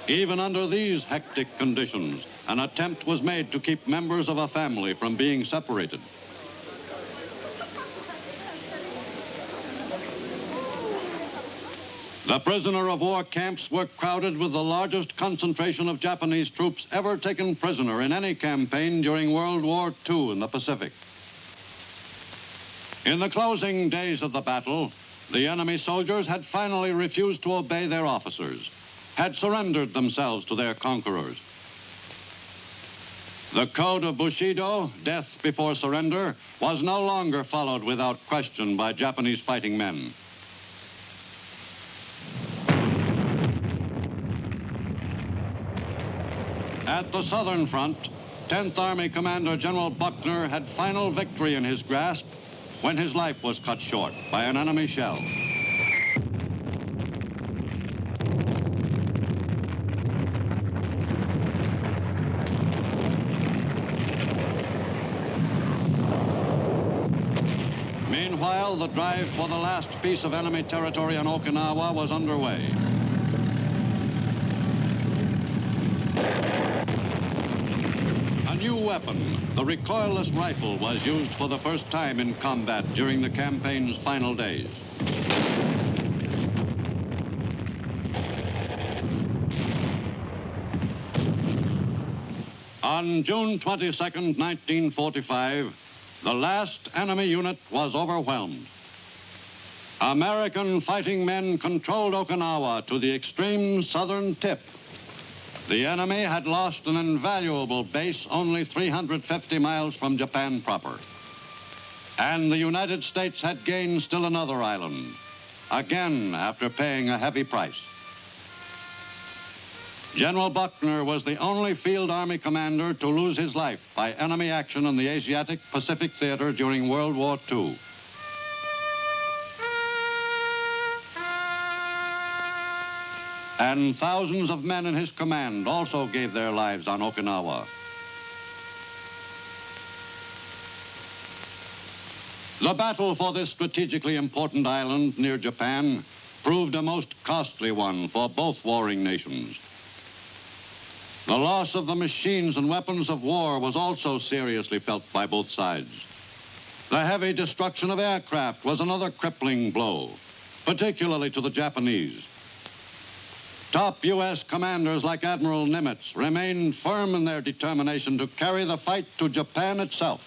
Even under these hectic conditions, an attempt was made to keep members of a family from being separated. The prisoner of war camps were crowded with the largest concentration of Japanese troops ever taken prisoner in any campaign during World War II in the Pacific. In the closing days of the battle, the enemy soldiers had finally refused to obey their officers, had surrendered themselves to their conquerors. The code of Bushido, death before surrender, was no longer followed without question by Japanese fighting men. At the southern front, 10th Army Commander General Buckner had final victory in his grasp when his life was cut short by an enemy shell. Meanwhile, the drive for the last piece of enemy territory on Okinawa was underway. A new weapon, the recoilless rifle, was used for the first time in combat during the campaign's final days. On June 22nd, 1945, the last enemy unit was overwhelmed. American fighting men controlled Okinawa to the extreme southern tip. The enemy had lost an invaluable base only 350 miles from Japan proper. And the United States had gained still another island, again after paying a heavy price. General Buckner was the only field army commander to lose his life by enemy action in the Asiatic-Pacific theater during World War II. And thousands of men in his command also gave their lives on Okinawa. The battle for this strategically important island near Japan proved a most costly one for both warring nations. The loss of the machines and weapons of war was also seriously felt by both sides. The heavy destruction of aircraft was another crippling blow, particularly to the Japanese. Top U.S. commanders like Admiral Nimitz remained firm in their determination to carry the fight to Japan itself.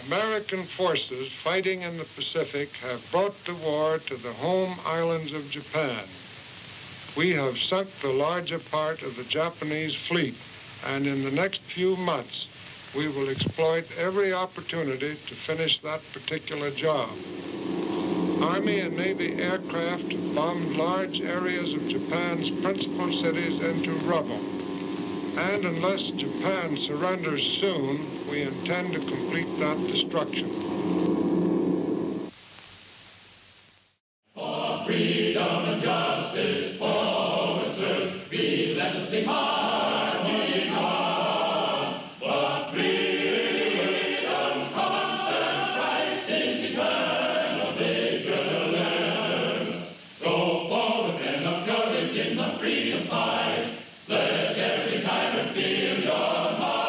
American forces fighting in the Pacific have brought the war to the home islands of Japan. We have sunk the larger part of the Japanese fleet, and in the next few months, we will exploit every opportunity to finish that particular job. Army and Navy aircraft bombed large areas of Japan's principal cities into rubble. And unless Japan surrenders soon, we intend to complete that destruction. For freedom and justice, forward search, relentlessly marching on. For freedom's constant price is eternal vigilance. Go forward, men of courage in the freedom fight. Let every tyrant feel your might.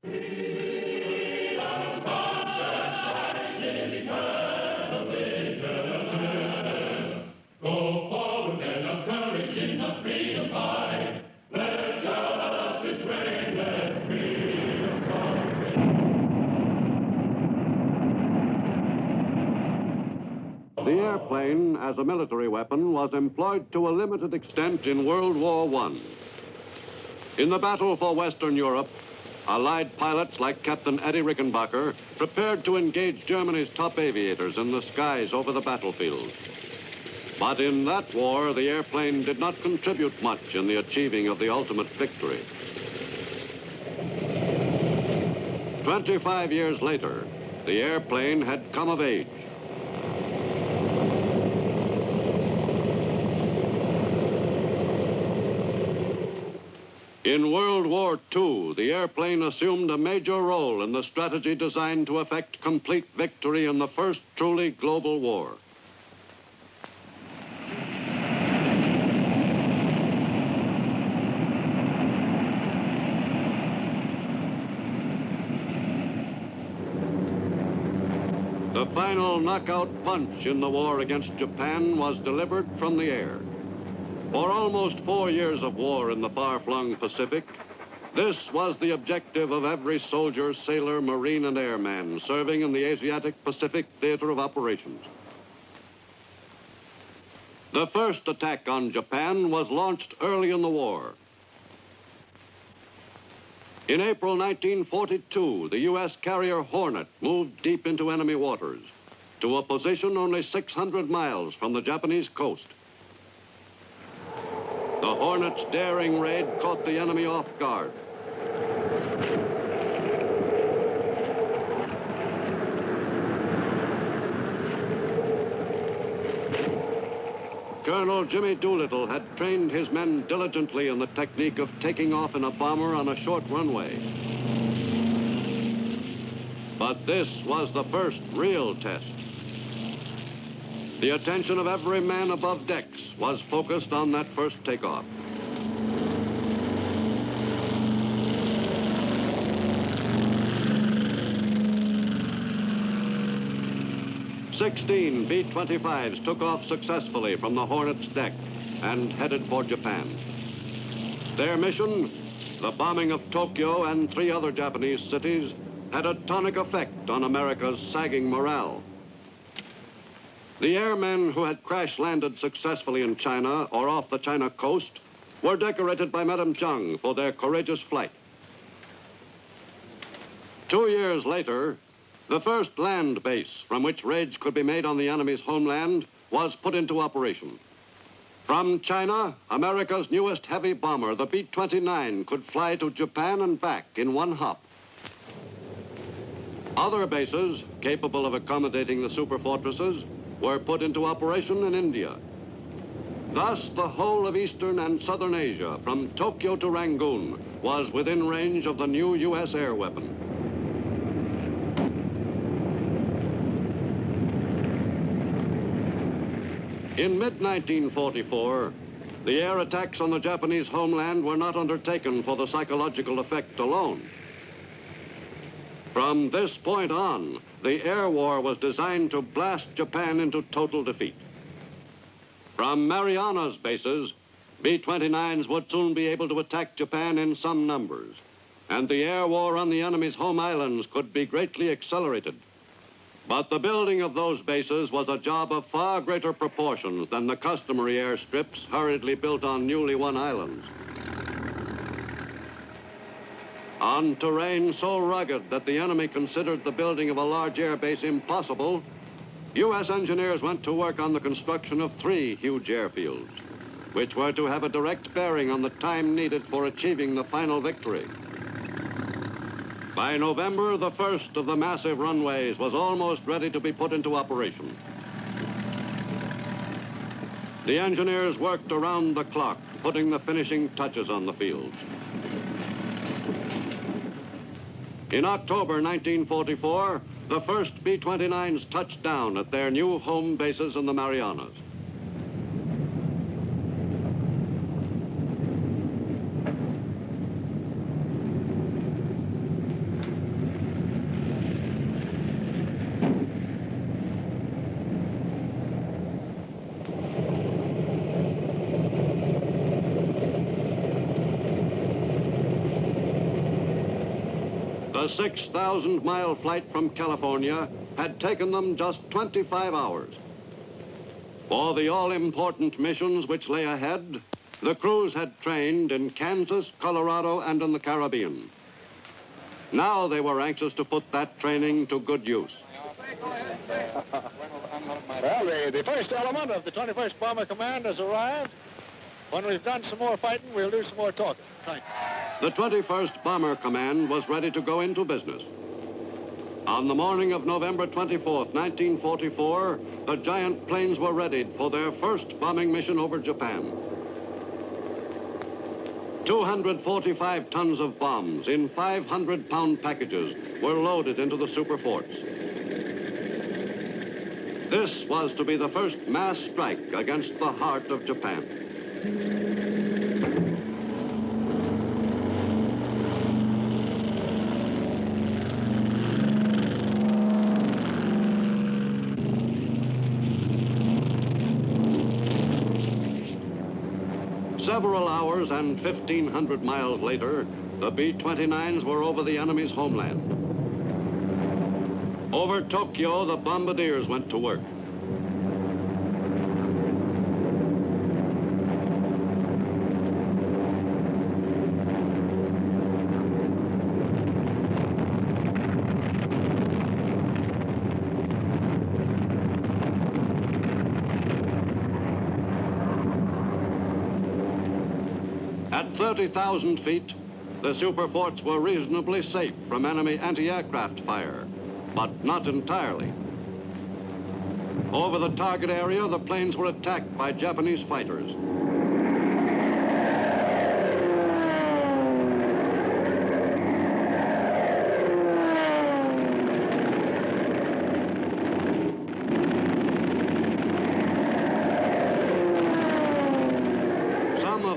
Freedom's constant fight is eternal vigilance. Go forward, men of courage in the freedom fight. Let justice reign, let freedom's song ring. The airplane, as a military weapon, was employed to a limited extent in World War I. In the battle for Western Europe, Allied pilots like Captain Eddie Rickenbacker prepared to engage Germany's top aviators in the skies over the battlefield. But in that war, the airplane did not contribute much in the achieving of the ultimate victory. 25 years later, the airplane had come of age. In World War II, the airplane assumed a major role in the strategy designed to effect complete victory in the first truly global war. The final knockout punch in the war against Japan was delivered from the air. For almost 4 years of war in the far-flung Pacific, this was the objective of every soldier, sailor, marine, and airman serving in the Asiatic Pacific Theater of Operations. The first attack on Japan was launched early in the war. In April 1942, the U.S. carrier Hornet moved deep into enemy waters to a position only 600 miles from the Japanese coast. The Hornet's daring raid caught the enemy off guard. Colonel Jimmy Doolittle had trained his men diligently in the technique of taking off in a bomber on a short runway. But this was the first real test. The attention of every man above decks was focused on that first takeoff. "16 B-25s took off successfully from the Hornet's deck and headed for Japan. Their mission, the bombing of Tokyo and 3 other Japanese cities, had a tonic effect on America's sagging morale. The airmen who had crash-landed successfully in China or off the China coast were decorated by Madame Chung for their courageous flight. 2 years later, the first land base from which raids could be made on the enemy's homeland was put into operation. From China, America's newest heavy bomber, the B-29, could fly to Japan and back in one hop. Other bases, capable of accommodating the superfortresses, were put into operation in India. Thus, the whole of Eastern and Southern Asia, from Tokyo to Rangoon, was within range of the new U.S. air weapon. In mid-1944, the air attacks on the Japanese homeland were not undertaken for the psychological effect alone. From this point on, the air war was designed to blast Japan into total defeat. From Mariana's bases, B-29s would soon be able to attack Japan in some numbers, and the air war on the enemy's home islands could be greatly accelerated. But the building of those bases was a job of far greater proportions than the customary airstrips hurriedly built on newly won islands. On terrain so rugged that the enemy considered the building of a large air base impossible, U.S. engineers went to work on the construction of 3 huge airfields, which were to have a direct bearing on the time needed for achieving the final victory. By November, the first of the massive runways was almost ready to be put into operation. The engineers worked around the clock, putting the finishing touches on the fields. In October 1944, the first B-29s touched down at their new home bases in the Marianas. The 6,000-mile flight from California had taken them just 25 hours. For the all-important missions which lay ahead, the crews had trained in Kansas, Colorado, and in the Caribbean. Now they were anxious to put that training to good use. Well, the first element of the 21st Bomber Command has arrived. When we've done some more fighting, we'll do some more talking. Thank you. The 21st Bomber Command was ready to go into business. On the morning of November 24th, 1944, the giant planes were readied for their first bombing mission over Japan. 245 tons of bombs in 500-pound packages were loaded into the super forts. This was to be the first mass strike against the heart of Japan. Several hours and 1,500 miles later, the B-29s were over the enemy's homeland. Over Tokyo, the bombardiers went to work. At 30,000 feet, the superforts were reasonably safe from enemy anti-aircraft fire, but not entirely. Over the target area, the planes were attacked by Japanese fighters.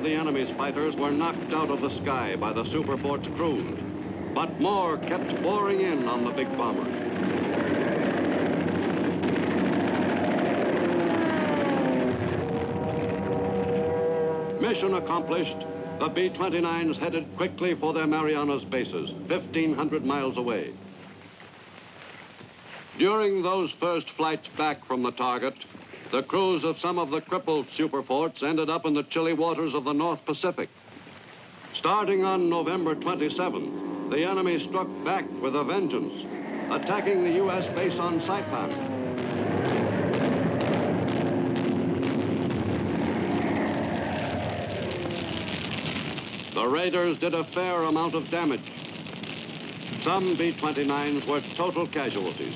The enemy's fighters were knocked out of the sky by the superfort's crews, but more kept pouring in on the big bomber. Mission accomplished, the B-29s headed quickly for their Marianas bases, 1,500 miles away. During those first flights back from the target, the crews of some of the crippled superforts ended up in the chilly waters of the North Pacific. Starting on November 27th, the enemy struck back with a vengeance, attacking the U.S. base on Saipan. The raiders did a fair amount of damage. Some B-29s were total casualties.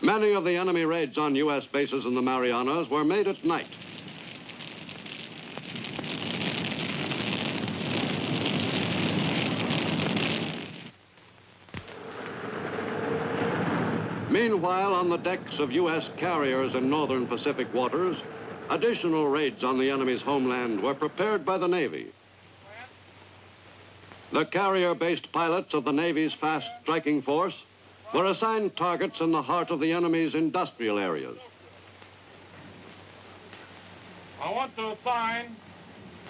Many of the enemy raids on U.S. bases in the Marianas were made at night. Meanwhile, on the decks of U.S. carriers in northern Pacific waters, additional raids on the enemy's homeland were prepared by the Navy. The carrier-based pilots of the Navy's fast striking force were assigned targets in the heart of the enemy's industrial areas. I want to assign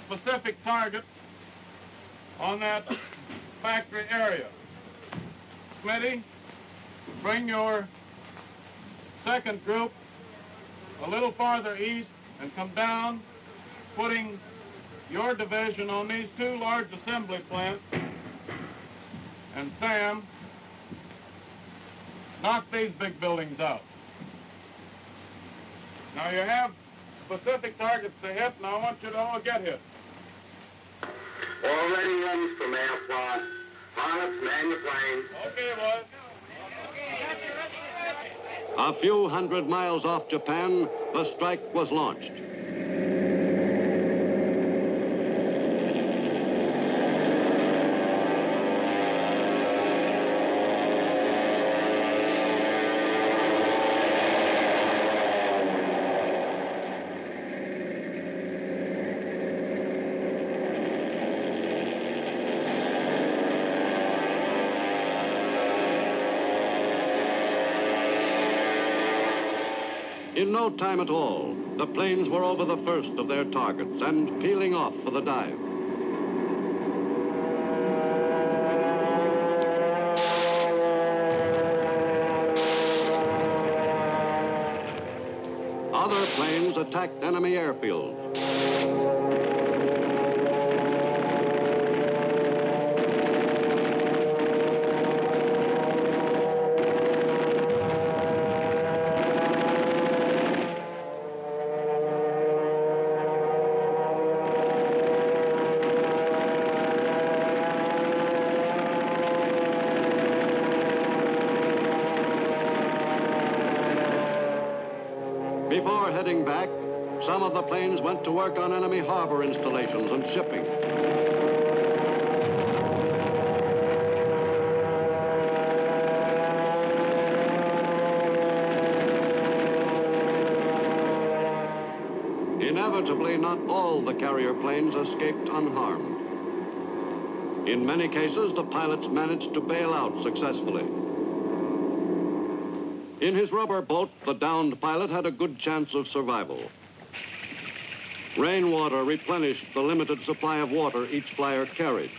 specific targets on that factory area. Smitty, bring your second group a little farther east and come down, putting your division on these two large assembly plants. And Sam, knock these big buildings out. Now you have specific targets to hit, and I want you to all get hit. Already ready for mail plot. Pilots, man your plane. Okay, boys. A few hundred miles off Japan, the strike was launched. In no time at all, the planes were over the first of their targets and peeling off for the dive. Other planes attacked enemy airfields. Before heading back, some of the planes went to work on enemy harbor installations and shipping. Inevitably, not all the carrier planes escaped unharmed. In many cases, the pilots managed to bail out successfully. In his rubber boat, the downed pilot had a good chance of survival. Rainwater replenished the limited supply of water each flyer carried.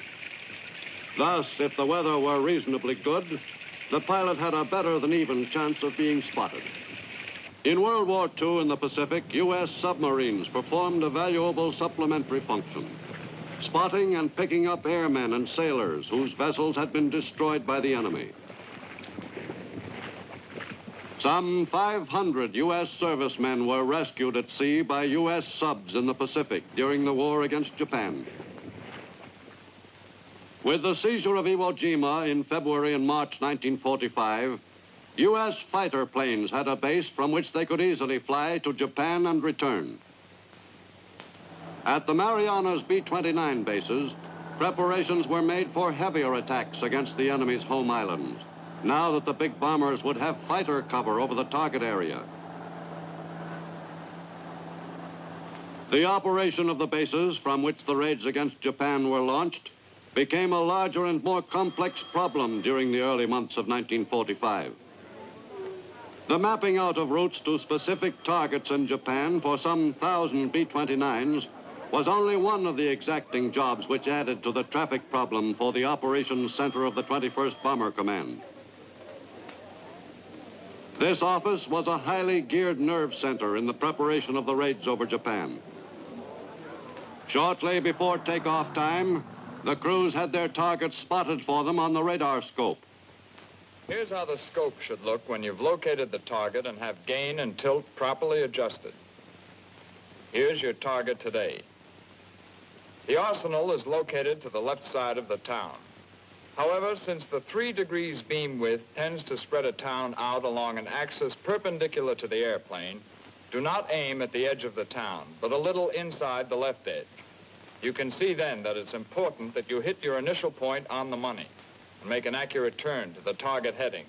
Thus, if the weather were reasonably good, the pilot had a better than even chance of being spotted. In World War II in the Pacific, U.S. submarines performed a valuable supplementary function, spotting and picking up airmen and sailors whose vessels had been destroyed by the enemy. Some 500 U.S. servicemen were rescued at sea by U.S. subs in the Pacific during the war against Japan. With the seizure of Iwo Jima in February and March 1945, U.S. fighter planes had a base from which they could easily fly to Japan and return. At the Marianas B-29 bases, preparations were made for heavier attacks against the enemy's home islands, now that the big bombers would have fighter cover over the target area. The operation of the bases from which the raids against Japan were launched became a larger and more complex problem during the early months of 1945. The mapping out of routes to specific targets in Japan for some 1,000 B-29s was only one of the exacting jobs which added to the traffic problem for the operations center of the 21st Bomber Command. This office was a highly geared nerve center in the preparation of the raids over Japan. Shortly before takeoff time, the crews had their targets spotted for them on the radar scope. Here's how the scope should look when you've located the target and have gain and tilt properly adjusted. Here's your target today. The arsenal is located to the left side of the town. However, since the 3 degrees beam width tends to spread a town out along an axis perpendicular to the airplane, do not aim at the edge of the town, but a little inside the left edge. You can see then that it's important that you hit your initial point on the money and make an accurate turn to the target heading.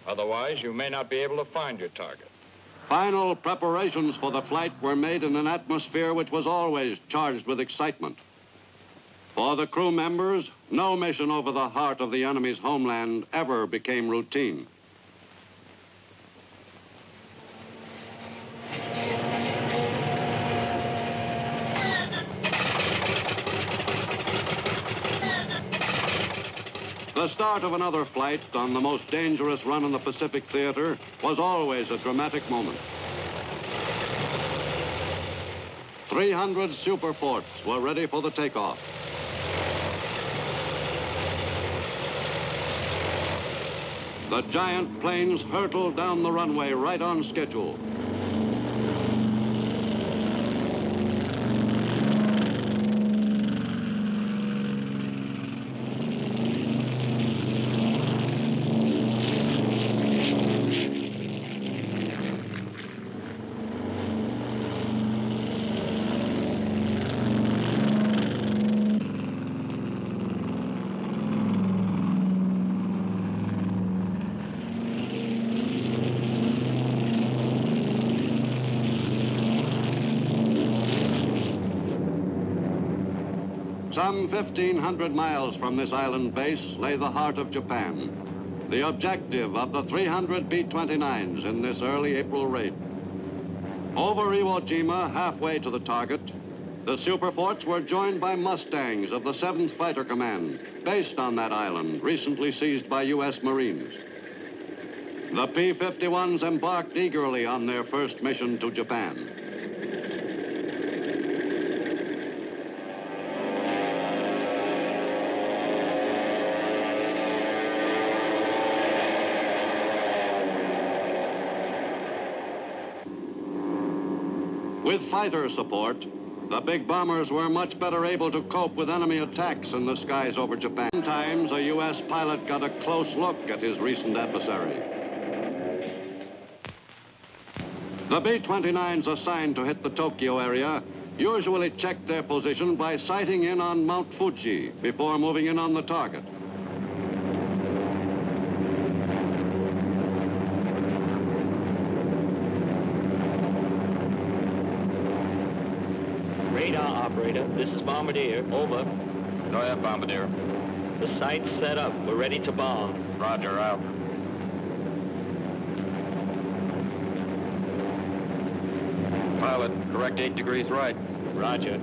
Otherwise, you may not be able to find your target. Final preparations for the flight were made in an atmosphere which was always charged with excitement. For the crew members, no mission over the heart of the enemy's homeland ever became routine. The start of another flight on the most dangerous run in the Pacific theater was always a dramatic moment. 300 superforts were ready for the takeoff. The giant planes hurtled down the runway right on schedule. Some 1,500 miles from this island base lay the heart of Japan, the objective of the 300 B-29s in this early April raid. Over Iwo Jima, halfway to the target, the superforts were joined by Mustangs of the 7th Fighter Command, based on that island, recently seized by U.S. Marines. The P-51s embarked eagerly on their first mission to Japan. With fighter support, the big bombers were much better able to cope with enemy attacks in the skies over Japan. Sometimes a U.S. pilot got a close look at his recent adversary. The B-29s assigned to hit the Tokyo area usually checked their position by sighting in on Mount Fuji before moving in on the target. Radar operator, this is Bombardier. Over. Go ahead, Bombardier. The site's set up. We're ready to bomb. Roger, out. Pilot, correct 8 degrees right. Roger.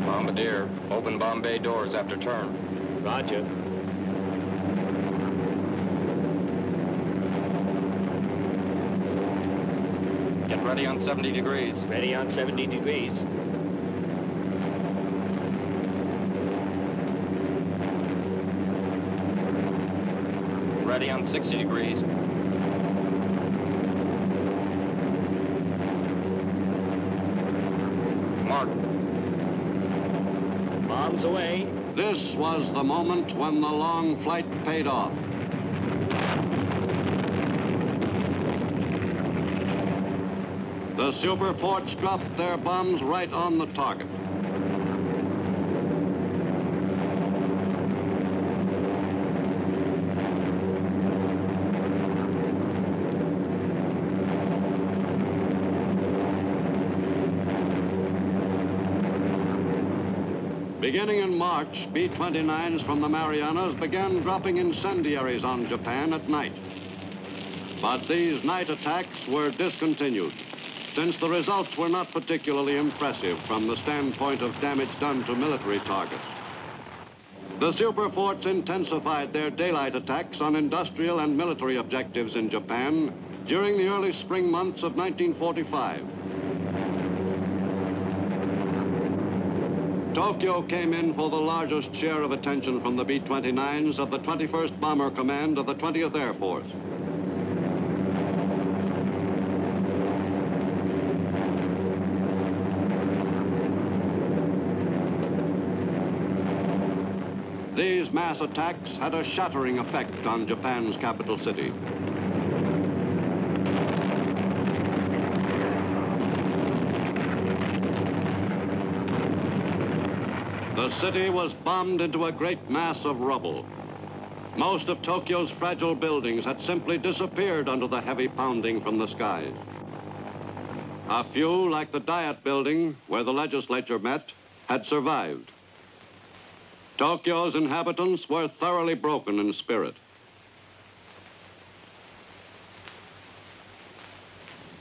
Bombardier, open bomb bay doors after turn. Roger. Get ready on 70 degrees. Ready on 70 degrees. Ready on 60 degrees. Mark. Bombs away. This was the moment when the long flight paid off. The superforts dropped their bombs right on the target. Beginning in March, B-29s from the Marianas began dropping incendiaries on Japan at night. But these night attacks were discontinued, since the results were not particularly impressive from the standpoint of damage done to military targets. The superforts intensified their daylight attacks on industrial and military objectives in Japan during the early spring months of 1945. Tokyo came in for the largest share of attention from the B-29s of the 21st Bomber Command of the 20th Air Force. These mass mass attacks had a shattering effect on Japan's capital city. The city was bombed into a great mass of rubble. Most of Tokyo's fragile buildings had simply disappeared under the heavy pounding from the skies. A few, like the Diet Building, where the legislature met, had survived. Tokyo's inhabitants were thoroughly broken in spirit.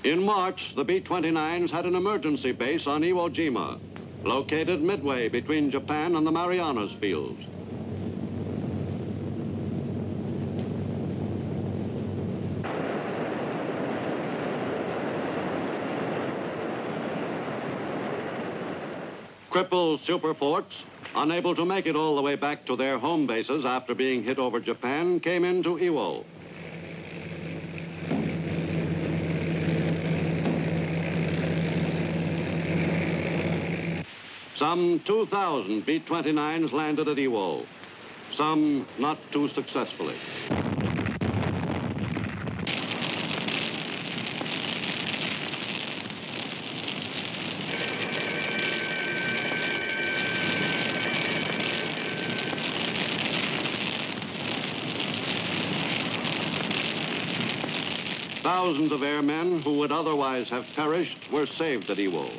In March, the B-29s had an emergency base on Iwo Jima, located midway between Japan and the Marianas Fields. Crippled superforts, unable to make it all the way back to their home bases after being hit over Japan, came into Iwo. Some 2,000 B-29s landed at Iwo, some not too successfully. Thousands of airmen who would otherwise have perished were saved at Iwo.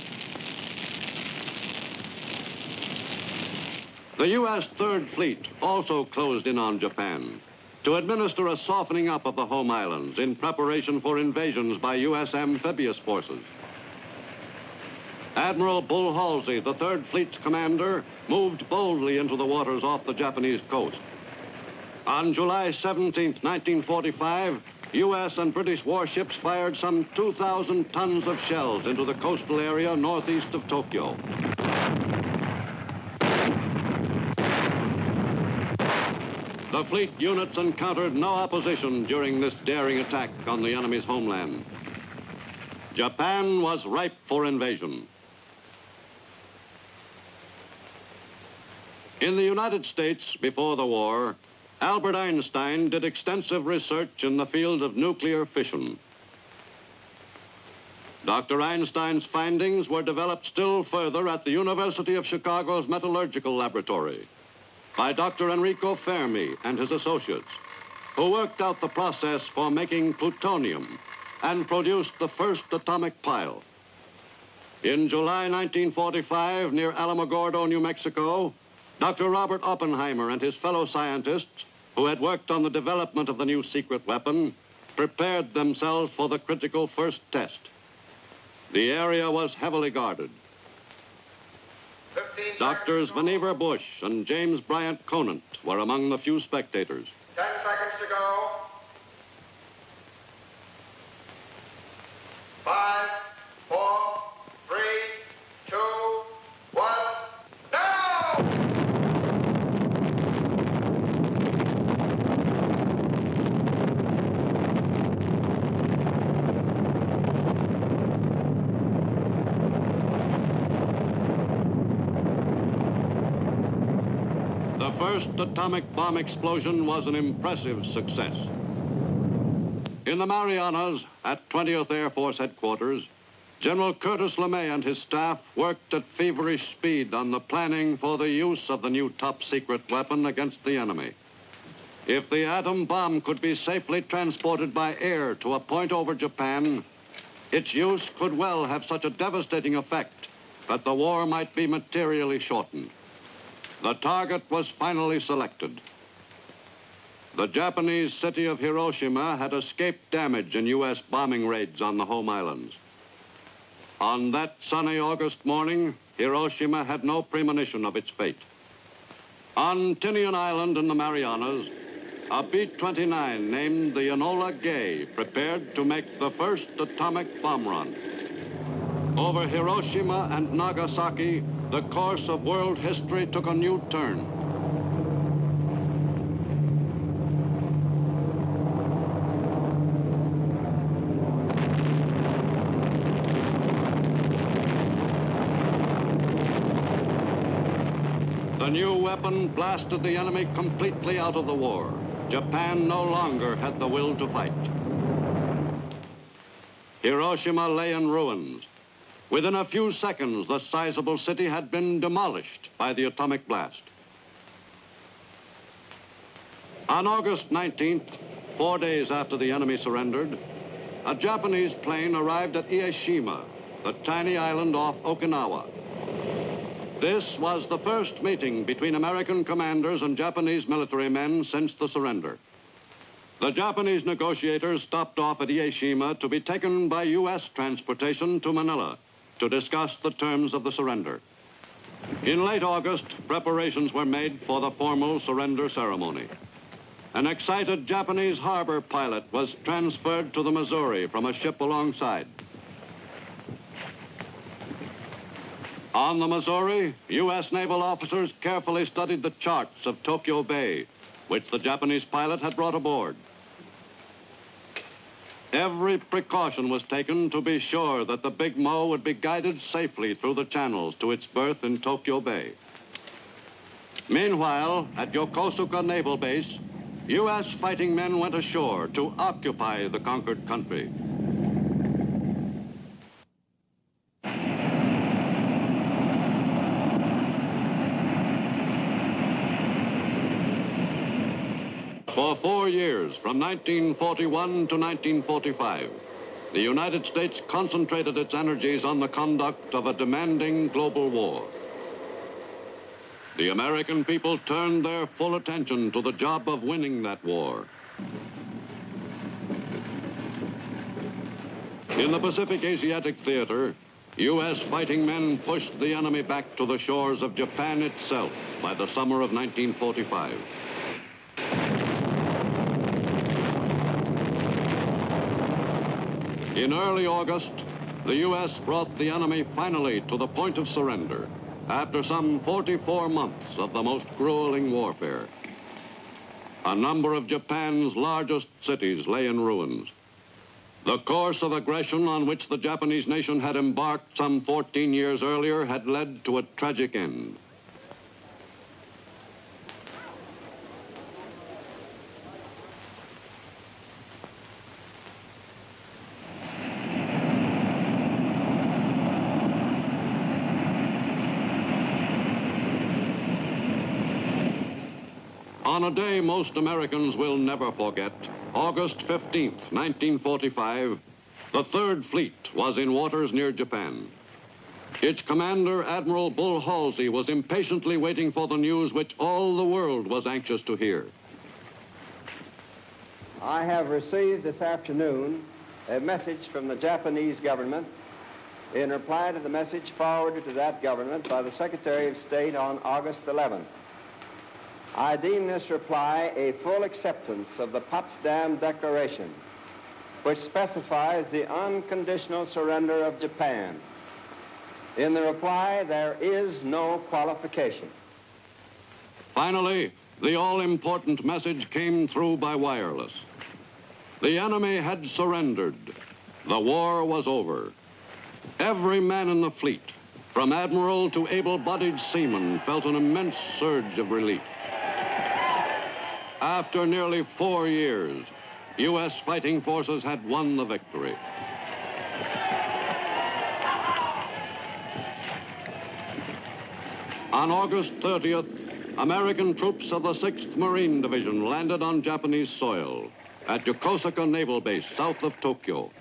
The U.S. Third Fleet also closed in on Japan to administer a softening up of the home islands in preparation for invasions by U.S. amphibious forces. Admiral Bull Halsey, the Third Fleet's commander, moved boldly into the waters off the Japanese coast. On July 17, 1945, U.S. and British warships fired some 2,000 tons of shells into the coastal area northeast of Tokyo. The fleet units encountered no opposition during this daring attack on the enemy's homeland. Japan was ripe for invasion. In the United States, before the war, Albert Einstein did extensive research in the field of nuclear fission. Dr. Einstein's findings were developed still further at the University of Chicago's Metallurgical Laboratory by Dr. Enrico Fermi and his associates, who worked out the process for making plutonium and produced the first atomic pile. In July 1945, near Alamogordo, New Mexico, Dr. Robert Oppenheimer and his fellow scientists, who had worked on the development of the new secret weapon, prepared themselves for the critical first test. The area was heavily guarded. Doctors Vannevar Bush and James Bryant Conant were among the few spectators. 10 seconds to go. 5, 4, 3, 2, 1, now! The first atomic bomb explosion was an impressive success. In the Marianas, at 20th Air Force Headquarters, General Curtis LeMay and his staff worked at feverish speed on the planning for the use of the new top-secret weapon against the enemy. If the atom bomb could be safely transported by air to a point over Japan, its use could well have such a devastating effect that the war might be materially shortened. The target was finally selected. The Japanese city of Hiroshima had escaped damage in U.S. bombing raids on the home islands. On that sunny August morning, Hiroshima had no premonition of its fate. On Tinian Island in the Marianas, a B-29 named the Enola Gay prepared to make the first atomic bomb run. Over Hiroshima and Nagasaki, the course of world history took a new turn. The The new weapon blasted the enemy completely out of the war. Japan no longer had the will to fight. Hiroshima lay in ruins. Within a few seconds, the sizable city had been demolished by the atomic blast. On August 19th, 4 days after the enemy surrendered, a Japanese plane arrived at Ieshima, the tiny island off Okinawa. This was the first meeting between American commanders and Japanese military men since the surrender. The Japanese negotiators stopped off at Ieshima to be taken by U.S. transportation to Manila to discuss the terms of the surrender. In late August, preparations were made for the formal surrender ceremony. An excited Japanese harbor pilot was transferred to the Missouri from a ship alongside. On the Missouri, U.S. naval officers carefully studied the charts of Tokyo Bay, which the Japanese pilot had brought aboard. Every precaution was taken to be sure that the Big Mo would be guided safely through the channels to its berth in Tokyo Bay. Meanwhile, at Yokosuka Naval Base, U.S. fighting men went ashore to occupy the conquered country. For 4 years, from 1941 to 1945, the United States concentrated its energies on the conduct of a demanding global war. The American people turned their full attention to the job of winning that war. In the Pacific Asiatic theater, U.S. fighting men pushed the enemy back to the shores of Japan itself by the summer of 1945. In early August, the U.S. brought the enemy finally to the point of surrender after some 44 months of the most grueling warfare. A number of Japan's largest cities lay in ruins. The course of aggression on which the Japanese nation had embarked some 14 years earlier had led to a tragic end. On a day most Americans will never forget, August 15th, 1945, the Third Fleet was in waters near Japan. Its commander, Admiral Bull Halsey, was impatiently waiting for the news which all the world was anxious to hear. I have received this afternoon a message from the Japanese government in reply to the message forwarded to that government by the Secretary of State on August 11th. I deem this reply a full acceptance of the Potsdam Declaration, which specifies the unconditional surrender of Japan. In the reply, there is no qualification. Finally, the all-important message came through by wireless. The enemy had surrendered. The war was over. Every man in the fleet, from admiral to able-bodied seaman, felt an immense surge of relief. After nearly 4 years, U.S. fighting forces had won the victory. On August 30th, American troops of the 6th Marine Division landed on Japanese soil at Yokosuka Naval Base, south of Tokyo.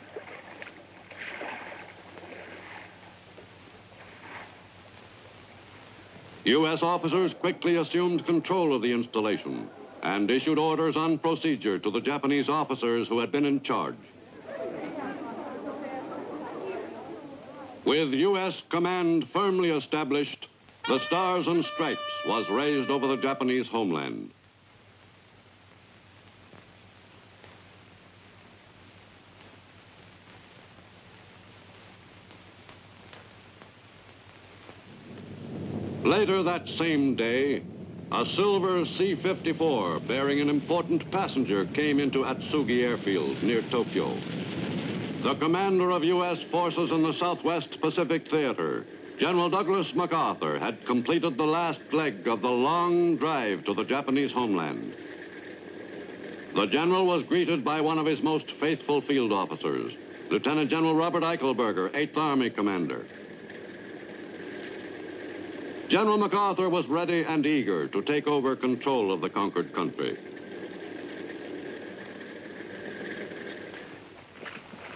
U.S. officers quickly assumed control of the installation and issued orders on procedure to the Japanese officers who had been in charge. With U.S. command firmly established, the Stars and Stripes was raised over the Japanese homeland. Later that same day, a silver C-54 bearing an important passenger came into Atsugi Airfield near Tokyo. The commander of U.S. forces in the Southwest Pacific Theater General Douglas MacArthur had completed the last leg of the long drive to the Japanese homeland. The general was greeted by one of his most faithful field officers, Lieutenant General Robert Eichelberger, 8th Army Commander. General MacArthur was ready and eager to take over control of the conquered country.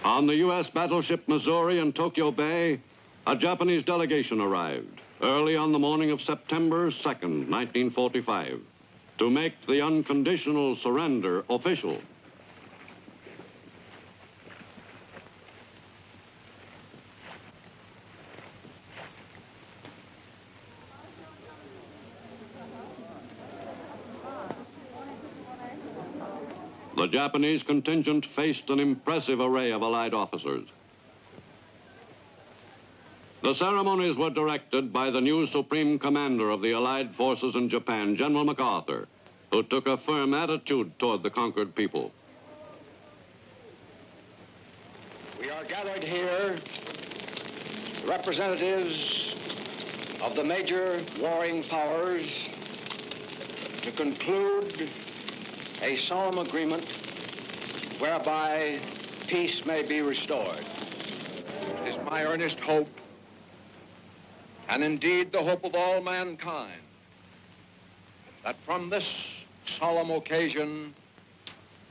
On the U.S. battleship Missouri in Tokyo Bay, a Japanese delegation arrived early on the morning of September 2nd, 1945, to make the unconditional surrender official. The Japanese contingent faced an impressive array of Allied officers. The ceremonies were directed by the new Supreme Commander of the Allied forces in Japan, General MacArthur, who took a firm attitude toward the conquered people. We are gathered here, representatives of the major warring powers, to conclude a solemn agreement whereby peace may be restored. It is my earnest hope, and indeed the hope of all mankind, that from this solemn occasion,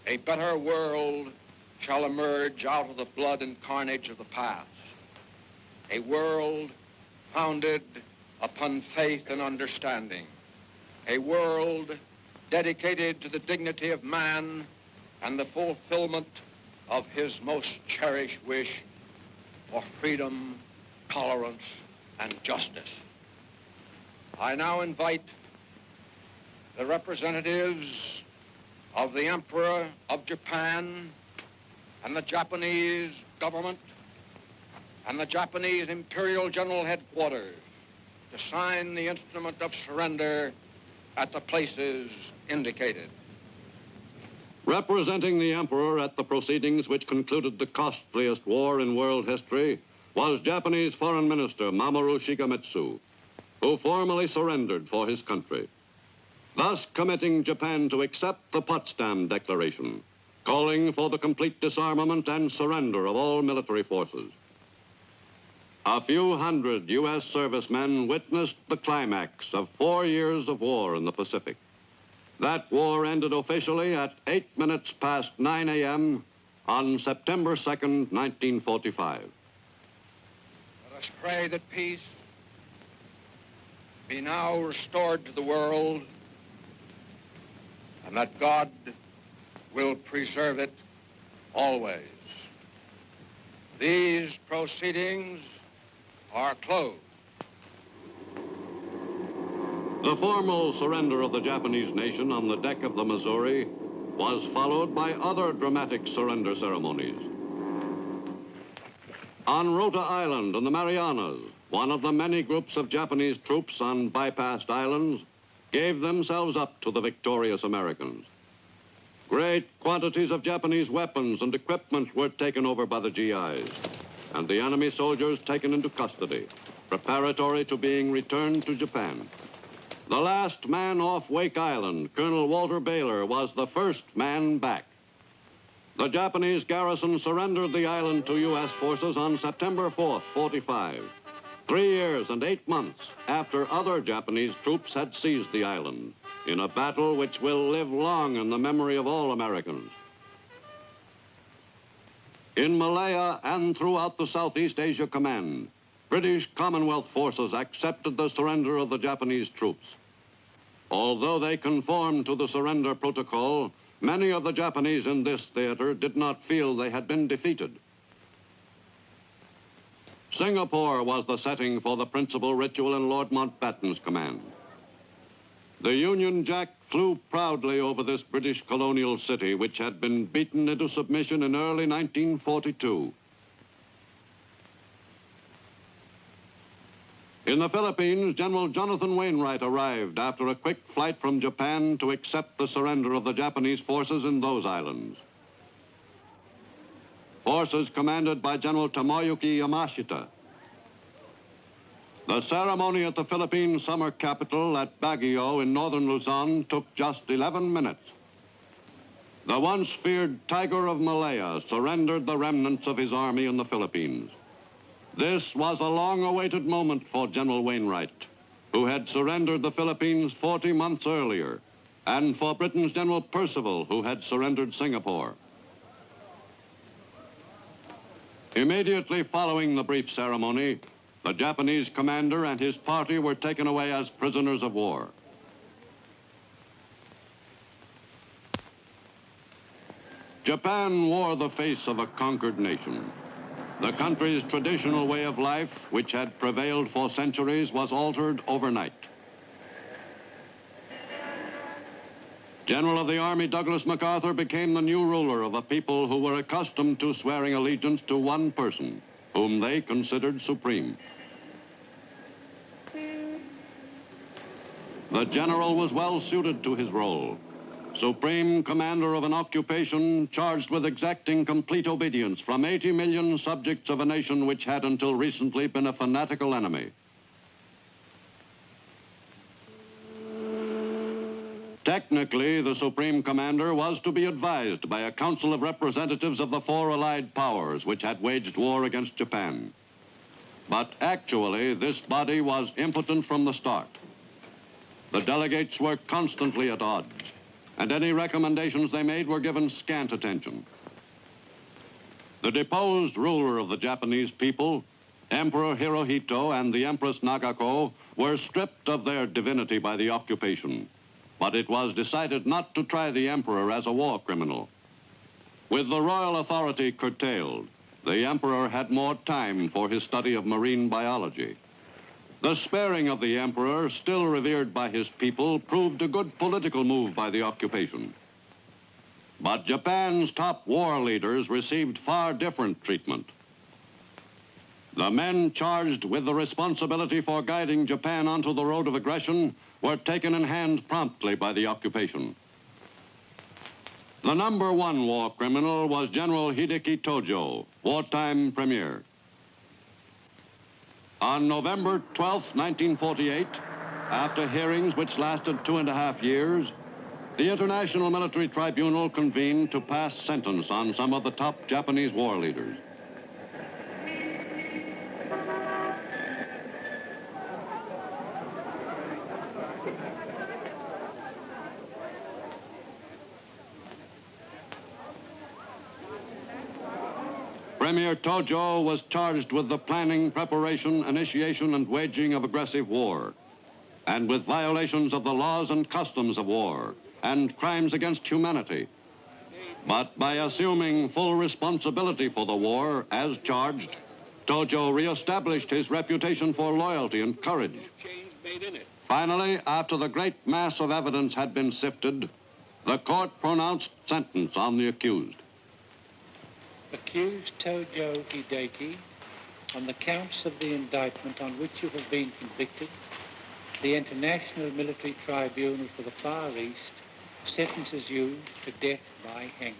a better world shall emerge out of the blood and carnage of the past. A world founded upon faith and understanding. A world dedicated to the dignity of man and the fulfillment of his most cherished wish for freedom, tolerance, and justice. I now invite the representatives of the Emperor of Japan and the Japanese government and the Japanese Imperial General Headquarters to sign the instrument of surrender at the places indicated. Representing the Emperor at the proceedings which concluded the costliest war in world history was Japanese Foreign Minister Mamoru Shigemitsu, who formally surrendered for his country, thus committing Japan to accept the Potsdam Declaration, calling for the complete disarmament and surrender of all military forces. A few hundred U.S. servicemen witnessed the climax of 4 years of war in the Pacific. That war ended officially at 8 minutes past 9 a.m. on September 2nd, 1945. Let us pray that peace be now restored to the world and that God will preserve it always. These proceedings are closed. The formal surrender of the Japanese nation on the deck of the Missouri was followed by other dramatic surrender ceremonies. On Rota Island in the Marianas, one of the many groups of Japanese troops on bypassed islands gave themselves up to the victorious Americans. Great quantities of Japanese weapons and equipment were taken over by the GIs, and the enemy soldiers taken into custody, preparatory to being returned to Japan. The last man off Wake Island, Colonel Walter Baylor, was the first man back. The Japanese garrison surrendered the island to U.S. forces on September 4th, 45, 3 years and 8 months after other Japanese troops had seized the island, in a battle which will live long in the memory of all Americans. In Malaya and throughout the Southeast Asia Command, British Commonwealth forces accepted the surrender of the Japanese troops. Although they conformed to the surrender protocol, many of the Japanese in this theater did not feel they had been defeated. Singapore was the setting for the principal ritual in Lord Mountbatten's command. The Union Jack flew proudly over this British colonial city, which had been beaten into submission in early 1942. In the Philippines, General Jonathan Wainwright arrived after a quick flight from Japan to accept the surrender of the Japanese forces in those islands. Forces commanded by General Tomoyuki Yamashita. The ceremony at the Philippine summer capital at Baguio in northern Luzon took just 11 minutes. The once feared Tiger of Malaya surrendered the remnants of his army in the Philippines. This was a long-awaited moment for General Wainwright, who had surrendered the Philippines 40 months earlier, and for Britain's General Percival, who had surrendered Singapore. Immediately following the brief ceremony, the Japanese commander and his party were taken away as prisoners of war. Japan wore the face of a conquered nation. The country's traditional way of life, which had prevailed for centuries, was altered overnight. General of the Army Douglas MacArthur became the new ruler of a people who were accustomed to swearing allegiance to one person, whom they considered supreme. The general was well suited to his role, supreme commander of an occupation charged with exacting complete obedience from 80 million subjects of a nation which had until recently been a fanatical enemy. Technically, the Supreme Commander was to be advised by a council of representatives of the four allied powers which had waged war against Japan. But actually, this body was impotent from the start. The delegates were constantly at odds, and any recommendations they made were given scant attention. The deposed ruler of the Japanese people, Emperor Hirohito and the Empress Nagako, were stripped of their divinity by the occupation. But it was decided not to try the emperor as a war criminal. With the royal authority curtailed, the emperor had more time for his study of marine biology. The sparing of the emperor, still revered by his people, proved a good political move by the occupation. But Japan's top war leaders received far different treatment. The men charged with the responsibility for guiding Japan onto the road of aggression were taken in hand promptly by the occupation. The number one war criminal was General Hideki Tojo, wartime premier. On November 12, 1948, after hearings which lasted 2.5 years, the International Military Tribunal convened to pass sentence on some of the top Japanese war leaders. Premier Tojo was charged with the planning, preparation, initiation, and waging of aggressive war, and with violations of the laws and customs of war, and crimes against humanity. But by assuming full responsibility for the war, as charged, Tojo reestablished his reputation for loyalty and courage. Finally, after the great mass of evidence had been sifted, the court pronounced sentence on the accused. Accused Tojo Hideki, on the counts of the indictment on which you have been convicted, the International Military Tribunal for the Far East sentences you to death by hanging.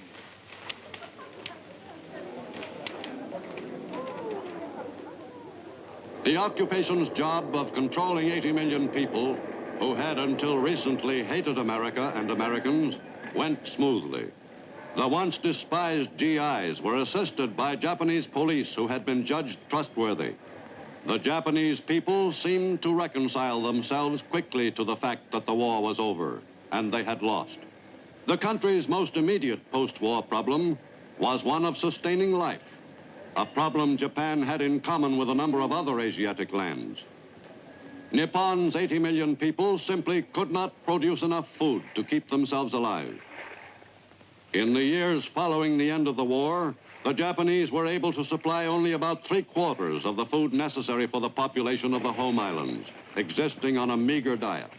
The occupation's job of controlling 80 million people who had until recently hated America and Americans went smoothly. The once despised GIs were assisted by Japanese police who had been judged trustworthy. The Japanese people seemed to reconcile themselves quickly to the fact that the war was over and they had lost. The country's most immediate post-war problem was one of sustaining life, a problem Japan had in common with a number of other Asiatic lands. Nippon's 80 million people simply could not produce enough food to keep themselves alive. In the years following the end of the war, the Japanese were able to supply only about 3/4 of the food necessary for the population of the home islands, existing on a meager diet.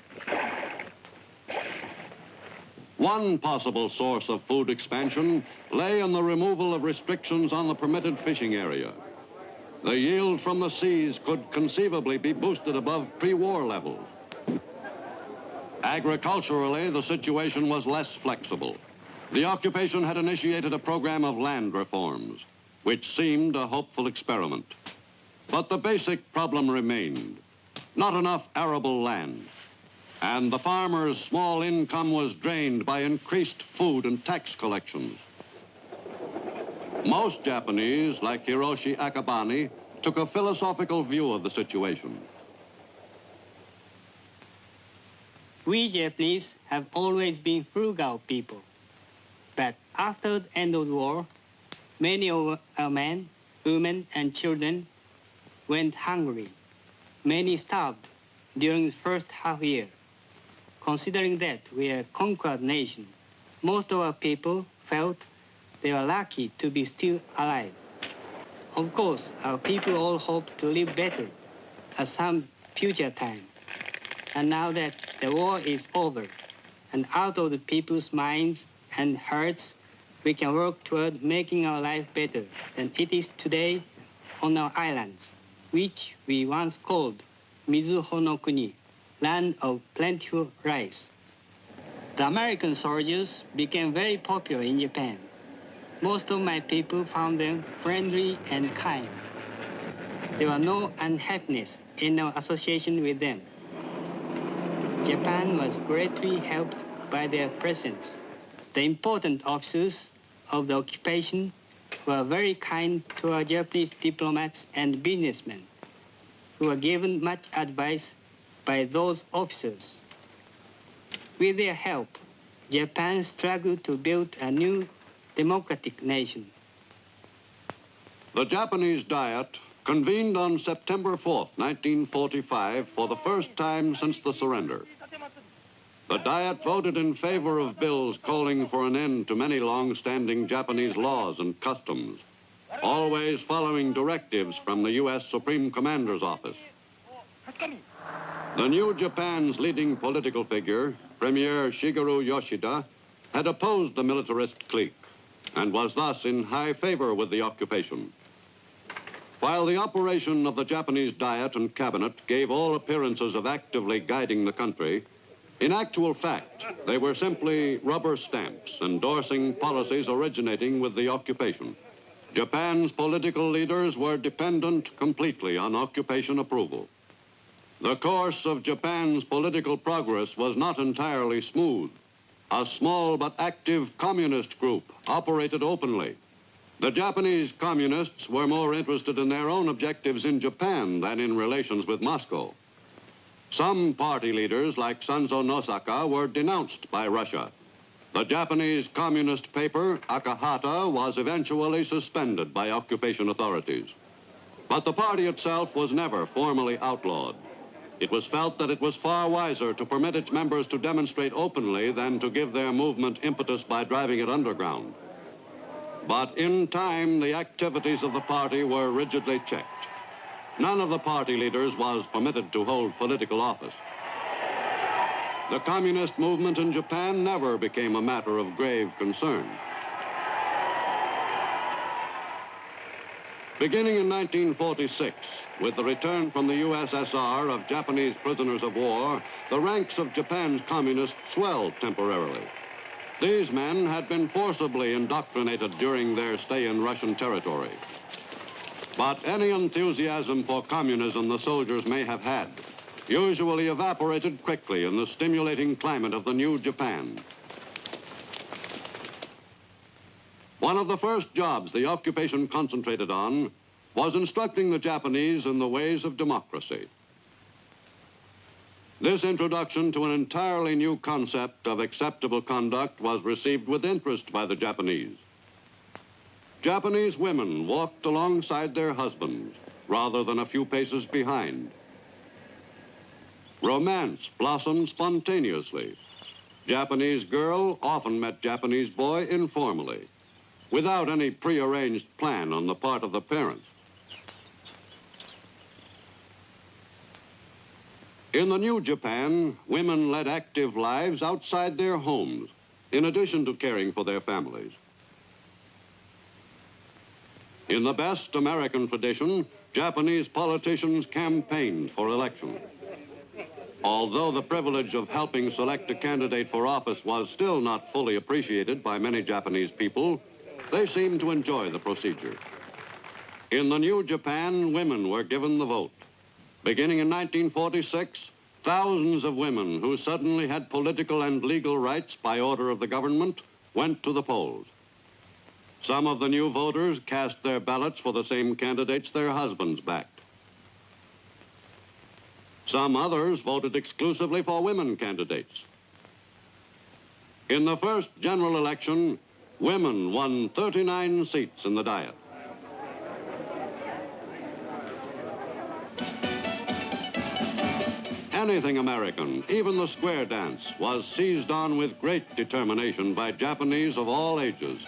One possible source of food expansion lay in the removal of restrictions on the permitted fishing area. The yield from the seas could conceivably be boosted above pre-war levels. Agriculturally, the situation was less flexible. The occupation had initiated a program of land reforms, which seemed a hopeful experiment. But the basic problem remained. not enough arable land, and the farmer's small income was drained by increased food and tax collections. Most Japanese, like Hiroshi Akabane, took a philosophical view of the situation. We Japanese have always been frugal people, but after the end of the war, many of our men, women, and children went hungry. Many starved during the first half year. Considering that we are a conquered nation, most of our people felt they were lucky to be still alive. Of course, our people all hope to live better at some future time. And now that the war is over and out of the people's minds and hearts, we can work toward making our life better than it is today on our islands, which we once called Mizuho no Kuni, land of plentiful rice. The American soldiers became very popular in Japan. Most of my people found them friendly and kind. There was no unhappiness in our association with them. Japan was greatly helped by their presence. The important officers of the occupation were very kind to our Japanese diplomats and businessmen, who were given much advice by those officers. With their help, Japan struggled to build a new democratic nation. The Japanese Diet convened on September 4th, 1945, for the first time since the surrender. The Diet voted in favor of bills calling for an end to many long-standing Japanese laws and customs, always following directives from the U.S. Supreme Commander's office. The new Japan's leading political figure, Premier Shigeru Yoshida, had opposed the militarist clique and was thus in high favor with the occupation. While the operation of the Japanese Diet and Cabinet gave all appearances of actively guiding the country, in actual fact, they were simply rubber stamps endorsing policies originating with the occupation. Japan's political leaders were dependent completely on occupation approval. The course of Japan's political progress was not entirely smooth. A small but active communist group operated openly. The Japanese communists were more interested in their own objectives in Japan than in relations with Moscow. Some party leaders, like Sanzo Nosaka, were denounced by Russia. The Japanese communist paper, Akahata, was eventually suspended by occupation authorities. But the party itself was never formally outlawed. It was felt that it was far wiser to permit its members to demonstrate openly than to give their movement impetus by driving it underground. But in time, the activities of the party were rigidly checked. None of the party leaders was permitted to hold political office. The communist movement in Japan never became a matter of grave concern. Beginning in 1946, with the return from the USSR of Japanese prisoners of war, the ranks of Japan's communists swelled temporarily. These men had been forcibly indoctrinated during their stay in Russian territory. But any enthusiasm for communism the soldiers may have had usually evaporated quickly in the stimulating climate of the new Japan. One of the first jobs the occupation concentrated on was instructing the Japanese in the ways of democracy. This introduction to an entirely new concept of acceptable conduct was received with interest by the Japanese. Japanese women walked alongside their husbands rather than a few paces behind. Romance blossomed spontaneously. Japanese girl often met Japanese boy informally, without any prearranged plan on the part of the parents. In the new Japan, women led active lives outside their homes, in addition to caring for their families. In the best American tradition, Japanese politicians campaigned for election. Although the privilege of helping select a candidate for office was still not fully appreciated by many Japanese people, they seemed to enjoy the procedure. In the new Japan, women were given the vote. Beginning in 1946, thousands of women who suddenly had political and legal rights by order of the government went to the polls. Some of the new voters cast their ballots for the same candidates their husbands backed. Some others voted exclusively for women candidates. In the first general election, women won 39 seats in the Diet. Anything American, even the square dance, was seized on with great determination by Japanese of all ages.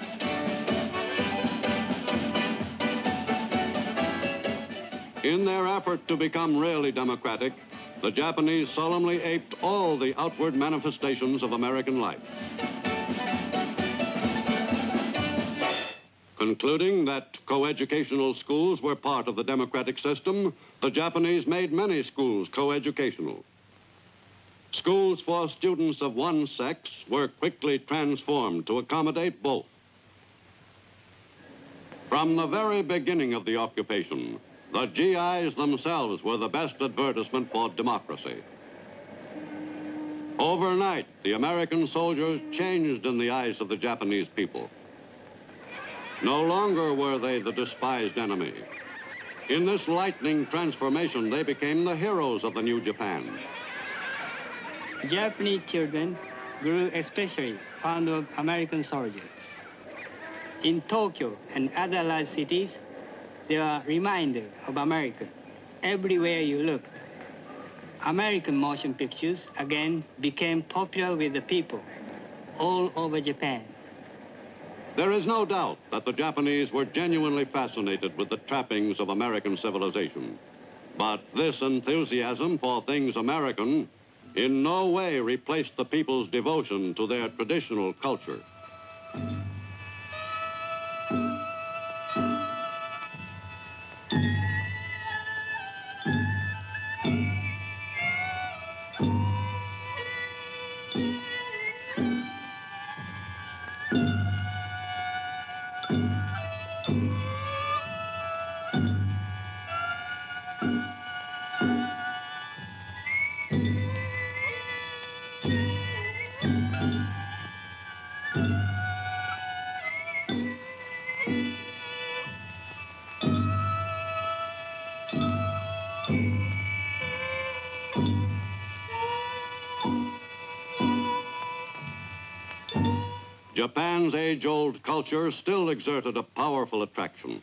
In their effort to become really democratic, the Japanese solemnly aped all the outward manifestations of American life. Concluding that coeducational schools were part of the democratic system, the Japanese made many schools coeducational. Schools for students of one sex were quickly transformed to accommodate both. From the very beginning of the occupation, the GIs themselves were the best advertisement for democracy. Overnight, the American soldiers changed in the eyes of the Japanese people. No longer were they the despised enemy. In this lightning transformation, they became the heroes of the new Japan. Japanese children grew especially fond of American soldiers. In Tokyo and other large cities, they are reminders of America. Everywhere you look, American motion pictures again became popular with the people all over Japan. There is no doubt that the Japanese were genuinely fascinated with the trappings of American civilization. But this enthusiasm for things American in no way replaced the people's devotion to their traditional culture. Japan's age-old culture still exerted a powerful attraction.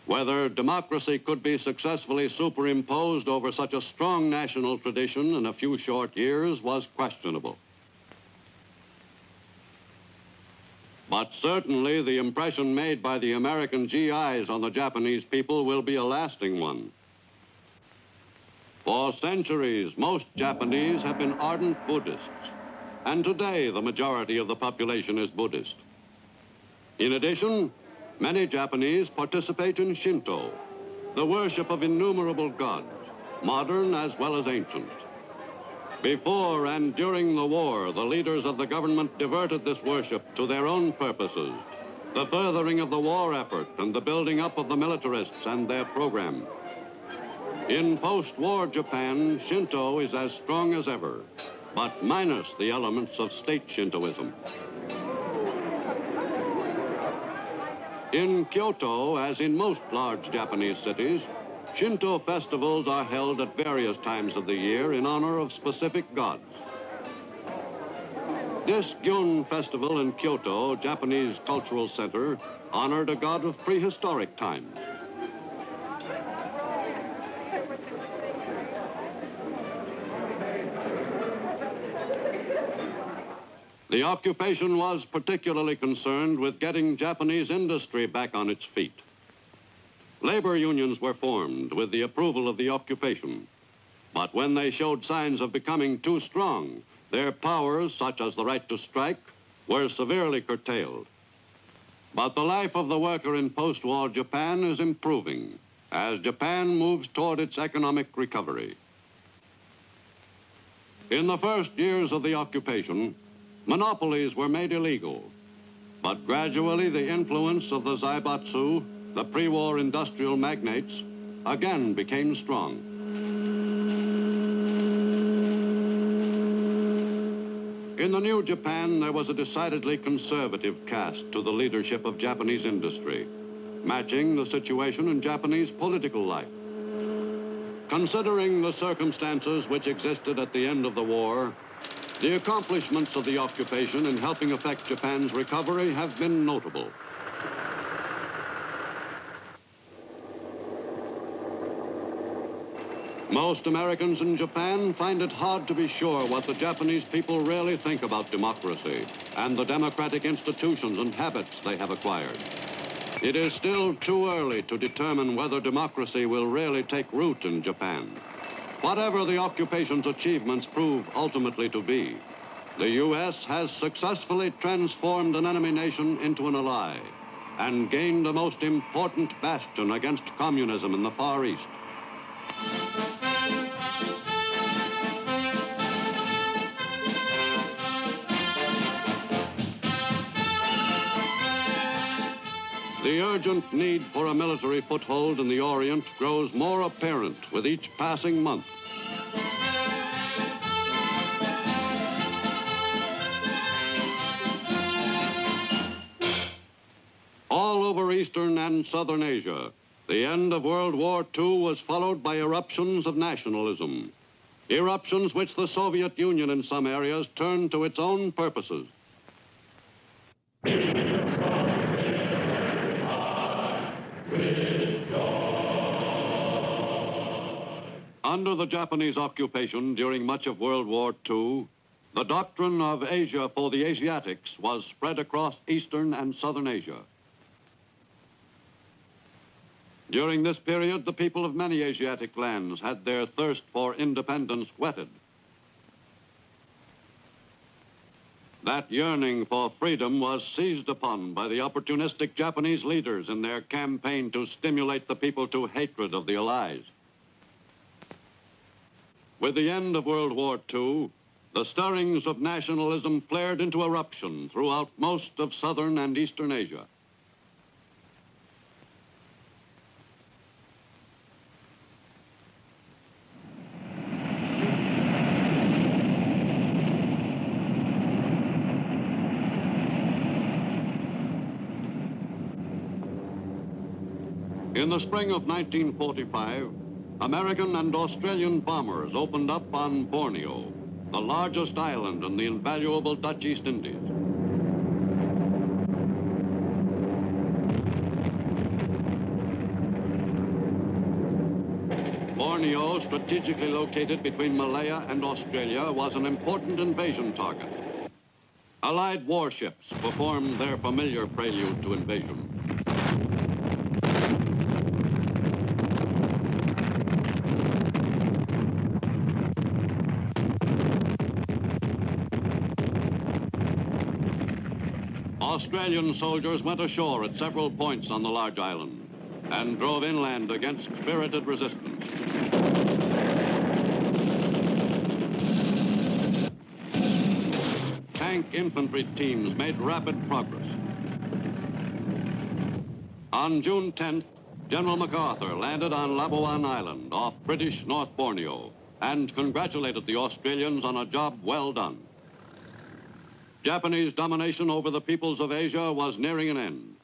Whether democracy could be successfully superimposed over such a strong national tradition in a few short years was questionable. But certainly the impression made by the American GIs on the Japanese people will be a lasting one. For centuries, most Japanese have been ardent Buddhists. And today, the majority of the population is Buddhist. In addition, many Japanese participate in Shinto, the worship of innumerable gods, modern as well as ancient. Before and during the war, the leaders of the government diverted this worship to their own purposes, the furthering of the war effort and the building up of the militarists and their program. In post-war Japan, Shinto is as strong as ever, but minus the elements of state Shintoism. In Kyoto, as in most large Japanese cities, Shinto festivals are held at various times of the year in honor of specific gods. This Gyun festival in Kyoto, Japanese cultural center, honored a god of prehistoric times. The occupation was particularly concerned with getting Japanese industry back on its feet. Labor unions were formed with the approval of the occupation. But when they showed signs of becoming too strong, their powers, such as the right to strike, were severely curtailed. But the life of the worker in post-war Japan is improving as Japan moves toward its economic recovery. In the first years of the occupation, monopolies were made illegal, but gradually the influence of the zaibatsu, the pre-war industrial magnates, again became strong. In the new Japan, there was a decidedly conservative cast to the leadership of Japanese industry, matching the situation in Japanese political life. Considering the circumstances which existed at the end of the war, the accomplishments of the occupation in helping effect Japan's recovery have been notable. Most Americans in Japan find it hard to be sure what the Japanese people really think about democracy and the democratic institutions and habits they have acquired. It is still too early to determine whether democracy will really take root in Japan. Whatever the occupation's achievements prove ultimately to be, the U.S. has successfully transformed an enemy nation into an ally and gained the most important bastion against communism in the Far East. The urgent need for a military foothold in the Orient grows more apparent with each passing month. All over Eastern and Southern Asia, the end of World War II was followed by eruptions of nationalism, eruptions which the Soviet Union in some areas turned to its own purposes. Under the Japanese occupation during much of World War II, the doctrine of Asia for the Asiatics was spread across Eastern and Southern Asia. During this period, the people of many Asiatic lands had their thirst for independence whetted. That yearning for freedom was seized upon by the opportunistic Japanese leaders in their campaign to stimulate the people to hatred of the Allies. With the end of World War II, the stirrings of nationalism flared into eruption throughout most of Southern and Eastern Asia. In the spring of 1945, American and Australian bombers opened up on Borneo, the largest island in the invaluable Dutch East Indies. Borneo, strategically located between Malaya and Australia, was an important invasion target. Allied warships performed their familiar prelude to invasion. Australian soldiers went ashore at several points on the large island and drove inland against spirited resistance. Tank infantry teams made rapid progress. On June 10th, General MacArthur landed on Labuan Island off British North Borneo and congratulated the Australians on a job well done. Japanese domination over the peoples of Asia was nearing an end.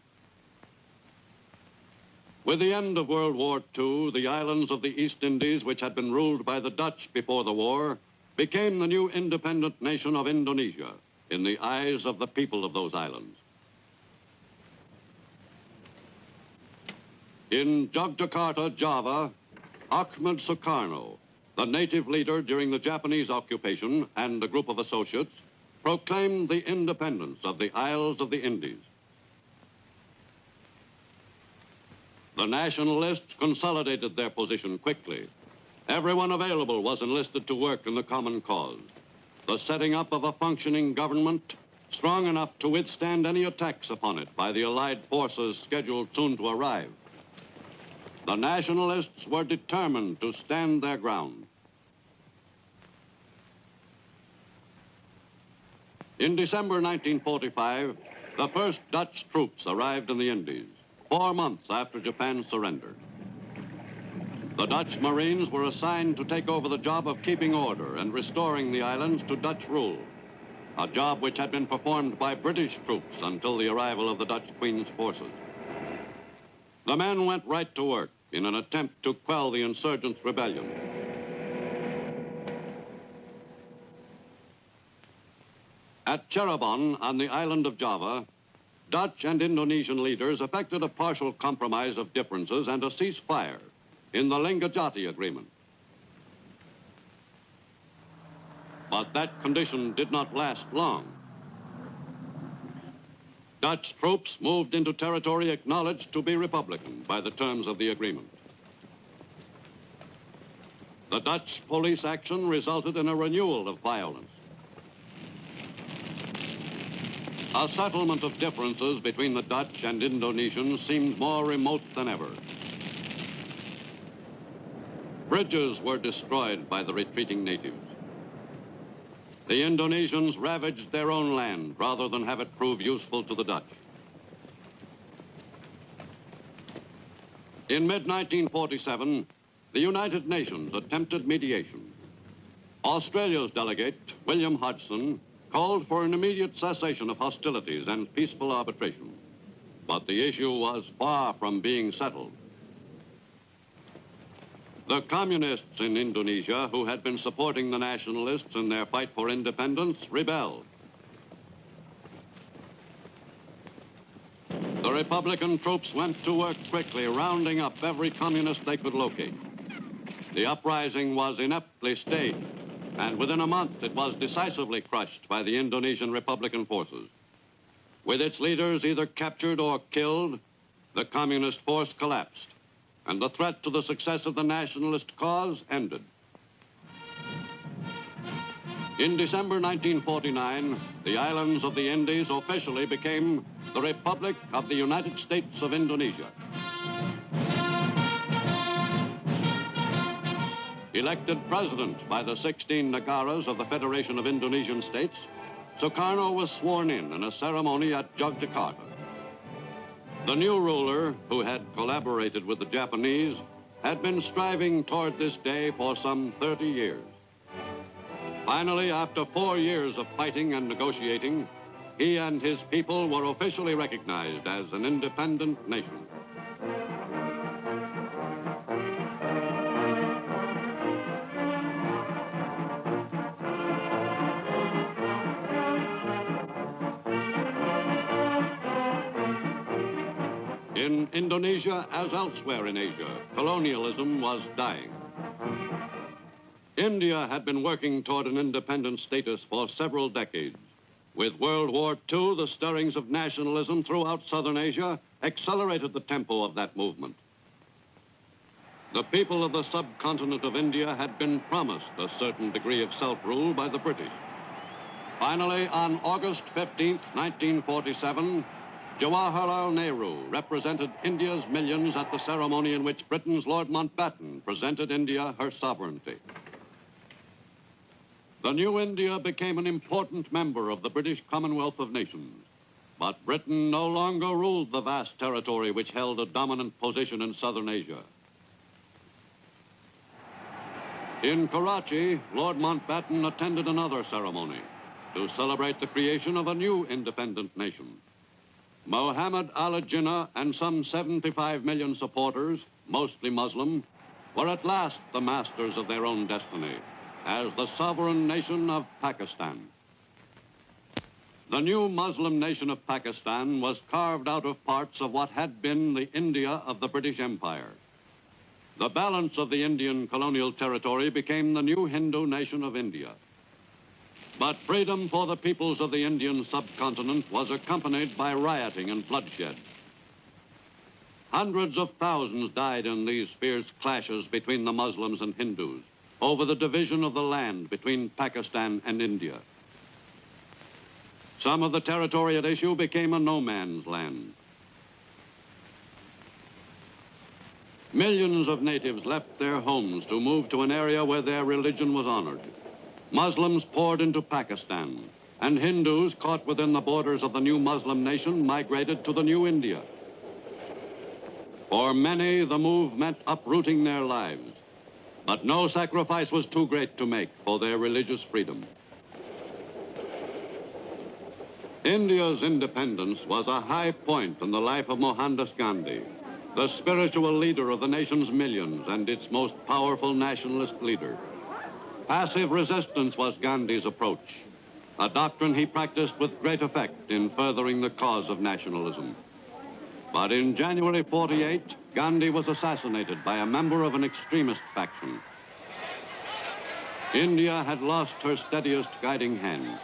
With the end of World War II, the islands of the East Indies, which had been ruled by the Dutch before the war, became the new independent nation of Indonesia in the eyes of the people of those islands. In Yogyakarta, Java, Ahmed Sukarno, the native leader during the Japanese occupation, and a group of associates, proclaimed the independence of the Isles of the Indies. The nationalists consolidated their position quickly. Everyone available was enlisted to work in the common cause, the setting up of a functioning government strong enough to withstand any attacks upon it by the Allied forces scheduled soon to arrive. The nationalists were determined to stand their ground. In December 1945, the first Dutch troops arrived in the Indies, 4 months after Japan's surrender. The Dutch Marines were assigned to take over the job of keeping order and restoring the islands to Dutch rule, a job which had been performed by British troops until the arrival of the Dutch Queen's forces. The men went right to work in an attempt to quell the insurgents' rebellion. At Cirebon, on the island of Java, Dutch and Indonesian leaders effected a partial compromise of differences and a ceasefire in the Linggadjati Agreement. But that condition did not last long. Dutch troops moved into territory acknowledged to be Republican by the terms of the agreement. The Dutch police action resulted in a renewal of violence. A settlement of differences between the Dutch and Indonesians seemed more remote than ever. Bridges were destroyed by the retreating natives. The Indonesians ravaged their own land rather than have it prove useful to the Dutch. In mid-1947, the United Nations attempted mediation. Australia's delegate, William Hodgson, called for an immediate cessation of hostilities and peaceful arbitration. But the issue was far from being settled. The communists in Indonesia, who had been supporting the nationalists in their fight for independence, rebelled. The Republican troops went to work quickly, rounding up every communist they could locate. The uprising was ineptly staged, and within a month it was decisively crushed by the Indonesian Republican forces. With its leaders either captured or killed, the communist force collapsed, and the threat to the success of the nationalist cause ended. In December 1949, the islands of the Indies officially became the Republic of the United States of Indonesia. Elected president by the 16 Negaras of the Federation of Indonesian States, Sukarno was sworn in a ceremony at Yogyakarta. The new ruler, who had collaborated with the Japanese, had been striving toward this day for some 30 years. Finally, after 4 years of fighting and negotiating, he and his people were officially recognized as an independent nation. In Indonesia, as elsewhere in Asia, colonialism was dying. India had been working toward an independent status for several decades. With World War II, the stirrings of nationalism throughout Southern Asia accelerated the tempo of that movement. The people of the subcontinent of India had been promised a certain degree of self-rule by the British. Finally, on August 15, 1947, Jawaharlal Nehru represented India's millions at the ceremony in which Britain's Lord Mountbatten presented India her sovereignty. The new India became an important member of the British Commonwealth of Nations, but Britain no longer ruled the vast territory which held a dominant position in Southern Asia. In Karachi, Lord Mountbatten attended another ceremony to celebrate the creation of a new independent nation. Mohammed Ali Jinnah and some 75 million supporters, mostly Muslim, were at last the masters of their own destiny as the sovereign nation of Pakistan. The new Muslim nation of Pakistan was carved out of parts of what had been the India of the British Empire. The balance of the Indian colonial territory became the new Hindu nation of India. But freedom for the peoples of the Indian subcontinent was accompanied by rioting and bloodshed. Hundreds of thousands died in these fierce clashes between the Muslims and Hindus over the division of the land between Pakistan and India. Some of the territory at issue became a no man's land. Millions of natives left their homes to move to an area where their religion was honored. Muslims poured into Pakistan, and Hindus caught within the borders of the new Muslim nation migrated to the new India. For many, the move meant uprooting their lives. But no sacrifice was too great to make for their religious freedom. India's independence was a high point in the life of Mohandas Gandhi, the spiritual leader of the nation's millions and its most powerful nationalist leader. Passive resistance was Gandhi's approach, a doctrine he practiced with great effect in furthering the cause of nationalism. But in January 48, Gandhi was assassinated by a member of an extremist faction. India had lost her steadiest guiding hand.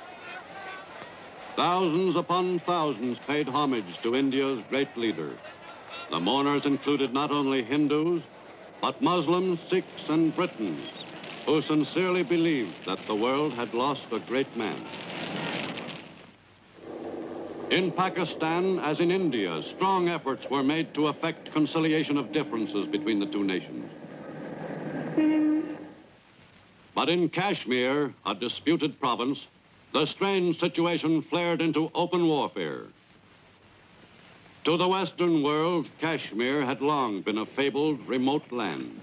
Thousands upon thousands paid homage to India's great leader. The mourners included not only Hindus, but Muslims, Sikhs, and Britons, who sincerely believed that the world had lost a great man. In Pakistan, as in India, strong efforts were made to effect conciliation of differences between the two nations. But in Kashmir, a disputed province, the strange situation flared into open warfare. To the Western world, Kashmir had long been a fabled, remote land.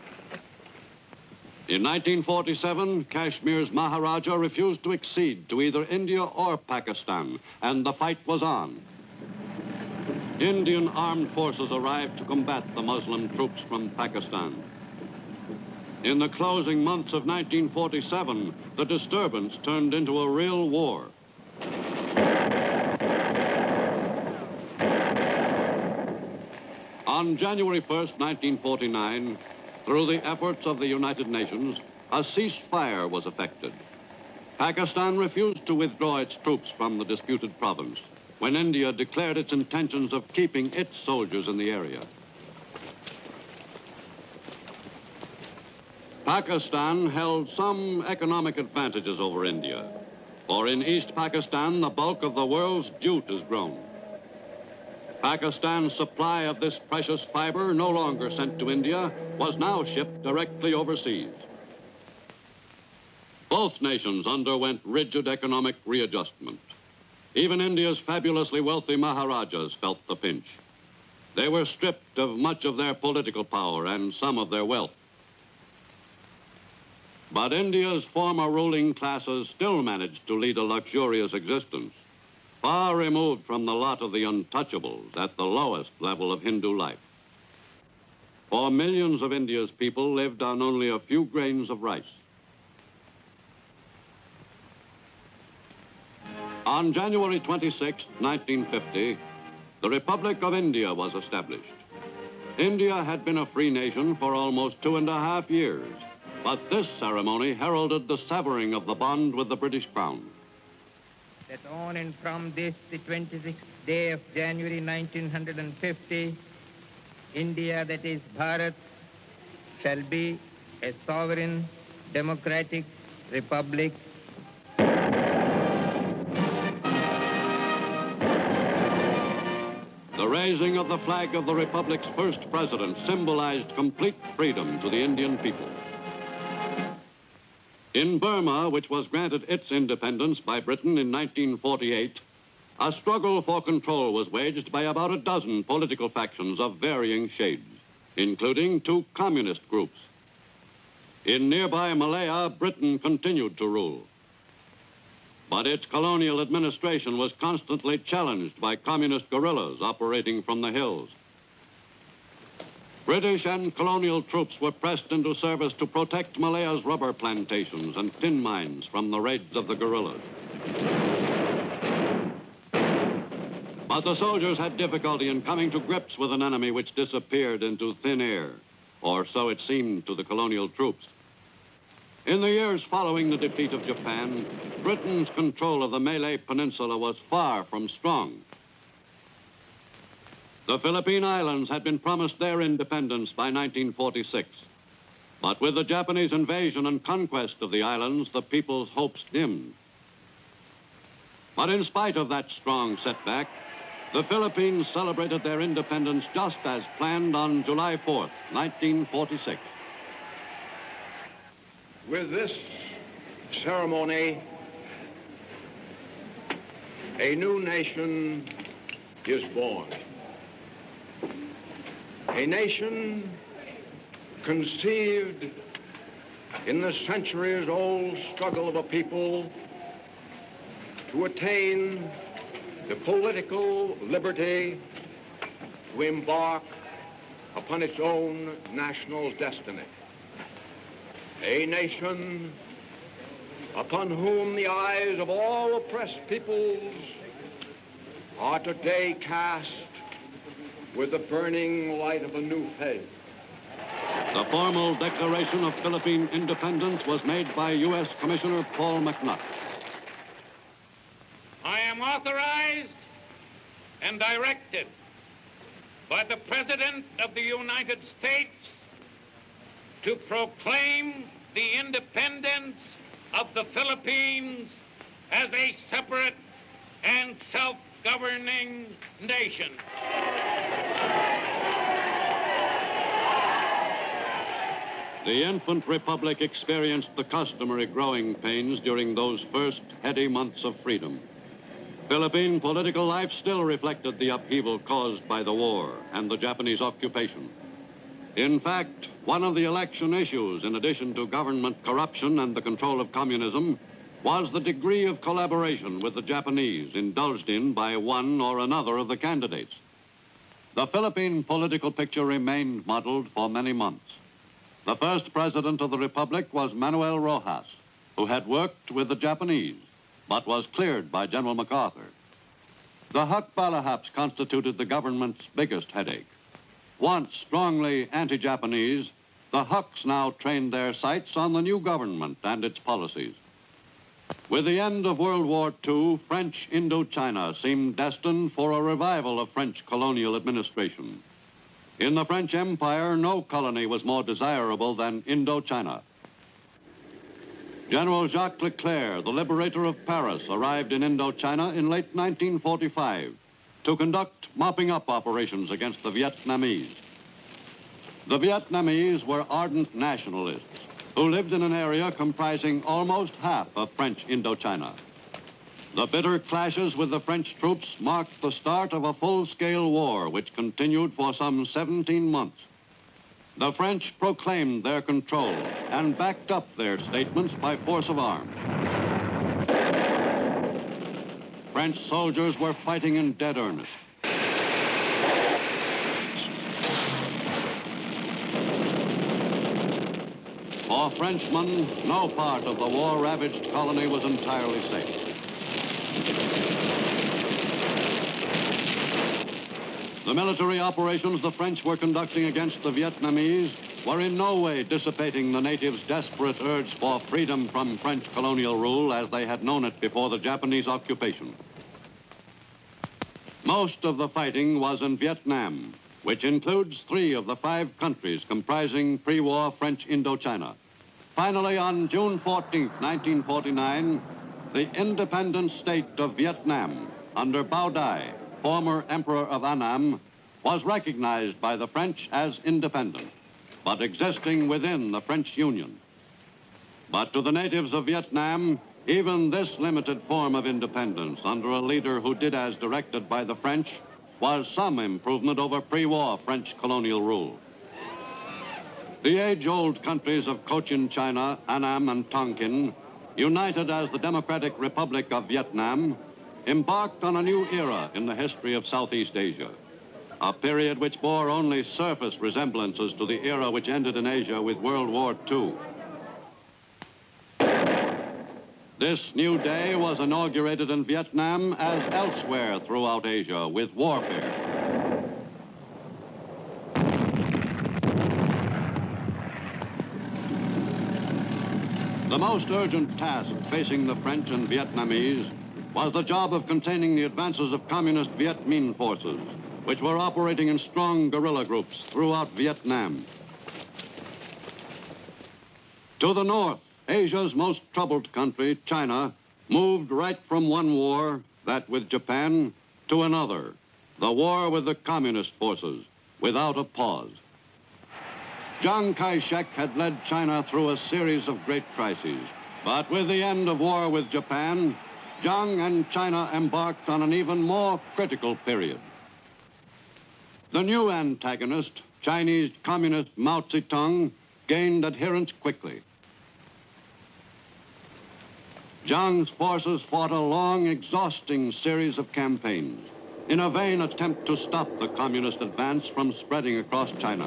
In 1947, Kashmir's Maharaja refused to accede to either India or Pakistan, and the fight was on. Indian armed forces arrived to combat the Muslim troops from Pakistan. In the closing months of 1947, the disturbance turned into a real war. On January 1st, 1949, through the efforts of the United Nations, a ceasefire was effected. Pakistan refused to withdraw its troops from the disputed province when India declared its intentions of keeping its soldiers in the area. Pakistan held some economic advantages over India, for in East Pakistan, the bulk of the world's jute is grown. Pakistan's supply of this precious fiber, no longer sent to India, was now shipped directly overseas. Both nations underwent rigid economic readjustment. Even India's fabulously wealthy Maharajas felt the pinch. They were stripped of much of their political power and some of their wealth. But India's former ruling classes still managed to lead a luxurious existence, far removed from the lot of the untouchables at the lowest level of Hindu life. For millions of India's people lived on only a few grains of rice. On January 26, 1950, the Republic of India was established. India had been a free nation for almost 2.5 years, but this ceremony heralded the severing of the bond with the British Crown. That on and from this, the 26th day of January 1950, India, that is Bharat, shall be a sovereign, democratic republic. The raising of the flag of the Republic's first president symbolized complete freedom to the Indian people. In Burma, which was granted its independence by Britain in 1948, a struggle for control was waged by about a dozen political factions of varying shades, including 2 communist groups. In nearby Malaya, Britain continued to rule. But its colonial administration was constantly challenged by communist guerrillas operating from the hills. British and colonial troops were pressed into service to protect Malaya's rubber plantations and tin mines from the raids of the guerrillas. But the soldiers had difficulty in coming to grips with an enemy which disappeared into thin air, or so it seemed to the colonial troops. In the years following the defeat of Japan, Britain's control of the Malay Peninsula was far from strong. The Philippine Islands had been promised their independence by 1946. But with the Japanese invasion and conquest of the islands, the people's hopes dimmed. But in spite of that strong setback, the Philippines celebrated their independence just as planned on July 4th, 1946. With this ceremony, a new nation is born. A nation conceived in the centuries-old struggle of a people to attain the political liberty to embark upon its own national destiny. A nation upon whom the eyes of all oppressed peoples are today cast with the burning light of a new faith. The formal declaration of Philippine independence was made by U.S. Commissioner Paul McNutt. I am authorized and directed by the President of the United States to proclaim the independence of the Philippines as a separate and self-governing nation. The infant republic experienced the customary growing pains during those first heady months of freedom. Philippine political life still reflected the upheaval caused by the war and the Japanese occupation. In fact, one of the election issues, in addition to government corruption and the control of communism, was the degree of collaboration with the Japanese indulged in by one or another of the candidates. The Philippine political picture remained muddled for many months. The first president of the republic was Manuel Rojas, who had worked with the Japanese, but was cleared by General MacArthur. The Hukbalahaps constituted the government's biggest headache. Once strongly anti-Japanese, the Huks now trained their sights on the new government and its policies. With the end of World War II, French Indochina seemed destined for a revival of French colonial administration. In the French Empire, no colony was more desirable than Indochina. General Jacques Leclerc, the liberator of Paris, arrived in Indochina in late 1945 to conduct mopping up operations against the Vietnamese. The Vietnamese were ardent nationalists who lived in an area comprising almost half of French Indochina. The bitter clashes with the French troops marked the start of a full-scale war which continued for some 17 months. The French proclaimed their control and backed up their statements by force of arms. French soldiers were fighting in dead earnest. For Frenchmen, no part of the war-ravaged colony was entirely safe. The military operations the French were conducting against the Vietnamese were in no way dissipating the natives' desperate urge for freedom from French colonial rule as they had known it before the Japanese occupation. Most of the fighting was in Vietnam, which includes 3 of the 5 countries comprising pre-war French Indochina. Finally, on June 14, 1949, the independent state of Vietnam, under Bao Dai, former Emperor of Annam, was recognized by the French as independent, but existing within the French Union. But to the natives of Vietnam, even this limited form of independence under a leader who did as directed by the French was some improvement over pre-war French colonial rule. The age-old countries of Cochin China, Annam, and Tonkin, united as the Democratic Republic of Vietnam, embarked on a new era in the history of Southeast Asia, a period which bore only surface resemblances to the era which ended in Asia with World War II. This new day was inaugurated in Vietnam as elsewhere throughout Asia with warfare. The most urgent task facing the French and Vietnamese was the job of containing the advances of communist Viet Minh forces, which were operating in strong guerrilla groups throughout Vietnam. To the north, Asia's most troubled country, China, moved right from one war, that with Japan, to another, the war with the communist forces, without a pause. Chiang Kai-shek had led China through a series of great crises, but with the end of war with Japan, Chiang and China embarked on an even more critical period. The new antagonist, Chinese Communist Mao Zedong, gained adherents quickly. Jiang's forces fought a long, exhausting series of campaigns in a vain attempt to stop the communist advance from spreading across China.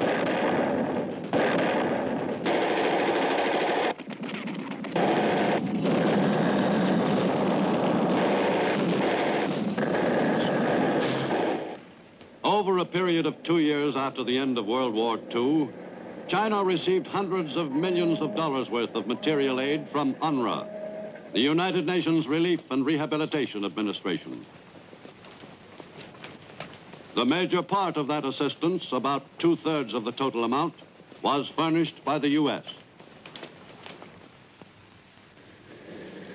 Over a period of 2 years after the end of World War II, China received hundreds of millions of dollars worth of material aid from UNRWA, the United Nations Relief and Rehabilitation Administration. The major part of that assistance, about 2/3 of the total amount, was furnished by the U.S.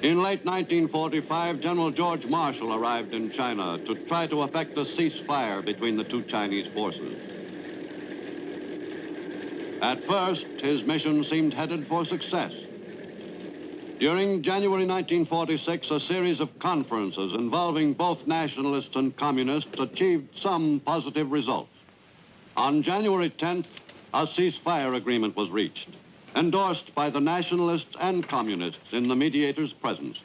In late 1945, General George Marshall arrived in China to try to effect a ceasefire between the two Chinese forces. At first, his mission seemed headed for success. During January 1946, a series of conferences involving both nationalists and communists achieved some positive results. On January 10th, a ceasefire agreement was reached, endorsed by the nationalists and communists in the mediator's presence.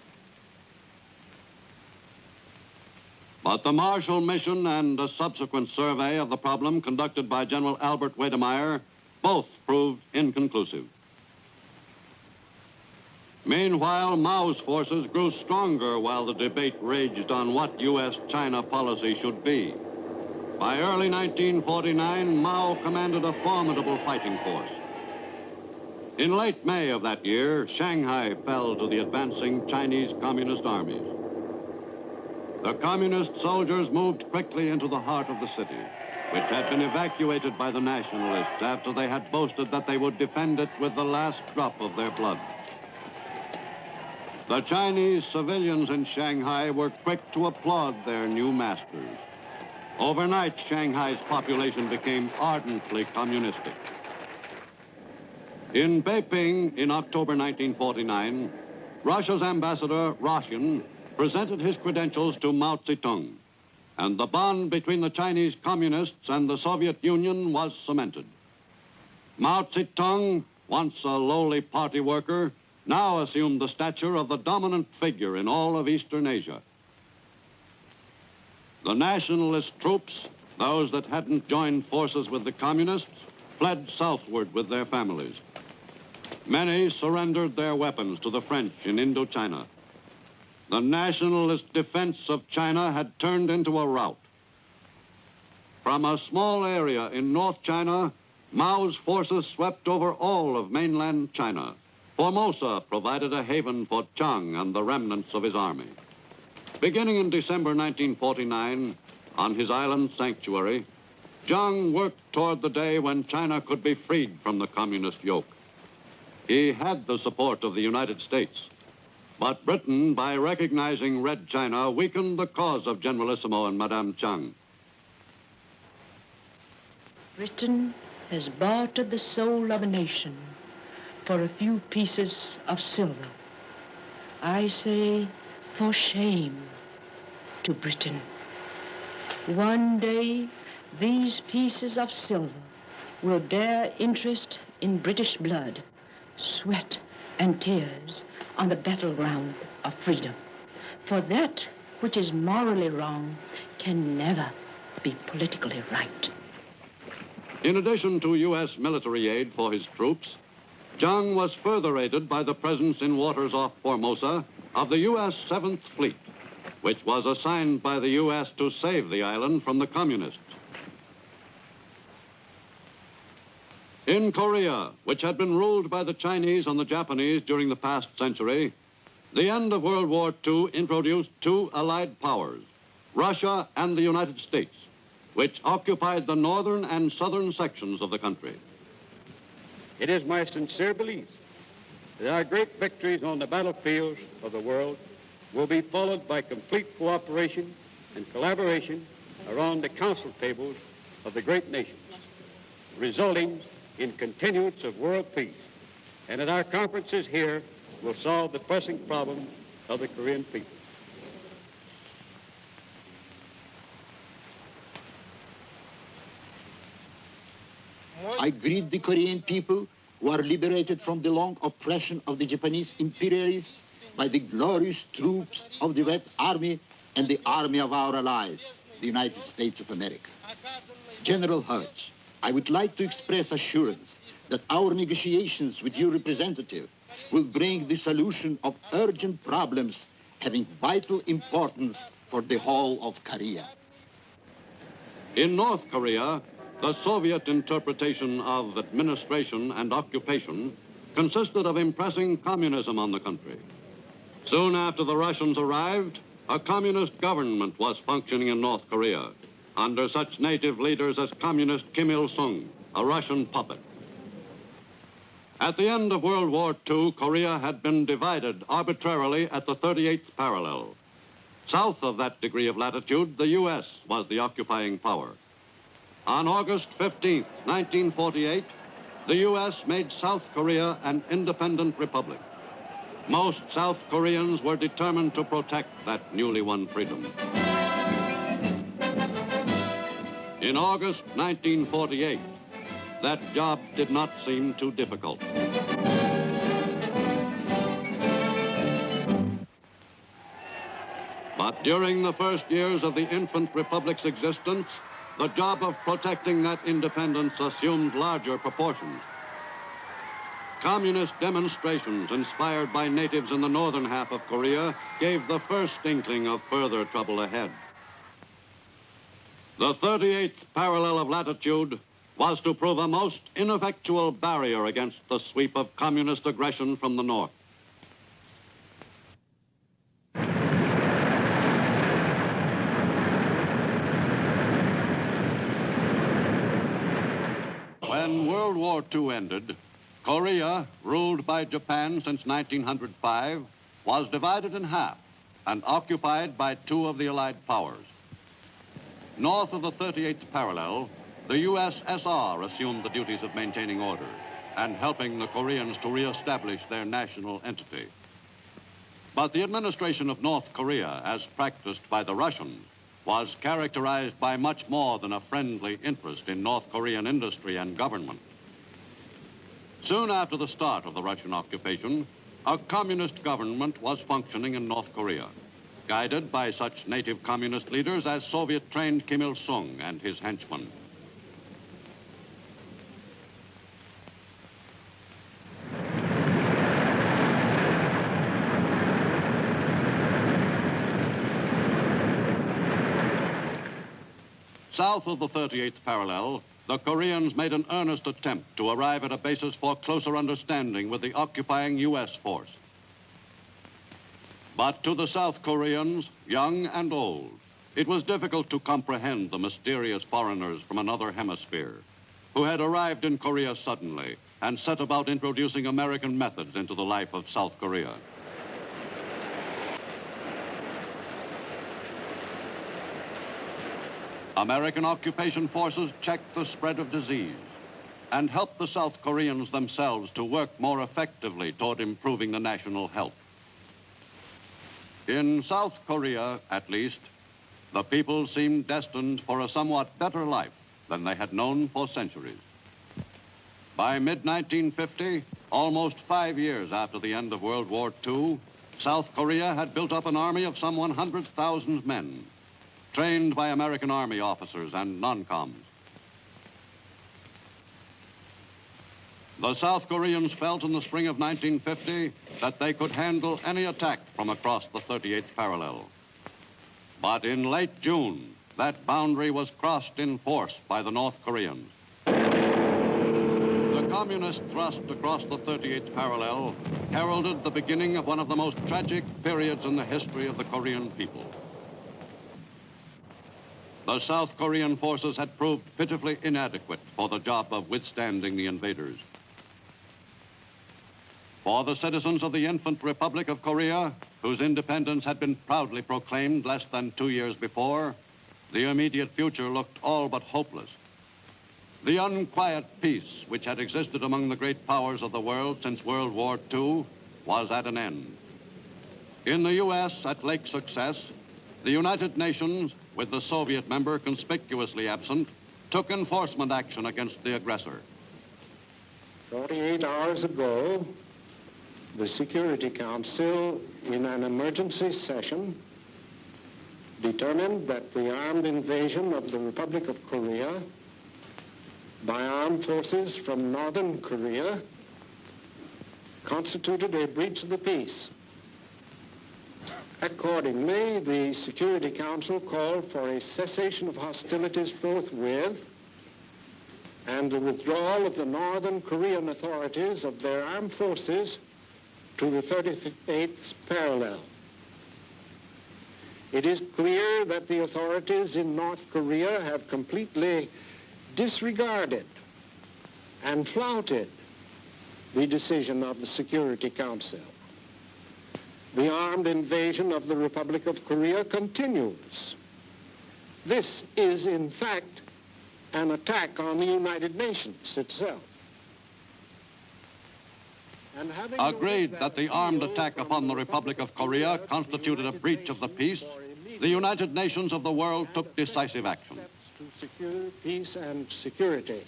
But the Marshall Mission and a subsequent survey of the problem conducted by General Albert Wedemeyer both proved inconclusive. Meanwhile, Mao's forces grew stronger while the debate raged on what U.S.-China policy should be. By early 1949, Mao commanded a formidable fighting force. In late May of that year, Shanghai fell to the advancing Chinese Communist armies. The Communist soldiers moved quickly into the heart of the city, which had been evacuated by the nationalists after they had boasted that they would defend it with the last drop of their blood. The Chinese civilians in Shanghai were quick to applaud their new masters. Overnight, Shanghai's population became ardently communistic. In Beiping, in October 1949, Russia's ambassador, Roshin, presented his credentials to Mao Zedong, and the bond between the Chinese communists and the Soviet Union was cemented. Mao Zedong, once a lowly party worker, now assumed the stature of the dominant figure in all of Eastern Asia. The nationalist troops, those that hadn't joined forces with the communists, fled southward with their families. Many surrendered their weapons to the French in Indochina. The nationalist defense of China had turned into a rout. From a small area in North China, Mao's forces swept over all of mainland China. Formosa provided a haven for Chiang and the remnants of his army. Beginning in December 1949, on his island sanctuary, Chiang worked toward the day when China could be freed from the communist yoke. He had the support of the United States, but Britain, by recognizing Red China, weakened the cause of Generalissimo and Madame Chiang. Britain has bartered the soul of a nation for a few pieces of silver. I say, for shame to Britain. One day, these pieces of silver will bear interest in British blood, sweat, and tears on the battleground of freedom. For that which is morally wrong can never be politically right. In addition to U.S. military aid for his troops, Chiang was further aided by the presence in waters off Formosa of the U.S. 7th Fleet, which was assigned by the U.S. to save the island from the communists. In Korea, which had been ruled by the Chinese and the Japanese during the past century, the end of World War II introduced two allied powers, Russia and the United States, which occupied the northern and southern sections of the country. It is my sincere belief that our great victories on the battlefields of the world will be followed by complete cooperation and collaboration around the council tables of the great nations, resulting in continuance of world peace, and that our conferences here will solve the pressing problem of the Korean people. I greet the Korean people who are liberated from the long oppression of the Japanese imperialists by the glorious troops of the Red Army and the army of our allies, the United States of America. General Hertz, I would like to express assurance that our negotiations with your representative will bring the solution of urgent problems having vital importance for the whole of Korea. In North Korea, the Soviet interpretation of administration and occupation consisted of impressing communism on the country. Soon after the Russians arrived, a communist government was functioning in North Korea under such native leaders as Communist Kim Il-sung, a Russian puppet. At the end of World War II, Korea had been divided arbitrarily at the 38th parallel. South of that degree of latitude, the U.S. was the occupying power. On August 15, 1948, the U.S. made South Korea an independent republic. Most South Koreans were determined to protect that newly won freedom. In August 1948, that job did not seem too difficult. But during the first years of the infant republic's existence, the job of protecting that independence assumed larger proportions. Communist demonstrations inspired by natives in the northern half of Korea gave the first inkling of further trouble ahead. The 38th parallel of latitude was to prove a most ineffectual barrier against the sweep of communist aggression from the north. When World War II ended, Korea, ruled by Japan since 1905, was divided in half and occupied by two of the Allied powers. North of the 38th parallel, the USSR assumed the duties of maintaining order and helping the Koreans to reestablish their national entity. But the administration of North Korea, as practiced by the Russians, was characterized by much more than a friendly interest in North Korean industry and government. Soon after the start of the Russian occupation, a communist government was functioning in North Korea, guided by such native communist leaders as Soviet-trained Kim Il-sung and his henchmen. South of the 38th parallel, the Koreans made an earnest attempt to arrive at a basis for closer understanding with the occupying U.S. force. But to the South Koreans, young and old, it was difficult to comprehend the mysterious foreigners from another hemisphere who had arrived in Korea suddenly and set about introducing American methods into the life of South Korea. American occupation forces checked the spread of disease and helped the South Koreans themselves to work more effectively toward improving the national health. In South Korea, at least, the people seemed destined for a somewhat better life than they had known for centuries. By mid-1950, almost 5 years after the end of World War II, South Korea had built up an army of some 100,000 men, trained by American Army officers and non-coms. The South Koreans felt in the spring of 1950 that they could handle any attack from across the 38th parallel. But in late June, that boundary was crossed in force by the North Koreans. The communist thrust across the 38th parallel heralded the beginning of one of the most tragic periods in the history of the Korean people. The South Korean forces had proved pitifully inadequate for the job of withstanding the invaders. For the citizens of the infant Republic of Korea, whose independence had been proudly proclaimed less than 2 years before, the immediate future looked all but hopeless. The unquiet peace which had existed among the great powers of the world since World War II was at an end. In the U.S., at Lake Success, the United Nations, with the Soviet member conspicuously absent, took enforcement action against the aggressor. 48 hours ago, the Security Council, in an emergency session, determined that the armed invasion of the Republic of Korea by armed forces from northern Korea constituted a breach of the peace. Accordingly, the Security Council called for a cessation of hostilities forthwith and the withdrawal of the northern Korean authorities of their armed forces to the 38th parallel. It is clear that the authorities in North Korea have completely disregarded and flouted the decision of the Security Council. The armed invasion of the Republic of Korea continues. This is, in fact, an attack on the United Nations itself. Agreed that the armed attack upon the Republic of Korea constituted a breach of the peace, the United Nations of the world took decisive action. To secure peace and security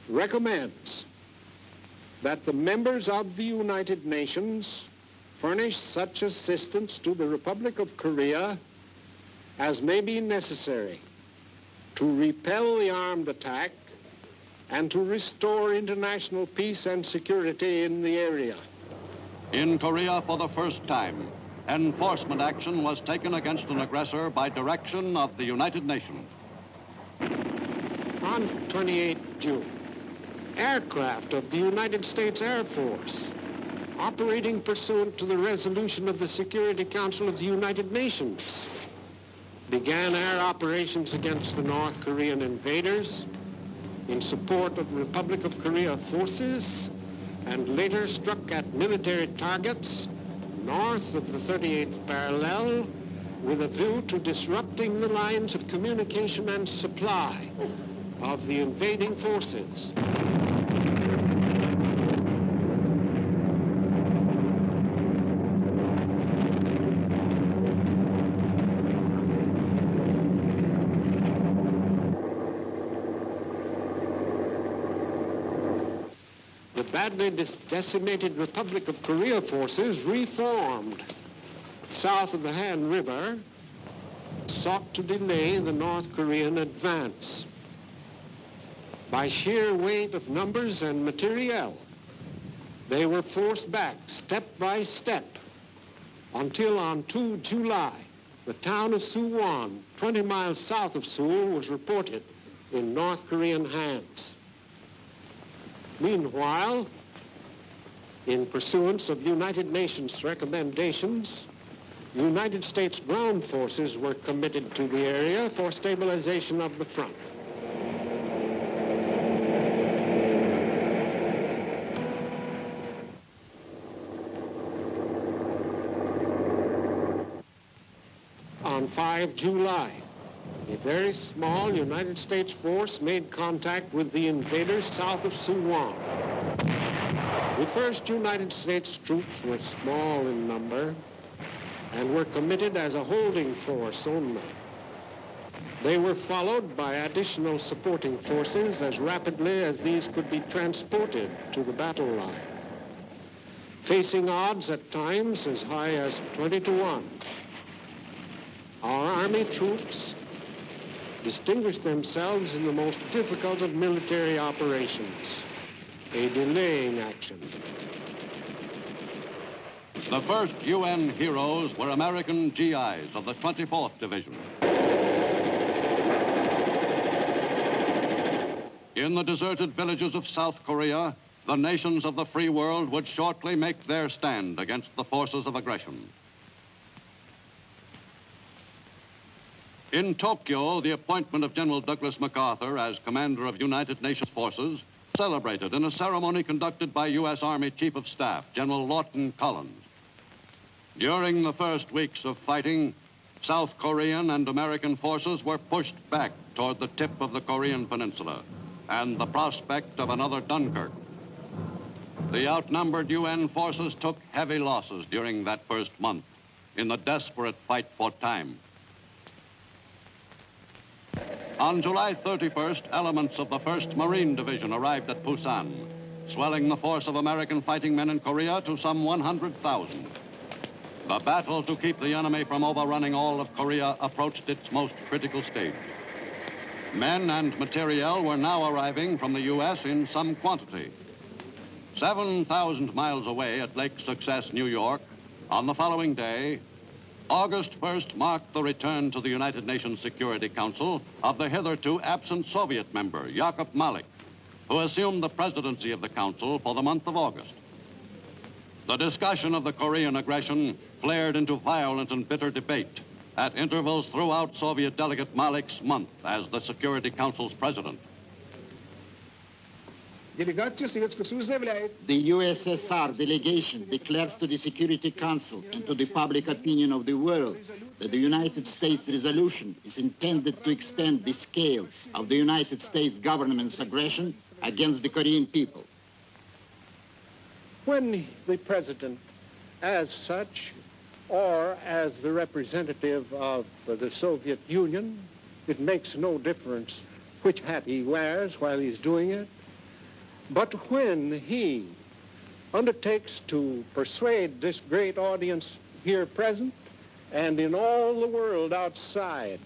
recommends that the members of the United Nations furnish such assistance to the Republic of Korea as may be necessary to repel the armed attack and to restore international peace and security in the area. In Korea, for the first time, enforcement action was taken against an aggressor by direction of the United Nations. On 28 June, aircraft of the United States Air Force, operating pursuant to the resolution of the Security Council of the United Nations, began air operations against the North Korean invaders in support of Republic of Korea forces, and later struck at military targets north of the 38th parallel with a view to disrupting the lines of communication and supply of the invading forces. The badly decimated Republic of Korea forces reformed south of the Han River, sought to delay the North Korean advance. By sheer weight of numbers and materiel, they were forced back step by step until on 2 July, the town of Suwon, 20 miles south of Seoul, was reported in North Korean hands. Meanwhile, in pursuance of United Nations recommendations, United States ground forces were committed to the area for stabilization of the front. On 5 July, a very small United States force made contact with the invaders south of Suwon. The first United States troops were small in number and were committed as a holding force only. They were followed by additional supporting forces as rapidly as these could be transported to the battle line, facing odds at times as high as 20 to 1. Our Army troops distinguished themselves in the most difficult of military operations, a delaying action. The first UN heroes were American GIs of the 24th Division. In the deserted villages of South Korea, the nations of the free world would shortly make their stand against the forces of aggression. In Tokyo, the appointment of General Douglas MacArthur as commander of United Nations forces celebrated in a ceremony conducted by U.S. Army Chief of Staff, General Lawton Collins. During the first weeks of fighting, South Korean and American forces were pushed back toward the tip of the Korean Peninsula and the prospect of another Dunkirk. The outnumbered UN forces took heavy losses during that first month in the desperate fight for time. On July 31st, elements of the 1st Marine Division arrived at Busan, swelling the force of American fighting men in Korea to some 100,000. The battle to keep the enemy from overrunning all of Korea approached its most critical stage. Men and materiel were now arriving from the U.S. in some quantity. 7,000 miles away at Lake Success, New York, on the following day, August 1st marked the return to the United Nations Security Council of the hitherto absent Soviet member, Yakov Malik, who assumed the presidency of the Council for the month of August. The discussion of the Korean aggression flared into violent and bitter debate at intervals throughout Soviet delegate Malik's month as the Security Council's president. The USSR delegation declares to the Security Council and to the public opinion of the world that the United States resolution is intended to extend the scale of the United States government's aggression against the Korean people. When the president, as such, or as the representative of the Soviet Union, it makes no difference which hat he wears while he's doing it, but when he undertakes to persuade this great audience here present and in all the world outside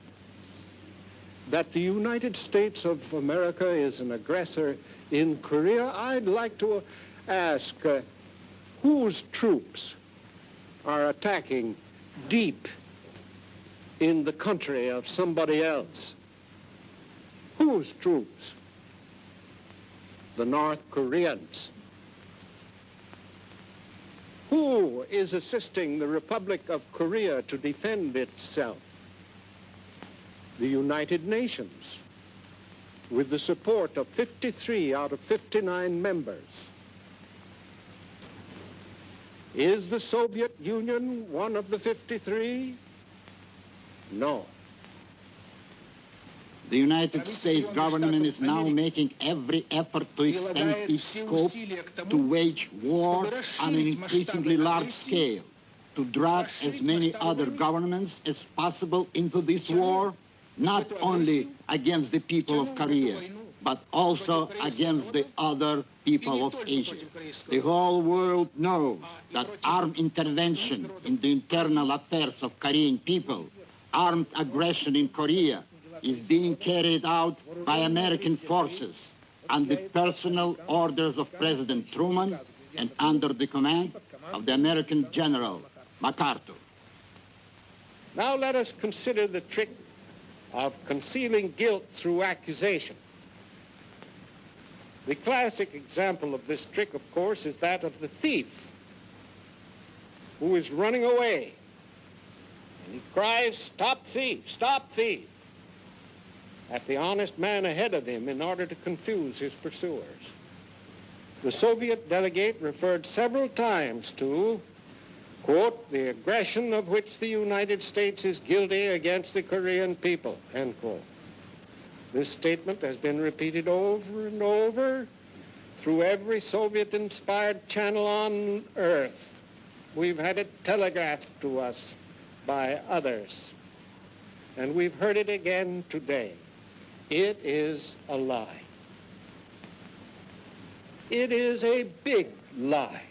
that the United States of America is an aggressor in Korea, I'd like to ask whose troops are attacking deep in the country of somebody else? Whose troops? The North Koreans. Who is assisting the Republic of Korea to defend itself? The United Nations, with the support of 53 out of 59 members. Is the Soviet Union one of the 53? No. The United States government is now making every effort to extend its scope to wage war on an increasingly large scale, to drag as many other governments as possible into this war, not only against the people of Korea, but also against the other people of Asia. The whole world knows that armed intervention in the internal affairs of Korean people, armed aggression in Korea, is being carried out by American forces under the personal orders of President Truman and under the command of the American General MacArthur. Now let us consider the trick of concealing guilt through accusation. The classic example of this trick, of course, is that of the thief who is running away. And he cries, "Stop thief, stop thief," at the honest man ahead of him in order to confuse his pursuers. The Soviet delegate referred several times to, quote, "the aggression of which the United States is guilty against the Korean people," end quote. This statement has been repeated over and over through every Soviet-inspired channel on Earth. We've had it telegraphed to us by others, and we've heard it again today. It is a lie. It is a big lie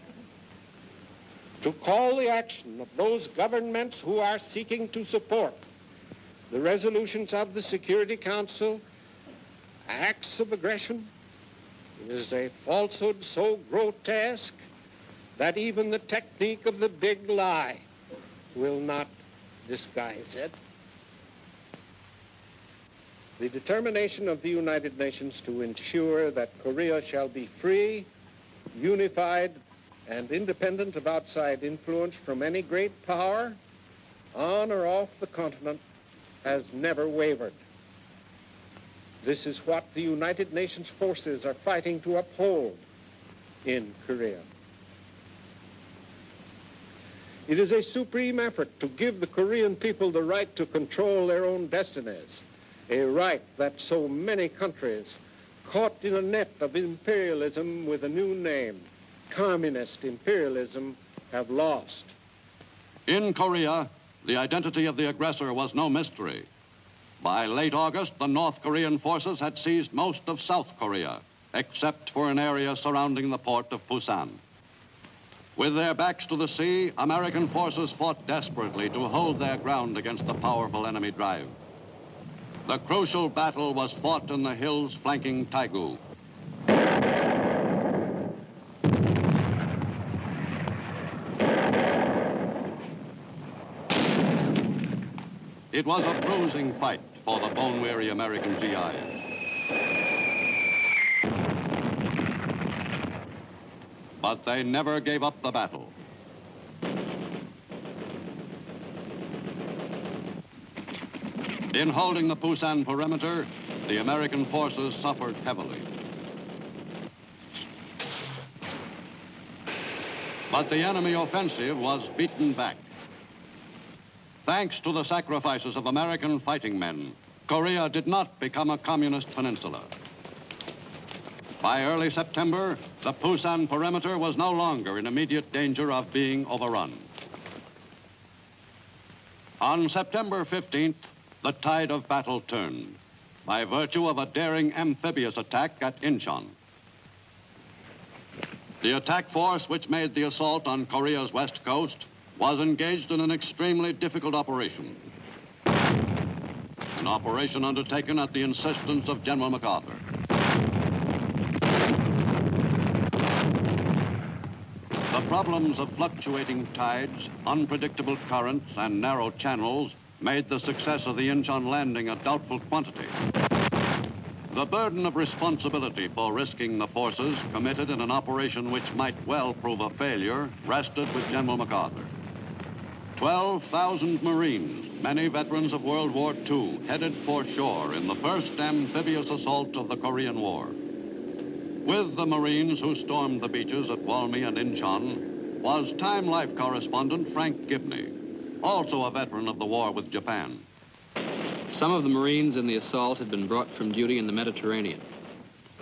to call the action of those governments who are seeking to support the resolutions of the Security Council acts of aggression. It is a falsehood so grotesque that even the technique of the big lie will not disguise it. The determination of the United Nations to ensure that Korea shall be free, unified, and independent of outside influence from any great power on or off the continent has never wavered. This is what the United Nations forces are fighting to uphold in Korea. It is a supreme effort to give the Korean people the right to control their own destinies, a right that so many countries caught in a net of imperialism with a new name, communist imperialism, have lost. In Korea, the identity of the aggressor was no mystery. By late August, the North Korean forces had seized most of South Korea, except for an area surrounding the port of Busan. With their backs to the sea, American forces fought desperately to hold their ground against the powerful enemy drive. The crucial battle was fought in the hills flanking Taegu. It was a bruising fight for the bone-weary American GIs. But they never gave up the battle. In holding the Busan perimeter, the American forces suffered heavily. But the enemy offensive was beaten back. Thanks to the sacrifices of American fighting men, Korea did not become a communist peninsula. By early September, the Busan perimeter was no longer in immediate danger of being overrun. On September 15th, the tide of battle turned by virtue of a daring amphibious attack at Incheon. The attack force which made the assault on Korea's west coast was engaged in an extremely difficult operation. An operation undertaken at the insistence of General MacArthur. The problems of fluctuating tides, unpredictable currents, and narrow channels made the success of the Incheon landing a doubtful quantity. The burden of responsibility for risking the forces committed in an operation which might well prove a failure rested with General MacArthur. 12,000 Marines, many veterans of World War II, headed for shore in the first amphibious assault of the Korean War. With the Marines who stormed the beaches at Walmy and Incheon was Time Life correspondent Frank Gibney, also a veteran of the war with Japan. Some of the Marines in the assault had been brought from duty in the Mediterranean.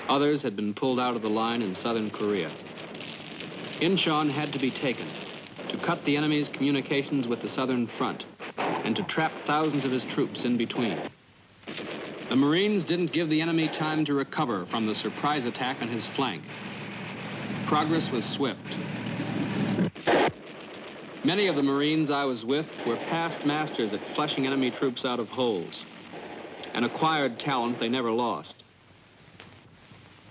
Others had been pulled out of the line in southern Korea. Incheon had to be taken to cut the enemy's communications with the southern front and to trap thousands of his troops in between. The Marines didn't give the enemy time to recover from the surprise attack on his flank. Progress was swift. Many of the Marines I was with were past masters at flushing enemy troops out of holes, an acquired talent they never lost.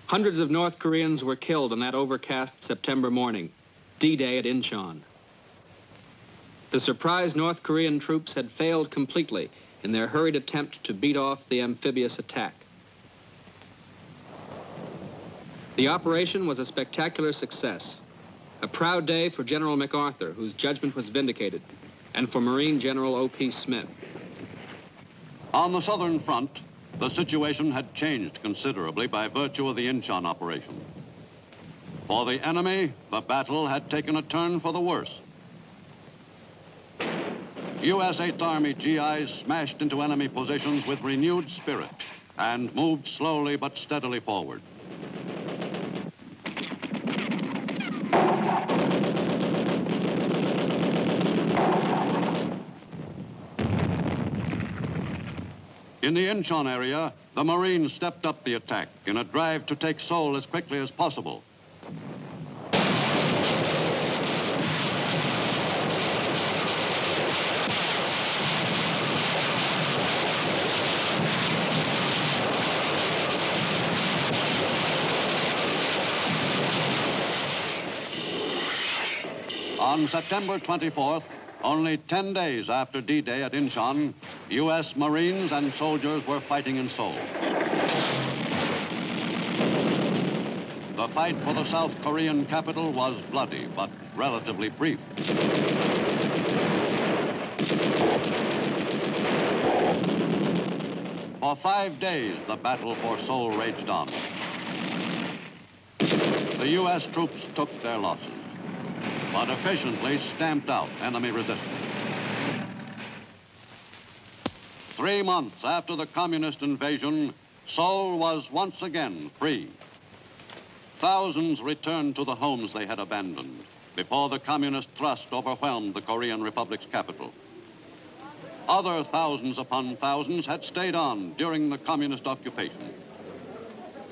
Hundreds of North Koreans were killed on that overcast September morning, D-Day at Incheon. The surprised North Korean troops had failed completely in their hurried attempt to beat off the amphibious attack. The operation was a spectacular success. A proud day for General MacArthur, whose judgment was vindicated, and for Marine General O.P. Smith. On the southern front, the situation had changed considerably by virtue of the Incheon operation. For the enemy, the battle had taken a turn for the worse. U.S. 8th Army GIs smashed into enemy positions with renewed spirit and moved slowly but steadily forward. In the Incheon area, the Marines stepped up the attack in a drive to take Seoul as quickly as possible. On September 24th, only 10 days after D-Day at Incheon, U.S. Marines and soldiers were fighting in Seoul. The fight for the South Korean capital was bloody, but relatively brief. For 5 days, the battle for Seoul raged on. The U.S. troops took their losses, but efficiently stamped out enemy resistance. 3 months after the communist invasion, Seoul was once again free. Thousands returned to the homes they had abandoned before the communist thrust overwhelmed the Korean Republic's capital. Other thousands upon thousands had stayed on during the communist occupation.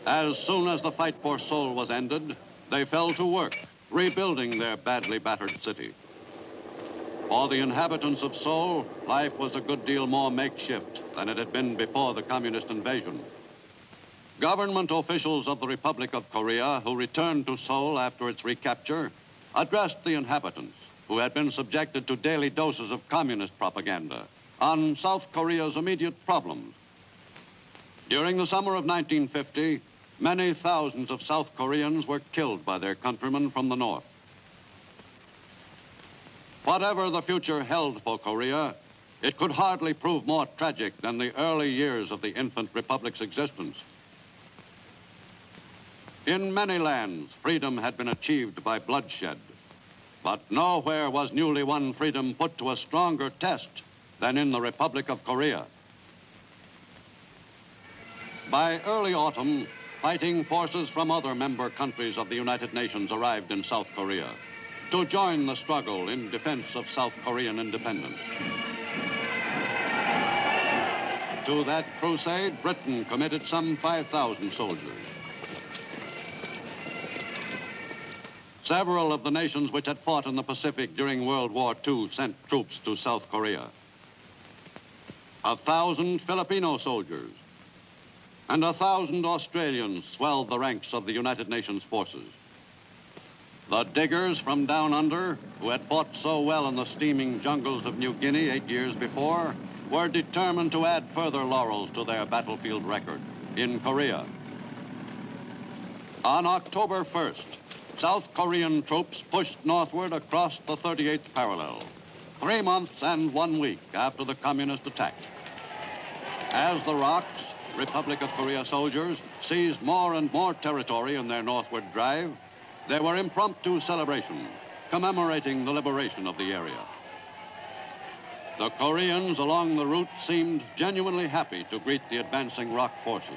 As soon as the fight for Seoul was ended, they fell to work, rebuilding their badly battered city. For the inhabitants of Seoul, life was a good deal more makeshift than it had been before the communist invasion. Government officials of the Republic of Korea who returned to Seoul after its recapture addressed the inhabitants who had been subjected to daily doses of communist propaganda on South Korea's immediate problems. During the summer of 1950, many thousands of South Koreans were killed by their countrymen from the north. Whatever the future held for Korea, it could hardly prove more tragic than the early years of the infant republic's existence. In many lands, freedom had been achieved by bloodshed, but nowhere was newly won freedom put to a stronger test than in the Republic of Korea. By early autumn, fighting forces from other member countries of the United Nations arrived in South Korea to join the struggle in defense of South Korean independence. To that crusade, Britain committed some 5,000 soldiers. Several of the nations which had fought in the Pacific during World War II sent troops to South Korea. 1,000 Filipino soldiers and 1,000 Australians swelled the ranks of the United Nations forces. The diggers from down under, who had fought so well in the steaming jungles of New Guinea 8 years before, were determined to add further laurels to their battlefield record in Korea. On October 1st, South Korean troops pushed northward across the 38th parallel, 3 months and 1 week after the communist attack. As the ROKs, Republic of Korea soldiers, seized more and more territory in their northward drive, there were impromptu celebrations commemorating the liberation of the area. The Koreans along the route seemed genuinely happy to greet the advancing ROK forces.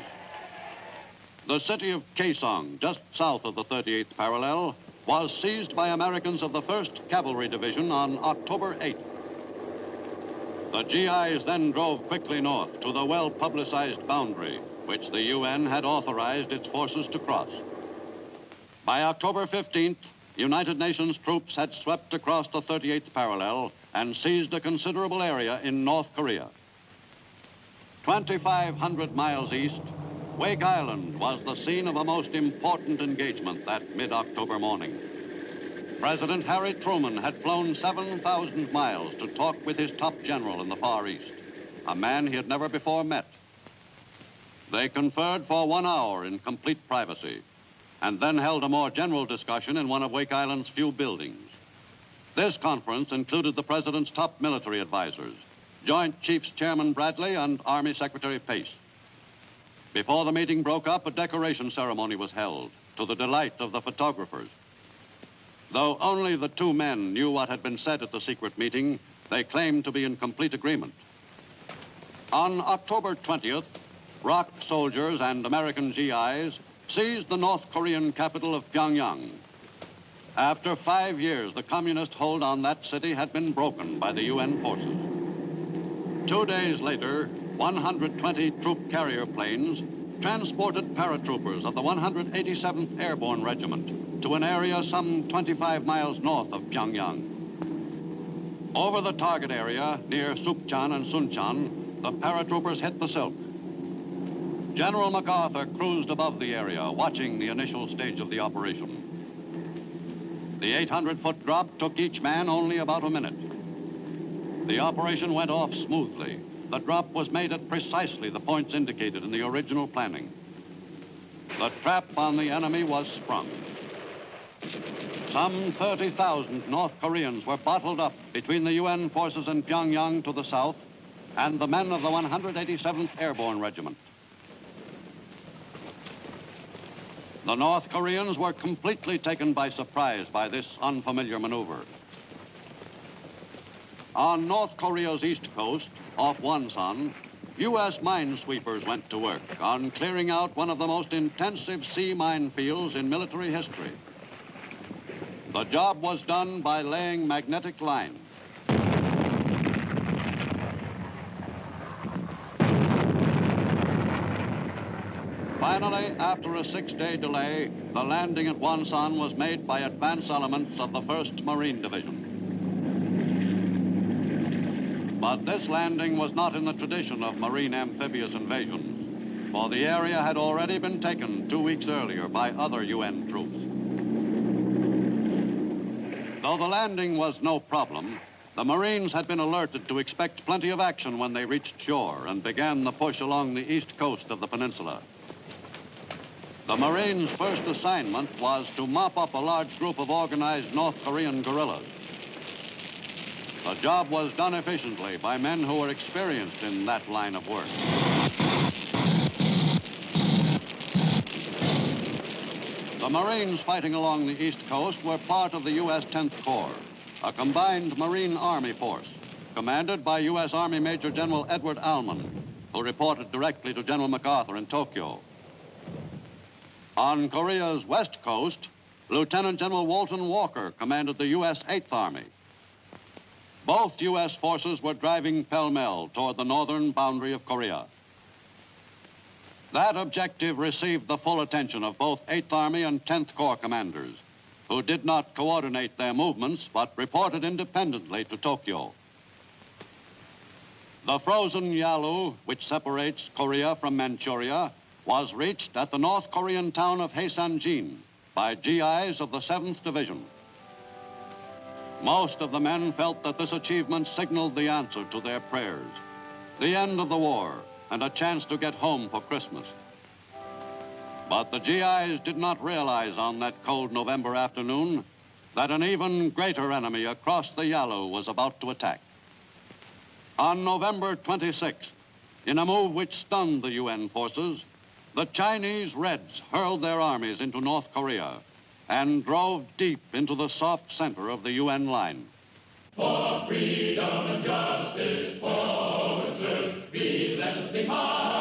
The city of Kaesong, just south of the 38th parallel, was seized by Americans of the 1st Cavalry Division on October 8th. The GIs then drove quickly north to the well-publicized boundary, which the UN had authorized its forces to cross. By October 15th, United Nations troops had swept across the 38th parallel and seized a considerable area in North Korea. 2,500 miles east, Wake Island was the scene of a most important engagement that mid-October morning. President Harry Truman had flown 7,000 miles to talk with his top general in the Far East, a man he had never before met. They conferred for 1 hour in complete privacy, and then held a more general discussion in one of Wake Island's few buildings. This conference included the president's top military advisors, Joint Chiefs Chairman Bradley and Army Secretary Pace. Before the meeting broke up, a decoration ceremony was held to the delight of the photographers. Though only the two men knew what had been said at the secret meeting, they claimed to be in complete agreement. On October 20th, ROK soldiers and American GIs seized the North Korean capital of Pyongyang. After 5 years, the communist hold on that city had been broken by the UN forces. 2 days later, 120 troop carrier planes transported paratroopers of the 187th Airborne Regiment to an area some 25 miles north of Pyongyang. Over the target area near Sukchan and Sunchan, the paratroopers hit the silk. General MacArthur cruised above the area, watching the initial stage of the operation. The 800-foot drop took each man only about a minute. The operation went off smoothly. The drop was made at precisely the points indicated in the original planning. The trap on the enemy was sprung. Some 30,000 North Koreans were bottled up between the UN forces in Pyongyang to the south and the men of the 187th Airborne Regiment. The North Koreans were completely taken by surprise by this unfamiliar maneuver. On North Korea's east coast, off Wonsan, U.S. minesweepers went to work on clearing out one of the most intensive sea minefields in military history. The job was done by laying magnetic lines. Finally, after a 6-day delay, the landing at Wonsan was made by advance elements of the 1st Marine Division. But this landing was not in the tradition of marine amphibious invasions, for the area had already been taken 2 weeks earlier by other UN troops. Though the landing was no problem, the Marines had been alerted to expect plenty of action when they reached shore and began the push along the east coast of the peninsula. The Marines' first assignment was to mop up a large group of organized North Korean guerrillas. The job was done efficiently by men who were experienced in that line of work. The Marines fighting along the East Coast were part of the U.S. 10th Corps, a combined Marine Army force commanded by U.S. Army Major General Edward Alman, who reported directly to General MacArthur in Tokyo. On Korea's west coast, Lieutenant General Walton Walker commanded the U.S. 8th Army. Both U.S. forces were driving pell-mell toward the northern boundary of Korea. That objective received the full attention of both 8th Army and 10th Corps commanders, who did not coordinate their movements but reported independently to Tokyo. The frozen Yalu, which separates Korea from Manchuria, was reached at the North Korean town of Haesanjin by GIs of the 7th Division. Most of the men felt that this achievement signaled the answer to their prayers, the end of the war, and a chance to get home for Christmas. But the GIs did not realize on that cold November afternoon that an even greater enemy across the Yalu was about to attack. On November 26th, in a move which stunned the UN forces, the Chinese Reds hurled their armies into North Korea and drove deep into the soft center of the UN line. For freedom and justice, for we relentlessly march.